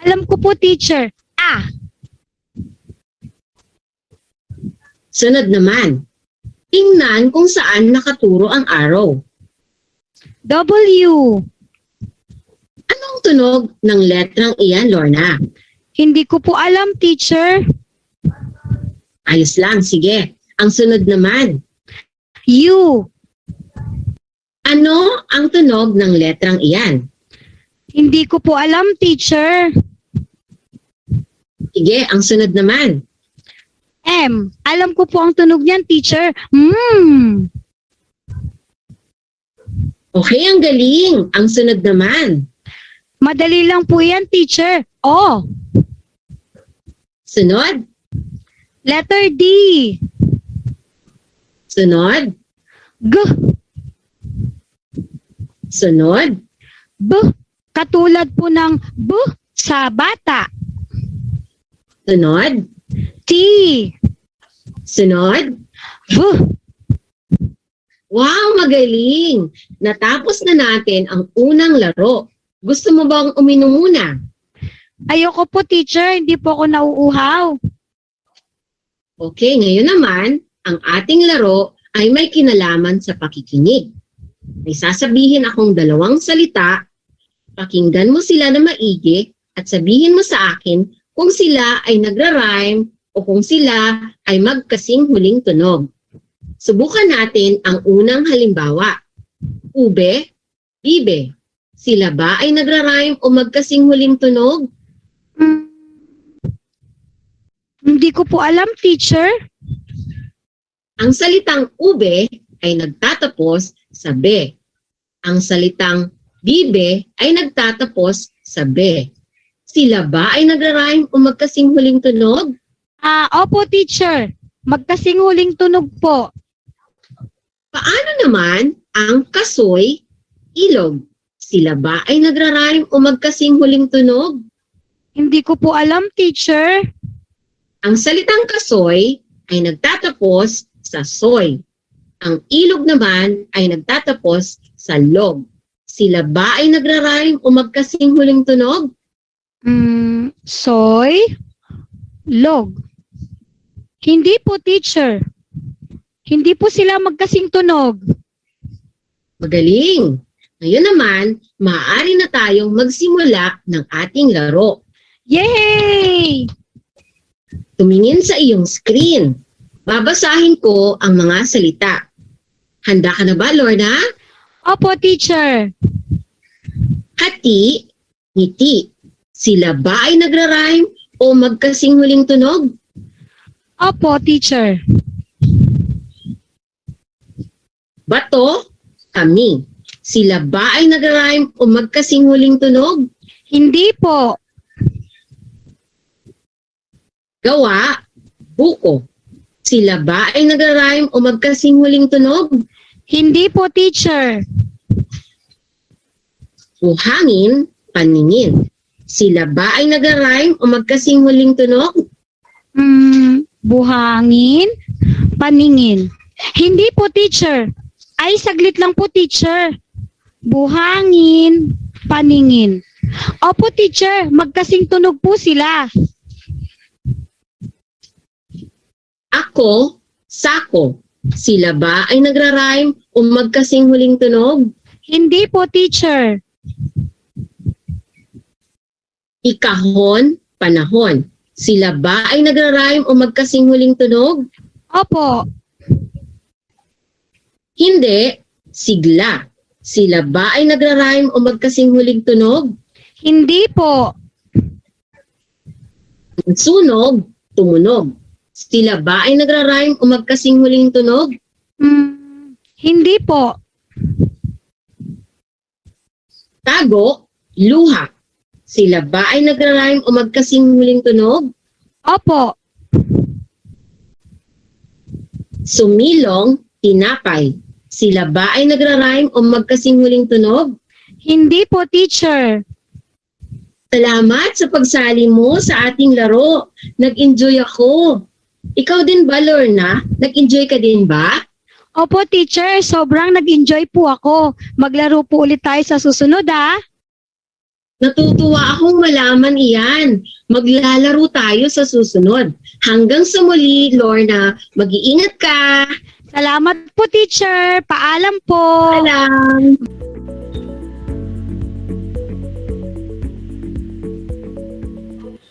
Alam ko po, Teacher. A. Sunod naman. Tingnan kung saan nakaturo ang arrow. W. Anong tunog ng letrang iyan, Lorna? Hindi ko po alam, Teacher. Ayos lang, sige. Ang sunod naman. U. Ano ang tunog ng letrang iyan? Hindi ko po alam, teacher. Sige, ang sunod naman. M. Alam ko po ang tunog niyan, teacher. Okay, ang galing. Ang sunod naman. Madali lang po yan, teacher. O. Sunod. Letter D. Sunod. G. Sunod. B. Katulad po ng B sa bata. Sunod. T. Sunod. B. Wow, magaling! Natapos na natin ang unang laro. Gusto mo bang uminom muna? Ayoko po, teacher. Hindi po ako nauuhaw. Okay, ngayon naman, ang ating laro ay may kinalaman sa pakikinig. May sasabihin akong 2 salita, pakinggan mo sila na maigi at sabihin mo sa akin kung sila ay nagra-rhyme o kung sila ay magkasing huling tunog. Subukan natin ang unang halimbawa. Ube, bibe. Sila ba ay nagra-rhyme o magkasing huling tunog? Hindi ko po alam, teacher. Ang salitang ube ay nagtatapos sa be. Ang salitang bibe ay nagtatapos sa be. Sila ba ay nagra-rhyme o magkasing huling tunog? Opo, teacher. Magkasing huling tunog po. Paano naman ang kasoy, ilog? Sila ba ay nagra-rhyme o magkasing huling tunog? Hindi ko po alam, teacher. Ang salitang kasoy ay nagtatapos sa soy. Ang ilog naman ay nagtatapos sa log. Sila ba ay nagra-rhyme o magkasing huling tunog? Soy, log. Hindi po, teacher. Hindi po sila magkasing tunog. Magaling! Ngayon naman, maaari na tayong magsimula ng ating laro. Yay! Tumingin sa iyong screen. Babasahin ko ang mga salita. Handa ka na ba, Lorna? Opo, teacher. Hati, ngiti. Sila ba ay nagra-rhyme o magkasing huling tunog? Opo, teacher. Bato, kami. Sila ba ay nagra-rhyme o magkasing huling tunog? Hindi po. Gawa, buko. Sila ba ay nagra-rhyme o magkasing huling tunog? Hindi po, teacher. Buhangin, paningin. Sila ba ay nagra-rhyme o magkasing huling tunog? Buhangin, paningin. Hindi po, teacher. Ay, saglit lang po, teacher. Buhangin, paningin. Opo, teacher. Magkasing tunog po sila. Ako, sako. Sila ba ay nagra-rhyme o magkasing huling tunog? Hindi po, teacher. Ikahon, panahon. Sila ba ay nagra-rhyme o magkasing huling tunog? Opo. Hindi, sigla. Sila ba ay nagra-rhyme o magkasing huling tunog? Hindi po. Sunog, tumunog. Sila ba ay nagra-rhyme o magkasing huling tunog? Hindi po. Tago, luha. Sila ba ay nagra-rhyme o magkasing huling tunog? Opo. Sumilong, tinapay. Sila ba ay nagra-rhyme o magkasing huling tunog? Hindi po, teacher. Salamat sa pagsali mo sa ating laro. Nag-enjoy ako. Ikaw din ba, Lorna? Nag-enjoy ka din ba? Opo, teacher. Sobrang nag-enjoy po ako. Maglaro po ulit tayo sa susunod, ha? Natutuwa akong malaman iyan. Maglalaro tayo sa susunod. Hanggang sa muli, Lorna. Mag-iingat ka. Salamat po, teacher. Paalam po. Paalam.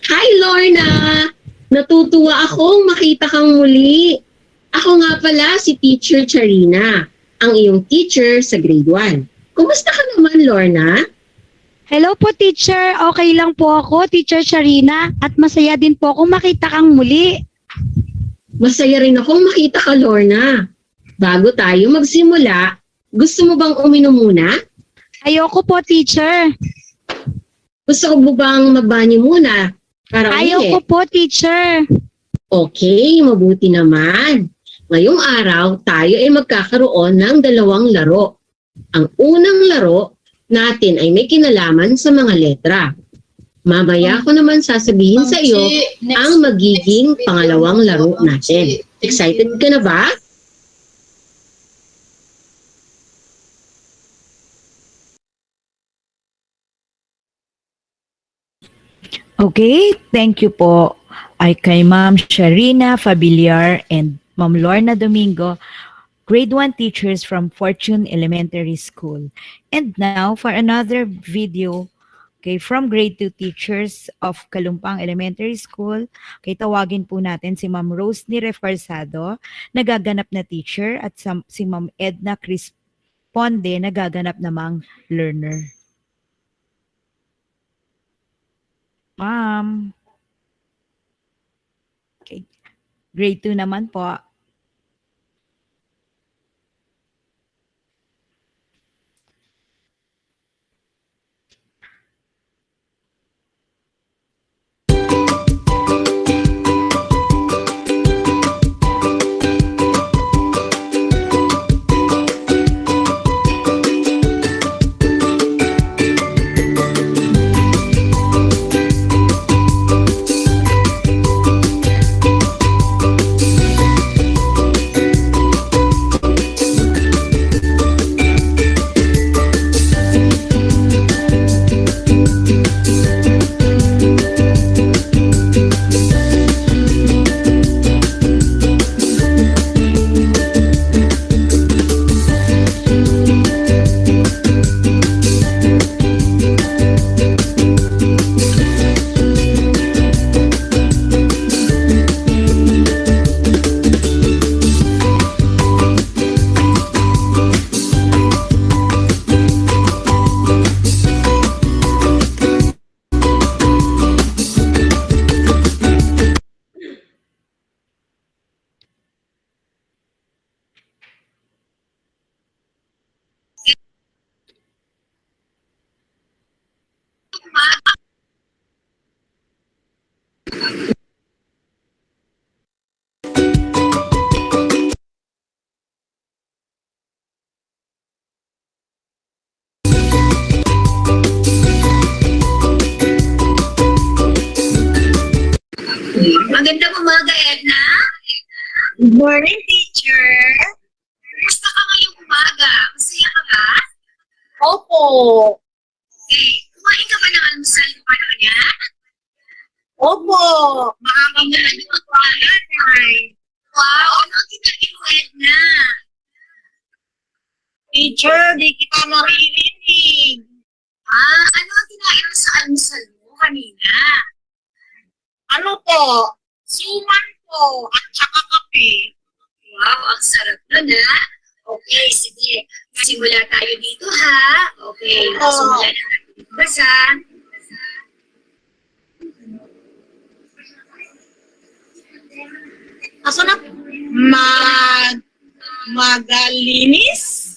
Hi, Lorna. Natutuwa akong makita kang muli. Ako nga pala si Teacher Charina, ang iyong teacher sa grade 1. Kumusta ka naman, Lorna? Hello po, teacher. Okay lang po ako, Teacher Sharina. At masaya din po akong makita kang muli. Masaya rin akong makita ka, Lorna. Bago tayo magsimula, gusto mo bang uminom muna? Ayoko po, teacher. Gusto mo bang magbanyo muna? Para Ayoko po, teacher. Okay, mabuti naman. Ngayong araw, tayo ay magkakaroon ng 2 laro. Ang unang laro natin ay may kinalaman sa mga letra. Mamaya ko naman sasabihin sa iyo ang magiging pangalawang laro natin. Excited ka na ba? Okay, thank you po ay kay Ma'am Sharina Fabiliar and Ma'am Lorna Domingo, grade 1 teachers from Fortune Elementary School. And now for another video, okay, from grade 2 teachers of Kalumpang Elementary School. Okay, tawagin po natin si Ma'am Rose ni Refarsado, nagaganap na teacher, at si Ma'am Edna Crisponde, nagaganap namang learner. Ma'am. Okay. Grade 2 naman po. Magandang umaga, Edna. Good morning, teacher. Kumusta ka ngayong umaga? Masaya ka ba? Opo. Okay. Kumain ka ba ng almusal mo kanina? Opo. Maaga mo na yung magkuhan. Wow, ano ang kinain mo, Edna? Teacher, di kita maririnig. Ano ang kinain mo sa almusal mo kanina? Ano po? Suman po at saka kape. Wow, ang sarap nun, ha? Okay, sige. Simula tayo dito, ha? Okay, simula na tayo dito. Basa. Aso na? Magalinis?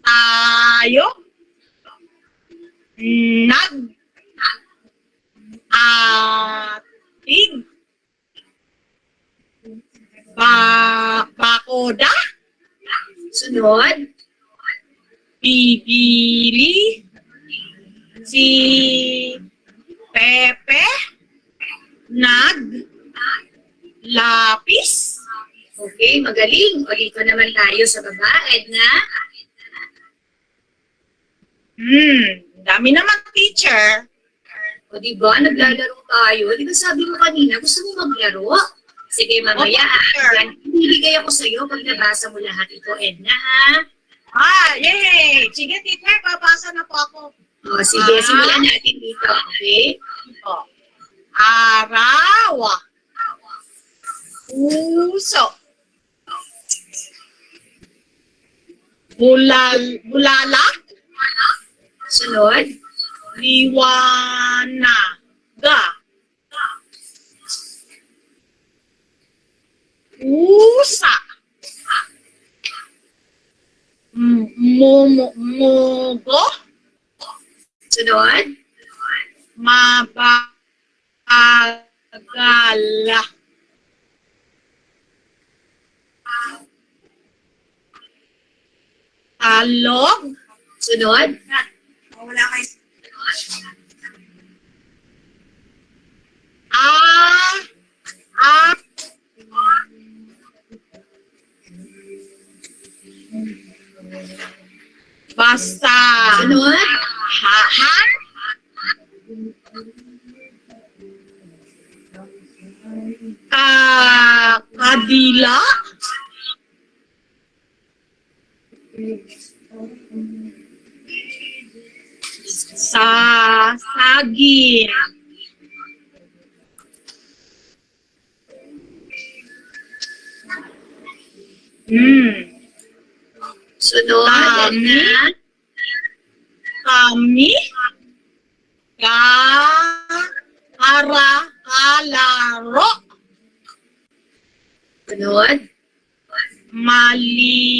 Tayo? Atig? Bakoda? Sunod? Pipili? Si Pepe? Lapis? Okay, magaling. O dito naman tayo sa baba, Edna. Dami naman, teacher. O diba, naglalaro tayo. Di ba sabi mo kanina, gusto mo maglaro? Sige, mamaya. Ibibigay ako sa'yo pag nabasa mo lahat ito, Edna, ha? Yay! Sige, teacher, babasa na po ako. O, sige, simulan natin dito, okay? Araw. Puso. Bulala. Sunod. Liwanaga. Pusa. Mogo. Sunod. Mabagala. Talog. Sunod. Wala kayo. Basta. Sunod. Han. Kadila. Sasagin. Sunod. Kami. Kalaro. Sunod. Malinis.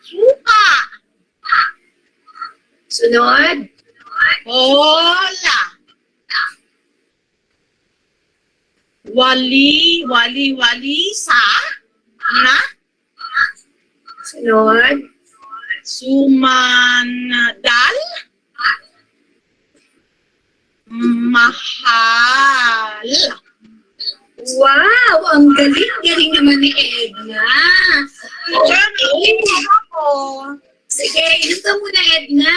Suka. Sunod. Bola. Wali sa na. Sunod. Sumanadal. Mahal. Wow, ang galing-galing naman ni Edna. Ako. Sige, inom ka muna, Edna.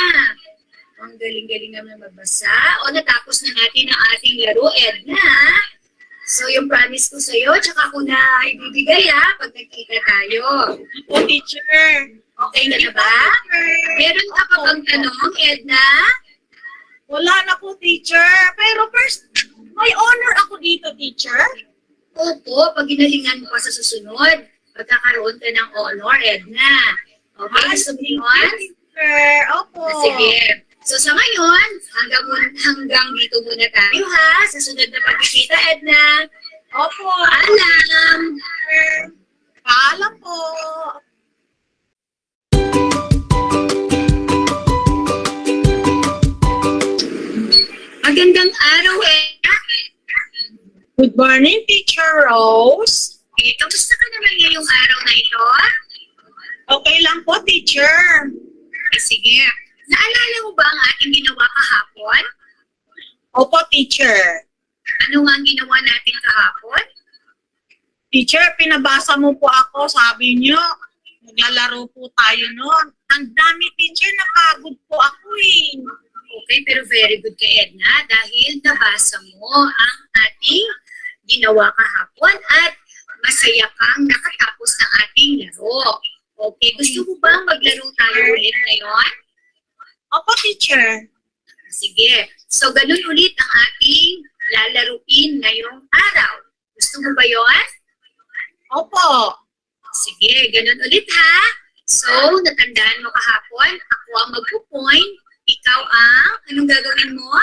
Ang galing-galing naman magbasa. O, natapos na natin ang ating laro, Edna. So, yung promise ko sa'yo, tsaka ko na ibibigay, pag nagkita tayo. O, teacher. Okay na ba? Meron ka pa bang tanong, Edna? Wala na po, teacher. Pero first, may honor ako dito, teacher. Opo, pag ginalingan mo pa sa susunod, pagkakaroon ka ng honor, Edna. Okay, gusto mo yun? Opo. Sige. So sa ngayon, hanggang dito muna tayo sa sunod na pagkikita, Edna. Opo. Paalam. Paalam po. Magandang araw, Edna. Good morning, Teacher Rose. Kamusta ka naman ngayong araw na ito? Okay lang po, Teacher. Sige. Naalala mo ba ang ating ginawa kahapon? Opo, Teacher. Ano nga ang ginawa natin kahapon? Teacher, pinabasa mo po ako. Sabi niyo, maglalaro po tayo noon. Ang dami, Teacher. Napagod po ako eh. Okay, pero very good ka, Edna, dahil nabasa mo ang ating ginawa kahapon at masaya kang nakatapos ng ating laro. Okay, gusto mo bang maglaro tayo ulit ngayon? Opo, teacher. Sige, so ganun ulit ang ating lalaruin ngayong araw. Gusto mo ba yon? Opo. Sige, ganun ulit ha. So, natandaan mo kahapon, ako ang magpo-point. Ikaw ang, anong gagawin mo?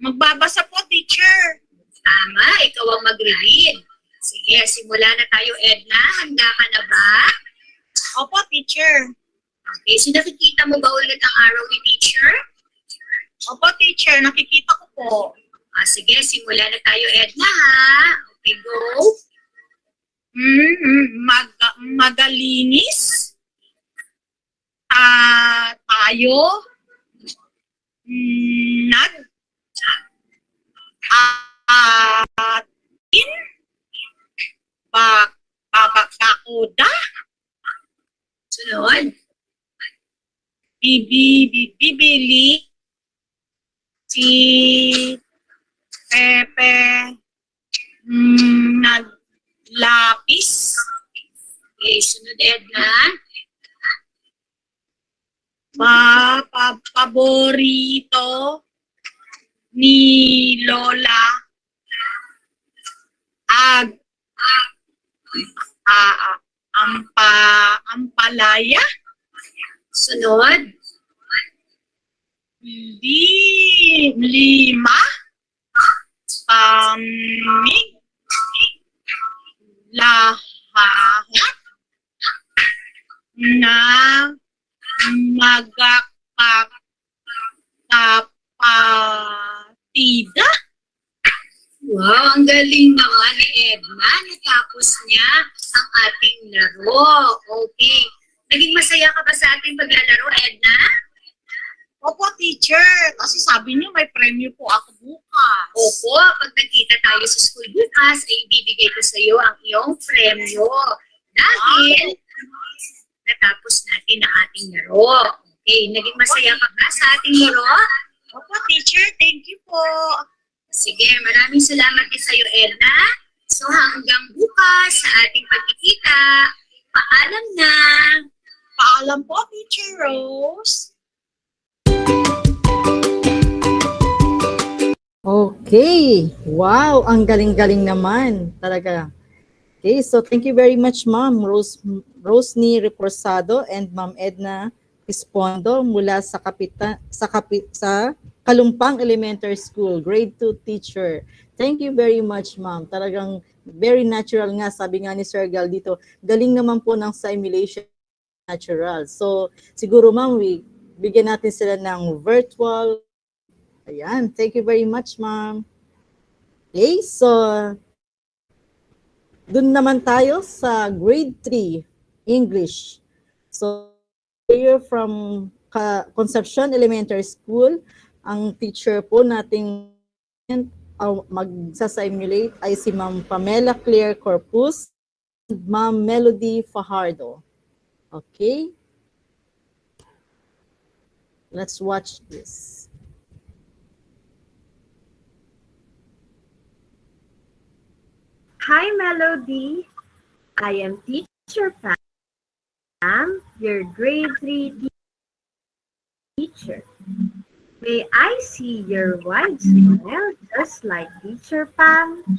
Magbabasa po, teacher. Tama, ikaw ang magre-read. Sige, simula na tayo, Edna. Handa ka na ba? Opo, teacher. Okay, so nakikita mo ba ulit ang arrow ni teacher? Opo, teacher. Nakikita ko po. Sige, simula na tayo, Edna, ha? Okay, go. Magalinis. Tayo. Atin. Babakakuda. Sunod. Bibili. Si Pepe. Naglapis. Okay, sunod, Edna. paborito ni Lola ag ampalaya. Sunod. Lima. Pamig. Lahat na magkakapatida. Wow, ang galing naman ni Edna. Natapos niya ang ating laro. Okay. Naging masaya ka ba sa ating paglalaro, Edna? Opo, teacher. Kasi sabi niyo may premyo po ako bukas. Opo, pag nagkita tayo sa school bukas, ay ibibigay ko sa iyo ang iyong premyo. Dahil natapos natin ang ating laro. Okay, naging masaya ka ba sa ating laro? Opo, teacher. Thank you po. Sige, maraming salamat din sa iyo, Edna. So hanggang bukas sa ating pagkikita. Paalam na. Paalam po, Teacher Rose. Okay. Wow, ang galing-galing naman. Talaga. Okay, so thank you very much, Ma'am Rosny Reporsado and Ma'am Edna Respondo mula sa Kalumpang Elementary School, grade 2 teacher. Thank you very much, Ma'am. Talagang very natural nga, sabi nga ni Sir Gal dito. Galing naman po ng simulation natural. So, siguro, Ma'am, bigyan natin sila ng virtual. Ayan, thank you very much, Ma'am. Okay, so dun naman tayo sa grade 3 English. So, here from Concepcion Elementary School, ang teacher po nating magsasimulate ay si Ma'am Pamela Claire Corpus and Ma'am Melody Fajardo. Okay? Let's watch this. Hi, Melody. I am Teacher Pam, your grade 3 teacher. May I see your wide smile just like Teacher Pam?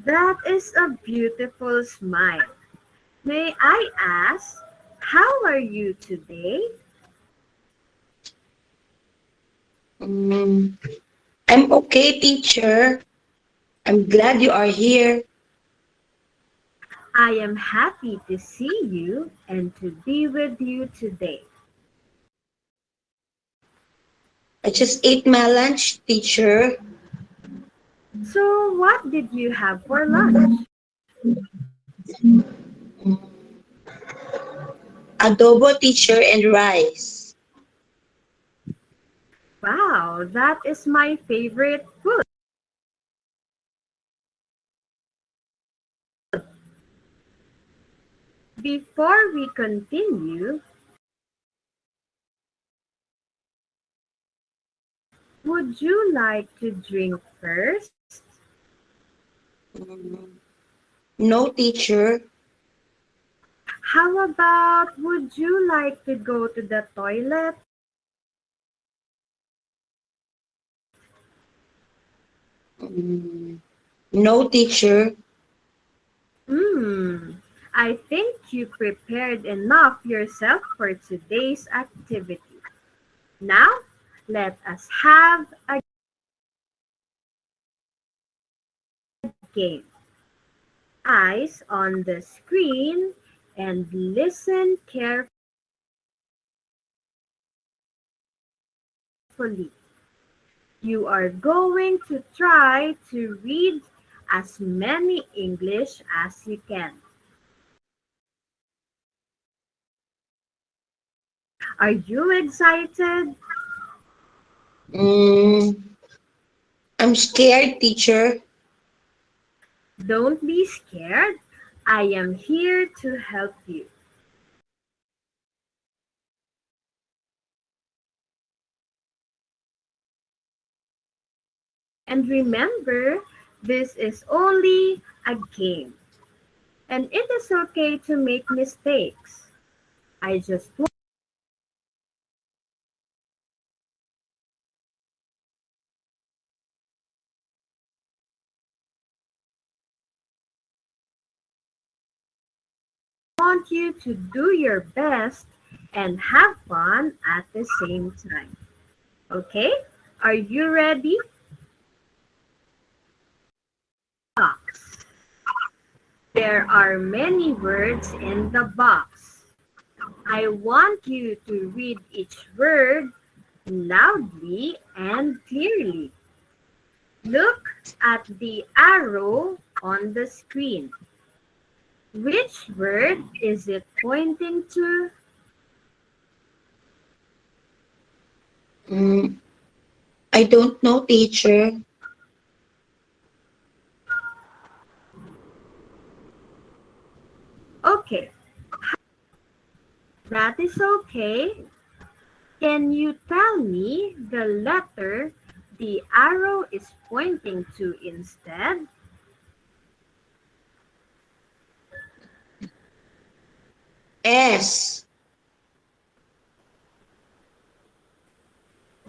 That is a beautiful smile. May I ask, how are you today? I'm okay, teacher. I'm glad you are here. I am happy to see you and to be with you today. I just ate my lunch, teacher. So, what did you have for lunch? Adobo, teacher, and rice. Wow, that is my favorite food. Before we continue, would you like to drink first? No, teacher. How about, would you like to go to the toilet? No, teacher. I think you prepared enough yourself for today's activity. Now, let us have a game. Eyes on the screen and listen carefully. You are going to try to read as many English as you can. Are you excited? I'm scared, teacher. Don't be scared. I am here to help you. And remember, This is only a game, and it is okay to make mistakes. I just want you to do your best and have fun at the same time. Okay? Are you ready? Box. There are many words in the box. I want you to read each word loudly and clearly. Look at the arrow on the screen. Which word is it pointing to? I don't know, teacher. Okay, that is okay. Can you tell me the letter the arrow is pointing to instead? S.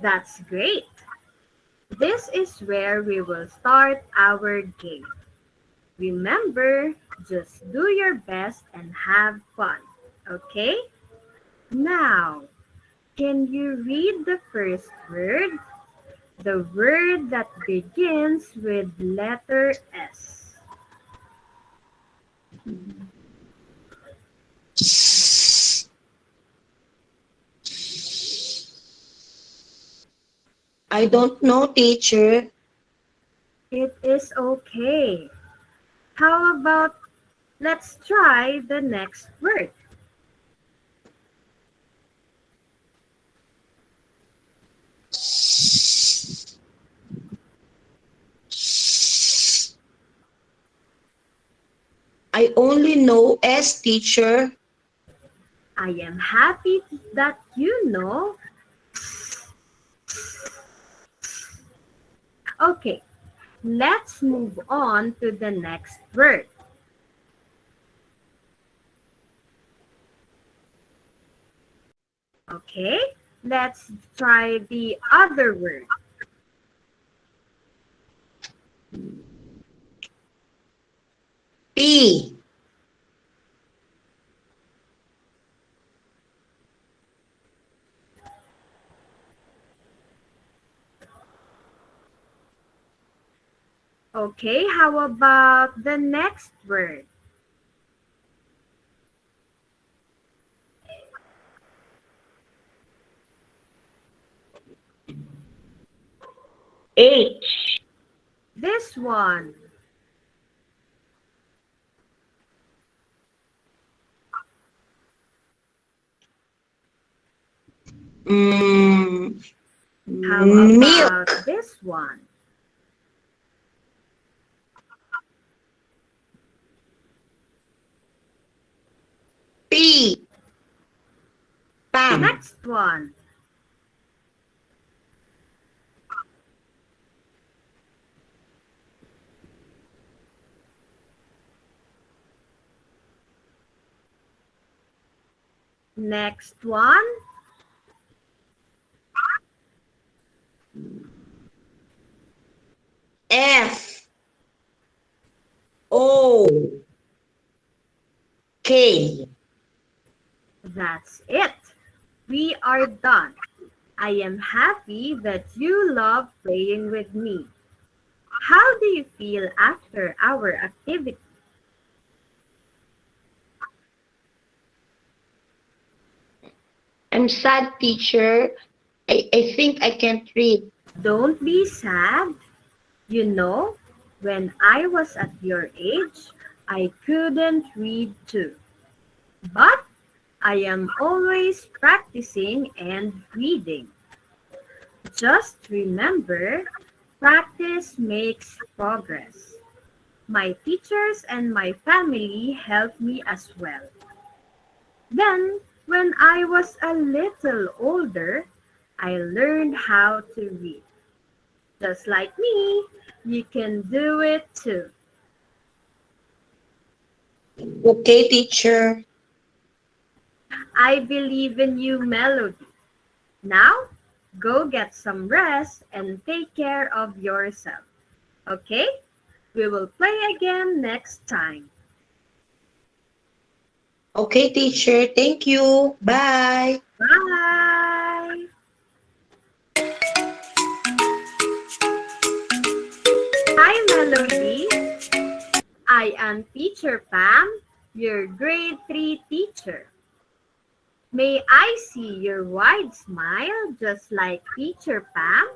That's great. This is where we will start our game. Remember, just do your best and have fun, okay? Now, can you read the first word? The word that begins with letter S. I don't know, teacher. It is okay. How about let's try the next word? I only know S, teacher. I am happy that you know. Okay, let's move on to the next word. Okay, let's try the other word. P. Okay, how about the next word? H. This one. How about Milk. this one? P. Pam. Next one. Next one. F. O. K. That's it. We are done. I am happy that you love playing with me. How do you feel after our activity? I'm sad, teacher. I think I can't read. Don't be sad. You know, when I was at your age, I couldn't read too. But I am always practicing and reading. Just remember, practice makes progress. My teachers and my family helped me as well. Then, when I was a little older, I learned how to read. Just like me, you can do it too. Okay, teacher. I believe in you, Melody. Now, go get some rest and take care of yourself. Okay? We will play again next time. Okay, teacher. Thank you. Bye. Bye! Hi, Melody. I am Teacher Pam, your grade 3 teacher. May I see your wide smile just like Teacher Pam?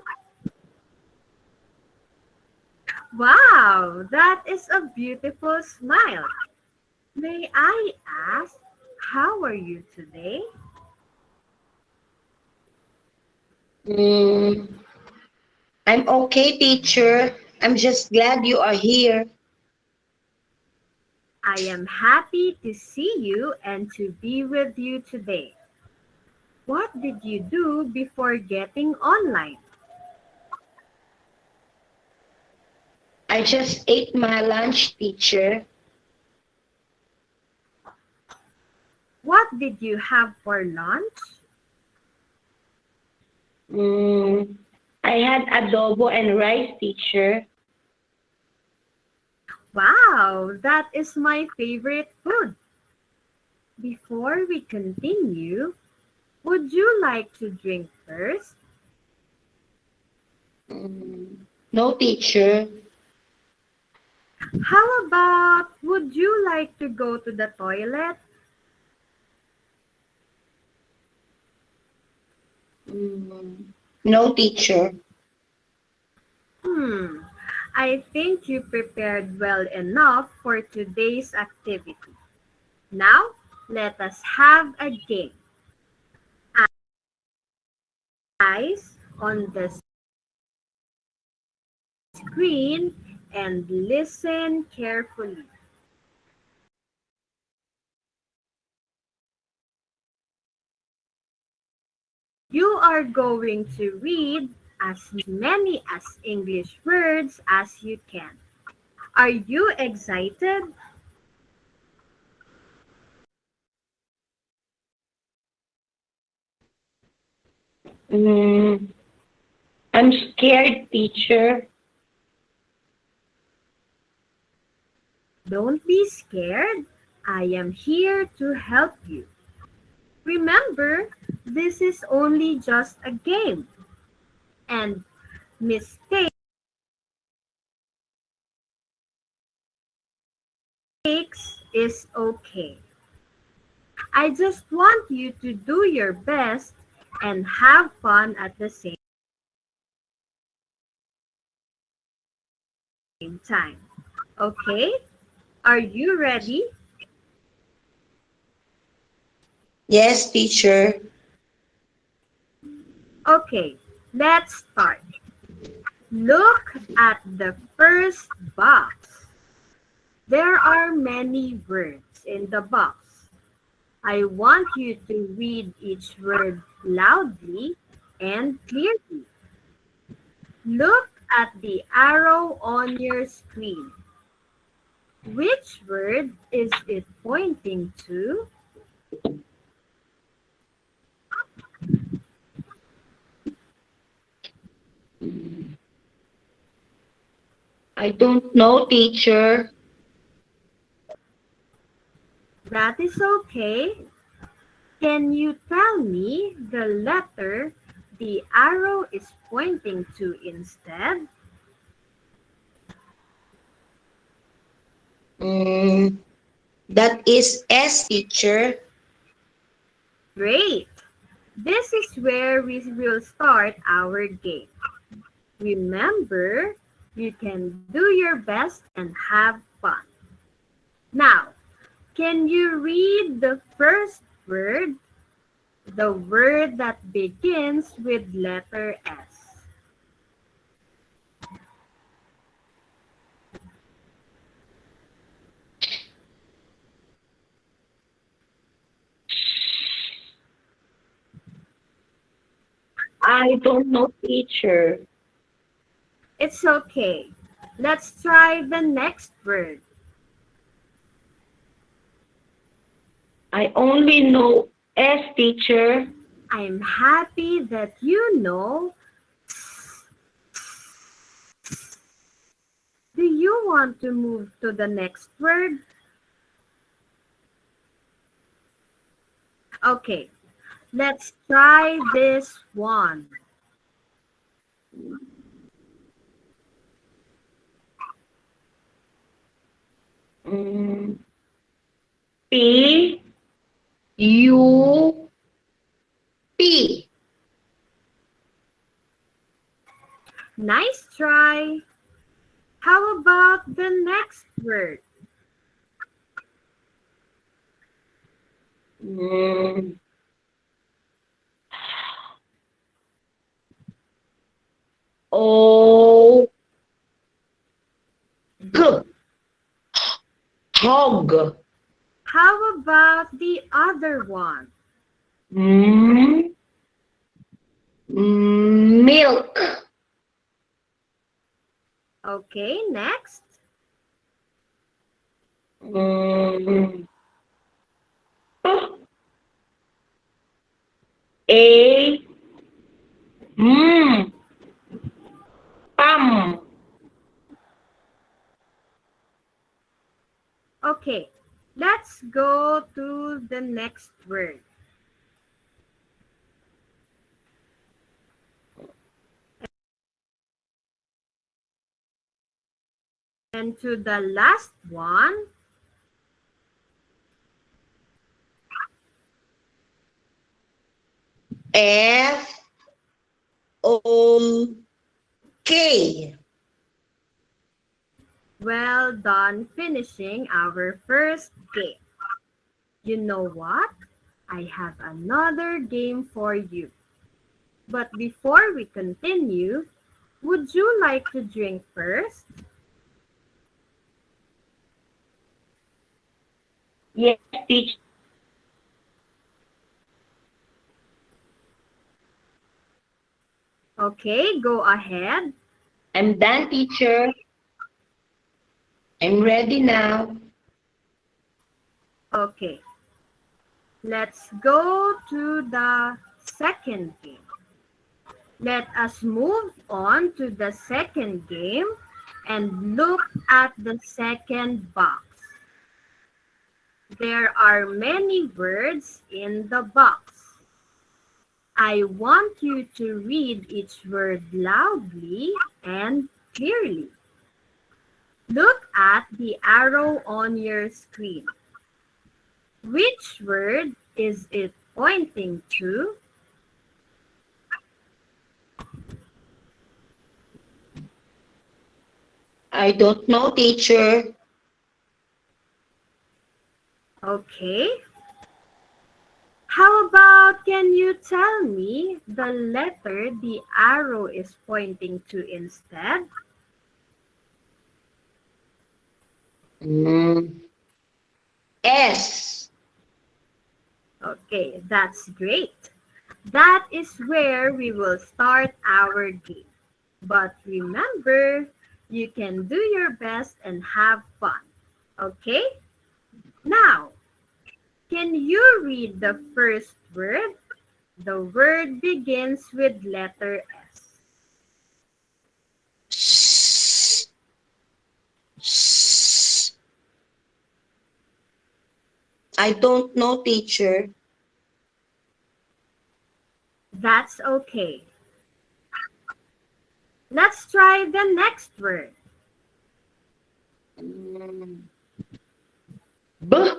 Wow, that is a beautiful smile. May I ask, how are you today? Mm, I'm okay, teacher. I'm just glad you are here. I am happy to see you and to be with you today. What did you do before getting online? I just ate my lunch, teacher. What did you have for lunch? Mm, I had adobo and rice, teacher. Wow, that is my favorite food. Before we continue, would you like to drink first? No, teacher. How about, would you like to go to the toilet? No, teacher. Hmm, I think you prepared well enough for today's activity. Now, let us have a game. Eyes on the screen and listen carefully. You are going to read as many as English words as you can. Are you excited? Mm, I'm scared, teacher. Don't be scared. I am here to help you. Remember, this is only just a game, and mistakes is okay. I just want you to do your best and have fun at the same time. Okay? Are you ready? Yes, teacher. Okay, let's start. Look at the first box. There are many words in the box. I want you to read each word loudly and clearly. Look at the arrow on your screen. Which word is it pointing to? I don't know, teacher. That is okay. Can you tell me the letter the arrow is pointing to instead? Mm, that is S, teacher. Great! This is where we will start our game. Remember, you can do your best and have fun. Now, can you read the first word? The word that begins with letter S. I don't know, teacher. It's okay. Let's try the next word. I only know S, teacher. I'm happy that you know. Do you want to move to the next word? Okay, let's try this one. P, U, P. Nice try. How about the next word? O, G. Hog. How about the other one? Milk. Okay, next. A, Pam. Okay, let's go to the next word. And to the last one. F, O, K. Well done finishing our first game. You know what? I have another game for you. But before we continue, would you like to drink first? Yes, teacher. Okay, go ahead. I'm done, teacher. I'm ready now. Okay, let's go to the second game. Let us move on to the second game and look at the second box. There are many words in the box. I want you to read each word loudly and clearly. Look at the arrow on your screen. Which word is it pointing to? I don't know, teacher. Okay. How about can you tell me the letter the arrow is pointing to instead? S. Okay, that's great. That is where we will start our game. But remember, you can do your best and have fun. Okay? Now, can you read the first word? The word begins with letter S. I don't know, teacher. That's okay. Let's try the next word. B.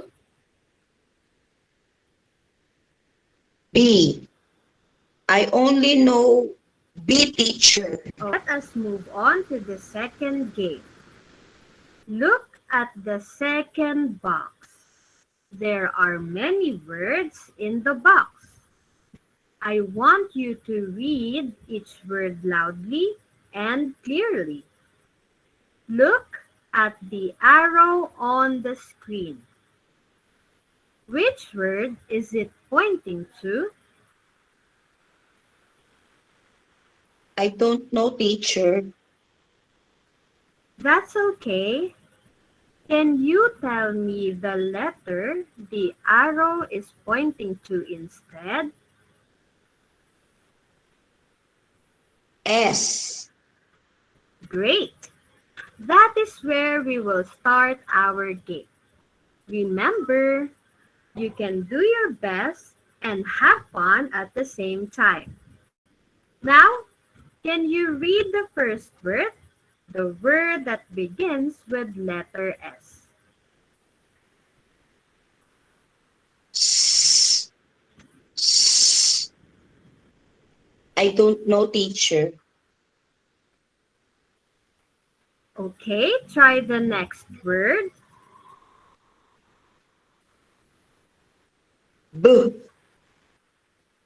B. I only know B, teacher. Let us move on to the second game. Look at the second box. There are many words in the box. I want you to read each word loudly and clearly. Look at the arrow on the screen. Which word is it pointing to? I don't know, teacher. That's okay. Can you tell me the letter the arrow is pointing to instead? S. Great. That is where we will start our game. Remember, you can do your best and have fun at the same time. Now, can you read the first word? The word that begins with letter S. I don't know, teacher. Okay, try the next word. B.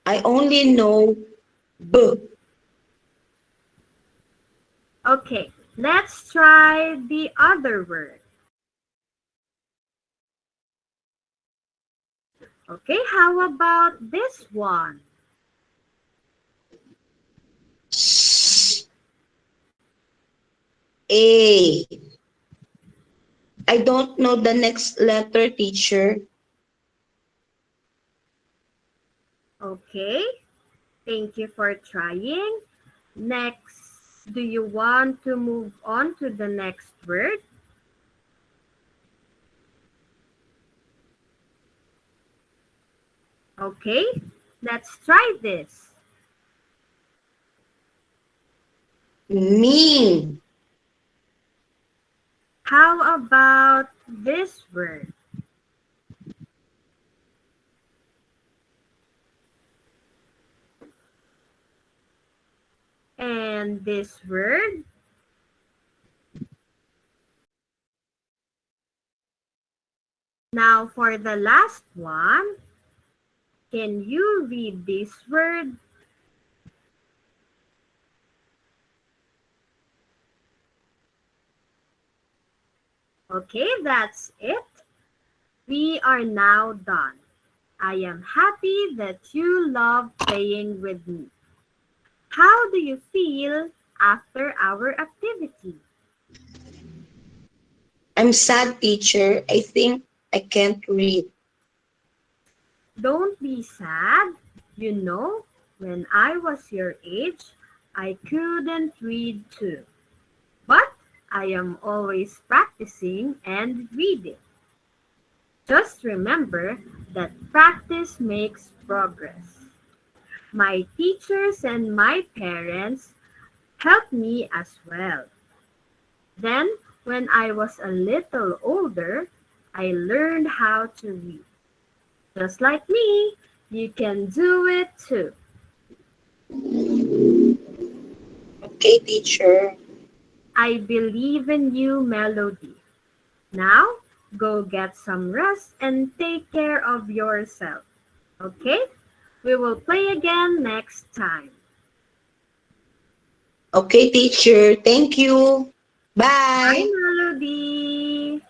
I only know B. Okay, let's try the other word. Okay, how about this one? A. I don't know the next letter, teacher. Okay, thank you for trying. Next, do you want to move on to the next word? Okay, let's try this. Mean. How about this word? And this word? Now for the last one, can you read this word? Okay, that's it. We are now done. I am happy that you love playing with me. How do you feel after our activity? I'm sad, teacher. I think I can't read. Don't be sad. You know, when I was your age, I couldn't read too. But I am always practicing and reading. Just remember that practice makes progress. My teachers and my parents helped me as well. Then, when I was a little older, I learned how to read. Just like me, you can do it too. Okay, teacher. I believe in you, Melody. Now, go get some rest and take care of yourself. Okay? We will play again next time. Okay, teacher. Thank you. Bye, Bye. Melody.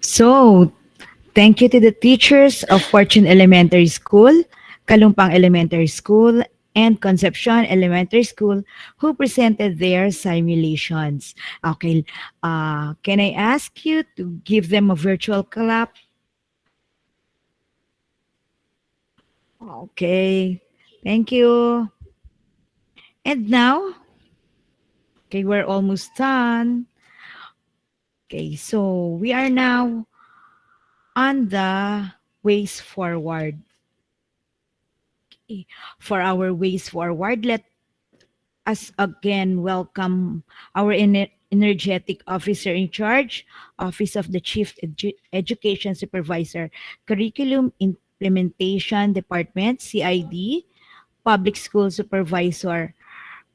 So, thank you to the teachers of Fortune Elementary School, Kalumpang Elementary School, and Concepcion Elementary School who presented their simulations. Okay, can I ask you to give them a virtual clap? Okay, thank you. And now, okay, we're almost done. Okay, so we are now on the ways forward. Okay, for our ways forward, let us again welcome our energetic officer in charge, Office of the Chief Education Supervisor, Curriculum Implementation Department, CID, Public School Supervisor,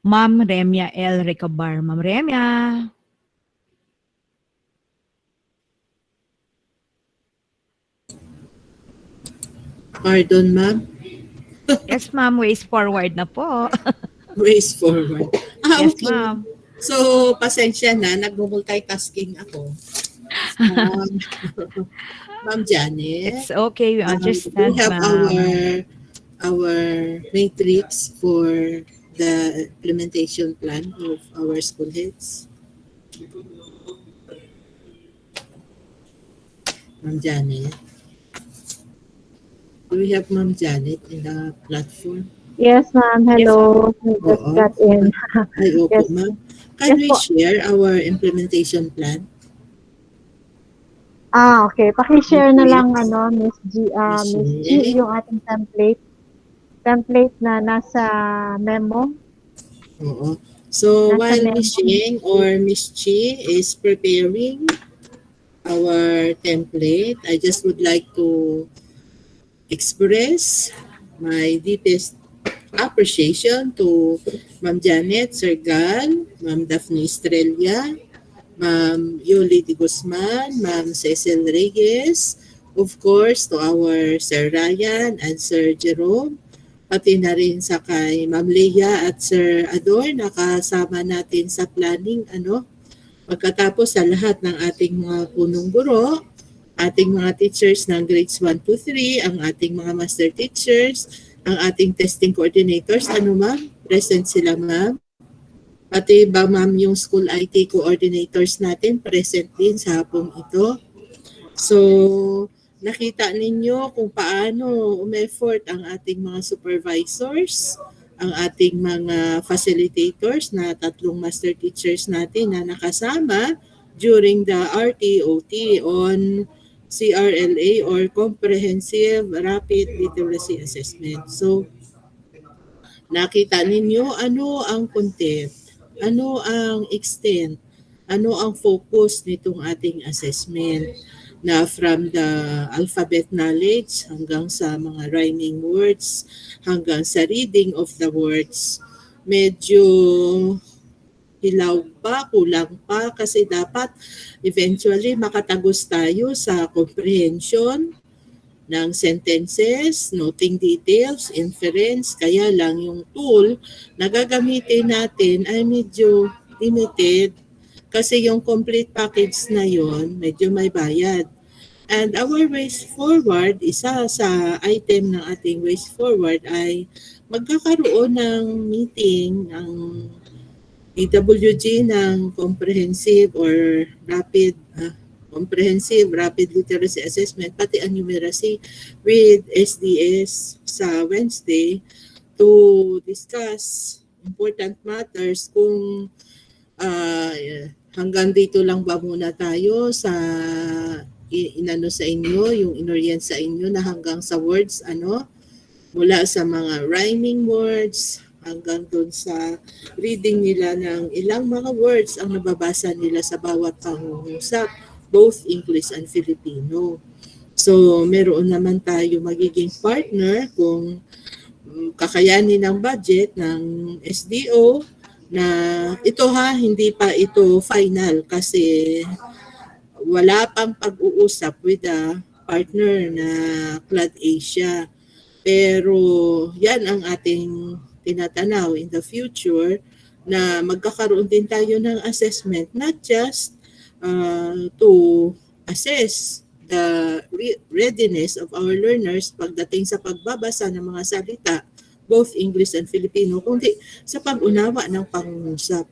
Ma'am Remya L. Recabar. Ma'am Remya. Pardon, ma'am. Yes, ma'am. Ways forward na po. Ways forward. Yes, Okay. ma'am. So, pasensya na, nagmo-multitasking ako. Um, Ma'am Janet, It's okay. We we understand, have ma'am. our matrix for the implementation plan of our school heads. Ma'am Janet. Do we have Ma'am Janet in the platform? Yes, ma'am. Yes, Hello. I just Oo. got in. Ay, opo, Yes. ma'am. Can Yes we po. share our implementation plan? Okay. Paki-share na lang, Matrix. Miss G, Miss G, I-share. yung ating template na nasa memo. Oo. So, Nasa while memo. Miss Ching or Miss Chi is preparing our template, I just would like to express my deepest appreciation to Ma'am Janet Sergal, Ma'am Daphne Estrella, Ma'am Yoli de Guzman, Ma'am Cecil Reyes, of course to our Sir Ryan and Sir Jerome, pati na rin sa kay Ma'am Leah at Sir Ador na kasama natin sa planning pagkatapos sa lahat ng ating mga punong guro, ating mga teachers ng grades 1 to 3, ang ating mga master teachers, ang ating testing coordinators, ma'am? Present sila ma'am? Pati ba ma'am yung school IT coordinators natin present din sa hapong ito? So, nakita ninyo kung paano umeffort ang ating mga supervisors, ang ating mga facilitators na 3 master teachers natin na nakasama during the RTOT on CRLA or Comprehensive Rapid Literacy Assessment. So, nakita ninyo ano ang content, ano ang extent, ano ang focus nitong ating assessment na from the alphabet knowledge hanggang sa mga rhyming words, hanggang sa reading of the words. Medyo hilaw pa, kulang pa kasi dapat eventually makatagos tayo sa comprehension ng sentences, noting details, inference, kaya lang yung tool na gagamitin natin ay medyo limited kasi yung complete package na yon medyo may bayad. And our ways forward, isa sa item ng ating ways forward ay magkakaroon ng meeting ng EWG ng comprehensive or comprehensive rapid literacy assessment pati ang numeracy with SDS sa Wednesday to discuss important matters kung hanggang dito lang ba muna tayo sa inano sa inyo, yung inorient sa inyo na hanggang sa words mula sa mga rhyming words hanggang doon sa reading nila ng ilang mga words ang nababasa nila sa bawat pangungusap, both English and Filipino. So, meron naman tayo magiging partner kung kakayanin ng budget ng SDO na ito hindi pa ito final kasi wala pang pag-uusap with the partner na Clud Asia. Pero yan ang ating tinatanaw in the future na magkakaroon din tayo ng assessment not just to assess the readiness of our learners pagdating sa pagbabasa ng mga salita, both English and Filipino, kundi sa pag-unawa ng pangungusap,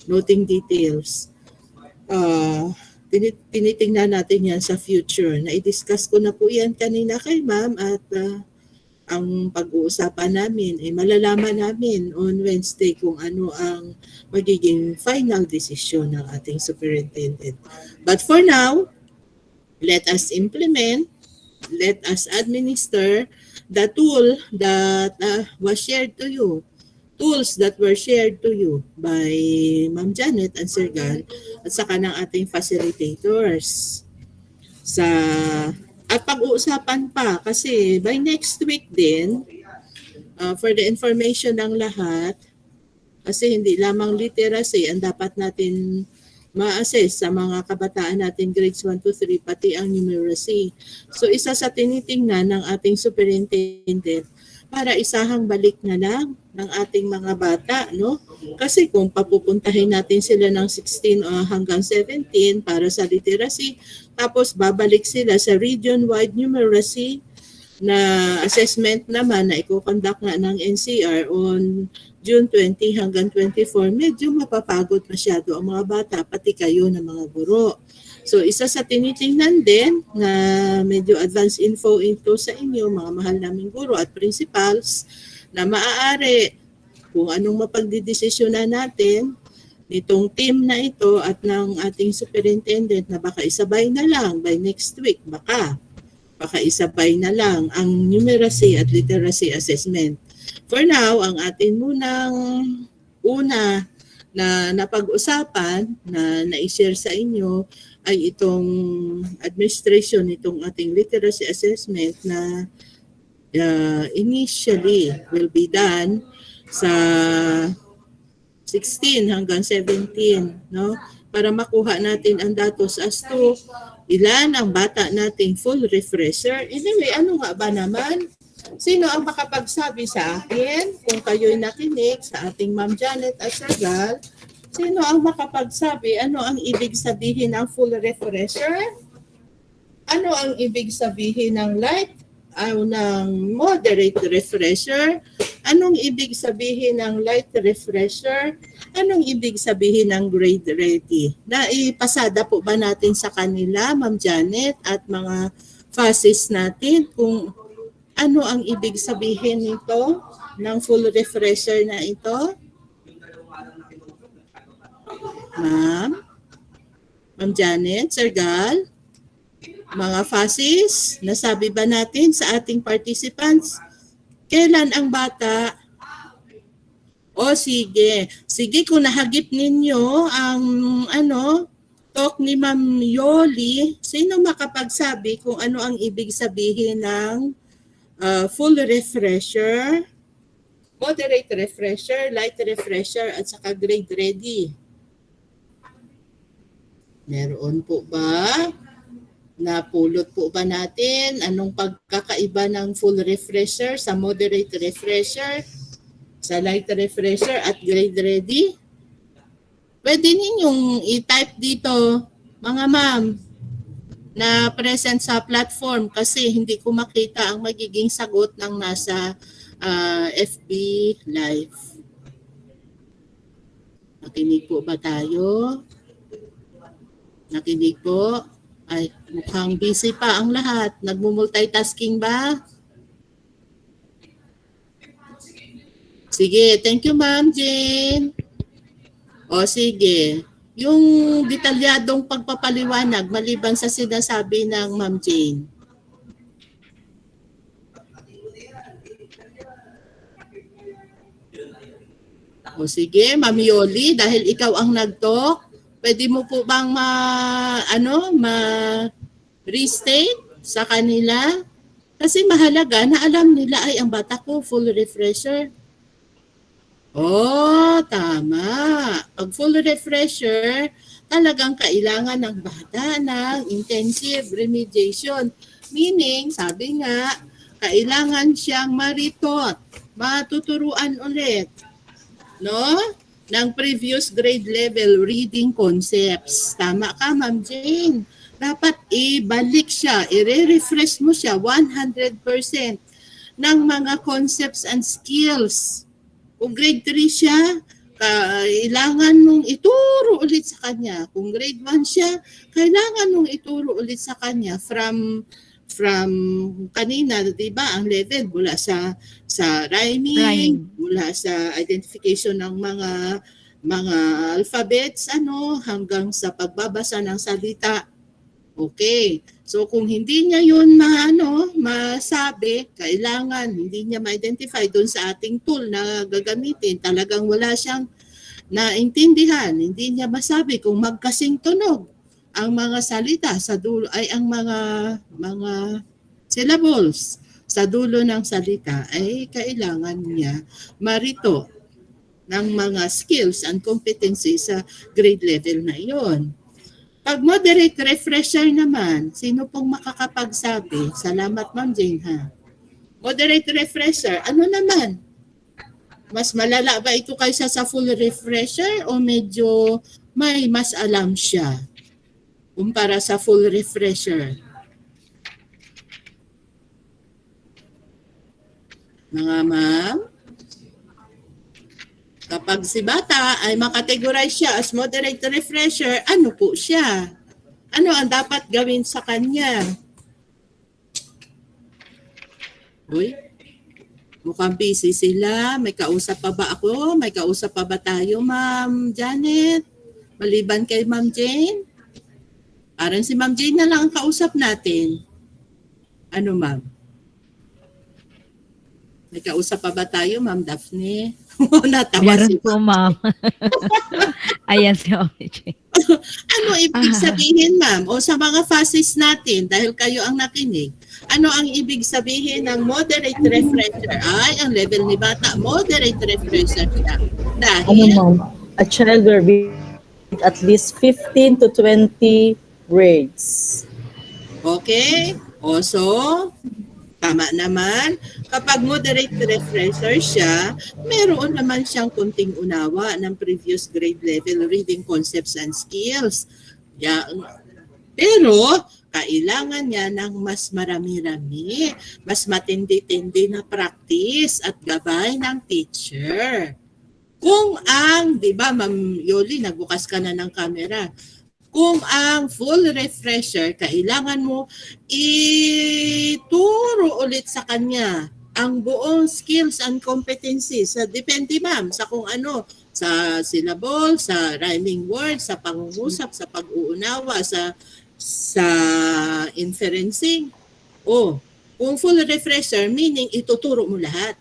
noting details. Tinitingnan natin yan sa future. Na-discuss ko na po yan kanina kay ma'am at ang pag-uusapan namin ay malalaman namin on Wednesday kung ano ang magiging final decision ng ating superintendent. But for now, let us implement, let us administer the tool that was shared to you, tools that were shared to you by Ma'am Janet and Sir Gal at saka ng ating facilitators. At pag-uusapan pa kasi by next week din, for the information ng lahat, kasi hindi lamang literacy ang dapat natin ma-assess sa mga kabataan natin grades 1 to 3, pati ang numeracy. So isa sa tinitingnan ng ating superintendent, para isahang balik na lang ng ating mga bata, no? Kasi kung papupuntahin natin sila ng 16 hanggang 17 para sa literacy, tapos babalik sila sa region-wide numeracy na assessment naman na i-conduct nga ng NCR on June 20 hanggang 24, medyo mapapagod masyado ang mga bata, pati kayo ng mga guro. So isa sa tinitingnan din na medyo advanced info into sa inyo, mga mahal naming guro at principals, na maaari kung anong mapagdidesisyonan natin nitong team na ito at ng ating superintendent na baka isabay na lang by next week, baka isabay na lang ang numeracy at literacy assessment. For now, ang atin munang una na napag-usapan na na-share sa inyo ay itong administration itong ating literacy assessment na initially will be done sa 16 hanggang 17, no? Para makuha natin ang datos as to ilan ang bata nating full refresher. Anyway, ano nga ba naman? Sino ang makapagsabi sa akin kung kayo'y nakinig sa ating Ma'am Janet at Sir Gal? Sino ang makapagsabi ano ang ibig sabihin ng full refresher? Ano ang ibig sabihin ng light ng moderate refresher? Anong ibig sabihin ng light refresher? Anong ibig sabihin ng grade ready? Naipasada po ba natin sa kanila, Ma'am Janet, at mga phases natin kung ano ang ibig sabihin nito ng full refresher na ito? Ma'am Janet, Sir Gal, mga phases, nasabi ba natin sa ating participants? Kailan ang bata? O sige. Sige, kung nahagip ninyo ang talk ni Ma'am Yoli, sino makapagsabi kung ano ang ibig sabihin ng full refresher, moderate refresher, light refresher, at saka grade ready? Meron po ba? Napulot po ba natin anong pagkakaiba ng full refresher sa moderate refresher, sa light refresher at grade ready? Pwede ninyong i-type dito, mga ma'am, na present sa platform kasi hindi ko makita ang magiging sagot ng nasa FB Live. Nakinig po ba tayo? Nakinig po? Ay, mukhang busy pa ang lahat. Nagmumultitasking ba? Sige, thank you Ma'am Jane. O sige, yung detalyadong pagpapaliwanag maliban sa sinasabi ng Ma'am Jane. O sige, Ma'am Yoli, dahil ikaw ang nag-talk, pwede mo po bang restate sa kanila? Kasi mahalaga na alam nila ay ang bata ko full refresher. Oh, tama. Pag full refresher, talagang kailangan ng bata ng intensive remediation. Meaning, sabi nga, kailangan siyang maritot, matuturuan ulit, no? Ng previous grade level reading concepts. Tama ka, Ma'am Jane. Dapat ibalik siya, i-refresh mo siya 100% ng mga concepts and skills. Kung grade 3 siya, kailangan mong ituro ulit sa kanya. Kung grade 1 siya, kailangan mong ituro ulit sa kanya from kanina, 'di ba? Ang level mula sa rhyming, mula sa identification ng mga alphabets hanggang sa pagbabasa ng salita. Okay. So kung hindi niya 'yun masabi, kailangan hindi niya ma-identify doon sa ating tool na gagamitin. Talagang wala siyang naintindihan, hindi niya masabi kung magkasing tunog ang mga salita sa dulo ay ang mga syllables sa dulo ng salita ay kailangan niya marito ng mga skills and competencies sa grade level na 'yon. Pag moderate refresher naman, sino pong makakapagsabi? Salamat Ma'am Jane ha. Moderate refresher, ano naman? Mas malala ba ito kaysa sa full refresher o medyo may mas alam siya kumpara sa full refresher? Mga ma'am, kapag si bata ay makategorize siya as moderate refresher, ano po siya? Ano ang dapat gawin sa kanya? Uy, mukhang busy sila. May kausap pa ba ako? May kausap pa ba tayo, Ma'am Janet? Maliban kay Ma'am Jane? Parang si Ma'am Jane na lang ang kausap natin. Ano, Ma'am? May kausap pa ba tayo, Ma'am Daphne? Natawa Meron si po, ma'am. Ayan si Ma'am Jane. Ano ibig sabihin, ma'am? O sa mga phases natin, dahil kayo ang nakinig, ano ang ibig sabihin ng moderate refresher? Ay, ang level ni bata, moderate refresher siya. Dahil, ma'am? A child will read at least 15 to 20 words. okay, so, tama naman. Kapag moderate refresher siya, meron naman siyang kunting unawa ng previous grade level reading concepts and skills. Pero, kailangan niya ng mas marami-rami, mas matindi-tindi na practice at gabay ng teacher. Kung ang, di ba, Ma'am Yoli, nagbukas ka na ng camera, kung ang full refresher, kailangan mo ituro ulit sa kanya ang buong skills and competencies. Depende, ma'am, sa kung ano, sa syllable, sa rhyming words, sa pangungusap, sa pag-uunawa, sa inferencing. Kung full refresher, meaning ituturo mo lahat.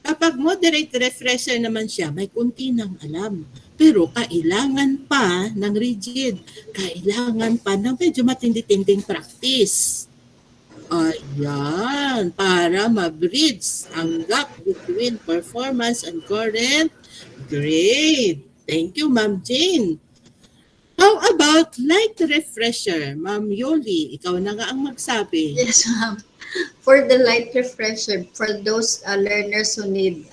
Kapag moderate refresher naman siya, may kunti ng alam. Pero kailangan pa ng rigid. Kailangan pa ng medyo matindi-tinding practice. Ayan, para ma-bridge ang gap between performance and current grade. Thank you, Ma'am Jane. How about light refresher? Ma'am Yoli, ikaw na nga ang magsabi. Yes, ma'am. For the light refresher, for those learners who need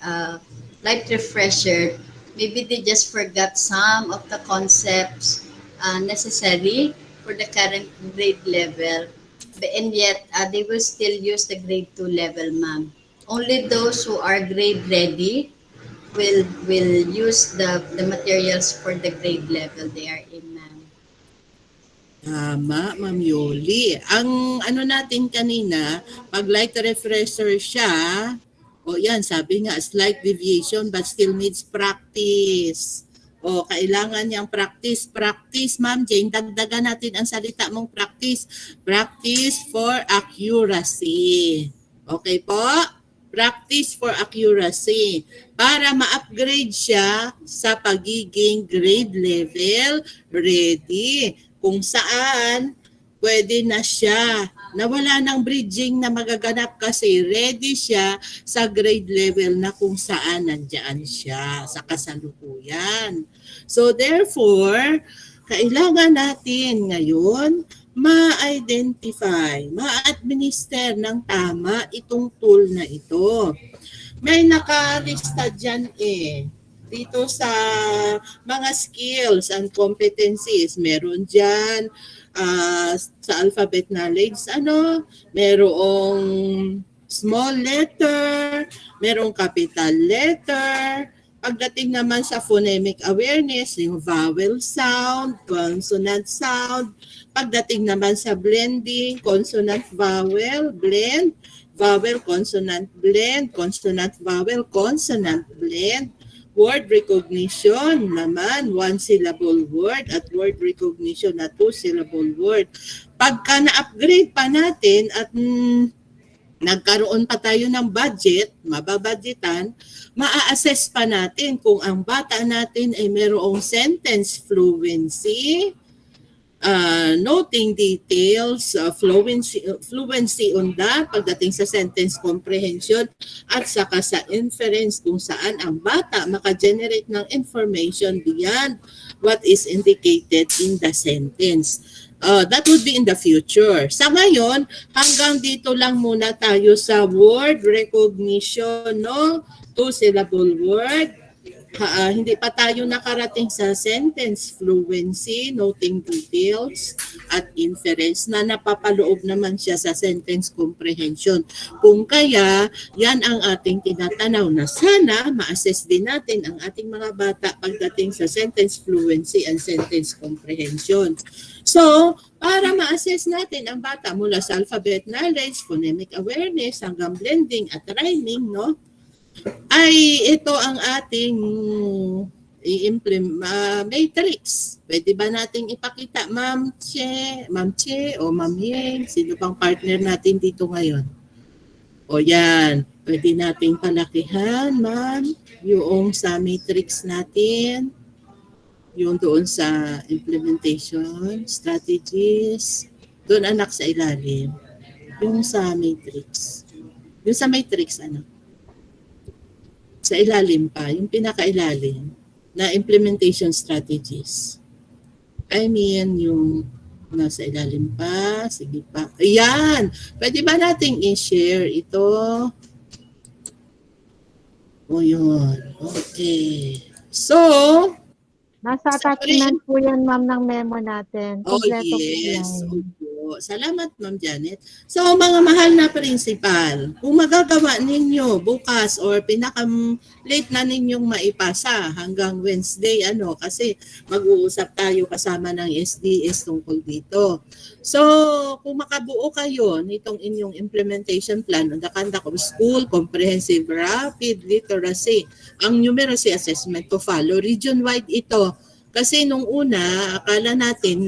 light refresher, maybe they just forgot some of the concepts necessary for the current grade level, and yet they will still use the grade 2 level, ma'am. Only those who are grade ready will use the materials for the grade level they are in, ma'am. Tama, Ma'am Yoli. Ang ano natin kanina, pag light refresher siya, yan, sabi nga, slight deviation but still needs practice. Kailangan niyang practice, Ma'am Jane. Dagdagan natin ang salita mong practice. Practice for accuracy. Okay po? Practice for accuracy. Para ma-upgrade siya sa pagiging grade level ready. Kung saan pwede na siya na wala ng bridging na magaganap kasi ready siya sa grade level na kung saan nandiyan siya sa kasalukuyan. So therefore, kailangan natin ngayon ma-identify, ma-administer ng tama itong tool na ito. May nakalista dyan dito sa mga skills and competencies. Meron dyan sa alphabet knowledge, merong small letter, merong capital letter. Pagdating naman sa phonemic awareness, yung vowel sound, consonant sound. Pagdating naman sa blending, consonant vowel, blend, vowel consonant blend, consonant vowel consonant blend. Word recognition naman, one-syllable word at word recognition na two-syllable word. Pagka na-upgrade pa natin at nagkaroon pa tayo ng budget, mababudgetan, maa-assess pa natin kung ang bata natin ay mayroong sentence fluency, noting details, fluency on that, pagdating sa sentence comprehension, at saka sa inference kung saan ang bata maka-generate ng information beyond what is indicated in the sentence. That would be in the future. Sa ngayon, hanggang dito lang muna tayo sa word recognition, no? Two-syllable word. Hindi pa tayo nakarating sa sentence fluency, noting details, at inference na napapaloob naman siya sa sentence comprehension. Kung kaya, yan ang ating tinatanaw na sana ma-assess din natin ang ating mga bata pagdating sa sentence fluency and sentence comprehension. So, para ma-assess natin ang bata mula sa alphabet knowledge, phonemic awareness, hanggang blending at rhyming, no? Ay ito ang ating i-implement matrix. Pwede ba nating ipakita, Ma'am Che o Ma'am Yeng, sino bang partner natin dito ngayon? O yan, pwede nating palakihan, Ma'am, yung sa matrix natin, yung doon sa implementation, strategies, doon anak sa ilalim, yung sa matrix. Yung sa matrix, ano? Sa ilalim pa, yung pinakailalim na implementation strategies. I mean, yung nasa ilalim pa, sige pa. Ayan! Pwede ba nating i-share ito? O yun. Okay. So, nasa attachment po yan, ma'am, ng memo natin. Oh, Kompleto po yes. yan. Opo. Salamat, Ma'am Janet. So, mga mahal na principal, kung magagawa ninyo bukas or pinaka-late na ninyong maipasa hanggang Wednesday, kasi mag-uusap tayo kasama ng SDS tungkol dito. So, kung makabuo kayo nitong inyong implementation plan on the conduct of school, comprehensive rapid literacy, ang numeracy assessment to follow, region-wide ito. Kasi nung una, akala natin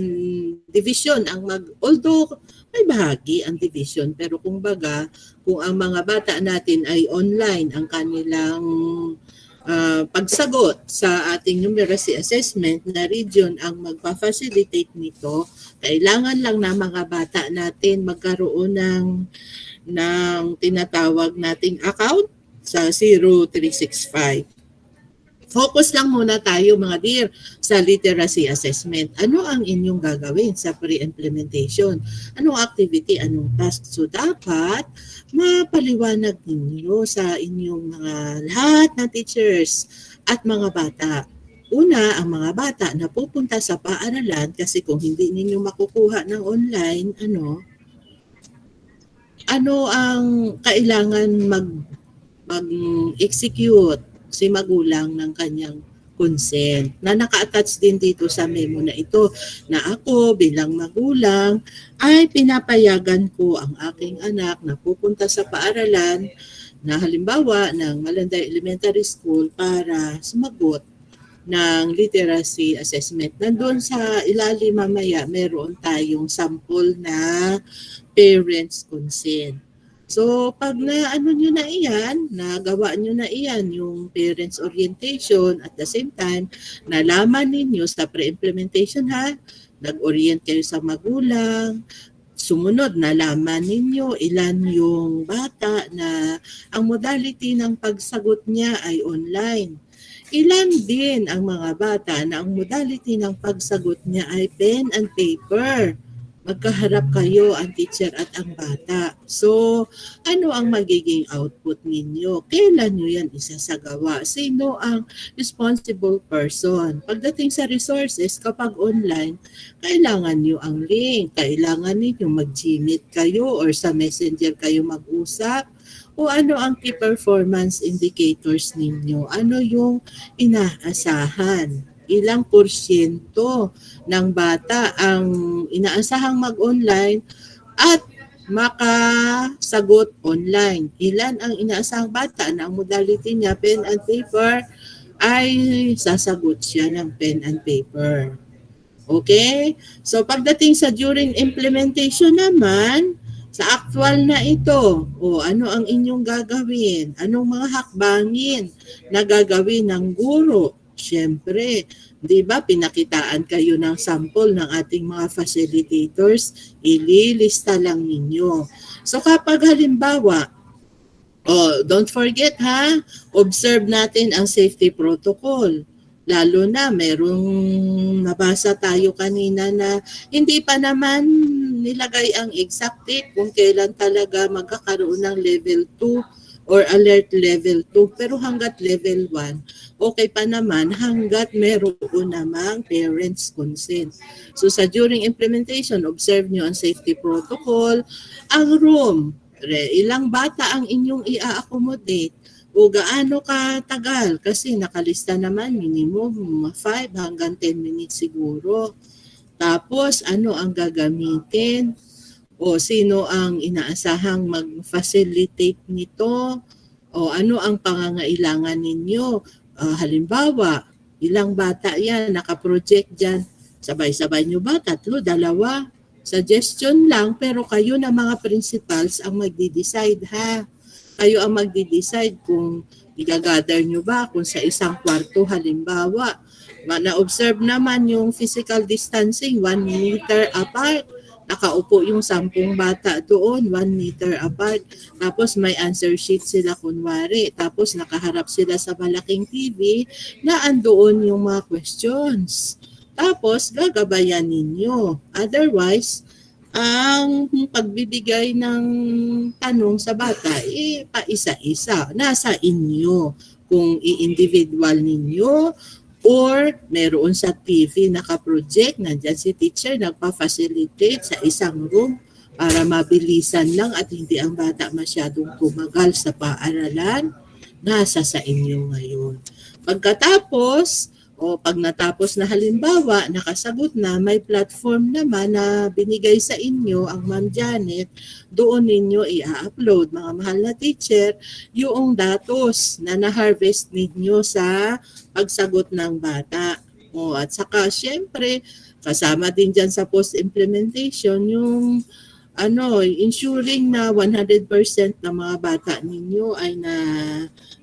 division ang although may bahagi ang division, pero kung ang mga bata natin ay online ang kanilang pagsagot sa ating numeracy assessment na region ang magpa-facilitate nito, kailangan lang na mga bata natin magkaroon ng tinatawag nating account sa 0365. Focus lang muna tayo mga dear sa literacy assessment. Ano ang inyong gagawin sa pre-implementation? Anong activity, anong task? So dapat mapaliwanag ninyo sa inyong mga lahat na teachers at mga bata. Una, ang mga bata na pupunta sa paaralan kasi kung hindi ninyo makukuha ng online, ano ang kailangan mag-execute si magulang ng kanyang consent na naka-attach din dito sa memo na ito na ako bilang magulang ay pinapayagan ko ang aking anak na pupunta sa paaralan na halimbawa ng Malanday Elementary School para sumagot ng literacy assessment. Nandun sa ilalim mamaya meron tayong sample na parents consent. So, pag nyo na iyan, nagawa nyo na iyan, yung parents orientation, at the same time, nalaman ninyo sa pre-implementation nag-orient kayo sa magulang, sumunod, nalaman ninyo ilan yung bata na ang modality ng pagsagot niya ay online. Ilan din ang mga bata na ang modality ng pagsagot niya ay pen and paper. Magkaharap kayo ang teacher at ang bata. So, ano ang magiging output ninyo? Kailan nyo yan isasagawa? Sino ang responsible person? Pagdating sa resources, kapag online, kailangan nyo ang link. Kailangan ninyo mag-Gmeet kayo or sa messenger kayo mag-usap. O ano ang key performance indicators ninyo? Ano yung inaasahan? Ilang porsyento ng bata ang inaasahang mag-online at makasagot online. Ilan ang inaasahang bata na ang modality niya pen and paper ay sasagot siya ng pen and paper. Okay? So pagdating sa during implementation naman, sa actual na ito, ano ang inyong gagawin? Anong mga hakbangin na gagawin ng guro? Siyempre, di ba, pinakitaan kayo ng sample ng ating mga facilitators, ililista lang ninyo. So kapag halimbawa, don't forget observe natin ang safety protocol. Lalo na merong nabasa tayo kanina na hindi pa naman nilagay ang exact date kung kailan talaga magkakaroon ng level 2 or alert level 2. Pero hanggat level 1, okay pa naman hanggat meron namang parents consent. So sa during implementation, observe nyo ang safety protocol, ang room, ilang bata ang inyong i-accommodate, o gaano katagal kasi nakalista naman minimum 5 hanggang 10 minutes siguro. Tapos ano ang gagamitin o sino ang inaasahang mag-facilitate nito o ano ang pangangailangan ninyo. Halimbawa, ilang bata yan, nakaproject dyan, sabay-sabay nyo ba? 3, 2? Suggestion lang pero kayo na mga principals ang magdi-decide ha. Kayo ang magdi-decide kung i-gather nyo ba kung sa isang kwarto halimbawa. Na-observe naman yung physical distancing 1 meter apart. Nakaupo yung 10 bata doon 1 meter apart. Tapos may answer sheet sila kunwari. Tapos nakaharap sila sa malaking TV na andoon yung mga questions. Tapos gagabayan ninyo. Otherwise, ang pagbibigay ng tanong sa bata, paisa-isa. Nasa inyo kung i-individual ninyo or meron sa TV naka-project, nandyan si teacher, nagpa-facilitate sa isang room para mabilisan lang at hindi ang bata masyadong tumagal sa paaralan, nasa sa inyo ngayon. Pagkatapos, o pag natapos na halimbawa, nakasagot na, may platform naman na binigay sa inyo ang Ma'am Janet, doon ninyo i-upload, mga mahal na teacher, yung datos na na-harvest ninyo sa pagsagot ng bata. O, at saka, syempre, kasama din dyan sa post-implementation yung ensuring na 100% ng mga bata ninyo ay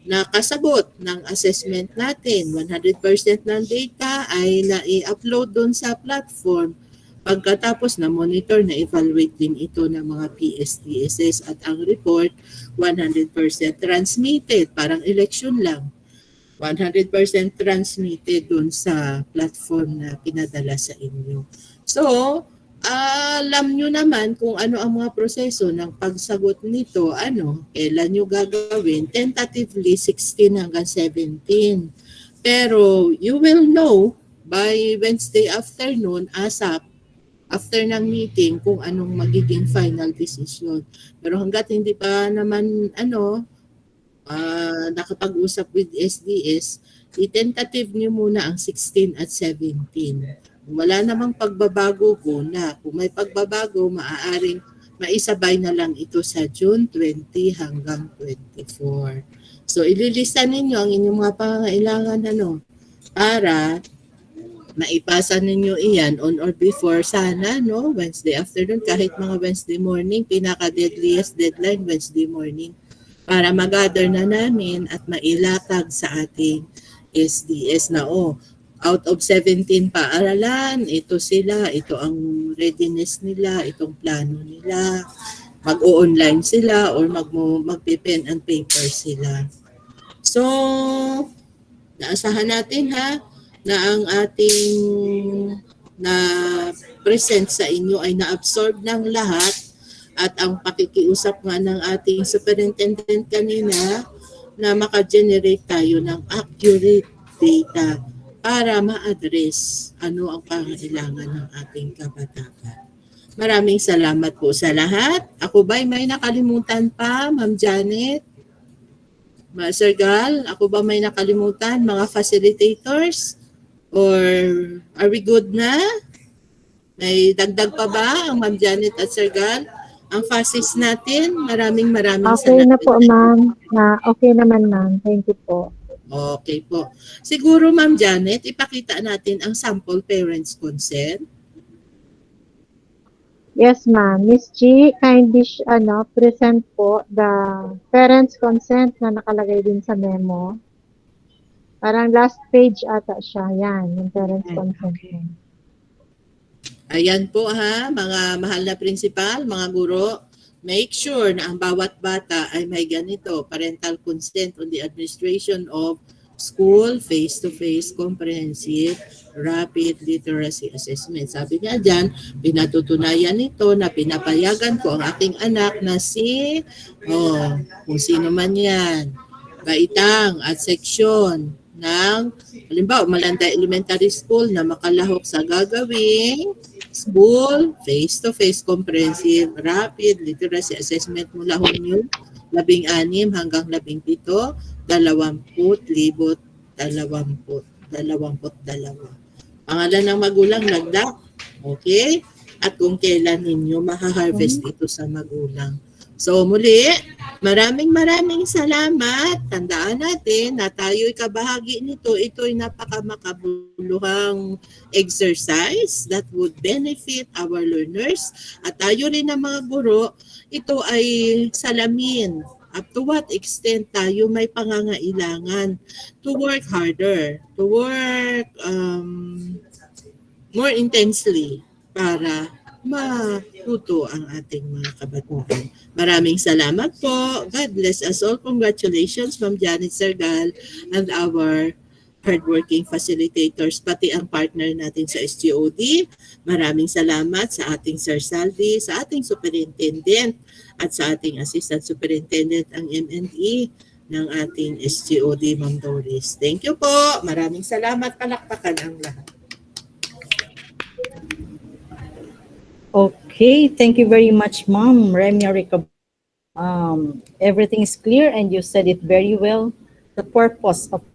nakasagot ng assessment natin. 100% ng data ay na-i-upload doon sa platform. Pagkatapos na monitor, na evaluate din ito ng mga PSTSS at ang report 100% transmitted, parang election lang. 100% transmitted doon sa platform na pinadala sa inyo. So, alam nyo naman kung ano ang mga proseso ng pagsagot nito, kailan nyo gagawin, tentatively 16 hanggang 17. Pero you will know by Wednesday afternoon, ASAP, after ng meeting, kung anong magiging final decision. Pero hanggat hindi pa naman nakapag-usap with SDS, i-tentative nyo muna ang 16 at 17. Kung wala namang pagbabago ko na, kung may pagbabago, maaaring maisabay na lang ito sa June 20 hanggang 24. So, ililista ninyo ang inyong mga pangangailangan para maipasa ninyo iyan on or before sana, Wednesday afternoon, kahit mga Wednesday morning, pinaka-deadliest deadline Wednesday morning, para mag-gather na namin at mailatag sa ating SDS na out of 17 paaralan, ito sila, ito ang readiness nila, itong plano nila, mag-o-online sila or mag-pen and paper sila. So, naasahan natin na ang ating na present sa inyo ay na-absorb ng lahat at ang pakikiusap nga ng ating superintendent kanina na maka-generate tayo ng accurate data para ma-address ano ang pangailangan ng ating kabataan. Maraming salamat po sa lahat. Ako ba'y may nakalimutan pa, Ma'am Janet? Sir Gal, ako ba may nakalimutan? Mga facilitators? Or are we good na? May dagdag pa ba ang Ma'am Janet at Sir Gal? Ang fasis natin, maraming Okay salamat. na po, ma'am. Okay naman, ma'am. Thank you po. Okay po. Siguro, Ma'am Janet, ipakita natin ang sample parents consent. Yes, ma'am. Miss G, kindly present po the parents' consent na nakalagay din sa memo. Parang last page ata siya. Yan, yung parents' consent. Okay. Ayan po mga mahal na principal, mga guro. Make sure na ang bawat bata ay may ganito, parental consent on the administration of School Face-to-Face Comprehensive Rapid Literacy Assessment. Sabi nga dyan, pinatutunayan nito na pinapayagan ko ang aking anak na si, kung sino man yan, baitang at seksyon ng, halimbawa, Malanda Elementary School na makalahok sa gagawing School Face-to-Face Comprehensive Rapid Literacy Assessment mula Hunyo 16 hanggang 17, 20,2022. Pangalan ng magulang lagda. Okay? At kung kailan ninyo maha-harvest ito sa magulang. So muli, maraming salamat. Tandaan natin na tayo'y kabahagi nito. Ito'y napakamakabuluhang exercise that would benefit our learners. At tayo rin na mga guro, ito ay salamin. Up to what extent tayo may pangangailangan to work harder, to work more intensely para matuto ang ating mga kabataan. Maraming salamat po. God bless us all. Congratulations, Ma'am Janet Sergal and our hardworking facilitators, pati ang partner natin sa SGOD. Maraming salamat sa ating Sir Salvi, sa ating Superintendent at sa ating Assistant Superintendent ang MNE ng ating SGOD, Ma'am Doris. Thank you po. Maraming salamat. Palakpakan ang lahat. Okay, thank you very much, Ma'am Remia Rica. Everything is clear and you said it very well. The purpose of.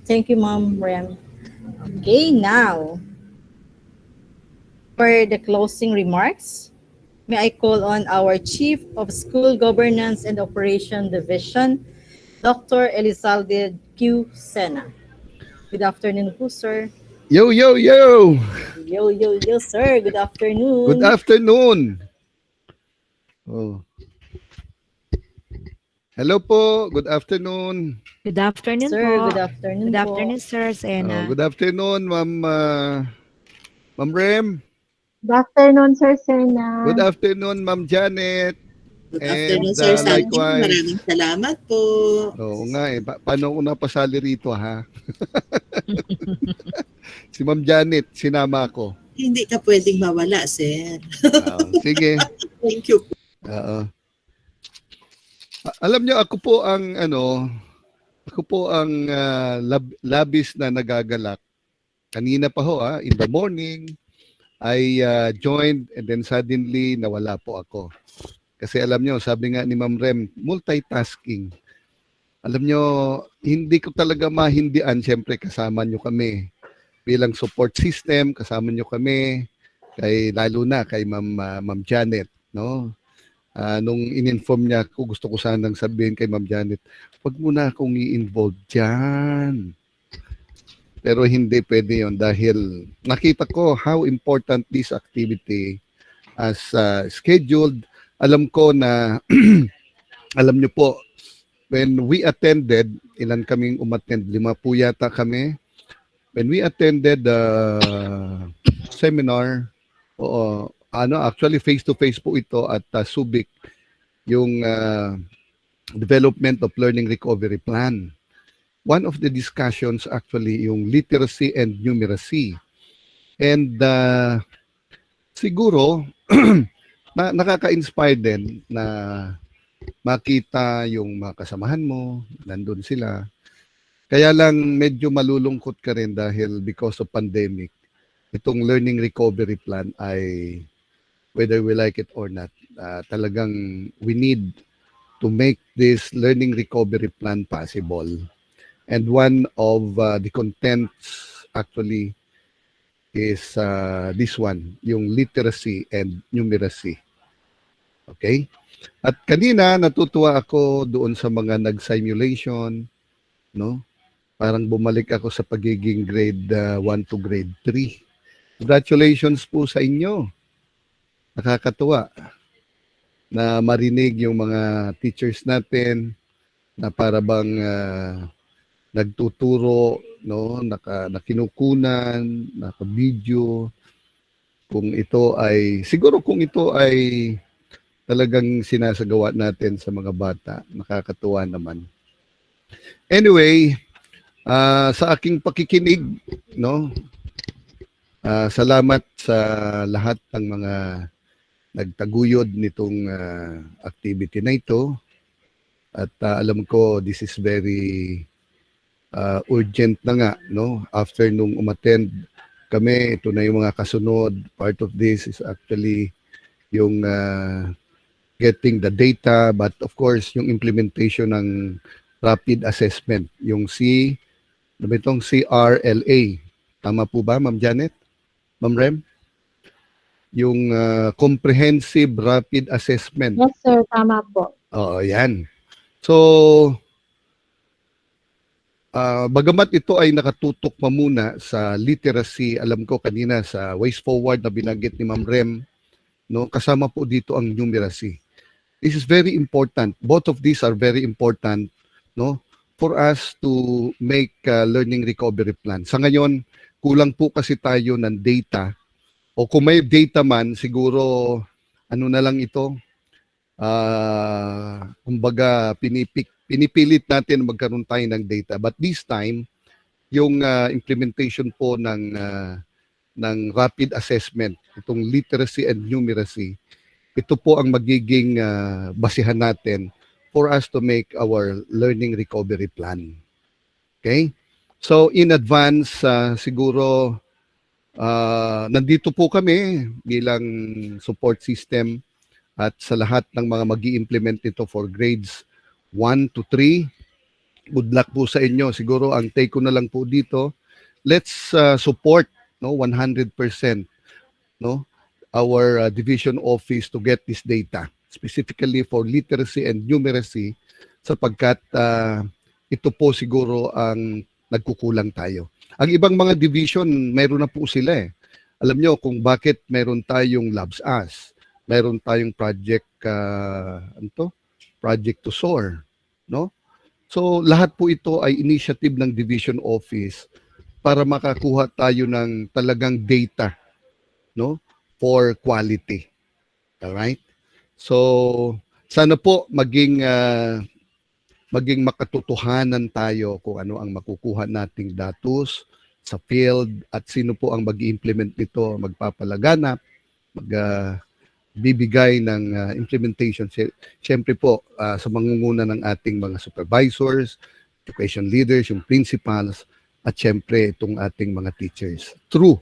Thank you, Ma'am Rem. Okay, now for the closing remarks, may I call on our Chief of School Governance and Operation Division, Dr. Elizalde Q. Sena. Good afternoon po, sir. Yo! Yo, sir. Good afternoon. Good afternoon. Oh. Hello po. Good afternoon. Good afternoon Sir, po. good afternoon Good po. afternoon, Sir Sena. Good afternoon, Ma'am Rem. Good afternoon, Sir Sena. Good afternoon, Ma'am Janet. Good afternoon, Sir Salvi. Maraming salamat po. Oo nga eh. Paano ko napasali rito, ha? Si Ma'am Janet, sinama ako. Hindi ka pwedeng mawala, sir. Sige. Thank you. Alam niyo, ako po ang labis na nagagalak. Kanina pa ho, in the morning, I joined and then suddenly nawala po ako. Kasi alam niyo, sabi nga ni Ma'am Rem, multitasking. Alam niyo, hindi ko talaga mahindian, siyempre kasama niyo kami. Bilang support system, kasama niyo kami, lalo na kay Ma'am Janet, no? Nung in-inform niya ako, gusto ko sanang sabihin kay Ma'am Janet, wag mo na akong i-involve dyan. Pero hindi pwede yon dahil nakita ko how important this activity as scheduled. Alam ko na, alam niyo po, when we attended, ilan kaming umattend? 5 po yata kami. When we attended the seminar, actually face-to-face po ito at Subic, yung Development of Learning Recovery Plan. One of the discussions actually yung literacy and numeracy. And siguro, nakaka-inspire din na makita yung mga kasamahan mo, nandun sila. Kaya lang medyo malulungkot ka rin dahil because of pandemic, itong learning recovery plan ay, whether we like it or not, talagang we need to make this learning recovery plan possible. And one of the contents actually is this one, yung literacy and numeracy. Okay? At kanina natutuwa ako doon sa mga nag-simulation, no? Parang bumalik ako sa pagiging grade 1 to grade 3. Congratulations po sa inyo. Nakakatuwa na marinig yung mga teachers natin na para bang nagtuturo, no, nakinukunan, naka-video. Kung ito ay talagang sinasagawa natin sa mga bata, nakakatuwa naman. Anyway, Sa aking pakikinig, no, salamat sa lahat ng mga nagtaguyod nitong activity na ito. At alam ko this is very urgent na nga, no? After nung umattend kami, ito na yung mga kasunod. Part of this is actually yung getting the data, but of course, yung implementation ng rapid assessment, yung ano ba itong CRLA. Tama po ba, Ma'am Janet? Ma'am Rem? Yung Comprehensive Rapid Assessment. Yes, sir. Tama po. Oo, yan. So, bagamat ito ay nakatutok pa muna sa literacy, alam ko kanina sa ways forward na binanggit ni Ma'am Rem, no, kasama po dito ang numeracy. This is very important. Both of these are very important, no, for us to make learning recovery plan. Sa ngayon, kulang po kasi tayo ng data. O kung may data man, siguro ano na lang ito, kumbaga pinipilit natin magkaroon tayo ng data. But this time, yung implementation po ng rapid assessment, itong literacy and numeracy, ito po ang magiging basihan natin for us to make our learning recovery plan. Okay? So in advance, siguro nandito po kami bilang support system at sa lahat ng mga mag-i-implement nito for grades 1 to 3. Good luck po sa inyo. Siguro ang take ko na lang po dito, let's support, no, 100%, no, our division office to get this data, specifically for literacy and numeracy, sapagkat ito po siguro ang nagkukulang tayo. Ang ibang mga division, meron na po sila eh. Alam nyo kung bakit meron tayong Labs As, meron tayong project, project to SOAR, no? So lahat po ito ay initiative ng division office para makakuha tayo ng talagang data, no, for quality. All right? So sana po maging makatotohanan tayo kung ano ang makukuha nating datos sa field at sino po ang mag-i-implement nito, magpapalaganap, bibigay ng implementation. Siyempre po sa mangunguna ng ating mga supervisors, education leaders, yung principals, at siyempre itong ating mga teachers. True,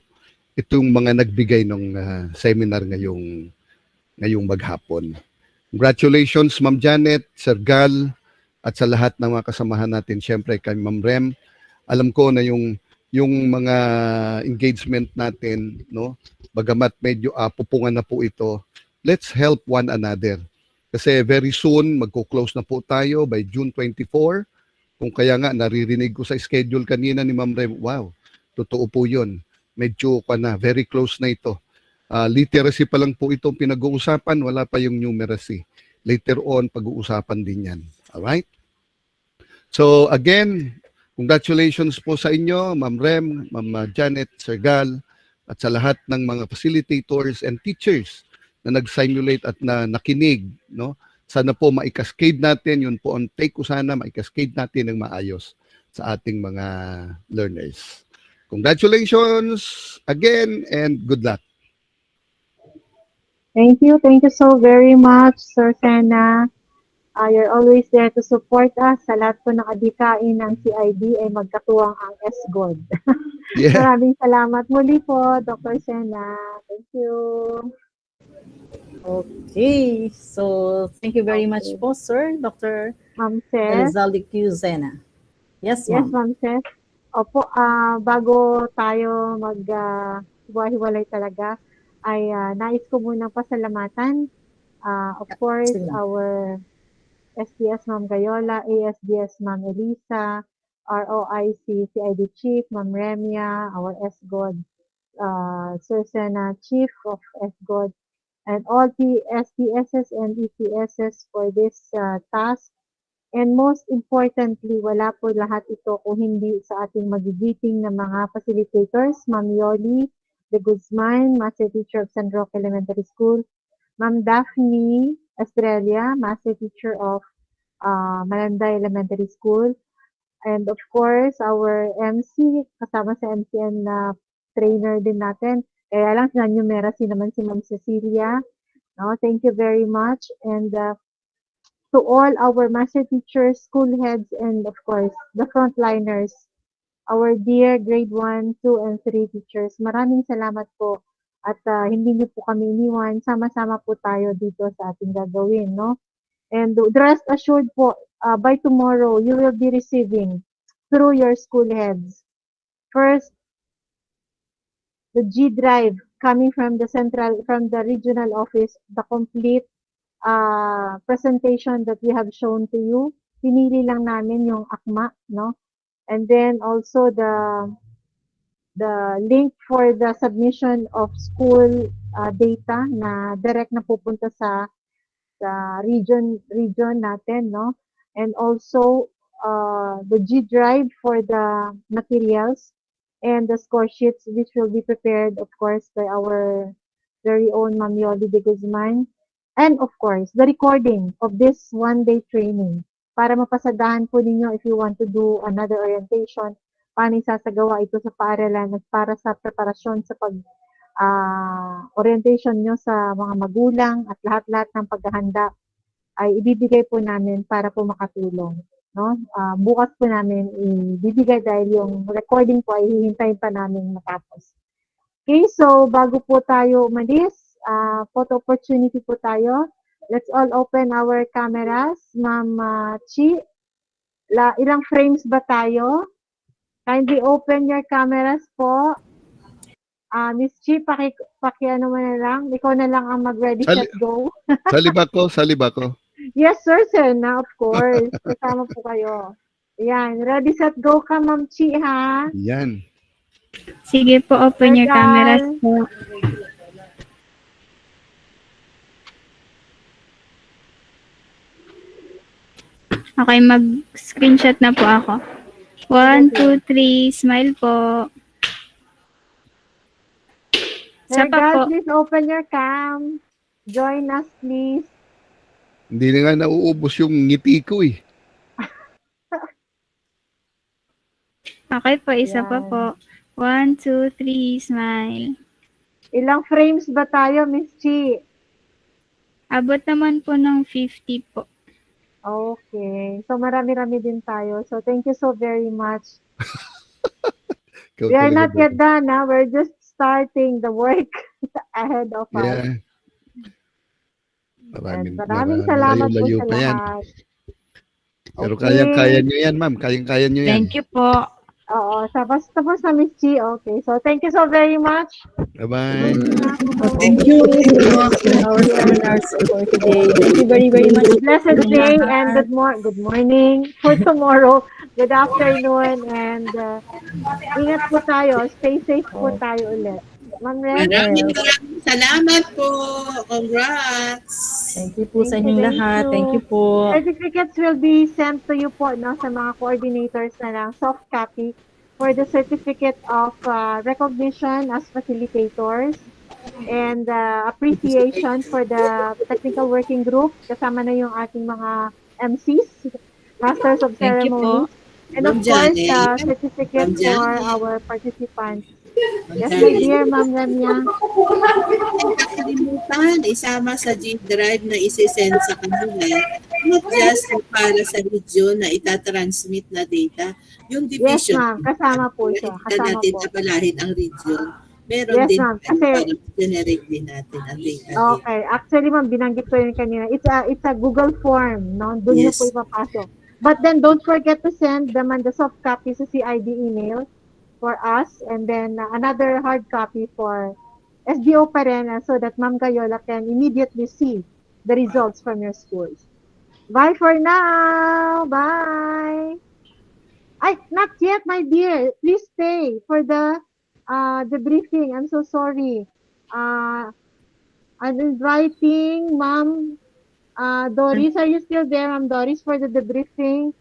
itong mga nagbigay ng seminar ngayong maghapon. Congratulations, Ma'am Janet, Sir Gal, at sa lahat ng mga kasamahan natin, siyempre kay Ma'am Rem. Alam ko na yung mga engagement natin, no, bagamat medyo pupungan na po ito, let's help one another. Kasi very soon, magko-close na po tayo by June 24. Kung kaya nga, naririnig ko sa schedule kanina ni Ma'am Rem, wow, totoo po yun. Medyo very close na ito. Literacy pa lang po itong pinag-uusapan, wala pa yung numeracy. Later on, pag-uusapan din yan. Alright? So again, congratulations po sa inyo, Ma'am Rem, Ma'am Janet, Sir Gal, at sa lahat ng mga facilitators and teachers na nag-simulate at na nakinig, no? Sana po maikascade natin, yun po ang take ko sana, maikascade natin ng maayos sa ating mga learners. Congratulations again and good luck. Thank you so very much, Sir Sena. You're always there to support us. Sa lahat po ng adikain ng CID ay magkatuwang ang SGOD. Yeah. Maraming salamat muli po, Dr. Sena. Thank you. Okay. So, thank you very much po, Sir, Dr. Elizalde Q. Zena. Yes, ma'am. Yes, Ma'am Seth. Opo, bago tayo mag-hiwalay talaga, ay nais ko munang pasalamatan. Of course, our SDS Ma'am Gayola, ASDS Ma'am Elisa, ROIC CID Chief Ma'am Remia, our SGOD Sir Sena Chief of SGOD, and all the SDSs and ECSs for this task. And most importantly, wala po lahat ito kung hindi sa ating magigiting na mga facilitators, Ma'am Yoli de Guzman, Master Teacher of San Roque Elementary School, Ma'am Daphne Estrella, Master Teacher of Malanday Elementary School, And of course, our MC, kasama sa MCN na trainer din natin. Kaya lang, numeracy naman si Ma'am Cecilia. No, thank you very much. And to all our master teachers, school heads, and of course, the frontliners, our dear grade 1, 2, and 3 teachers, maraming salamat po. At hindi niyo po kami iniwan. Sama-sama po tayo dito sa ating gagawin, no? And rest assured po, by tomorrow, you will be receiving through your school heads. First, the G drive coming from the regional office, the complete presentation that we have shown to you. Pinili lang namin yung akma, no? And then also the link for the submission of school data na direct na pupunta sa region natin, no? And also the G drive for the materials and the score sheets, which will be prepared, of course, by our very own Ma'am Yoli de Guzman. And of course, the recording of this one-day training para mapasadahan po ninyo if you want to do another orientation, paano isasagawa ito sa paaralan at para sa preparasyon sa orientation nyo sa mga magulang at lahat-lahat ng paghahanda ay ibibigay po namin para po makatulong. No? Bukas po namin ibibigay dahil yung recording po ay hihintayin pa namin matapos. Okay, so bago po tayo umalis, photo opportunity po tayo. Let's all open our cameras. Ma'am Chi, ilang frames ba tayo? Kindly open your cameras po. Miss Chi, ano mo na lang. Ikaw na lang ang mag-ready, set, go. Salib ako. Yes, sir, Sen, of course. Kasama po kayo. Ayan, ready, set, go ka, Ma'am Chi, ha? Yan. Sige po, open your cameras po. Okay, mag-screenshot na po ako. 1, 2, 3, smile po. Isa pa po. Please open your cam. Join us, please. Hindi na nga nauubos yung ngiti ko eh. Okay po, isa pa po. 1, 2, 3, smile. Ilang frames ba tayo, Miss Chi? Abot naman po ng 50 po. Okay. So marami-rami din tayo. So thank you so very much. We are not yet done. We're just starting the work ahead of us. Maraming salamat po sa lahat. Pero kayang-kaya nyo yan, ma'am. Kayang-kaya nyo yan. Thank you po. Oo, tapos na Miss Chi. Okay, so thank you so very much. Bye-bye. Thank you for our seminars for today. Thank you very, very much. Blessed day and good morning for tomorrow. Good afternoon and ingat po tayo. Stay safe po tayo ulit. Ma'am Ren. Maraming salamat po. Congrats. Thank you po sa inyong lahat. Thank you po. Certificates will be sent to you po, no, sa mga coordinators na lang, soft copy for the certificate of recognition as facilitators and appreciation for the technical working group. Kasama na yung ating mga MCs, Masters of Ceremonies. And of course, certificate for our participants. Yes, my dear Ma'am Ramya. Kalimutan, isama sa G Drive na isi-send sa kanila, not just para sa region na itatransmit na data, yung division. Yes, ma'am. Kasama po siya. Kasama natin po. Abalahin ang region. Meron Yes, din ma'am. Kasi, para generate din natin ang data. okay. Actually, ma'am, binanggit ko yun kanina. It's a Google form, no? Doon niyo po ipapasok. But then, don't forget to send them the soft copy sa CID email for us, and then another hard copy for SDO pa rin, so that Ma'am Gayola can immediately see the results from your schools. Bye for now! Bye! Not yet, my dear. Please stay for the briefing. I'm so sorry. I'm inviting Ma'am Doris. Are you still there, Ma'am Doris, for the debriefing?